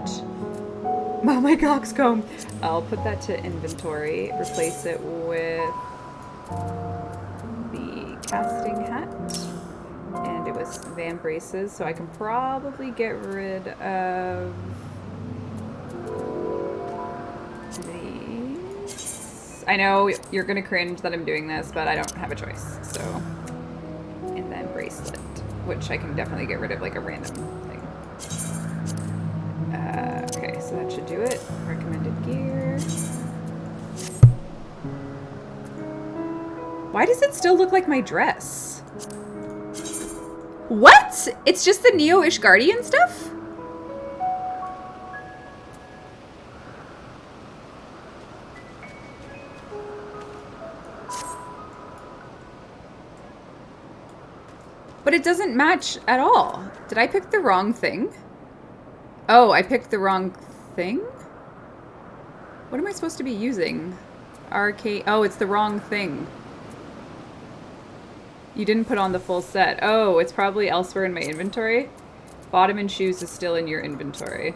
Oh, my coxcomb! I'll put that to inventory, replace it with the casting hat. And it was Van braces, so I can probably get rid of these. I know you're gonna cringe that I'm doing this, but I don't have a choice, so. And then bracelet, which I can definitely get rid of like a random thing. Okay, so that should do it. Recommended gear. Why does it still look like my dress? What? It's just the Neo-ish Guardian stuff? But it doesn't match at all. Did I pick the wrong thing? Oh, I picked the wrong thing? What am I supposed to be using? Arcade. Oh, it's the wrong thing. You didn't put on the full set. Oh, it's probably elsewhere in my inventory. Bottom and shoes is still in your inventory.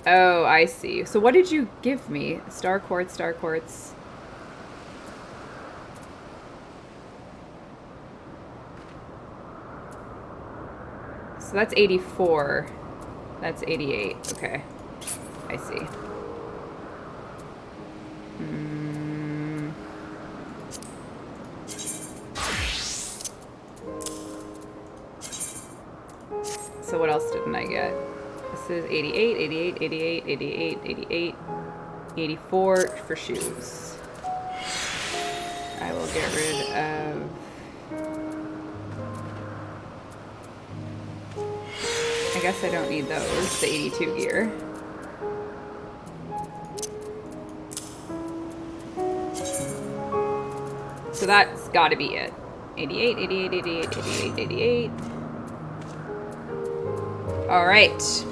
Oh, I see. So what did you give me? Star quartz, star quartz. So that's 84. That's 88. Okay. I see. So what else didn't I get? This is 88, 88, 88, 88, 88, 84 for shoes. I will get rid of... I guess I don't need those, the 82 gear. So that's gotta be it. 88, 88, 88, 88, 88. Alright.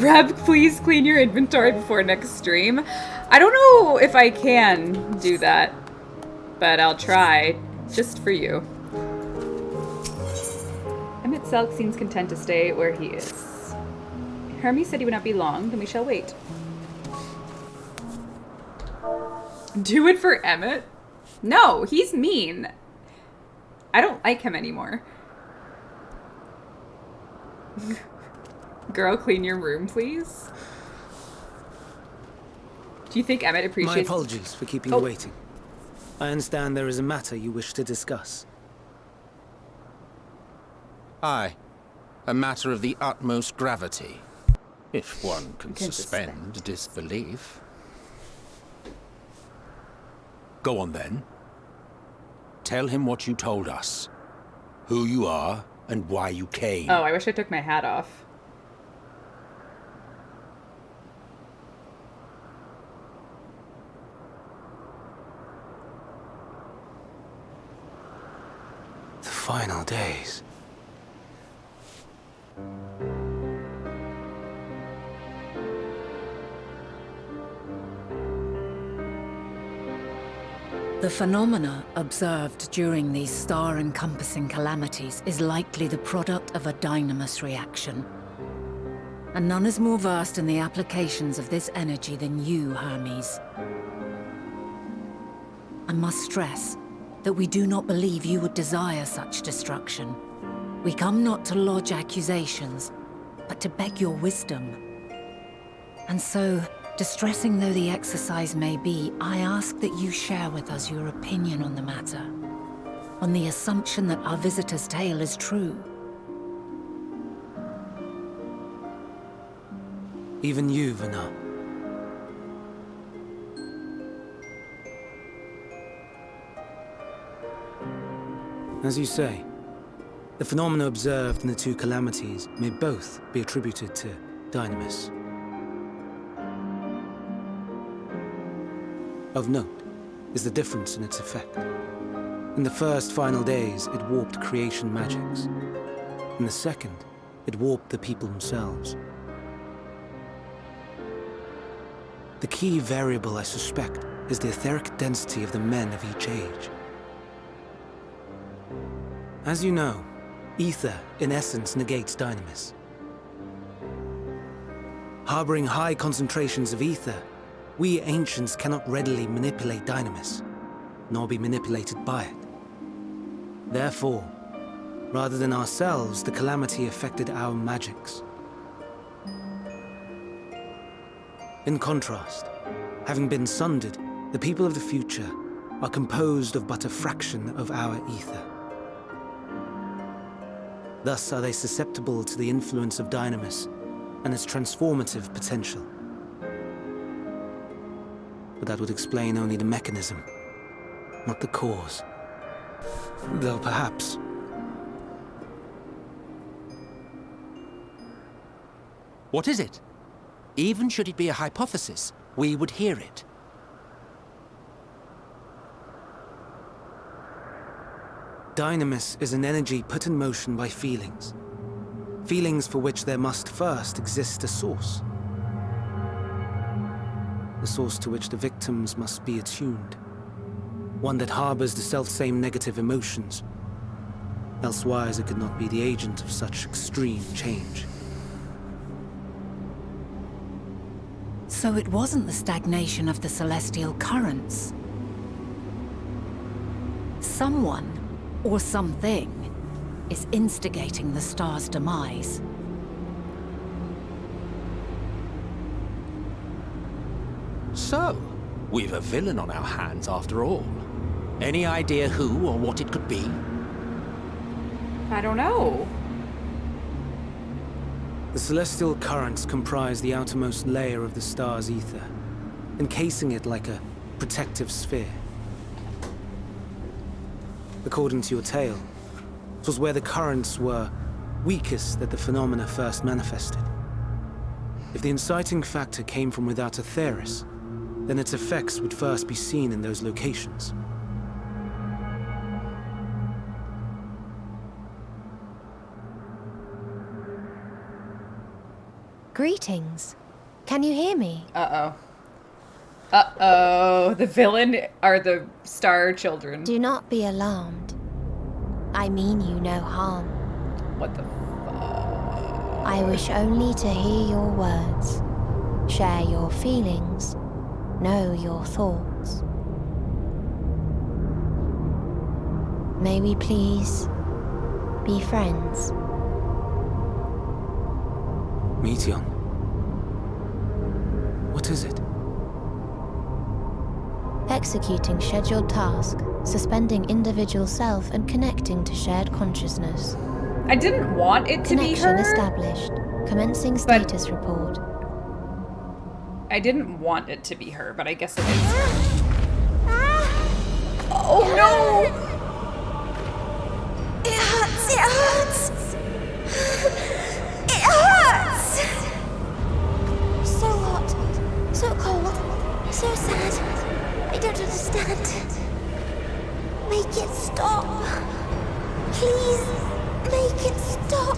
Reb, please clean your inventory before next stream. I don't know if I can do that, but I'll try, just for you. Emmett Selk seems content to stay where he is. Hermes said he would not be long, then we shall wait. Do it for Emmett? No, he's mean. I don't like him anymore. Girl, clean your room, please. Do you think Emmett appreciates...
My apologies for keeping you waiting. I understand there is a matter you wish to discuss.
Aye. A matter of the utmost gravity. If one can suspend disbelief. Go on then. Tell him what you told us. Who you are, and why you came.
Oh, I wish I took my hat off.
The final days.
The phenomena observed during these star-encompassing calamities is likely the product of a dynamis reaction. And none is more versed in the applications of this energy than you, Hermes. I must stress that we do not believe you would desire such destruction. We come not to lodge accusations, but to beg your wisdom. And so, distressing though the exercise may be, I ask that you share with us your opinion on the matter, on the assumption that our visitor's tale is true.
Even you, Vana. As you say, the phenomena observed in the two calamities may both be attributed to dynamis. Of note is the difference in its effect. In the first final days, it warped creation magics. In the second, it warped the people themselves. The key variable, I suspect, is the etheric density of the men of each age. As you know, ether, in essence, negates dynamis. Harboring high concentrations of ether, we ancients cannot readily manipulate dynamis, nor be manipulated by it. Therefore, rather than ourselves, the calamity affected our magics. In contrast, having been sundered, the people of the future are composed of but a fraction of our ether. Thus are they susceptible to the influence of dynamis and its transformative potential. But that would explain only the mechanism, not the cause. Though perhaps...
What is it? Even should it be a hypothesis, we would hear it.
Dynamis is an energy put in motion by feelings. Feelings for which there must first exist a source. The source to which the victims must be attuned. One that harbors the selfsame negative emotions. Elsewise it could not be the agent of such extreme change.
So it wasn't the stagnation of the celestial currents. Someone, or something, is instigating the star's demise.
So, we've a villain on our hands after all. Any idea who or what it could be?
I don't know.
The celestial currents comprise the outermost layer of the star's ether, encasing it like a protective sphere. According to your tale, it was where the currents were weakest that the phenomena first manifested. If the inciting factor came from without Aetheris, then its effects would first be seen in those locations.
Greetings. Can you hear me?
Uh-oh. Uh-oh. The villain are the Star Children.
Do not be alarmed. I mean you no harm.
What the fuck?
I wish only to hear your words, share your feelings, know your thoughts. May we please be friends?
Meteon. What is it?
Executing scheduled task, suspending individual self and connecting to shared consciousness.
I didn't want it to be her.
Connection established. Commencing status report.
I didn't want it to be her, but I guess it is her. Oh no!
It hurts, it hurts! It hurts! So hot, so cold, so sad. I don't understand. Make it stop. Please, make it stop.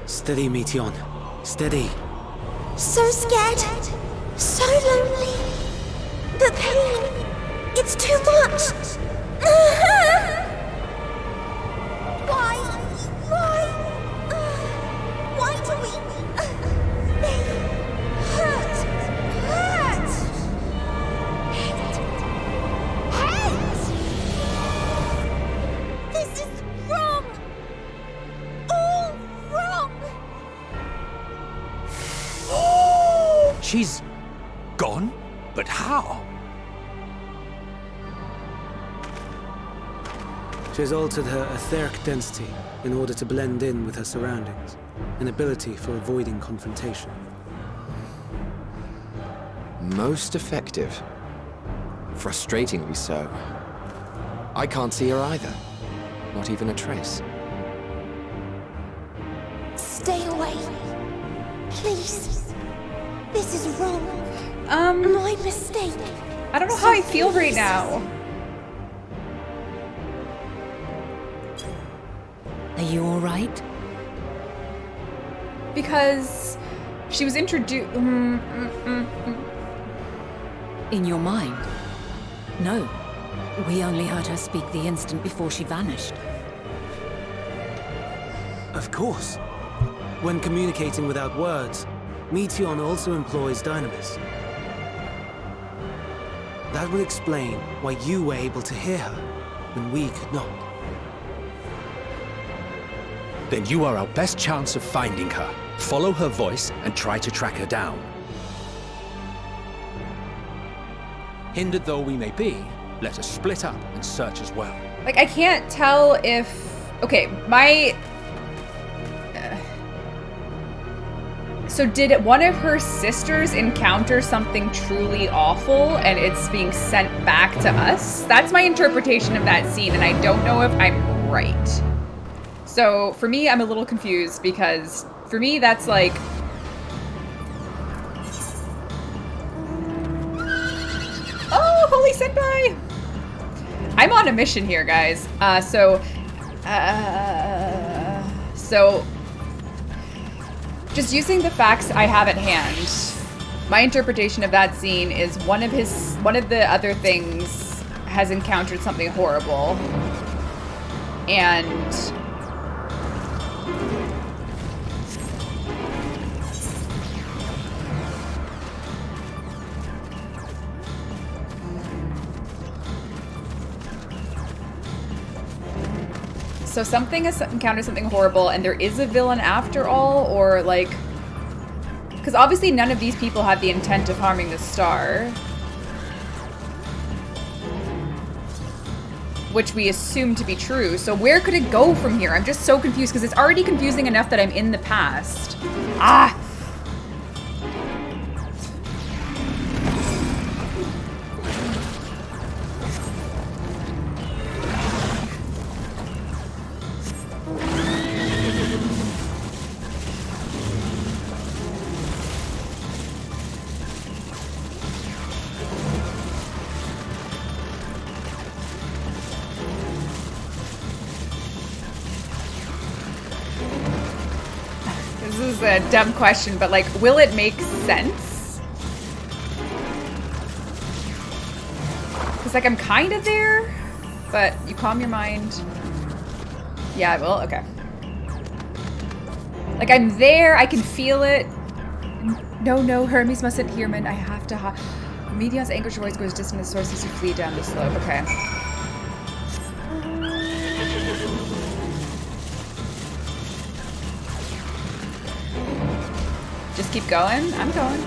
Steady, Meteon. Steady.
So scared, so lonely. The pain, it's too much. Why do we... They hurt. Hate. This is wrong. All wrong.
She's gone? But how?
She has altered her etheric density in order to blend in with her surroundings, an ability for avoiding confrontation.
Most effective. Frustratingly so. I can't see her either. Not even a trace.
Stay away. Please. This is wrong. My mistake.
I don't know how I feel right now.
Are you all right?
Because she was introduced.
In your mind? No. We only heard her speak the instant before she vanished.
Of course. When communicating without words, Meteon also employs dynamis. That will explain why you were able to hear her when we could not.
Then you are our best chance of finding her. Follow her voice and try to track her down. Hindered though we may be, let us split up and search as well.
Like, I can't tell if... Okay, my... So did one of her sisters encounter something truly awful and it's being sent back to us? That's my interpretation of that scene, and I don't know if I'm right. So for me, I'm a little confused because for me, that's like... Oh, holy senpai! I'm on a mission here, guys. So just using the facts I have at hand, my interpretation of that scene is one of the other things has encountered something horrible, and so something has encountered something horrible, and there is a villain after all, or like... Because obviously none of these people have the intent of harming the star. Which we assume to be true. So where could it go from here? I'm just so confused, because it's already confusing enough that I'm in the past. Ah! This is a dumb question, but like, will it make sense? Because like, I'm kind of there, but you calm your mind. Yeah, I will. Okay. Like, I'm there. I can feel it. No, Hermes mustn't hear me. I have to hide. Meteon's anguish voice grows distant as sources to flee down the slope. Okay. Just keep going? I'm going.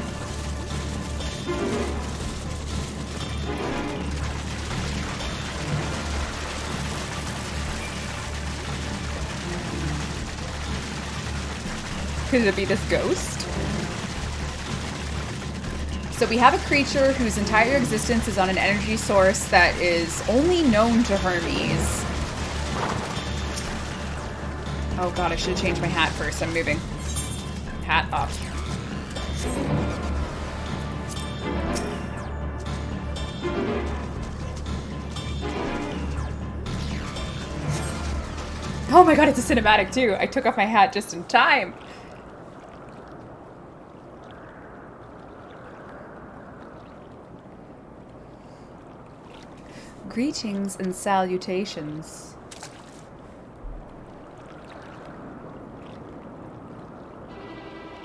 Could it be this ghost? So we have a creature whose entire existence is on an energy source that is only known to Hermes. Oh god, I should have changed my hat first. I'm moving. Hat off. Oh my god, it's a cinematic too. I took off my hat just in time. Greetings and salutations.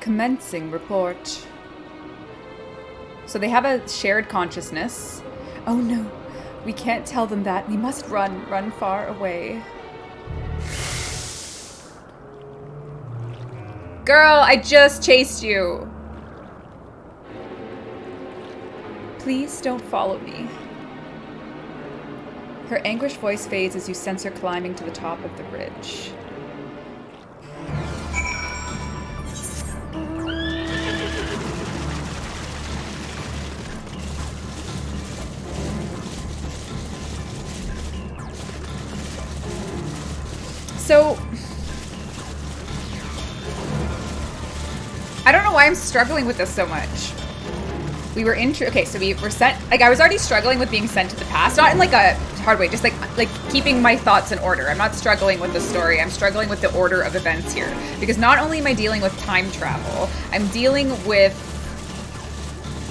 Commencing report. So they have a shared consciousness. Oh no, we can't tell them that. We must run far away. Girl, I just chased you. Please don't follow me. Her anguished voice fades as you sense her climbing to the top of the ridge. So, I don't know why I'm struggling with this so much. We were okay, so we were sent, like, I was already struggling with being sent to the past, not in like a hard way, just like keeping my thoughts in order. I'm not struggling with the story, I'm struggling with the order of events here. Because not only am I dealing with time travel, I'm dealing with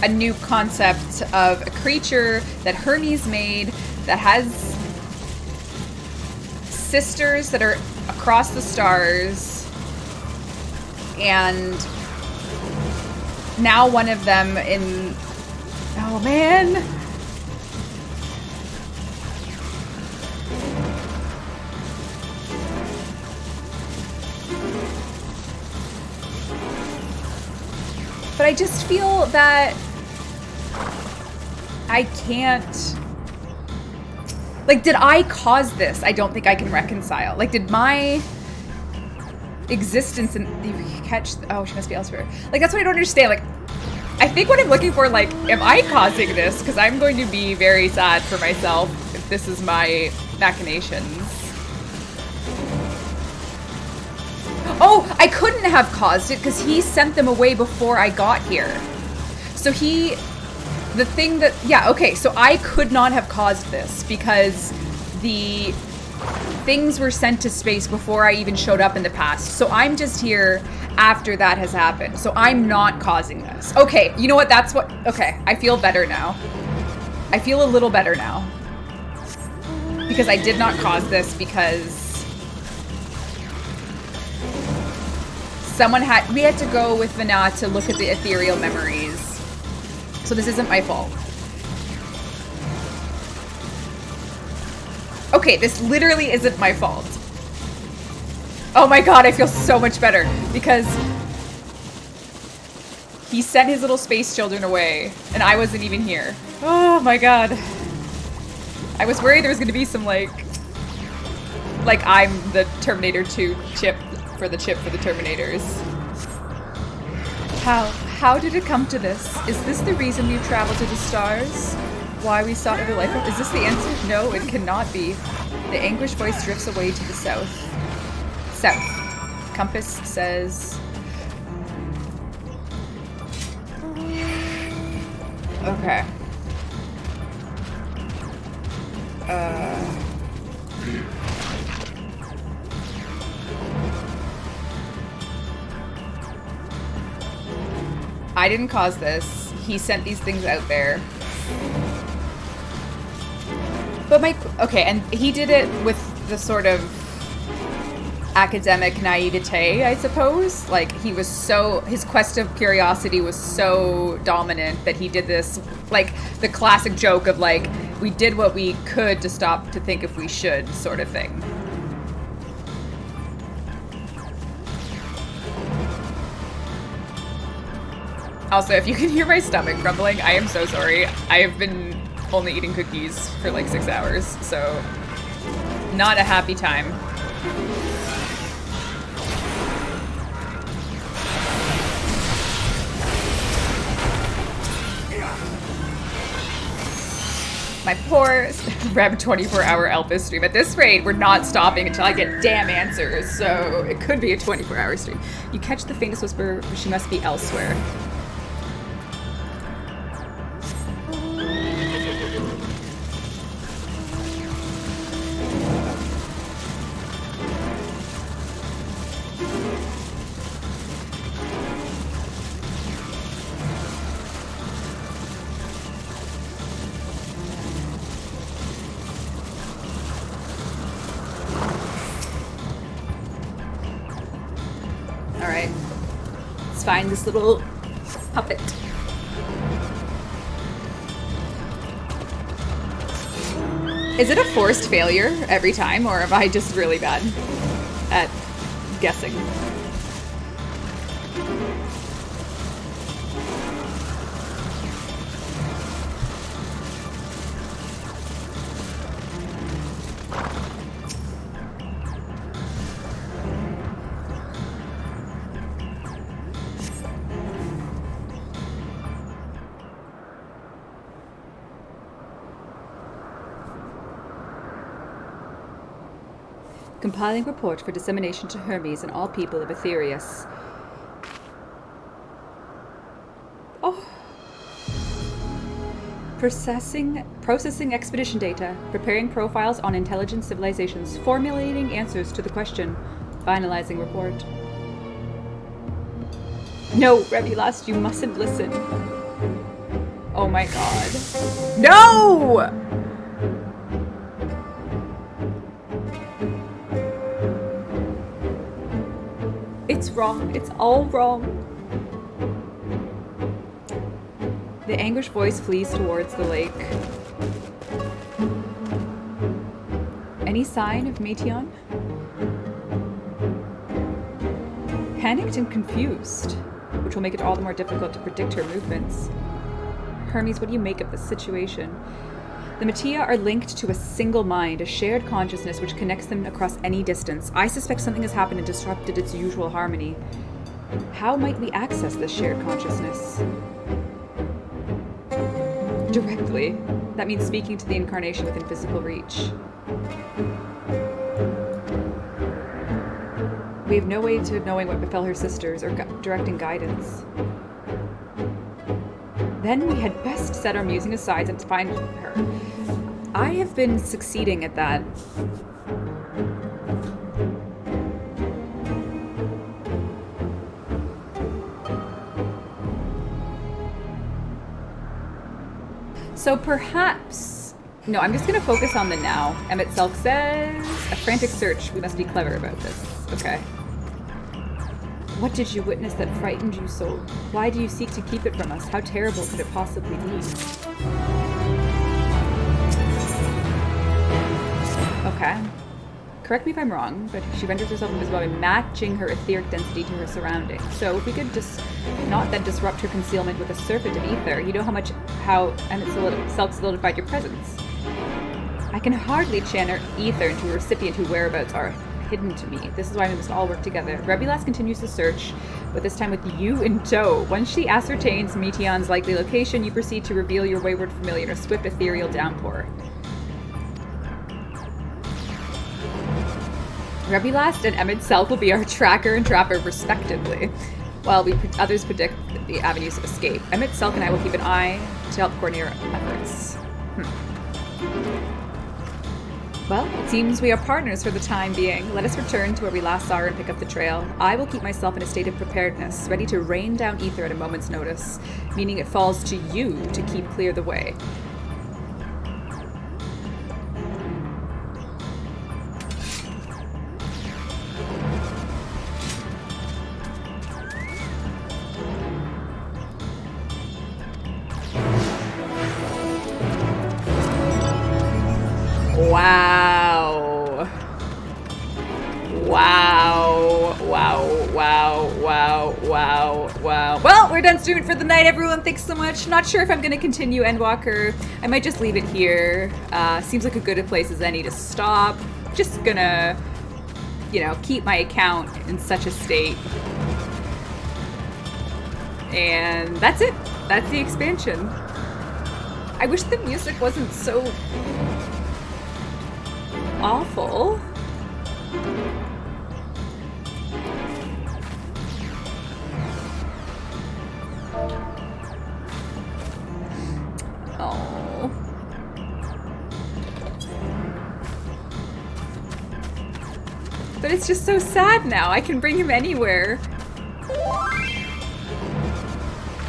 a new concept of a creature that Hermes made that has sisters that are across the stars, and now one of them in... Oh, man. But I just feel that I can't... Like, did I cause this? I don't think I can reconcile. Like, did my existence and catch... Oh, she must be elsewhere. Like, that's what I don't understand. Like, I think what I'm looking for, like, am I causing this? Because I'm going to be very sad for myself if this is my machinations. Oh, I couldn't have caused it because he sent them away before I got here. So he... The thing that... Yeah, okay, so I could not have caused this because the things were sent to space before I even showed up in the past. So I'm just here after that has happened. So I'm not causing this. Okay, you know what? That's what... Okay, I feel better now. I feel a little better now. Because I did not cause this because... Someone had... We had to go with Vanna to look at the ethereal memories. So this isn't my fault. Okay, this literally isn't my fault. Oh my god, I feel so much better. Because he sent his little space children away, and I wasn't even here. Oh my god. I was worried there was going to be some, like I'm the Terminator 2 chip for the Terminators. How did it come to this? Is this the reason you traveled to the stars? Why we sought other life? Is this the answer? No, it cannot be. The anguished voice drifts away to the south. South. Compass says... Okay. I didn't cause this. He sent these things out there. But okay, and he did it with the sort of academic naivete, I suppose. Like, he was so... His quest of curiosity was so dominant that he did this, like, the classic joke of, like, we did what we could to stop to think if we should, sort of thing. Also, if you can hear my stomach rumbling, I am so sorry. I have been only eating cookies for like 6 hours, so not a happy time. My poor Reb 24-hour Elpis stream. At this rate, we're not stopping until I get damn answers, so it could be a 24-hour stream. You catch the faintest whisper, she must be elsewhere. Find this little puppet. Is it a forced failure every time, or am I just really bad at guessing? Compiling report for dissemination to Hermes and all people of Aetherius. Oh. Processing expedition data. Preparing profiles on intelligent civilizations. Formulating answers to the question. Finalizing report. No, Rebbeca, you mustn't listen. Oh my god. No! It's wrong. It's all wrong. The anguished voice flees towards the lake. Any sign of Meteon? Panicked and confused, which will make it all the more difficult to predict her movements. Hermes, what do you make of this situation? The Metea are linked to a single mind, a shared consciousness which connects them across any distance. I suspect something has happened and disrupted its usual harmony. How might we access this shared consciousness? Directly. That means speaking to the incarnation within physical reach. We have no way to knowing what befell her sisters or directing guidance. Then we had best set our musing aside and find her. I have been succeeding at that. So perhaps... No, I'm just going to focus on the now. Emmett Selk says, a frantic search. We must be clever about this. Okay. What did you witness that frightened you so? Why do you seek to keep it from us? How terrible could it possibly be? Okay. Correct me if I'm wrong, but she renders herself invisible by matching her etheric density to her surroundings. So if we could just not then disrupt her concealment with a surfeit of ether, you know how Emmett Selk solidified your presence. I can hardly channel ether into a recipient whose whereabouts are hidden to me. This is why we must all work together. Rebbeca continues the search, but this time with you in tow. Once she ascertains Meteon's likely location, you proceed to reveal your wayward familiar in a swift ethereal downpour. Rebbeca and Emmett Selk will be our tracker and trapper respectively, while others predict the avenues of escape. Emmett Selk and I will keep an eye to help coordinate our efforts. Well, it seems we are partners for the time being. Let us return to where we last saw her and pick up the trail. I will keep myself in a state of preparedness, ready to rain down ether at a moment's notice, meaning it falls to you to keep clear the way. Wow. Wow. Wow. Wow. Wow. Wow. Wow. Well, we're done streaming for the night, everyone. Thanks so much. Not sure if I'm going to continue Endwalker. I might just leave it here. Seems like a good a place as any to stop. Just gonna, keep my account in such a state. And that's it. That's the expansion. I wish the music wasn't so awful. Oh. But it's just so sad now. I can bring him anywhere.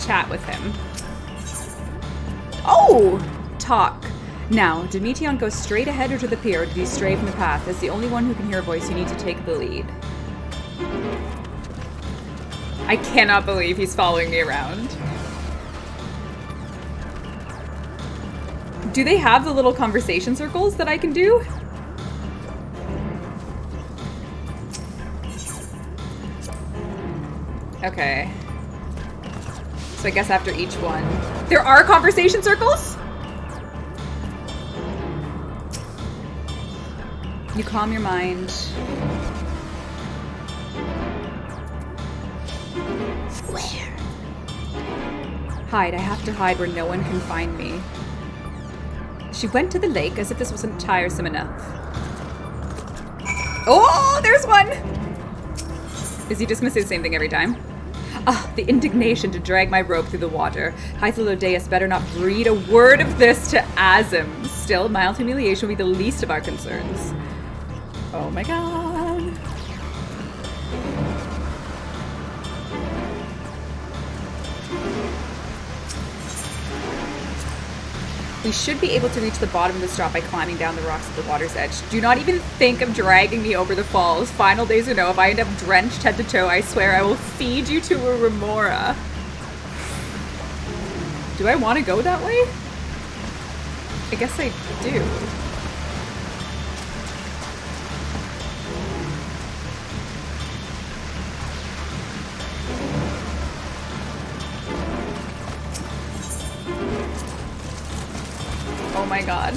Chat with him. Oh! Talk. Now, did Meteon go straight ahead or to the pier, or did he stray from the path? As the only one who can hear a voice, you need to take the lead. I cannot believe he's following me around. Do they have the little conversation circles that I can do? Okay. So I guess after each one. There are conversation circles? You calm your mind. Where? Hide. I have to hide where no one can find me. She went to the lake as if this wasn't tiresome enough. Oh, there's one! Is he just gonna say the same thing every time? Ah, the indignation to drag my rope through the water. Hythlodeus better not breathe a word of this to Azim. Still, mild humiliation will be the least of our concerns. Oh my god. We should be able to reach the bottom of this drop by climbing down the rocks at the water's edge. Do not even think of dragging me over the falls. Final days or no, if I end up drenched head to toe, I swear I will feed you to a remora. Do I want to go that way? I guess I do. Oh my god.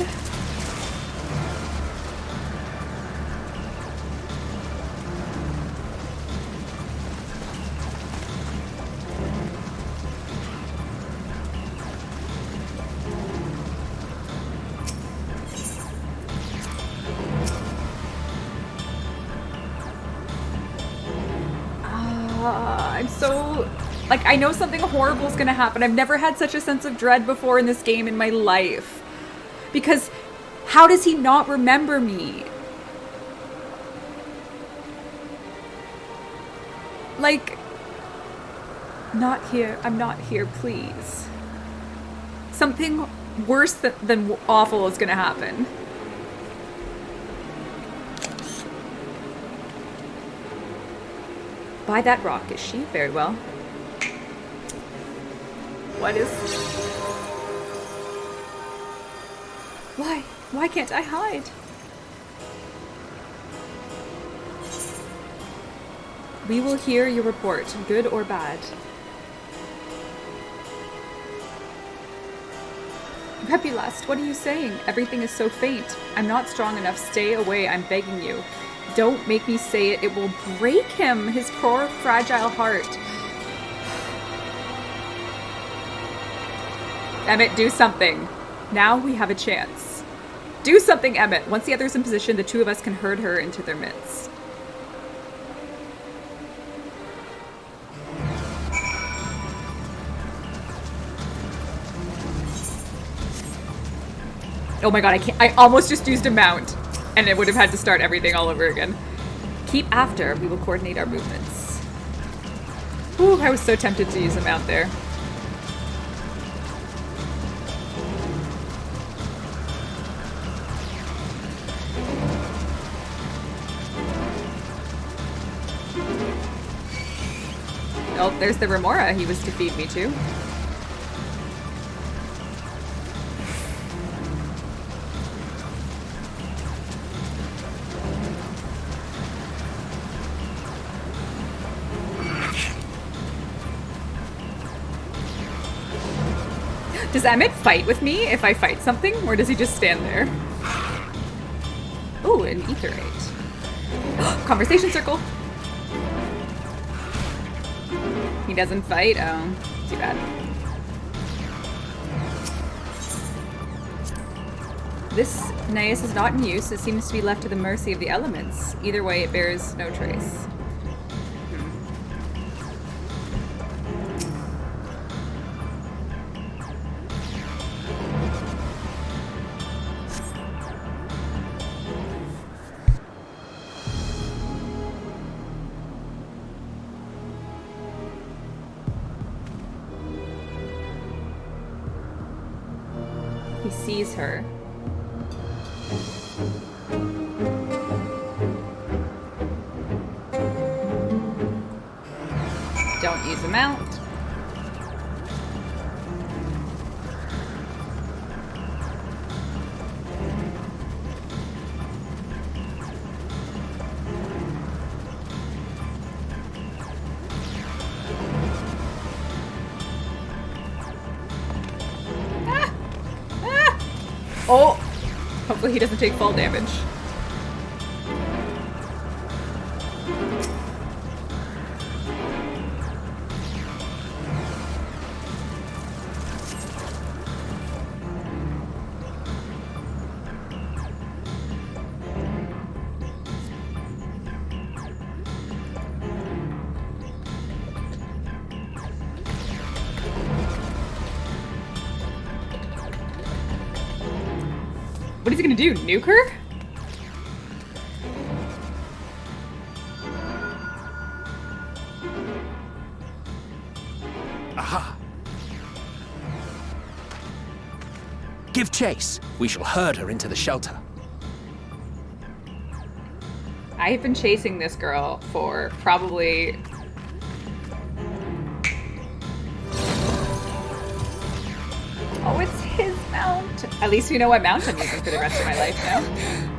I'm so... like, I know something horrible is gonna happen. I've never had such a sense of dread before in this game in my life. Because how does he not remember me? Like, not here. I'm not here, please. Something worse than awful is gonna happen. By that rock, is she? Very well. What is... Why? Why can't I hide? We will hear your report, good or bad. Repulast, what are you saying? Everything is so faint. I'm not strong enough. Stay away, I'm begging you. Don't make me say it. It will break him, his poor, fragile heart. Emmett, do something. Now we have a chance. Do something, Emmett. Once the other's in position, the two of us can herd her into their midst. Oh my god, I can't. I almost just used a mount, and it would have had to start everything all over again. Keep after. We will coordinate our movements. Ooh, I was so tempted to use a mount there. Oh, there's the remora he was to feed me to. Does Emmett fight with me if I fight something, or does he just stand there? Ooh, an etherite. Conversation circle. He doesn't fight? Oh, too bad. This naos is not in use. It seems to be left to the mercy of the elements. Either way, it bears no trace. He sees her. Don't use a mount. Oh! Hopefully he doesn't take fall damage. What is he gonna do? Nuke her?
Aha! Give chase. We shall herd her into the shelter.
I've been chasing this girl for probably... Oh, it's his mount. At least we know what mount I'm using for the rest of my life now.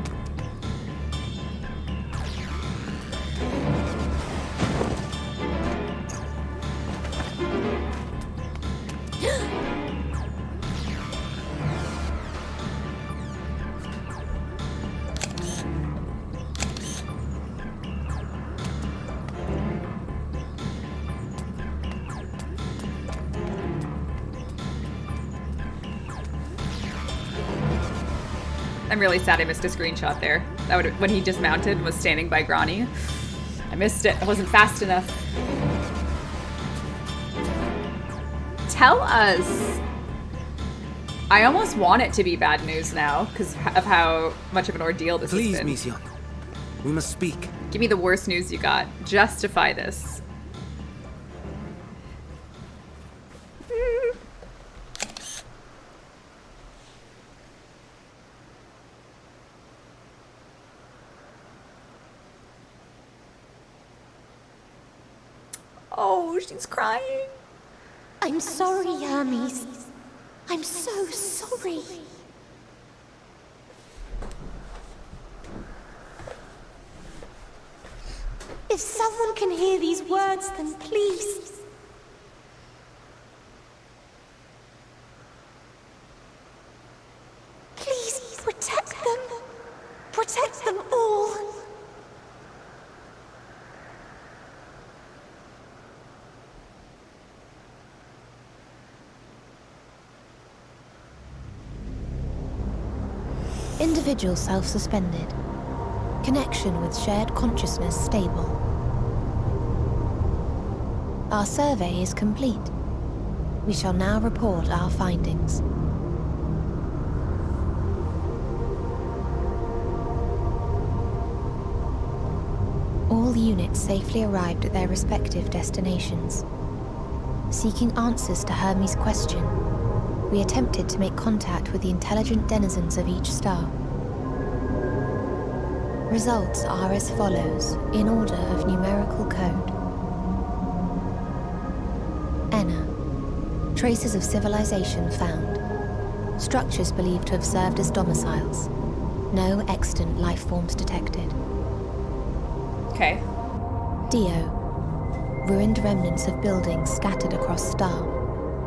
I'm really sad I missed a screenshot there. That would when he dismounted was standing by Grani. I missed it. I wasn't fast enough. Tell us. I almost want it to be bad news now because of how much of an ordeal this has been.
Please, Mission. We must speak.
Give me the worst news you got. Justify this. Oh, she's crying.
I'm sorry, Hermes. I'm so sorry. If someone can hear these words, then please. Please protect them. Protect them all. Individual self-suspended. Connection with shared consciousness stable. Our survey is complete. We shall now report our findings. All units safely arrived at their respective destinations. Seeking answers to Hermes' question, we attempted to make contact with the intelligent denizens of each star. Results are as follows, in order of numerical code. Enna. Traces of civilization found. Structures believed to have served as domiciles. No extant life forms detected.
Okay.
Dio. Ruined remnants of buildings scattered across star.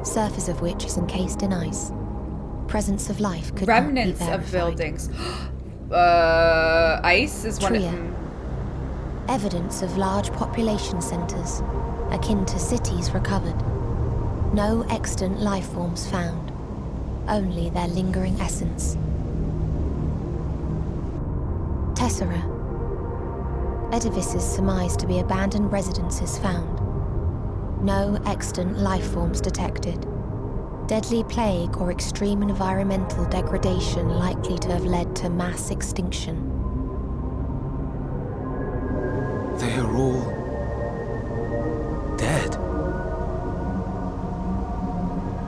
Surface of which is encased in ice. Presence of life could
remnants
not be
of buildings. Ice is one
of evidence of large population centers, akin to cities recovered. No extant life forms found, only their lingering essence. Tessera. Edifices surmised to be abandoned residences found. No extant life forms detected. Deadly plague or extreme environmental degradation likely to have led to mass extinction.
They are all dead.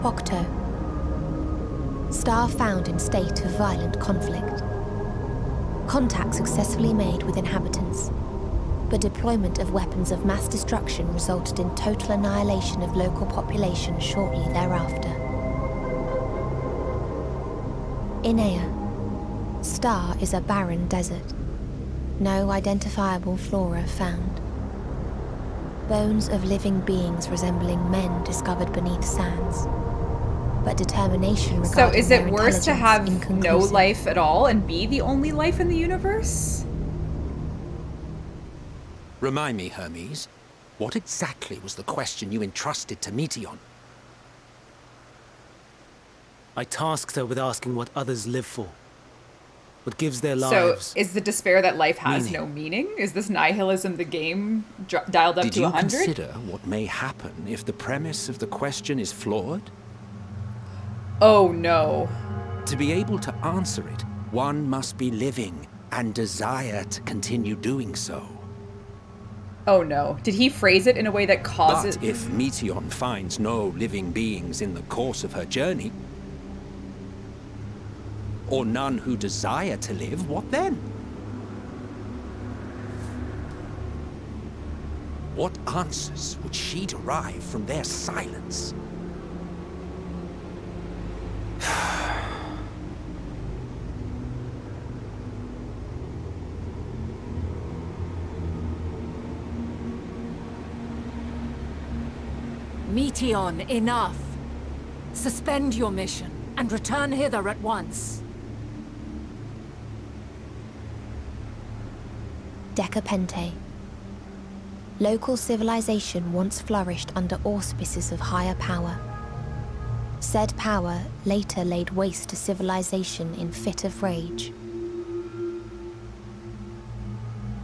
Octo. Star found in state of violent conflict. Contact successfully made with inhabitants, but deployment of weapons of mass destruction resulted in total annihilation of local population shortly thereafter. Inea. Star is a barren desert. No identifiable flora found. Bones of living beings resembling men discovered beneath sands. But determination regarding
So is
their
it worse to have no
inconclusive.
life at all and be the only life in the universe?
Remind me, Hermes, what exactly was the question you entrusted to Meteion?
I tasked her with asking what others live for. What gives their lives.
So is the despair that life has
meaning.
no meaning? Is this nihilism the game dialed up
Did
to
you
100?
consider what may happen if the premise of the question is flawed?
Oh no.
To be able to answer it, one must be living and desire to continue doing so.
Oh no. Did he phrase it in a way that causes...
But if Meteion finds no living beings in the course of her journey, or none who desire to live, what then? What answers would she derive from their silence?
Meteion, enough. Suspend your mission and return hither at once.
Decapente. Local civilization once flourished under auspices of higher power. Said power later laid waste to civilization in fit of rage.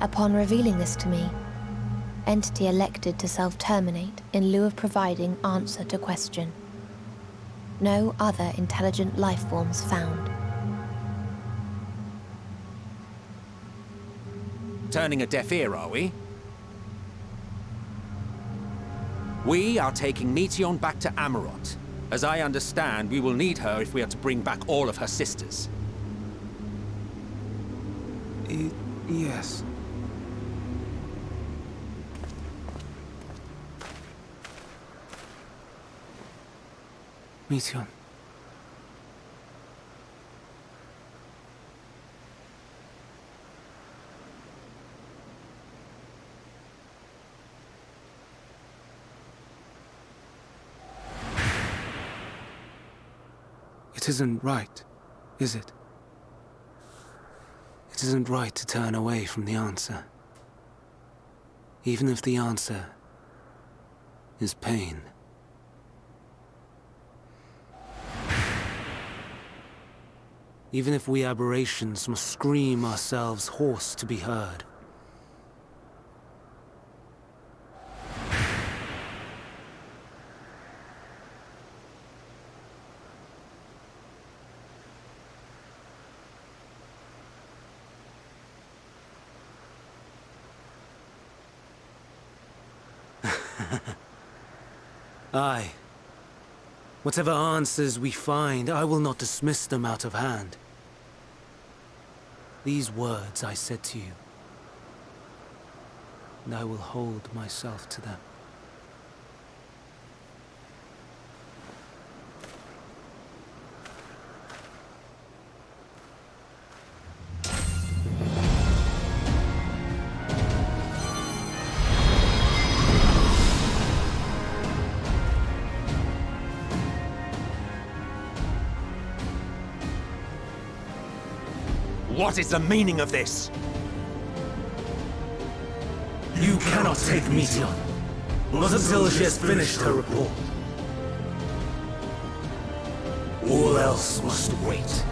Upon revealing this to me, entity elected to self-terminate in lieu of providing answer to question. No other intelligent life forms found.
Turning a deaf ear, are we? We are taking Meteion back to Amarot. As I understand, we will need her if we are to bring back all of her sisters.
Yes. Meteion. It isn't right, is it? It isn't right to turn away from the answer. Even if the answer is pain. Even if we aberrations must scream ourselves hoarse to be heard. Aye. Whatever answers we find, I will not dismiss them out of hand. These words I said to you, and I will hold myself to them.
What is the meaning of this?
You cannot take Meteion, not until she has finished her report. All else must wait.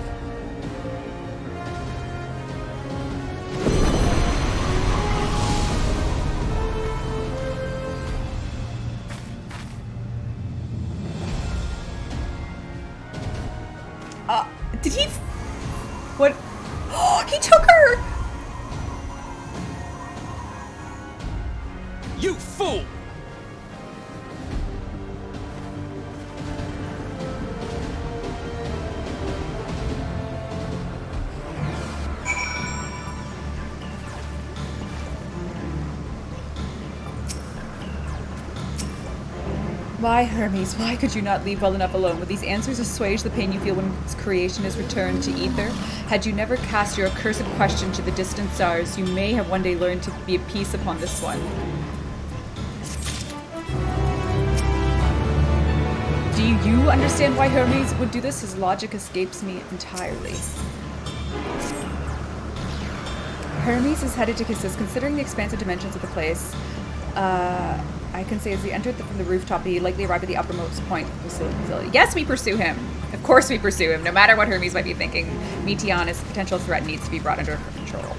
You fool!
Why, Hermes, why could you not leave well enough alone? Would these answers assuage the pain you feel when its creation is returned to ether? Had you never cast your accursed question to the distant stars, you may have one day learned to be at peace upon this one. Do you understand why Hermes would do this? His logic escapes me entirely. Hermes is headed to Kisses. Considering the expansive dimensions of the place, I can say as he entered from the rooftop, he likely arrived at the uppermost point of the facility. Yes, we pursue him. Of course we pursue him, no matter what Hermes might be thinking. Meteon is a potential threat, needs to be brought under control.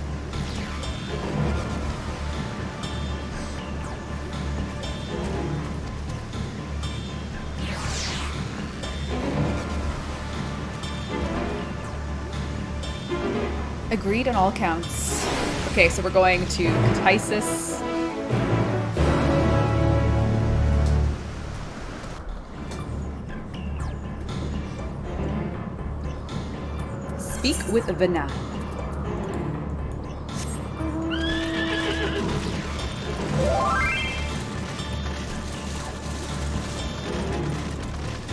Agreed on all counts. Okay, so we're going to Katisis. Speak with Vana.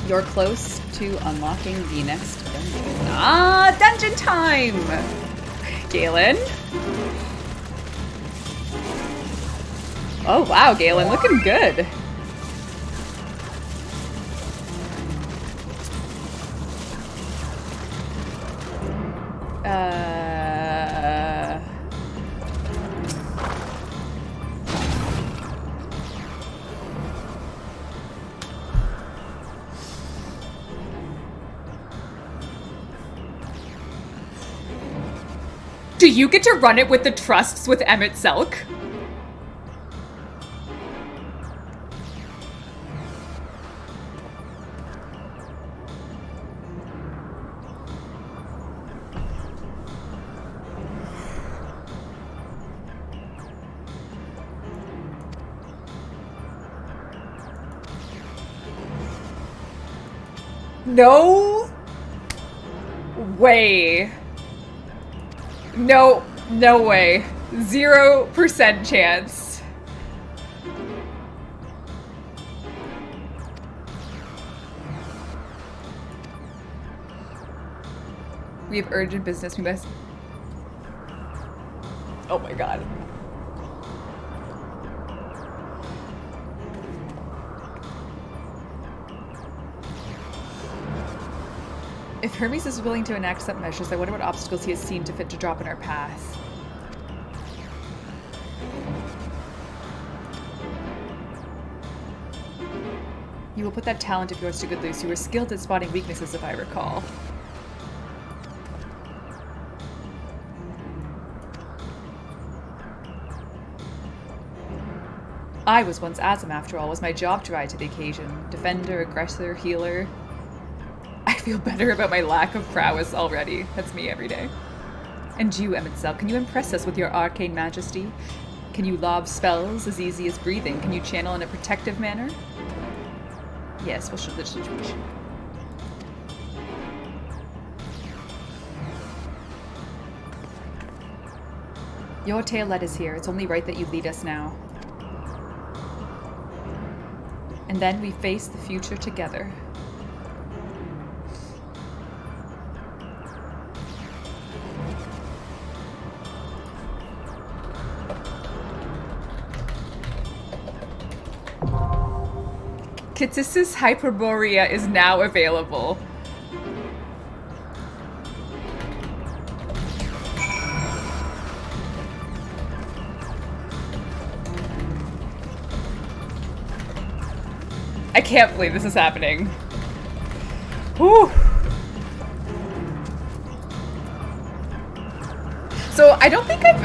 You're close to unlocking the next dungeon. Ah, dungeon time! Galen. Oh wow, Galen, looking good. Do you get to run it with the trusts with Emmett Selk? No way. No way. 0% chance. We have urgent business. We must. Oh my god. If Hermes is willing to enact some measures, I wonder what obstacles he has seen to fit to drop in our path. You will put that talent of yours to good use. You were skilled at spotting weaknesses, if I recall. I was once Azam, after all. Was my job to rise to the occasion? Defender, aggressor, healer. I feel better about my lack of prowess already. That's me every day. And you, Emmett Selk, can you impress us with your arcane majesty? Can you lob spells as easy as breathing? Can you channel in a protective manner? Yes, we'll show the situation. Your tale led us here. It's only right that you lead us now. And then we face the future together. Katisis Hyperborea is now available. I can't believe this is happening. Whew. So I don't think I've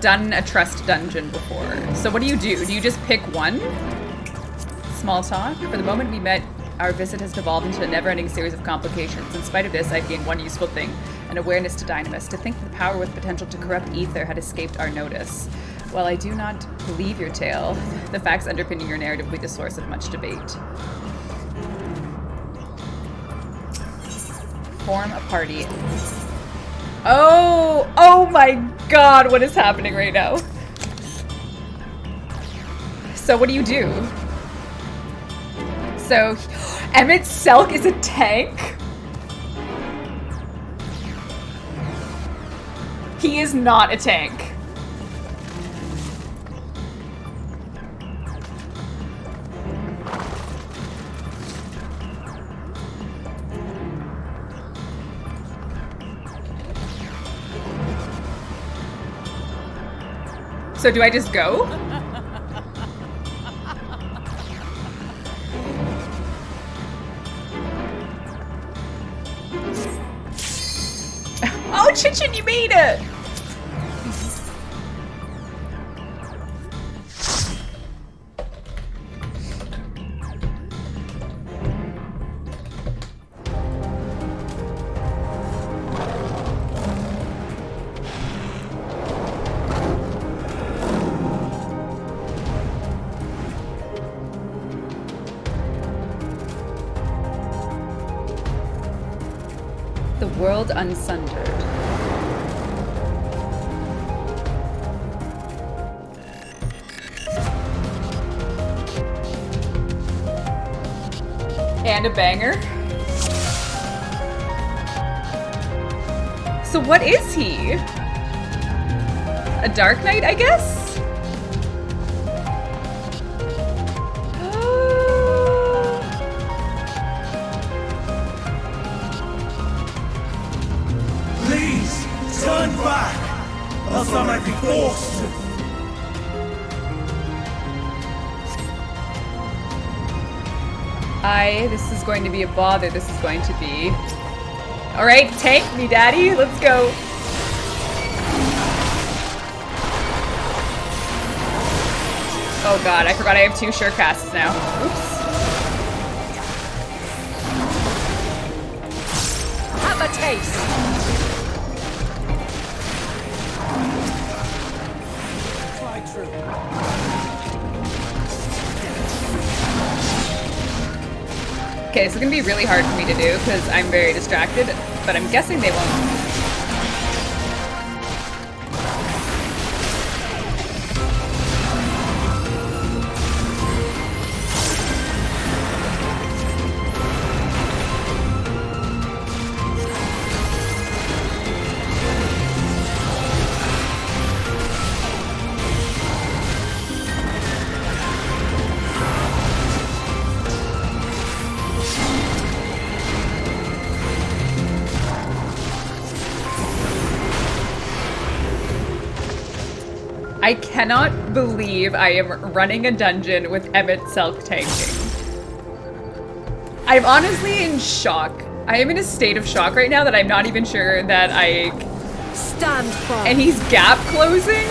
done a trust dungeon before. So what do? Do you just pick one? Small talk. For the moment we met, our visit has devolved into a never-ending series of complications. In spite of this, I've gained one useful thing. an awareness to Dynamis, to think that the power with potential to corrupt ether had escaped our notice. While I do not believe your tale, the facts underpinning your narrative will be the source of much debate. Form a party. Oh! Oh my god, what is happening right now? So what do you do? So, Emmett Selk is a tank? He is not a tank. So do I just go? Oh, Chichin, you made it! The world unsundered. And a banger. So what is he? A Dark Knight, I guess?
Turn back, else I might be forced to.
This is going to be a bother, this is going to be. Alright, tank me, daddy, let's go. Oh god, I forgot I have 2 sure casts now. Oops.
Have a taste!
Okay, this is gonna be really hard for me to do because I'm very distracted, but I'm guessing they won't. I cannot believe I am running a dungeon with Emmett Selk tanking. I'm honestly in shock. I am in a state of shock right now that I'm not even sure that I...
Stand firm.
And he's gap closing?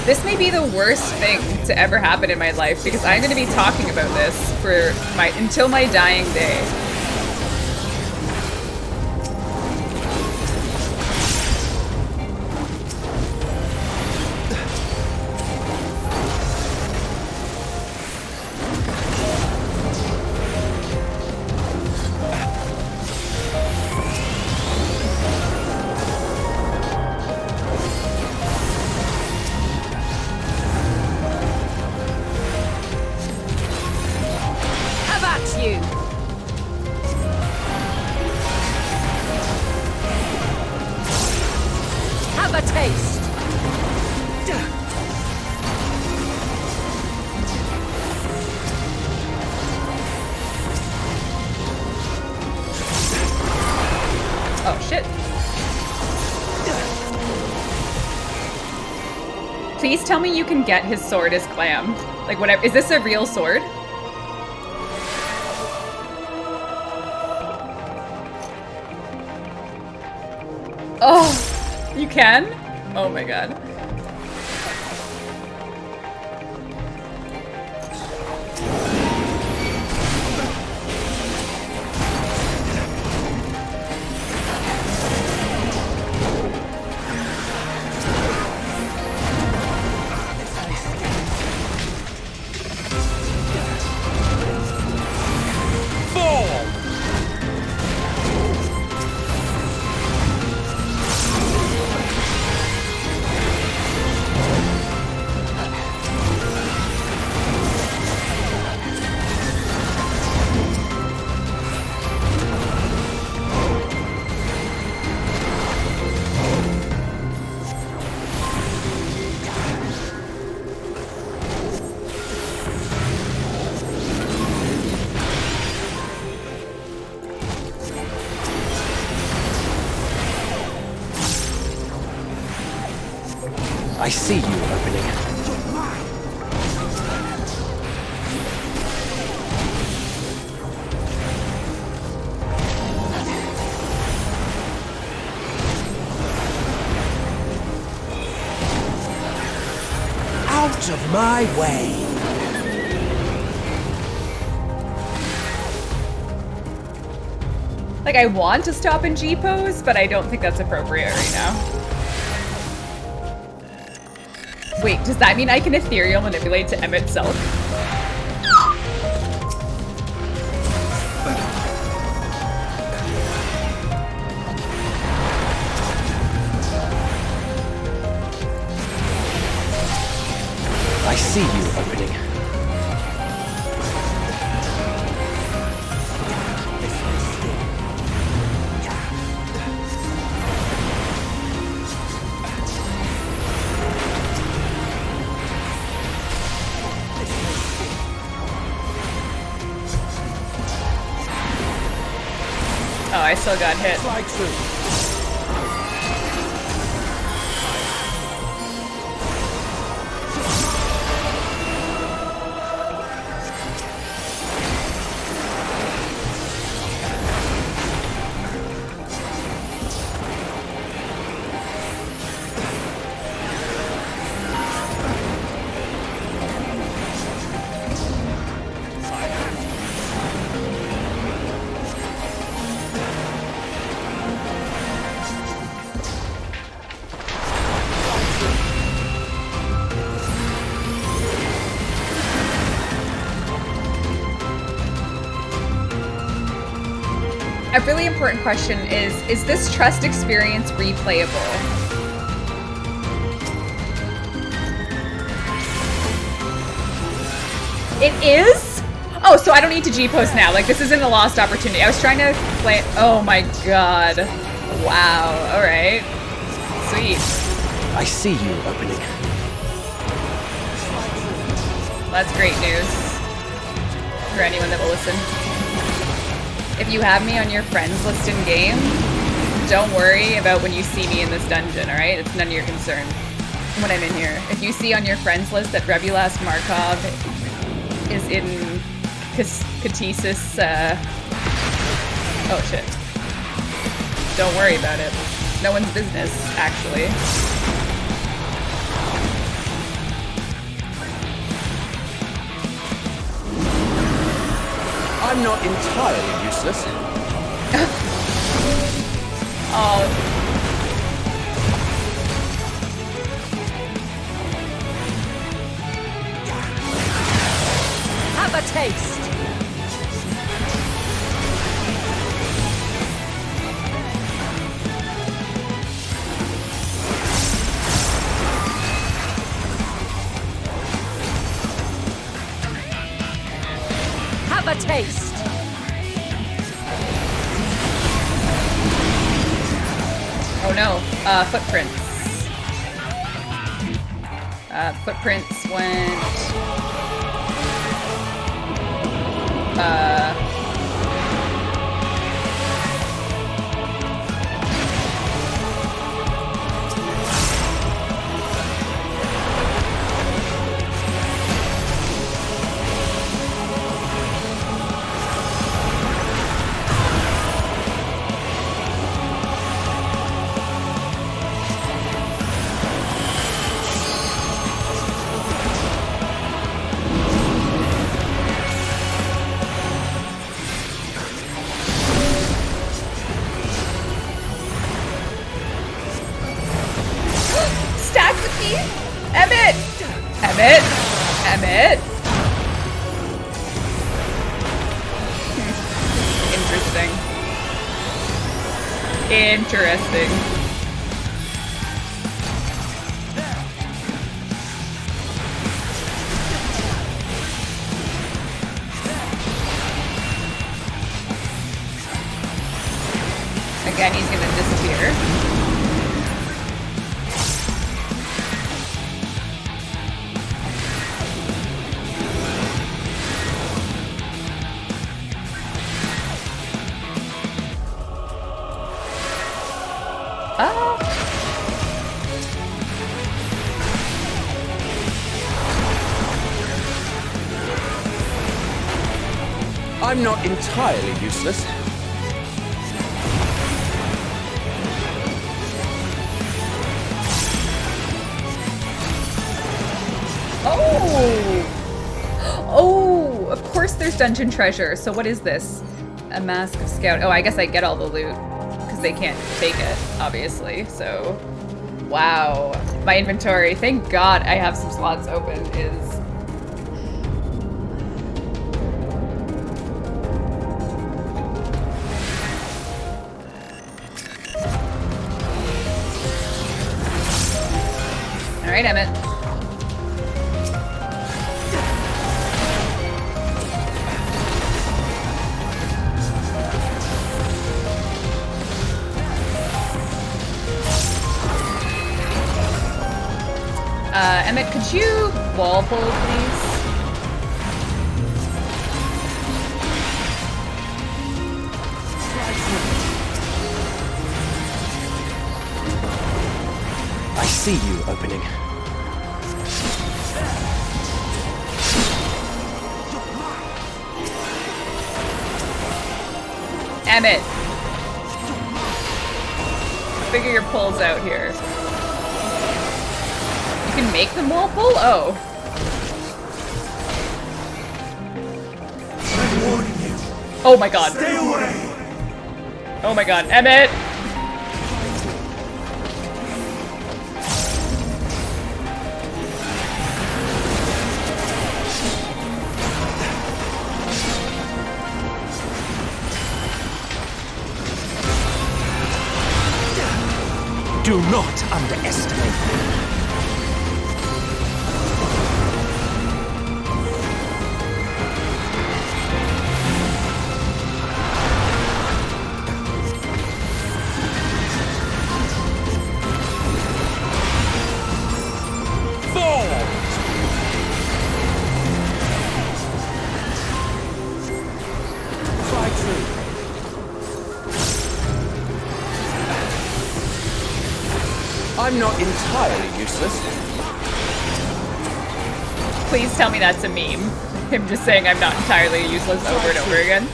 This may be the worst thing to ever happen in my life because I'm going to be talking about this for until my dying day. Please tell me you can get his sword as Clam. Like, whatever. Is this a real sword? Oh, you can? Oh my god.
see you opening.
Out of my way!
Like, I want to stop in G pose, but I don't think that's appropriate right now. Wait, does that mean I can ethereal manipulate to Emmett Selk?
I see you opening.
Oh, I still got hit. A really important question is this trust experience replayable? It is? Oh, so I don't need to G-post now. Like, this isn't a lost opportunity. I was trying to play it. Oh my god. Wow. Alright. Sweet.
I see you opening.
That's great news. For anyone that will listen. If you have me on your friends list in game, don't worry about when you see me in this dungeon, alright? It's none of your concern when I'm in here. If you see on your friends list that Rebulas Markov is in Katesis, oh shit. Don't worry about it. No one's business, actually.
I'm not entirely useless.
Oh.
Have a taste. Have a taste.
Oh no, footprints. Footprints went... Stack with me? Emmett! Emmett! Emmett! Interesting. Again, he's gonna disappear.
I'm not entirely useless.
Oh! Oh, of course there's dungeon treasure. So what is this? A mask of scout. Oh, I guess I get all the loot because they can't take it, obviously. So, wow. My inventory, thank God I have some slots open, is... All right, Emmett. Emmett, could you wall pull, please?
I see you opening.
Emmett! Figure your pulls out here. You can make them wall pull? Oh. Oh my god.
Stay away!
Oh my god. Emmett!
Do not underestimate me. I'm not entirely useless.
Please tell me that's a meme. Him just saying I'm not entirely useless over and over again.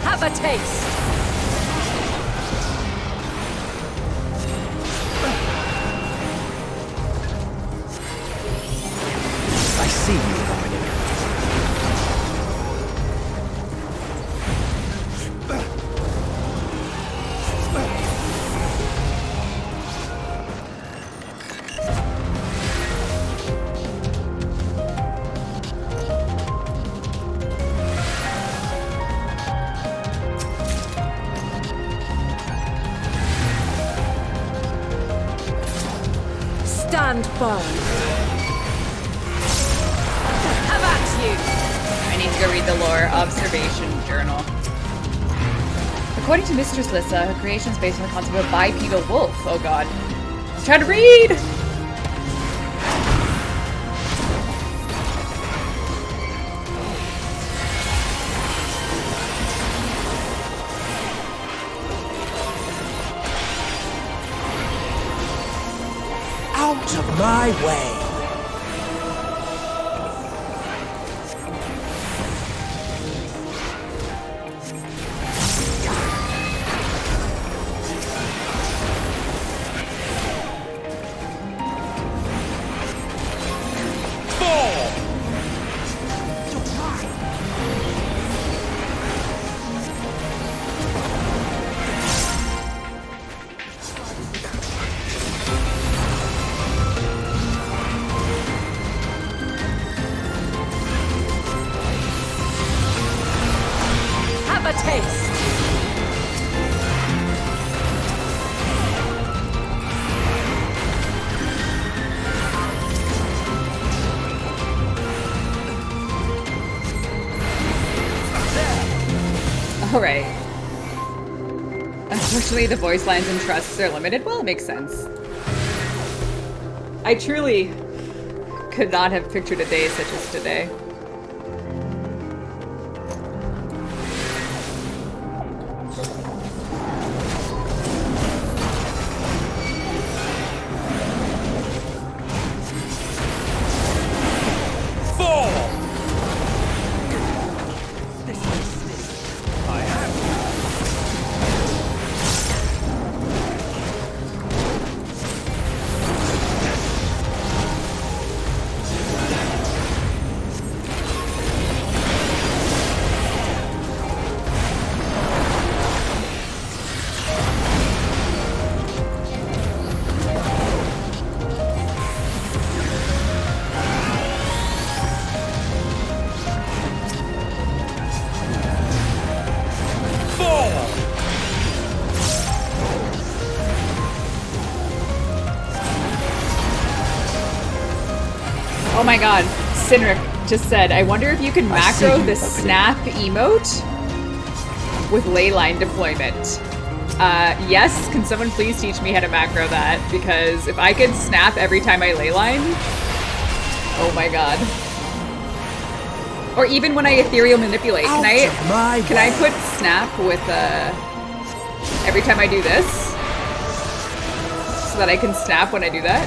Have a taste.
I see you opening.
Stand firm. Have at you.
I need to go read the lore observation journal. According to Mistress Lissa, her creation is based on the concept of a bipedal wolf. Oh god. I'm trying to read!
Out of my way.
Have a taste.
Alright. Unfortunately, the voice lines and trusts are limited. Well, it makes sense. I truly could not have pictured a day such as today. Oh my god, Sinric just said, I wonder if you can macro the snap emote with leyline deployment. Yes, can someone please teach me how to macro that? Because if I could snap every time I leyline, oh my god. Or even when I ethereal manipulate, can I put snap with every time I do this? So that I can snap when I do that?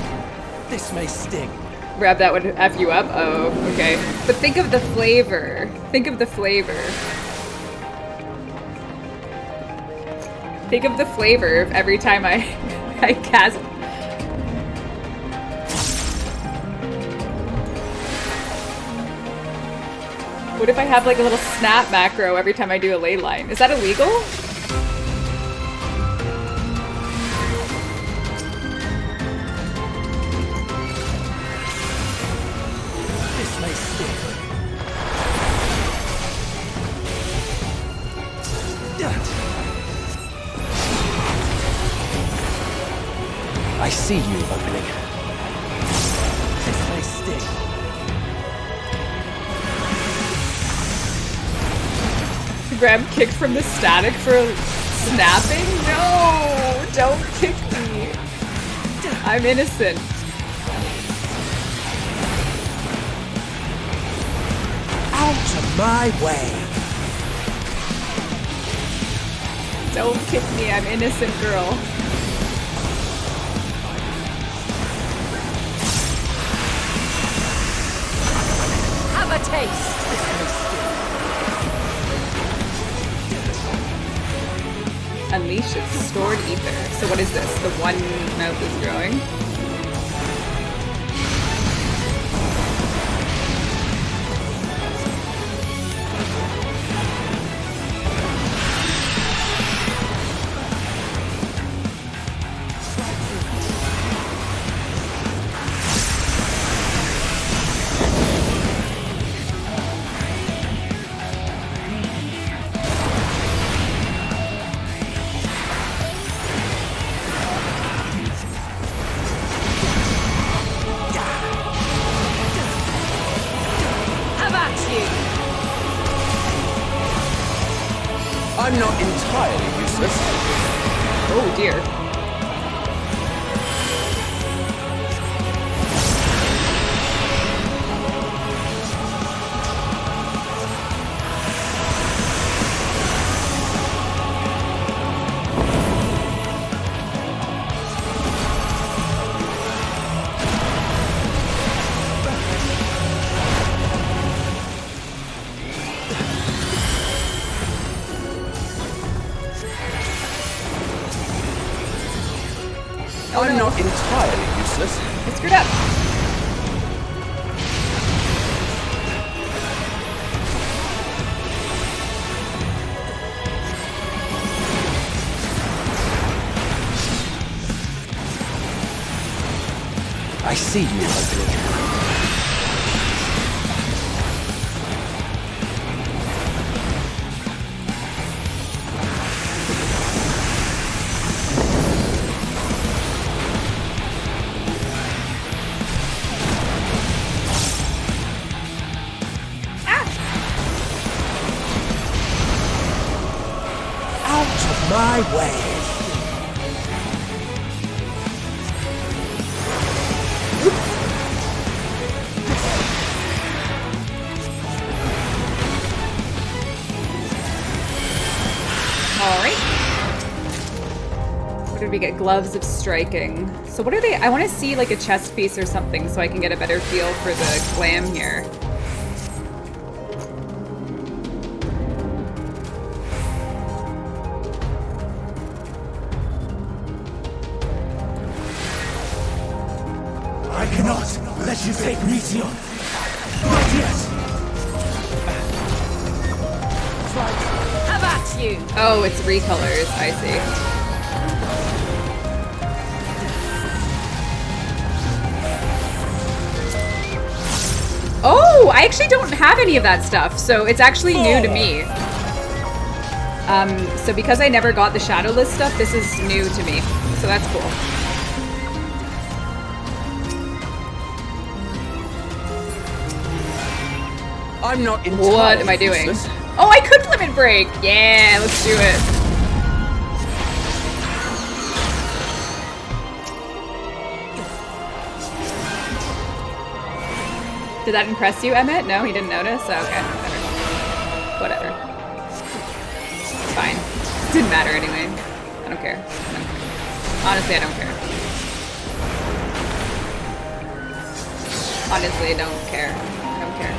This may sting.
Reb, that would F you up? Oh, okay. But think of the flavor. Think of the flavor. Think of the flavor of every time I cast. What if I have like a little snap macro every time I do a ley line? Is that illegal?
This may sting. I see you opening. This may sting.
Grab kicked from the static for snapping? No! Don't kick me. I'm innocent.
Out of my way.
Don't kick me, I'm innocent, girl.
Have a taste.
Unleash its stored ether. So what is this? The one mouth is growing?
I'm not entirely useless.
Oh dear.
I'm not entirely useless.
I screwed up.
I see you opening. My way.
All right. What did we get? Gloves of striking. So what are they? I want to see like a chest piece or something so I can get a better feel for the glam here.
Let you take Meteor. Not yet.
Have at you.
Oh, it's recolors. I see. Oh, I actually don't have any of that stuff, so it's actually new to me. So because I never got the Shadowless stuff, this is new to me. So that's cool.
I'm not entirely
What am I doing?
useless.
Oh, I could limit break! Yeah, let's do it. Did that impress you, Emmett? No, he didn't notice? Oh, okay, whatever. Fine. Didn't matter anyway. I don't care. Honestly, I don't care. Honestly, I don't care. I don't care.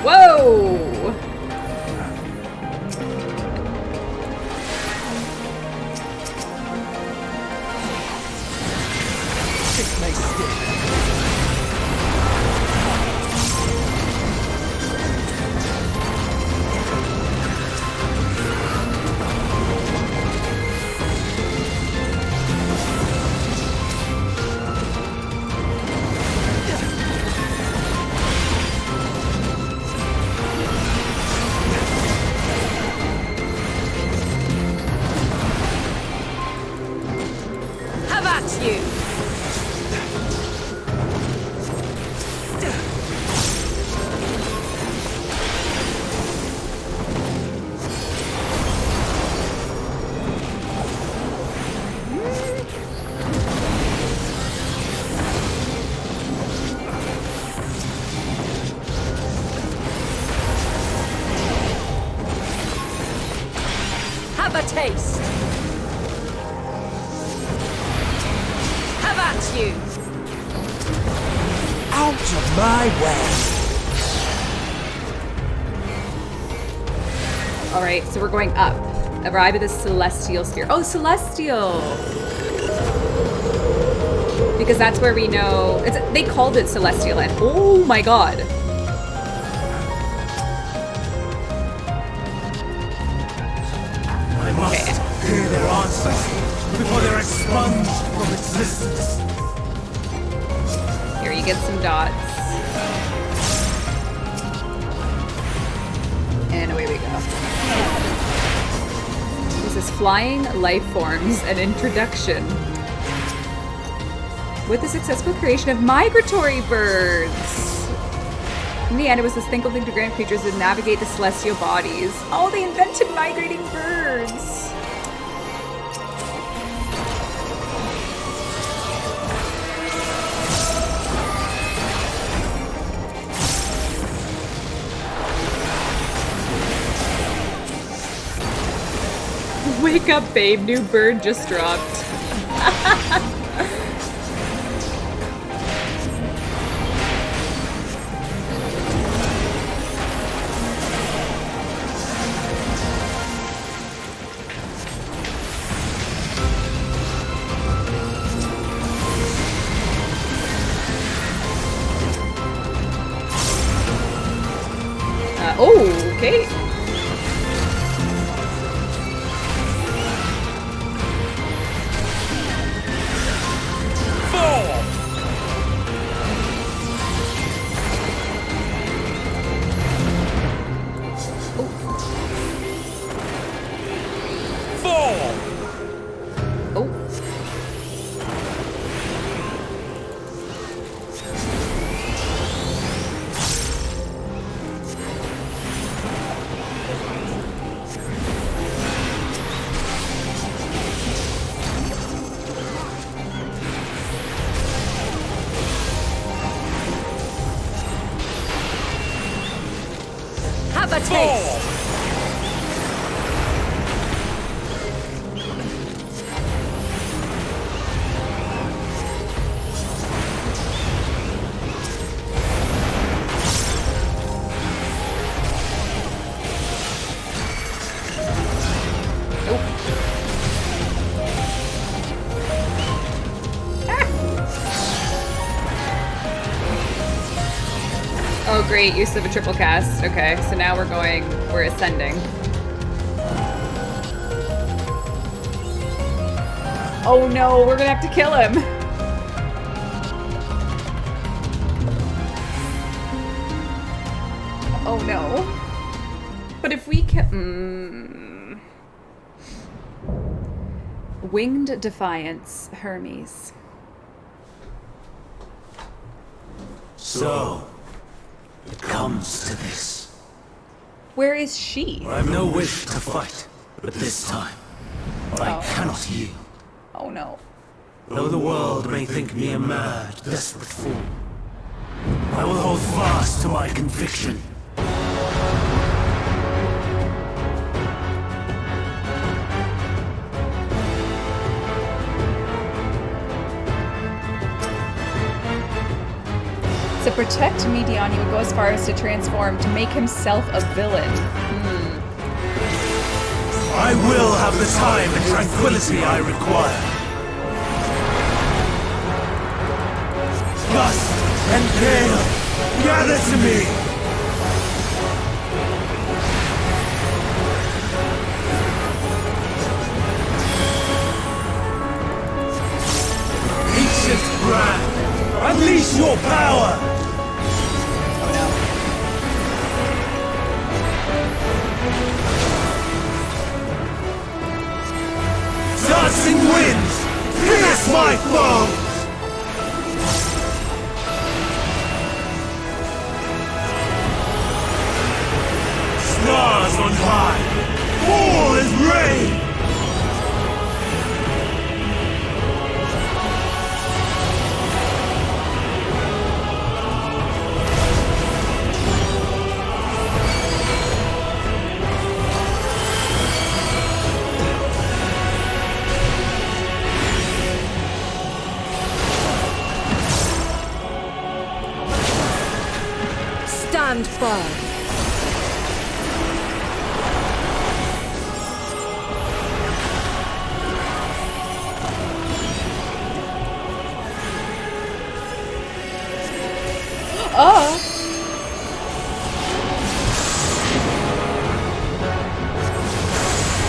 Whoa!
Take my stick.
Have at you! Have a taste! Have at you!
Out of my way.
Alright, so we're going up. Arrive at the Celestial Sphere. Oh, Celestial! Because that's where we know... they called it Celestial and oh my god!
I must hear their answers before they're expunged from existence.
Here, you get some dots. And away we go. This is Flying Life Forms, an introduction. With the successful creation of migratory birds. In the end, it was this thankful thing to grant creatures to navigate the celestial bodies. Oh, they invented migrating birds! Wake up, babe. New bird just dropped. Oh, okay.
Have a taste!
Oh great, use of a triple cast. Okay, so now we're ascending. Oh no, we're gonna have to kill him. Oh no. But if we can... Winged Defiance, Hermes.
So, It comes to this.
Where is she?
I have no wish to fight, but this time, I cannot yield.
Oh no.
Though the world may think me a mad, desperate fool, I will hold fast to my conviction.
To protect Medion, he would go as far as to transform to make himself a villain.
I will have the time and tranquility I require. Gust and gale, gather to me! Ancient brand, unleash your power! Dancing winds, pierce my foes! Stars on high, fall as rain!
Stand firm.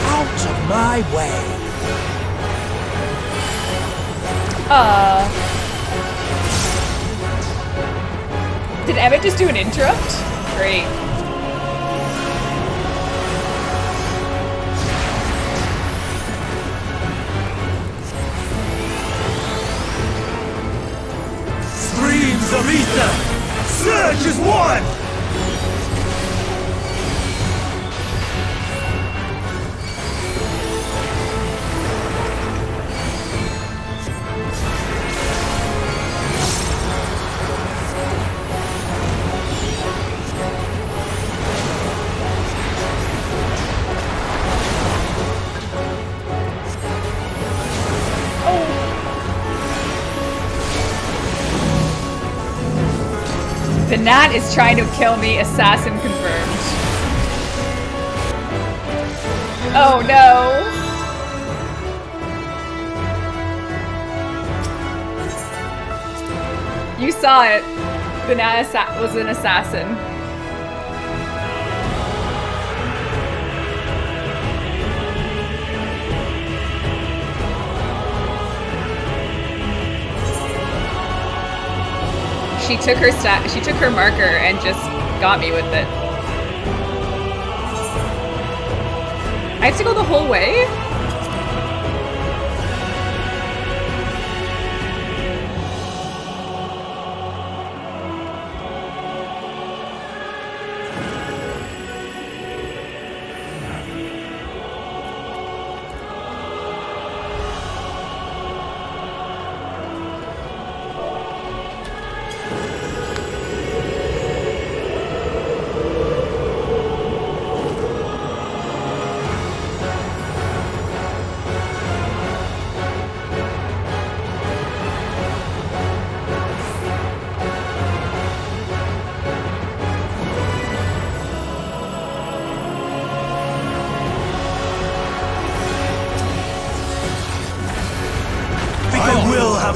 Out of my way.
Did Emmett just do an interrupt? Great.
Streams of ether, surge as one!
The gnat is trying to kill me. Assassin confirmed. Oh no. You saw it. The gnat was an assassin. She took her marker and just got me with it. I have to go the whole way?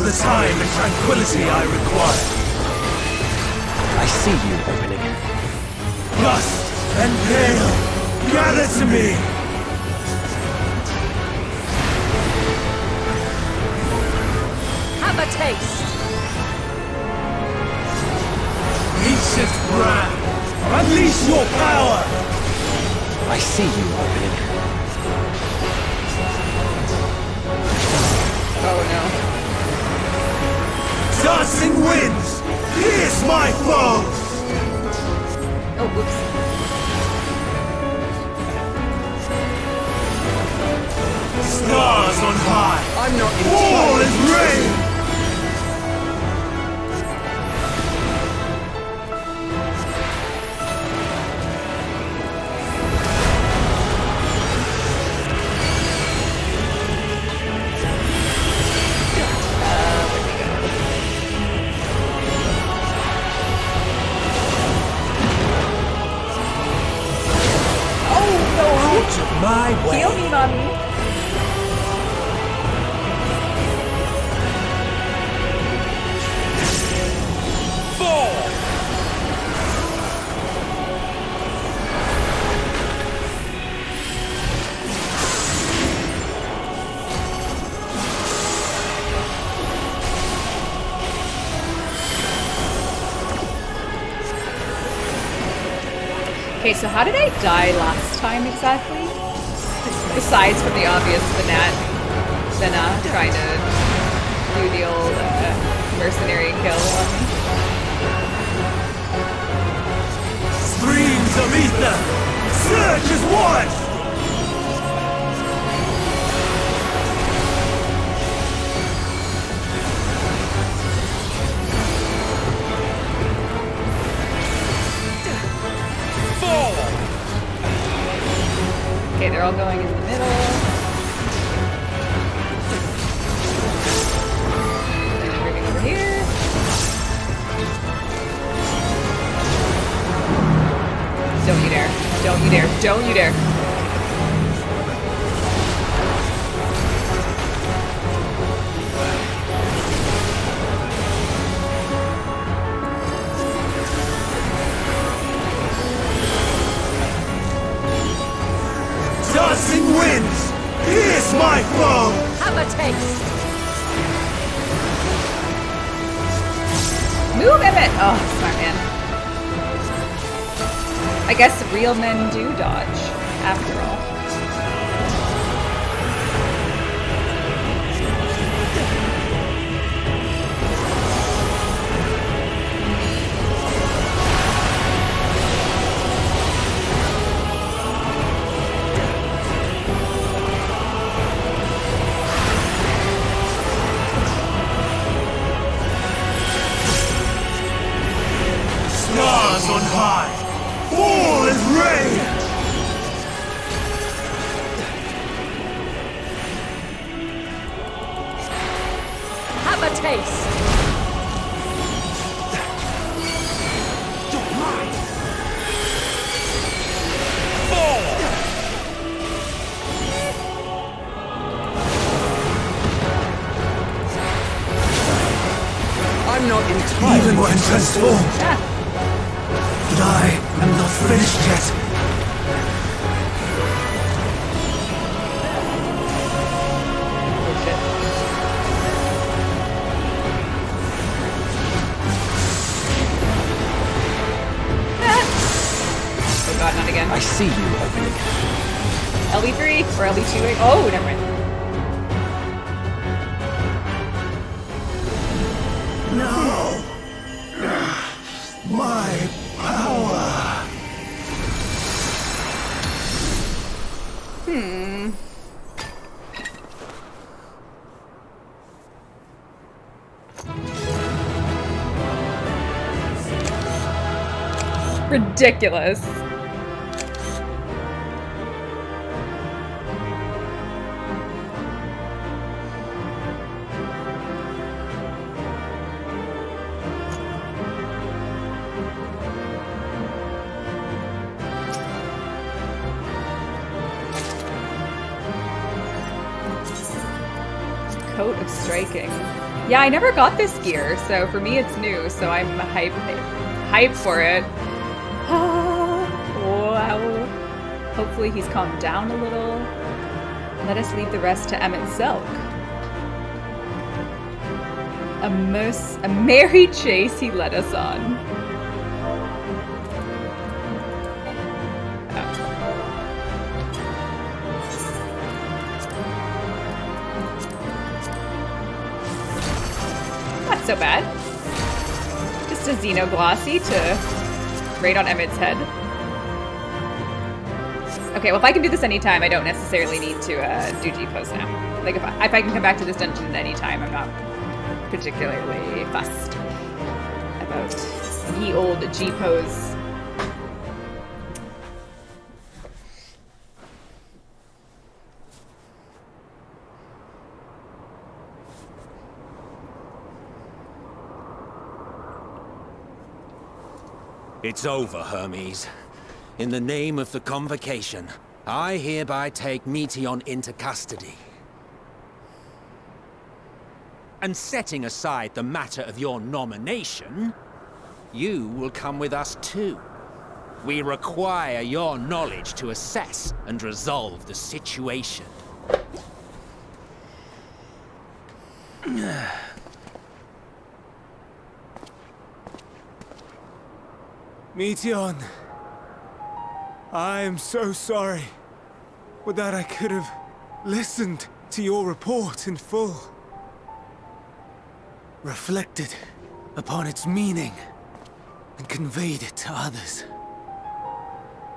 The time and tranquility I require.
I see you opening.
Gust and gale, gather to me!
Have a taste.
Ancient brand, unleash your power!
I see you opening.
Oh no.
Dancing winds, pierce my foes! Stars on high!
I'm not
All is rain!
My way.
Heal me, mommy. Okay, so how did I die last time exactly? Besides from the obvious Banat trying to do the old mercenary kill on me.
Streams of ether! Surge as one!
Okay, they're all going in the middle. And I'm moving over here. Don't you dare. Don't you dare. Don't you dare.
Dancing winds! Here's my foe!
Have a taste!
Move, Emmett! Oh, smart man. I guess real men do dodge, after all.
Stars on high! All is rain!
Have a taste!
I'm not entirely...
Even when transformed! But I am not finished yet.
Oh god, not again.
I see you, opening.
LB3 or LB2? Oh, never mind.
No! My power!
Ridiculous. Coat of striking. Yeah, I never got this gear, so for me it's new, so I'm hyped for it. Wow. Hopefully he's calmed down a little. Let us leave the rest to Emmett Selk. A merry chase he led us on. Not so bad. Just a Xenoglossy to raid on Emmett's head. Okay, well if I can do this anytime, I don't necessarily need to do G-Post now. Like, if I can come back to this dungeon at any time, I'm not particularly fussed about ye old G-pose.
It's over, Hermes. In the name of the Convocation, I hereby take Meteon into custody. And setting aside the matter of your nomination, you will come with us too. We require your knowledge to assess and resolve the situation.
Meteon, I am so sorry. Would that I could have listened to your report in full. Reflected upon its meaning and conveyed it to others.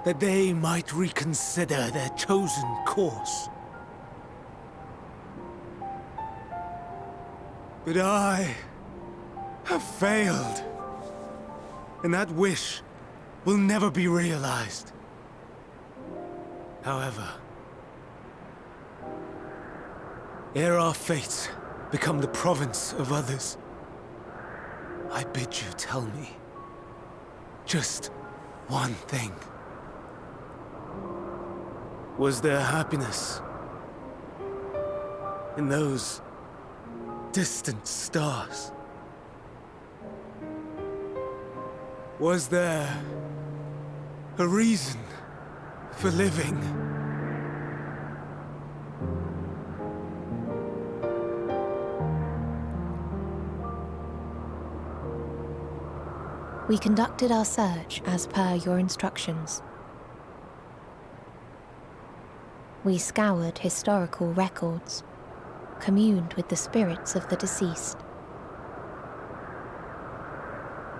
That they might reconsider their chosen course. But I have failed. And that wish will never be realized. However, ere our fates become the province of others, I bid you tell me just one thing. Was there happiness in those distant stars? Was there a reason for living?
We conducted our search as per your instructions. We scoured historical records, communed with the spirits of the deceased,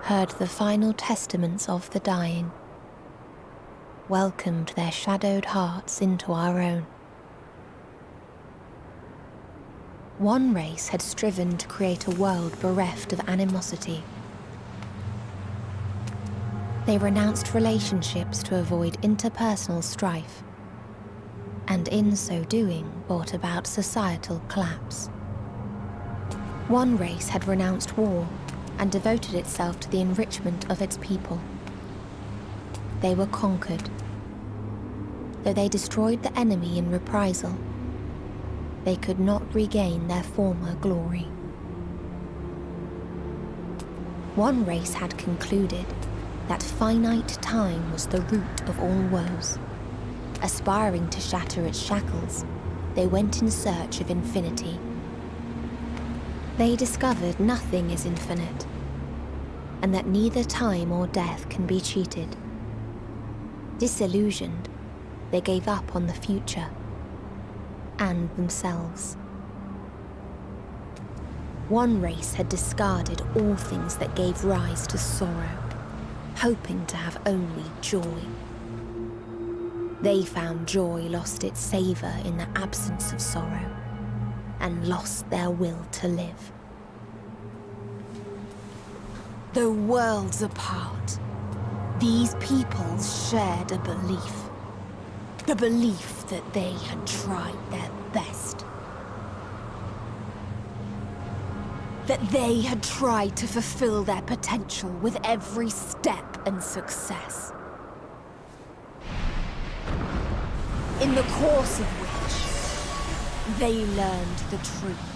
heard the final testaments of the dying, welcomed their shadowed hearts into our own. One race had striven to create a world bereft of animosity. They renounced relationships to avoid interpersonal strife, and in so doing brought about societal collapse. One race had renounced war and devoted itself to the enrichment of its people. They were conquered. Though they destroyed the enemy in reprisal, they could not regain their former glory. One race had concluded that finite time was the root of all woes. Aspiring to shatter its shackles, they went in search of infinity. They discovered nothing is infinite, and that neither time or death can be cheated. Disillusioned, they gave up on the future and themselves. One race had discarded all things that gave rise to sorrow, hoping to have only joy. They found joy lost its savor in the absence of sorrow, and lost their will to live. Though worlds apart, these peoples shared a belief. The belief that they had tried their best. That they had tried to fulfill their potential with every step and success. In the course of which, they learned the truth.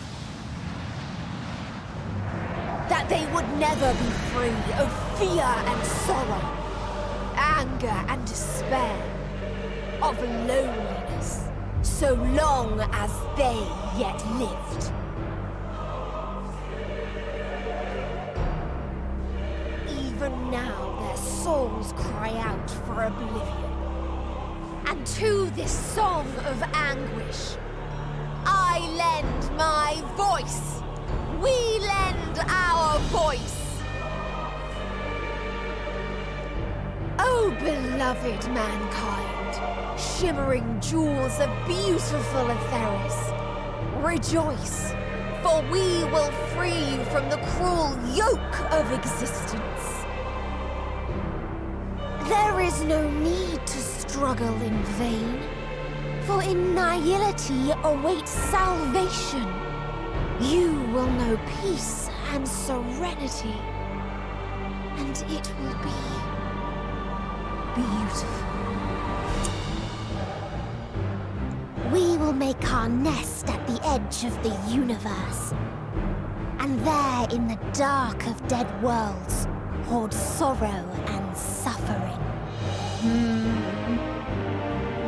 That they would never be free of fear and sorrow, anger and despair, of loneliness, so long as they yet lived. Even now their souls cry out for oblivion. And to this song of anguish, I lend my voice. We lend our voice. Oh, beloved mankind, shimmering jewels of beautiful Etheris,
Rejoice, for we will free you from the cruel yoke of existence. There is no need to struggle in vain, for in nihility awaits salvation. You will know peace and serenity, and it will be beautiful. We will make our nest at the edge of the universe, and there in the dark of dead worlds hoard sorrow and suffering.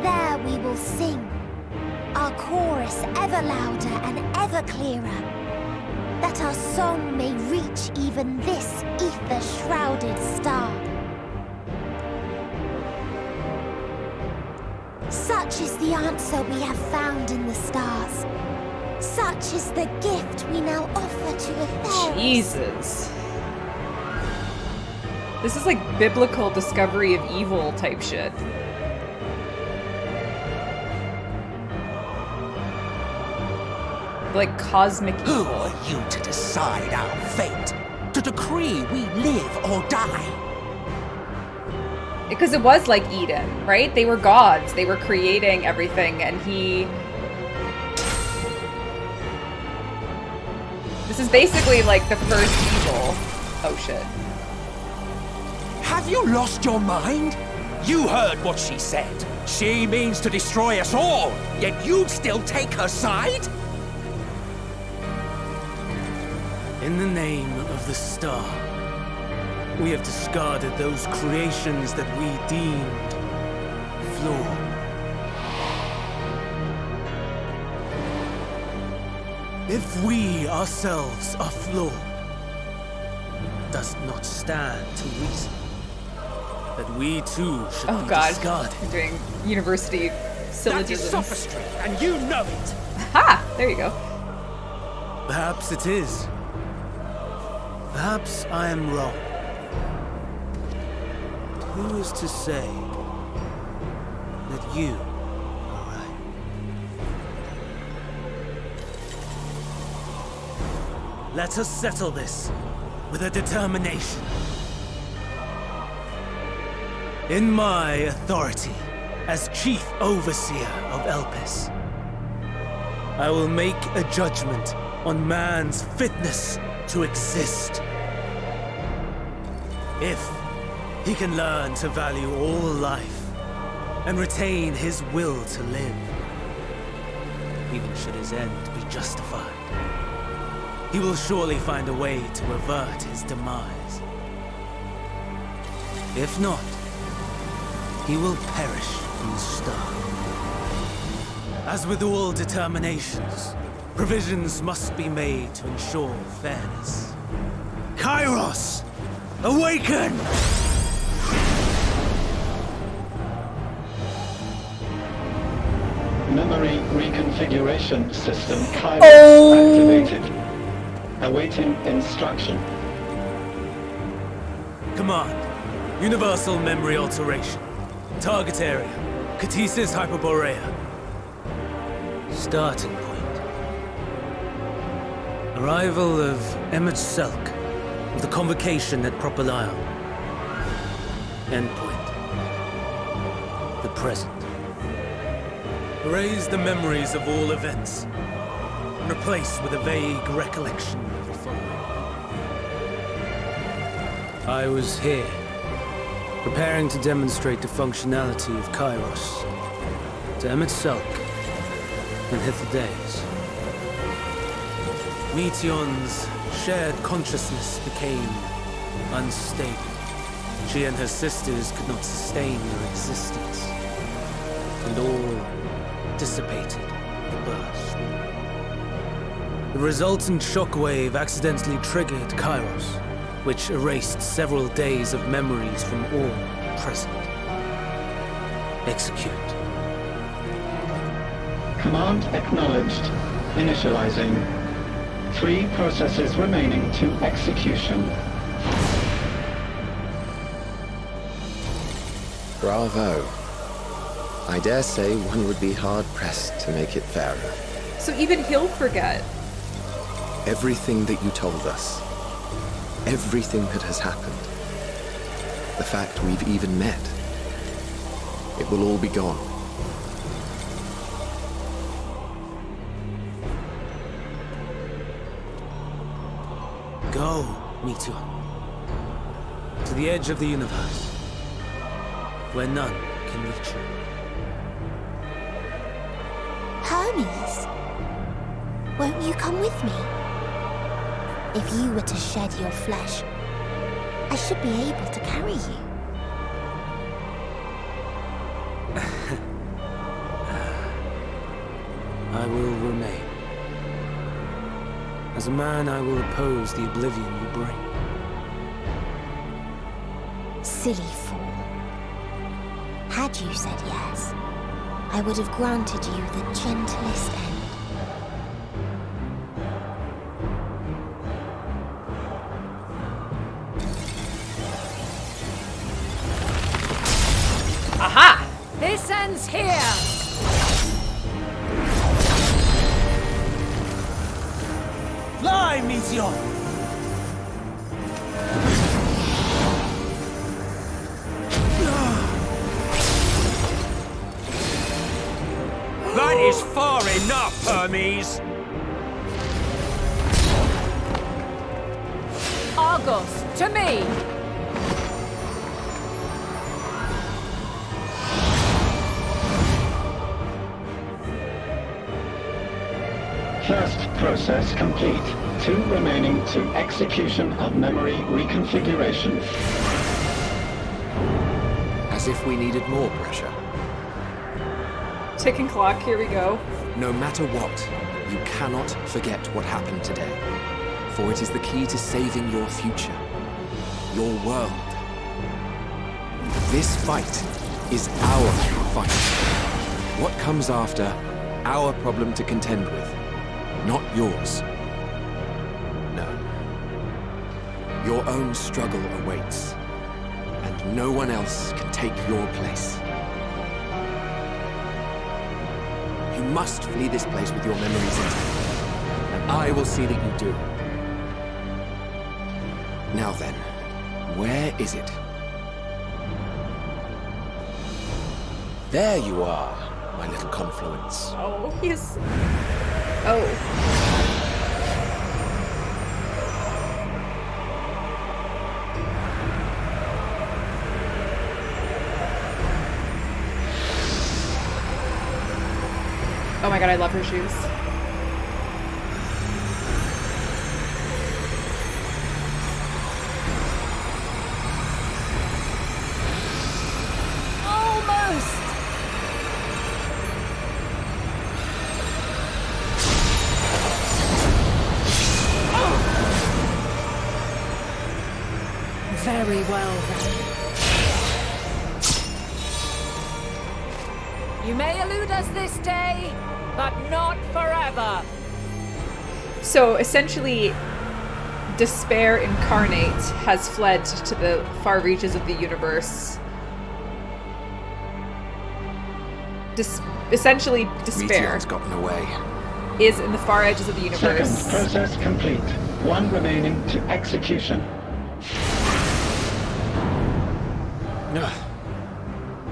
There we will sing, our chorus ever louder and ever clearer, that our song may reach even this ether-shrouded star. Such is the answer we have found in the stars. Such is the gift we now offer to the fairies.
Jesus. This is like biblical discovery of evil type shit. Like cosmic evil.
Who are you to decide our fate? To decree we live or die?
Because it was like Eden, right? They were gods. They were creating everything, and he... This is basically like the first evil. Oh shit.
Have you lost your mind? You heard what she said. She means to destroy us all, yet you'd still take her side?
In the name of the star, we have discarded those creations that we deemed flawed. If we ourselves are flawed, does not stand to reason that we too should be discarded.
I'm doing university syllogisms.
That is sophistry, and you know it.
Ha! There you go.
Perhaps it is. Perhaps I am wrong. Who is to say that you are right? Let us settle this with a determination. In my authority as Chief Overseer of Elpis, I will make a judgment on man's fitness to exist. If he can learn to value all life and retain his will to live, even should his end be justified, he will surely find a way to avert his demise. If not, he will perish from the start. As with all determinations, provisions must be made to ensure fairness. Kairos! Awaken!
Memory reconfiguration system Kairos activated. Awaiting instruction.
Command. Universal memory alteration. Target area. Catesis Hyperborea. Starting point. Arrival of Emmett Selk of the convocation at Propylion. Endpoint. The present. Erase the memories of all events and replace with a vague recollection of the following. I was here, preparing to demonstrate the functionality of Kairos to Emmett Selk and Hitherdays. Meteon's shared consciousness became unstable. She and her sisters could not sustain their existence, and all dissipated with the burst. The resultant shockwave accidentally triggered Kairos, which erased several days of memories from all present. Execute.
Command acknowledged. Initializing. 3 processes remaining to execution.
Bravo. I dare say one would be hard-pressed to make it fairer.
So even he'll forget.
Everything that you told us, everything that has happened, the fact we've even met, it will all be gone.
Go, Meteor. To the edge of the universe, where none can reach you.
Hermes, won't you come with me? If you were to shed your flesh, I should be able to carry you.
I will remain. As a man, I will oppose the oblivion you bring.
Silly fool. Had you said yes, I would have granted you the gentlest end.
Aha!
This ends here!
Fly, Meteor!
That is far enough, Hermes!
Argos, to me!
First process complete. 2 remaining to execution of memory reconfiguration.
As if we needed more pressure.
Ticking clock, here we go.
No matter what, you cannot forget what happened today. For it is the key to saving your future. Your world. This fight is our fight. What comes after, our problem to contend with. Not yours. No. Your own struggle awaits. And no one else can take your place. You must flee this place with your memories intact. And I will see that you do. Now then, where is it? There you are, my little confluence.
Oh, he's... Oh. Oh my god, I love her shoes.
Almost! Very well then. You may elude us this day, but not forever.
So essentially, Despair Incarnate has fled to the far reaches of the universe. Essentially, Despair
Meteor's gotten away.
is in the far edges of the universe.
Second process complete. 1 remaining to execution.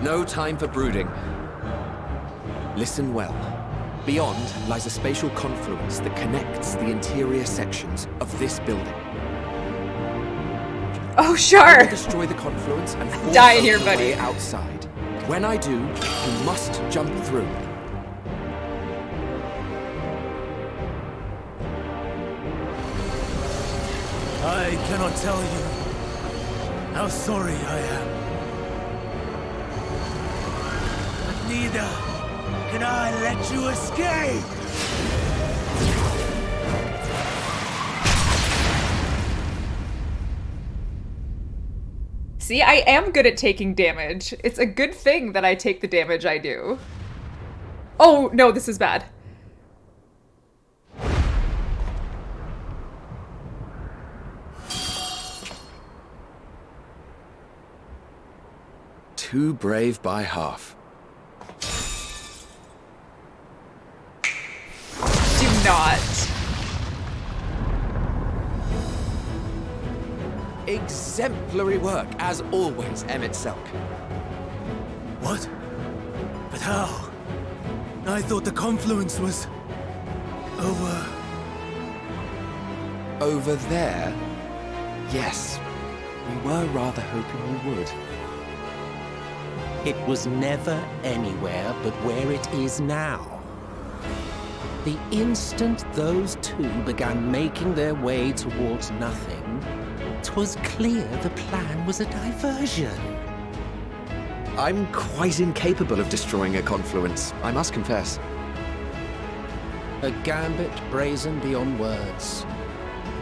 No time for brooding. Listen well. Beyond lies a spatial confluence that connects the interior sections of this building.
Oh, sure.
I will destroy the confluence and force
Die here,
open
buddy.
the way outside. When I do, you must jump through.
I cannot tell you how sorry I am. But neither can I let you escape!
See, I am good at taking damage. It's a good thing that I take the damage I do. Oh, no, this is bad.
Too brave by half. Exemplary work, as always, Emmett Selk.
What? But how? I thought the confluence was... over...
Over there? Yes. We were rather hoping we would.
It was never anywhere but where it is now. The instant those two began making their way towards nothing, 'twas clear the plan was a diversion.
I'm quite incapable of destroying a confluence, I must confess.
A gambit brazen beyond words.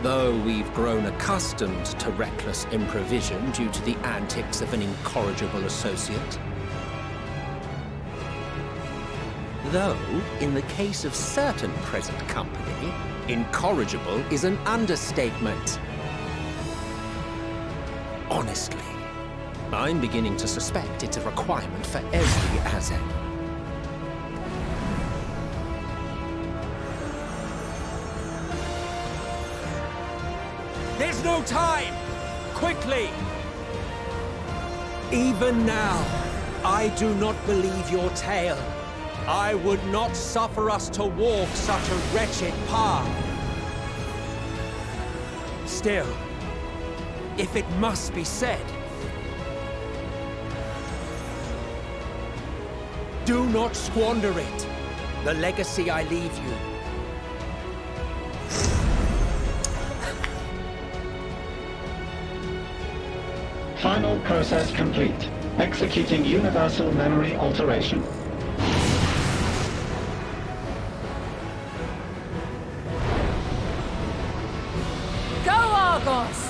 Though we've grown accustomed to reckless improvision due to the antics of an incorrigible associate. Though, in the case of certain present company, incorrigible is an understatement. Honestly, I'm beginning to suspect it's a requirement for every Azen.
There's no time! Quickly! Even now, I do not believe your tale. I would not suffer us to walk such a wretched path. Still, if it must be said, do not squander it. The legacy I leave you.
Final process complete. Executing universal memory alteration.
Go, Argos!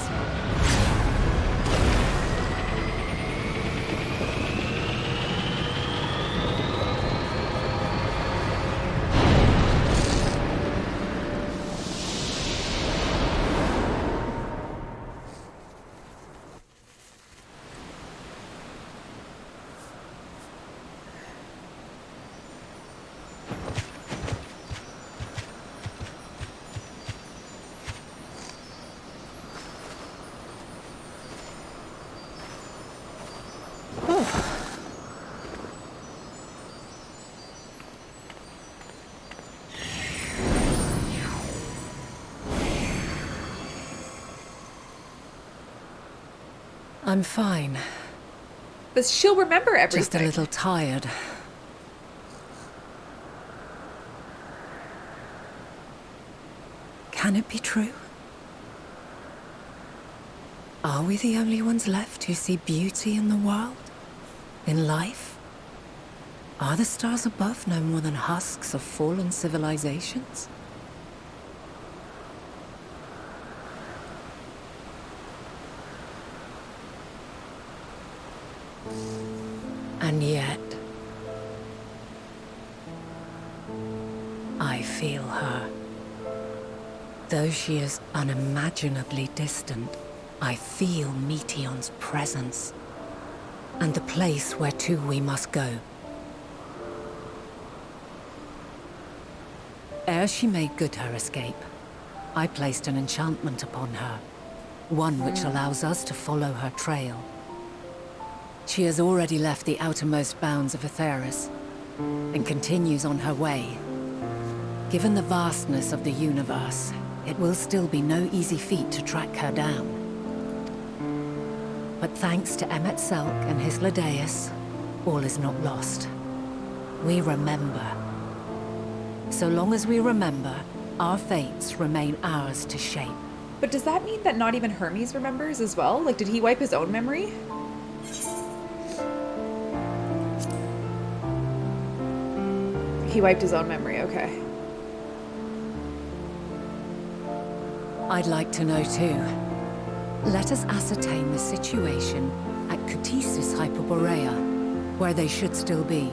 I'm fine.
But she'll remember everything.
Just a little tired. Can it be true? Are we the only ones left who see beauty in the world? In life? Are the stars above no more than husks of fallen civilizations? And yet, I feel her. Though she is unimaginably distant, I feel Meteion's presence, and the place where to we must go. Ere she made good her escape, I placed an enchantment upon her, one which allows us to follow her trail. She has already left the outermost bounds of Aetheris, and continues on her way. Given the vastness of the universe, it will still be no easy feat to track her down. But thanks to Emmett Selk and his Ladeus, all is not lost. We remember. So long as we remember, our fates remain ours to shape.
But does that mean that not even Hermes remembers as well? Like, did he wipe his own memory? He wiped his own memory, okay.
I'd like to know too. Let us ascertain the situation at Cutisis Hyperborea, where they should still be.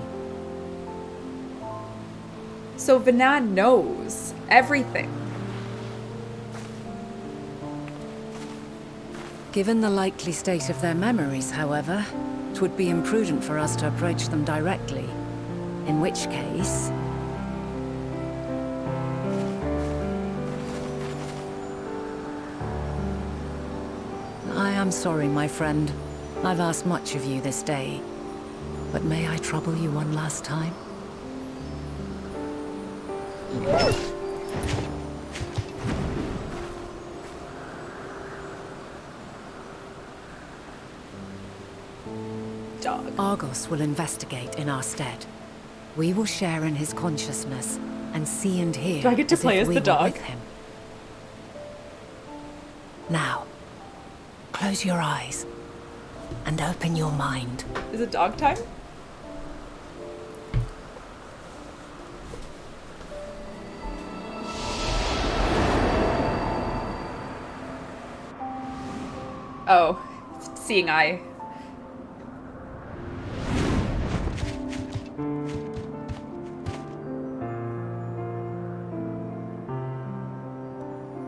So Vanan knows everything.
Given the likely state of their memories, however, it would be imprudent for us to approach them directly. In which case... I am sorry, my friend. I've asked much of you this day. But may I trouble you one last time?
Dog.
Argos will investigate in our stead. We will share in his consciousness and see and hear.
Do I get to play as
we
the
were
dog?
with him. Now, close your eyes and open your mind.
Is it dog time? Oh, seeing eye.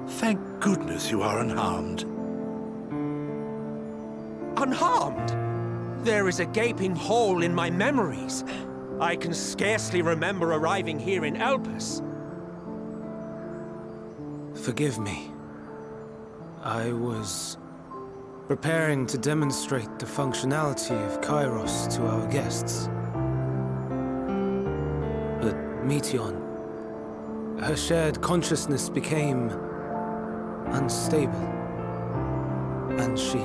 Thank goodness you are unharmed.
Unharmed? There is a gaping hole in my memories. I can scarcely remember arriving here in Elpis.
Forgive me. I was preparing to demonstrate the functionality of Kairos to our guests. But Meteion, her shared consciousness became unstable. And she...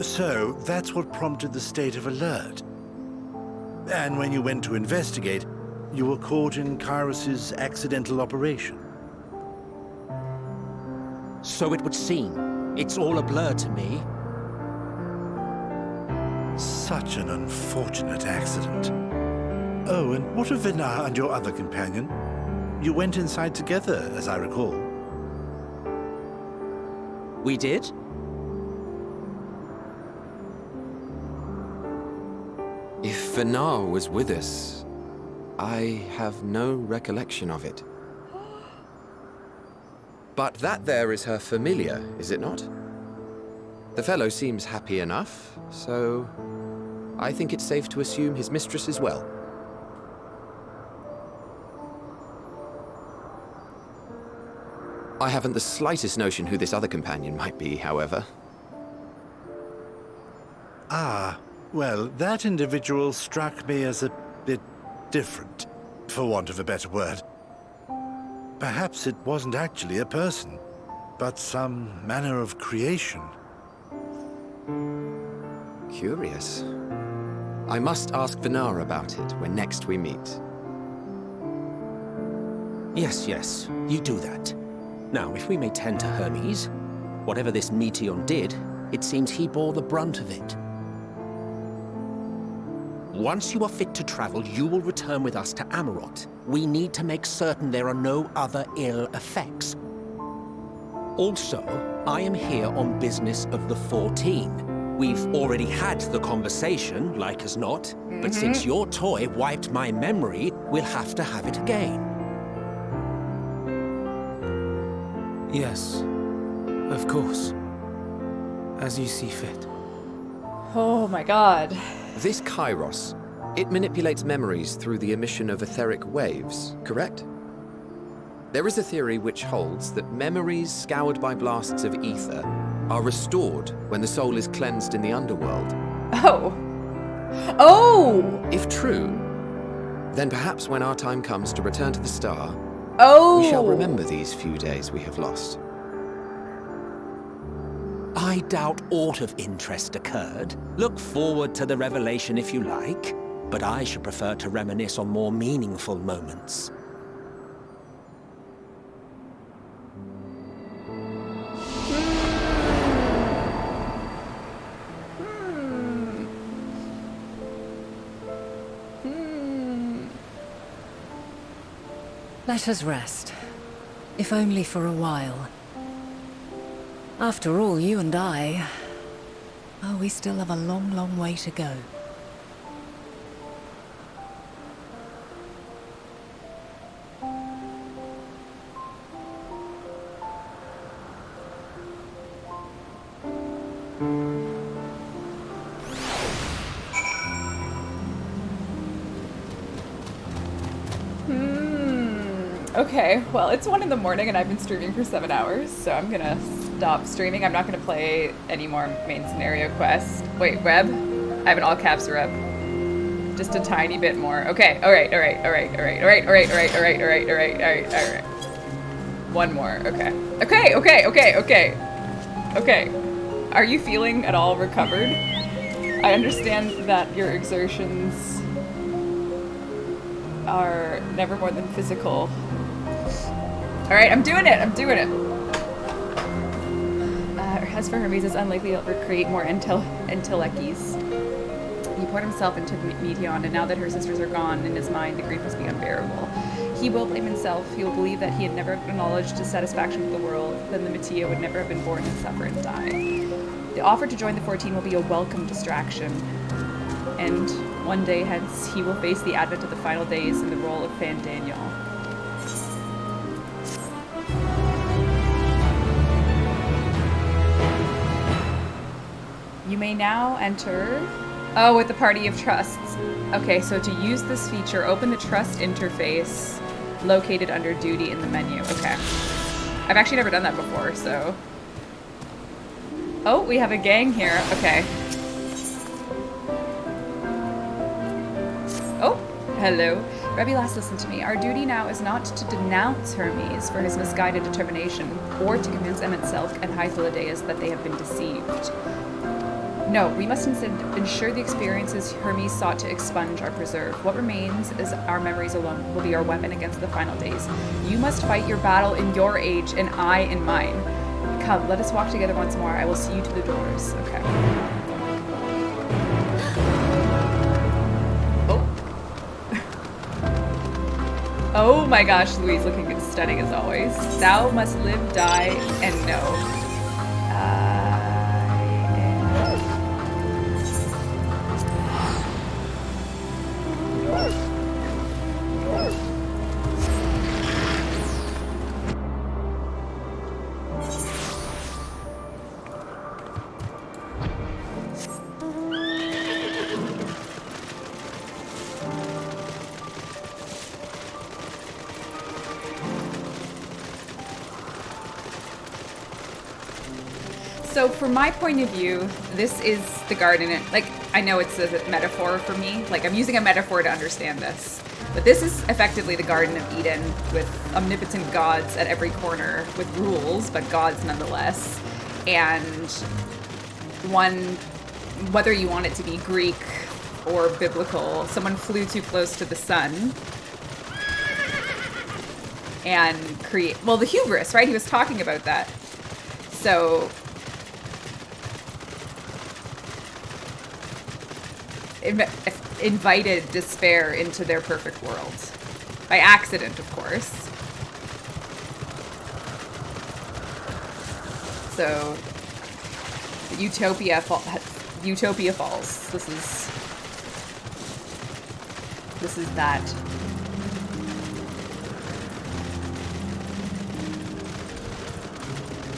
So, that's what prompted the state of alert. And when you went to investigate, you were caught in Kairos's accidental operation.
So it would seem. It's all a blur to me.
Such an unfortunate accident. Oh, and what of Vinar and your other companion? You went inside together, as I recall.
We did?
If Vinar was with us, I have no recollection of it. But that there is her familiar, is it not? The fellow seems happy enough, so I think it's safe to assume his mistress as well. I haven't the slightest notion who this other companion might be, however.
Ah, well, that individual struck me as a bit different, for want of a better word. Perhaps it wasn't actually a person, but some manner of creation.
Curious. I must ask Vinar about it when next we meet.
Yes, yes, you do that. Now, if we may tend to Hermes, whatever this Meteion did, it seems he bore the brunt of it. Once you are fit to travel, you will return with us to Amarot. We need to make certain there are no other ill effects. Also, I am here on business of the 14. We've already had the conversation, like as not, but since your toy wiped my memory, we'll have to have it again.
Yes, of course. As you see fit.
Oh my god.
This Kairos, it manipulates memories through the emission of etheric waves, correct? There is a theory which holds that memories scoured by blasts of ether are restored when the soul is cleansed in the underworld.
Oh. Oh!
If true, then perhaps when our time comes to return to the star, we shall remember these few days we have lost.
I doubt aught of interest occurred. Look forward to the revelation if you like, but I should prefer to reminisce on more meaningful moments.
Let us rest, if only for a while. After all, you and I... Oh, we still have a long, long way to go.
Okay, well, it's 1 in the morning and I've been streaming for 7 hours, so I'm gonna stop streaming. I'm not gonna play any more main scenario quests. Wait, Reb? I have an all caps Reb. Just a tiny bit more. Okay, alright. One more, okay. Okay. Are you feeling at all recovered? I understand that your exertions are never more than physical. Alright, I'm doing it. As for Hermes, it's unlikely he'll ever create more Entelekis. He poured himself into the Meteon, and now that her sisters are gone, in his mind, the grief must be unbearable. He will blame himself. He will believe that he had never acknowledged his satisfaction with the world, then the Metea would never have been born and suffer and die. The offer to join the 14 will be a welcome distraction, and one day hence, he will face the advent of the final days in the role of Fan Daniel. You may now enter... Oh, with the Party of Trusts. Okay, so to use this feature, open the Trust interface located under Duty in the menu. Okay. I've actually never done that before, so... Oh, we have a gang here. Okay. Oh, hello. Rebbe, last listen to me. Our duty now is not to denounce Hermes for his misguided determination, or to convince Emet-Selch and Hythlodaeus that they have been deceived. No, we must instead ensure the experiences Hermes sought to expunge are preserved. What remains is our memories alone will be our weapon against the final days. You must fight your battle in your age, and I in mine. Come, let us walk together once more. I will see you to the doors. Okay. Oh. Oh my gosh, Louise looking stunning as always. Thou must live, die, and know. So from my point of view, this is the garden. Like, I know it's a metaphor for me. Like, I'm using a metaphor to understand this. But this is effectively the Garden of Eden with omnipotent gods at every corner with rules, but gods nonetheless. And one, whether you want it to be Greek or biblical, someone flew too close to the sun and create, well, the hubris, right? He was talking about that. So invited despair into their perfect world. By accident, of course. So, Utopia falls. This is that.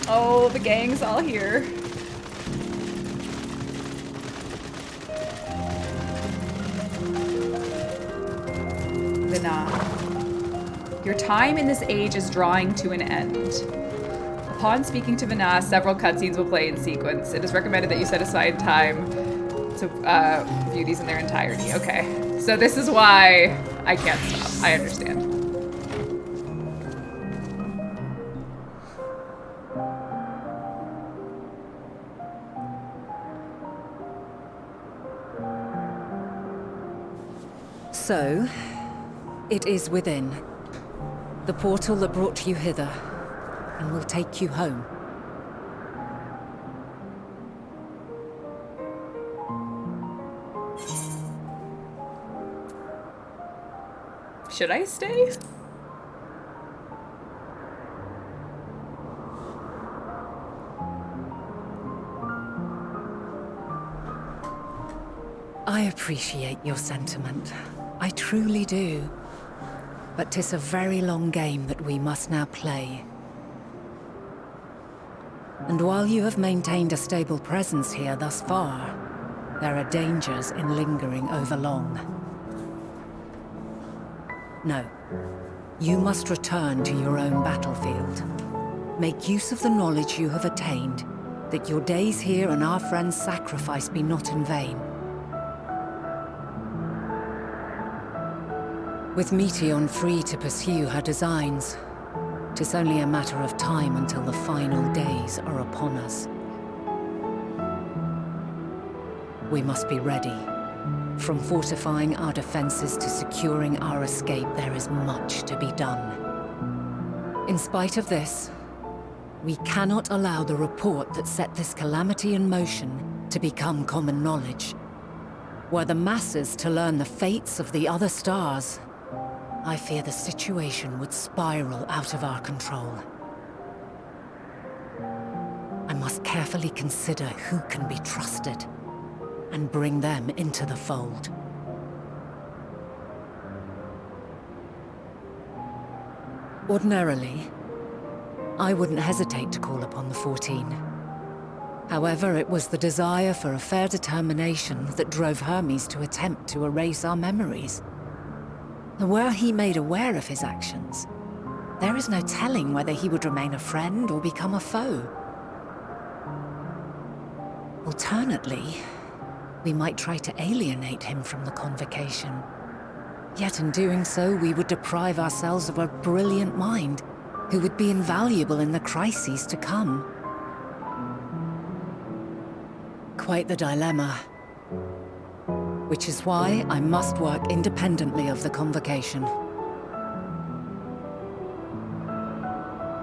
Oh, the gang's all here. Your time in this age is drawing to an end. Upon speaking to Vana, several cutscenes will play in sequence. It is recommended that you set aside time to view these in their entirety. Okay, so this is why I can't stop. I understand.
So, it is within. The portal that brought you hither, and will take you home.
Should I stay?
I appreciate your sentiment. I truly do. But 'tis a very long game that we must now play. And while you have maintained a stable presence here thus far, there are dangers in lingering over long. No, You must return to your own battlefield. Make use of the knowledge you have attained, that your days here and our friends' sacrifice be not in vain. With Meteion free to pursue her designs, 'tis only a matter of time until the final days are upon us. We must be ready. From fortifying our defenses to securing our escape, there is much to be done. In spite of this, we cannot allow the report that set this calamity in motion to become common knowledge. Were the masses to learn the fates of the other stars, I fear the situation would spiral out of our control. I must carefully consider who can be trusted and bring them into the fold. Ordinarily, I wouldn't hesitate to call upon the 14. However, it was the desire for a fair determination that drove Hermes to attempt to erase our memories. And were he made aware of his actions, there is no telling whether he would remain a friend or become a foe. Alternately, we might try to alienate him from the convocation. Yet in doing so, we would deprive ourselves of a brilliant mind who would be invaluable in the crises to come. Quite the dilemma. Which is why I must work independently of the convocation.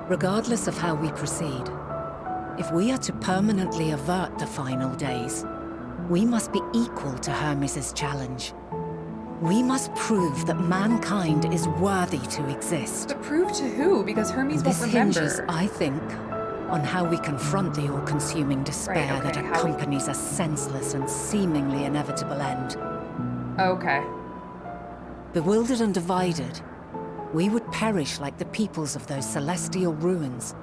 Regardless of how we proceed, if we are to permanently avert the final days, we must be equal to Hermes' challenge. We must prove that mankind is worthy to exist.
But prove to who? Because Hermes
This
won't remember.
hinges, I think, on how we confront the all-consuming despair
Right, okay,
that
how we-
accompanies a senseless and seemingly inevitable end.
Okay.
Bewildered and divided, we would perish like the peoples of those celestial ruins.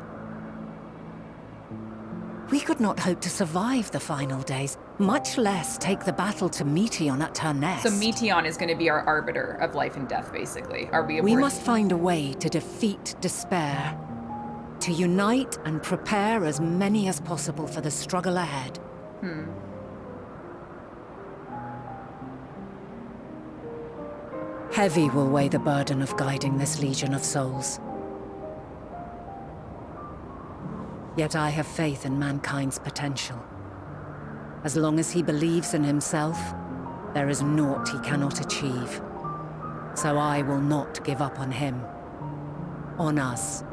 We could not hope to survive the final days, much less take the battle to Meteion at her nest.
So Meteion is going to be our arbiter of life and death, basically. Are we?
We must find a way to defeat despair, to unite and prepare as many as possible for the struggle ahead. Heavy will weigh the burden of guiding this legion of souls. Yet I have faith in mankind's potential. As long as he believes in himself, there is naught he cannot achieve. So I will not give up on him. On us.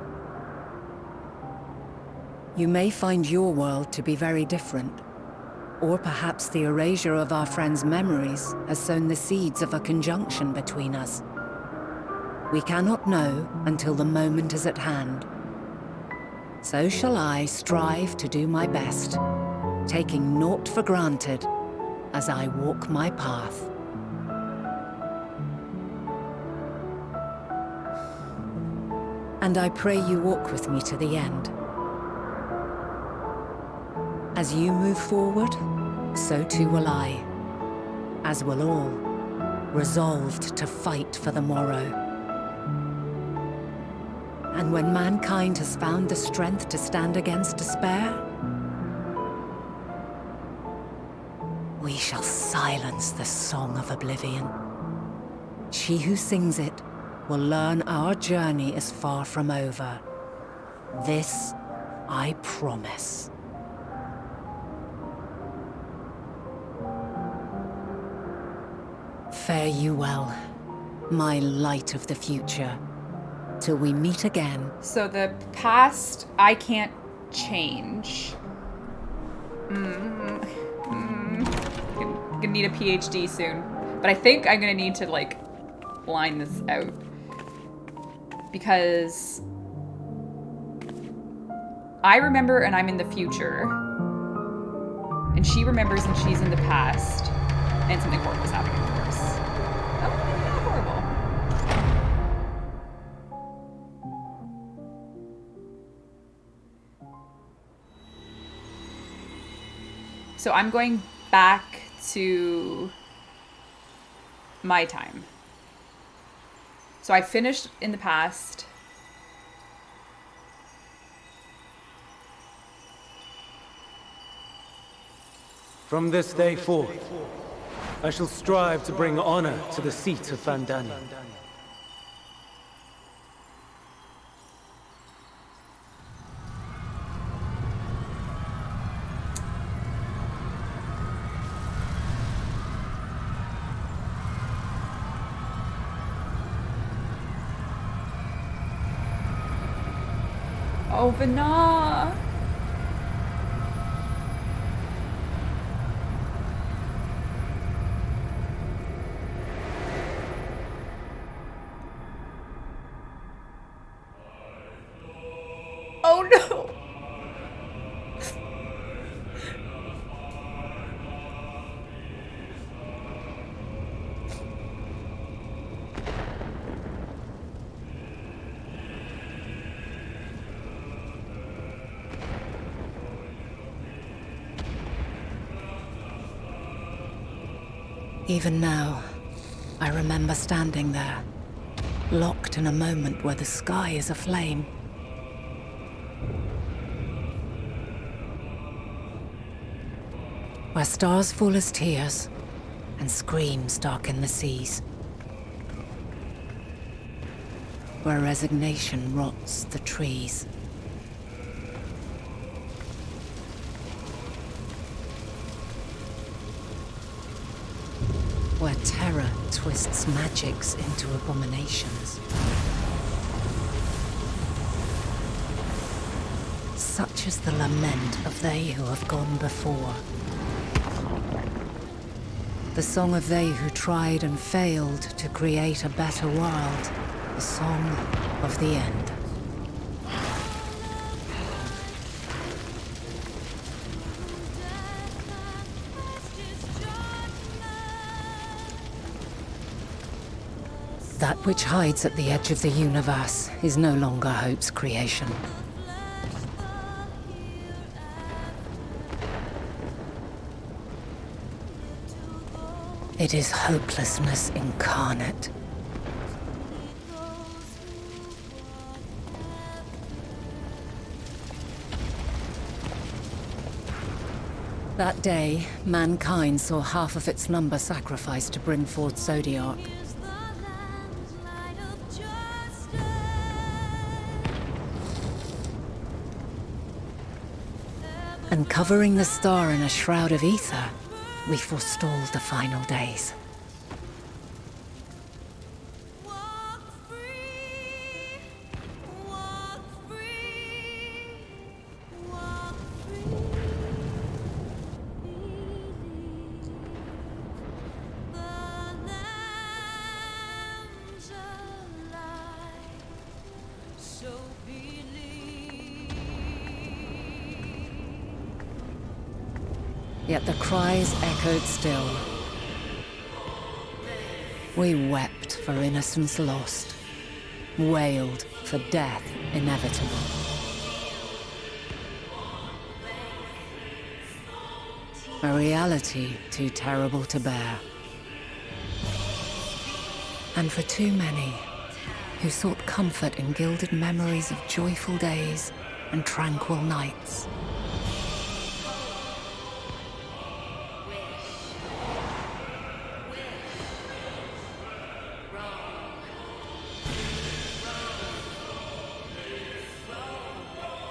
You may find your world to be very different. Or perhaps the erasure of our friends' memories has sown the seeds of a conjunction between us. We cannot know until the moment is at hand. So shall I strive to do my best, taking naught for granted as I walk my path. And I pray you walk with me to the end. As you move forward, so too will I, as will all, resolved to fight for the morrow. And when mankind has found the strength to stand against despair, we shall silence the song of oblivion. She who sings it will learn our journey is far from over. This I promise. Fare you well, my light of the future, till we meet again.
So the past, I can't change. Gonna need a PhD soon. But I think I'm gonna need to, like, line this out. Because I remember and I'm in the future. And she remembers and she's in the past. And something horrible is happening, of course. Oh, maybe not horrible. So I'm going back to my time. So I finished in the past.
From this day forth, I shall strive to bring honor to the seat of Vandania.
Oh, Vana! Oh no!
Even now, I remember standing there, locked in a moment where the sky is aflame. Where stars fall as tears, and screams darken the seas. Where resignation rots the trees. Where terror twists magics into abominations. Such is the lament of they who have gone before. The song of they who tried and failed to create a better world. The song of the end. That which hides at the edge of the universe is no longer hope's creation. It is hopelessness incarnate. That day, mankind saw half of its number sacrificed to bring forth Zodiac. And covering the star in a shroud of ether, we forestalled the final days. Yet the cries echoed still. We wept for innocence lost, wailed for death inevitable. A reality too terrible to bear. And for too many who sought comfort in gilded memories of joyful days and tranquil nights.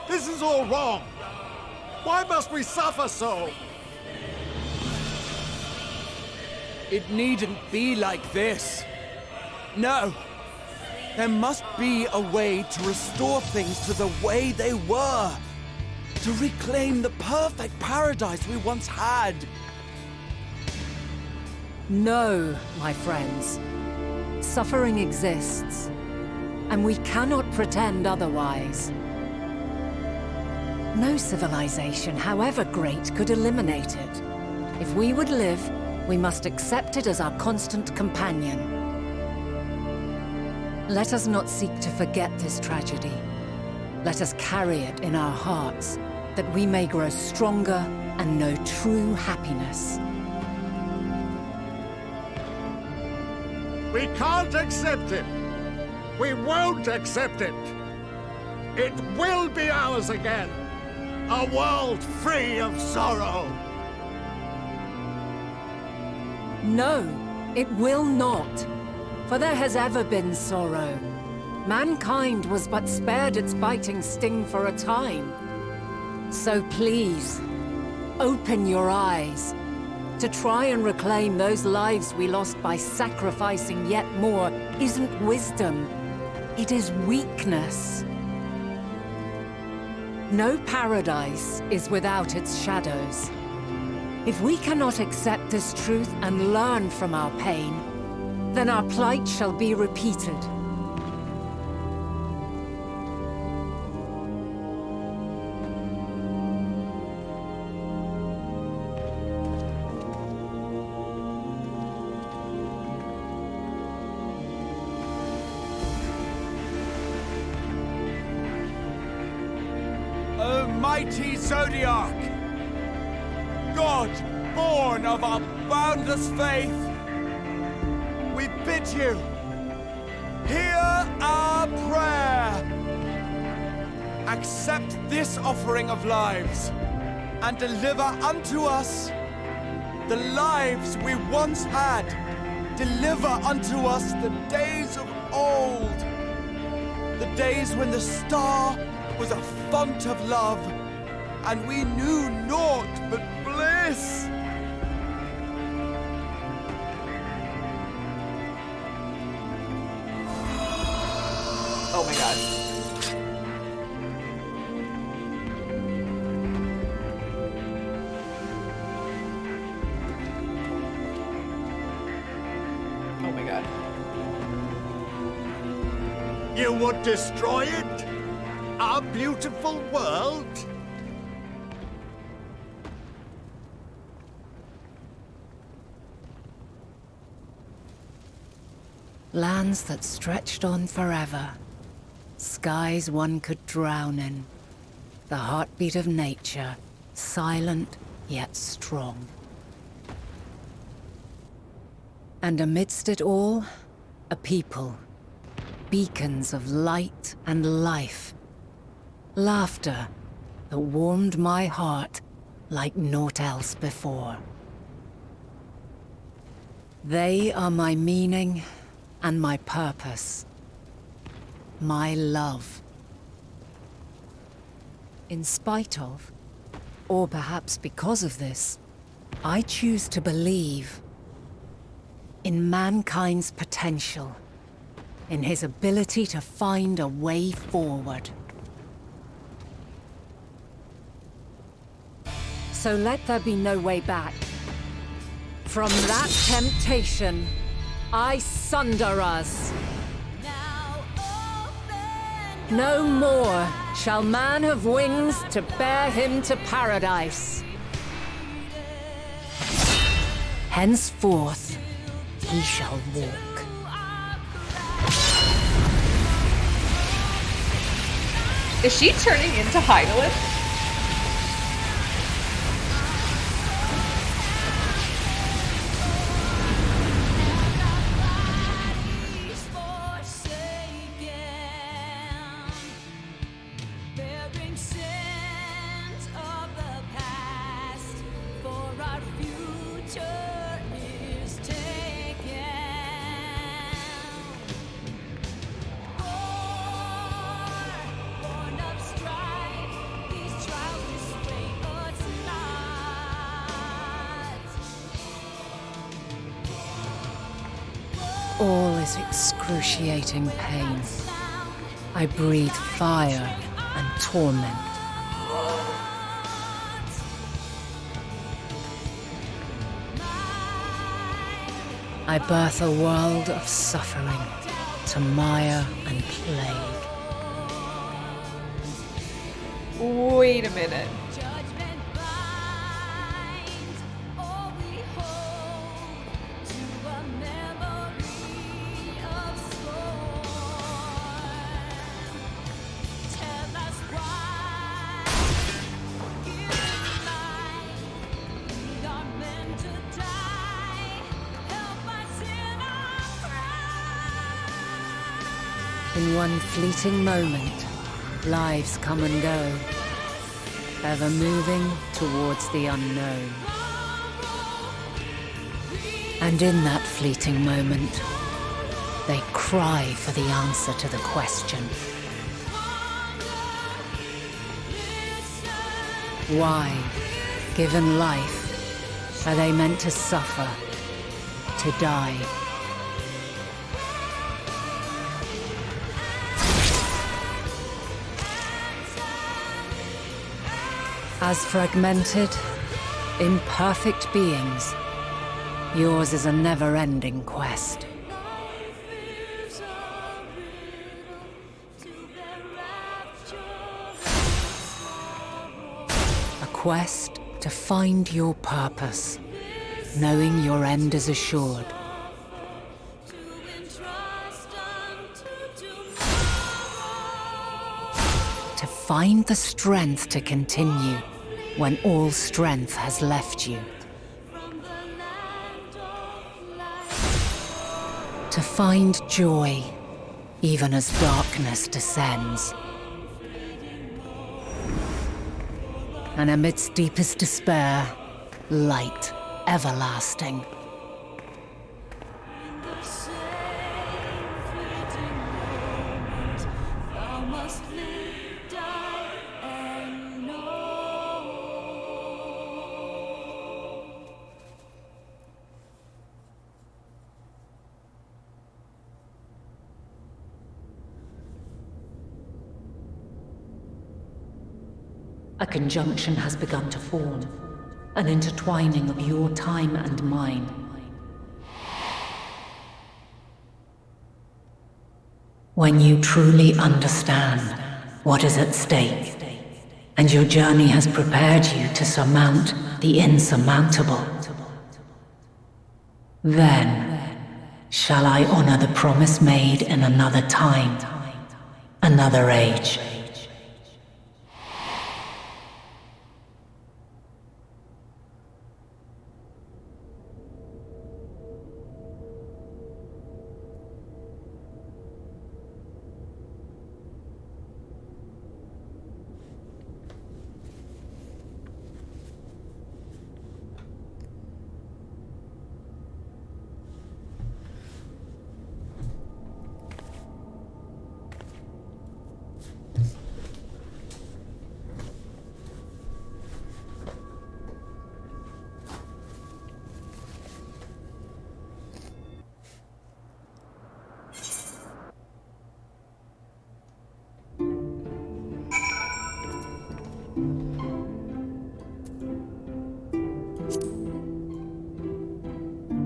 This is all wrong! Why must we suffer so?
It needn't be like this. No. There must be a way to restore things to the way they were. To reclaim the perfect paradise we once had.
No, my friends. Suffering exists, and we cannot pretend otherwise. No civilization, however great, could eliminate it. If we would live, we must accept it as our constant companion. Let us not seek to forget this tragedy. Let us carry it in our hearts, that we may grow stronger and know true happiness.
We can't accept it! We won't accept it. It will be ours again. A world free of sorrow.
No, it will not. For there has ever been sorrow. Mankind was but spared its biting sting for a time. So please, open your eyes. To try and reclaim those lives we lost by sacrificing yet more isn't wisdom. It is weakness. No paradise is without its shadows. If we cannot accept this truth and learn from our pain, then our plight shall be repeated.
O mighty Zodiac! God, born of our boundless faith, we bid you, hear our prayer. Accept this offering of lives, and deliver unto us the lives we once had. Deliver unto us the days of old, the days when the star was a font of love, and we knew naught but bliss.
Oh my god. Oh my god.
You would destroy it? Our beautiful world?
Lands that stretched on forever. Skies one could drown in. The heartbeat of nature, silent yet strong. And amidst it all, a people. Beacons of light and life. Laughter that warmed my heart like naught else before. They are my meaning and my purpose. My love. In spite of, or perhaps because of this, I choose to believe in mankind's potential, in his ability to find a way forward. So let there be no way back. From that temptation, I sunder us. No more shall man have wings to bear him to paradise. Henceforth, he shall walk.
Is she turning into Hydaelyn?
All is excruciating pain. I breathe fire and torment. I birth a world of suffering to mire and plague.
Wait a minute.
In one fleeting moment, lives come and go, ever moving towards the unknown. And in that fleeting moment, they cry for the answer to the question. Why, given life, are they meant to suffer, to die? As fragmented, imperfect beings, yours is a never-ending quest. A quest to find your purpose, knowing your end is assured. To find the strength to continue when all strength has left you. To find joy, even as darkness descends. And amidst deepest despair, light everlasting. A conjunction has begun to form, an intertwining of your time and mine. When you truly understand what is at stake, and your journey has prepared you to surmount the insurmountable, then shall I honor the promise made in another time, another age.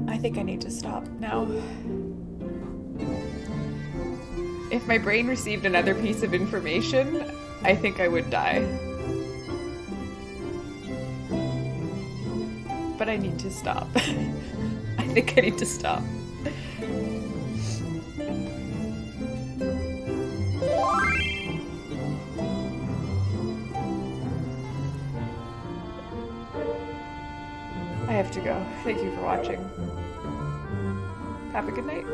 I think I need to stop now. If my brain received another piece of information, I think I would die. But I need to stop. I think I need to stop. I have to go. Thank you for watching. Have a good night.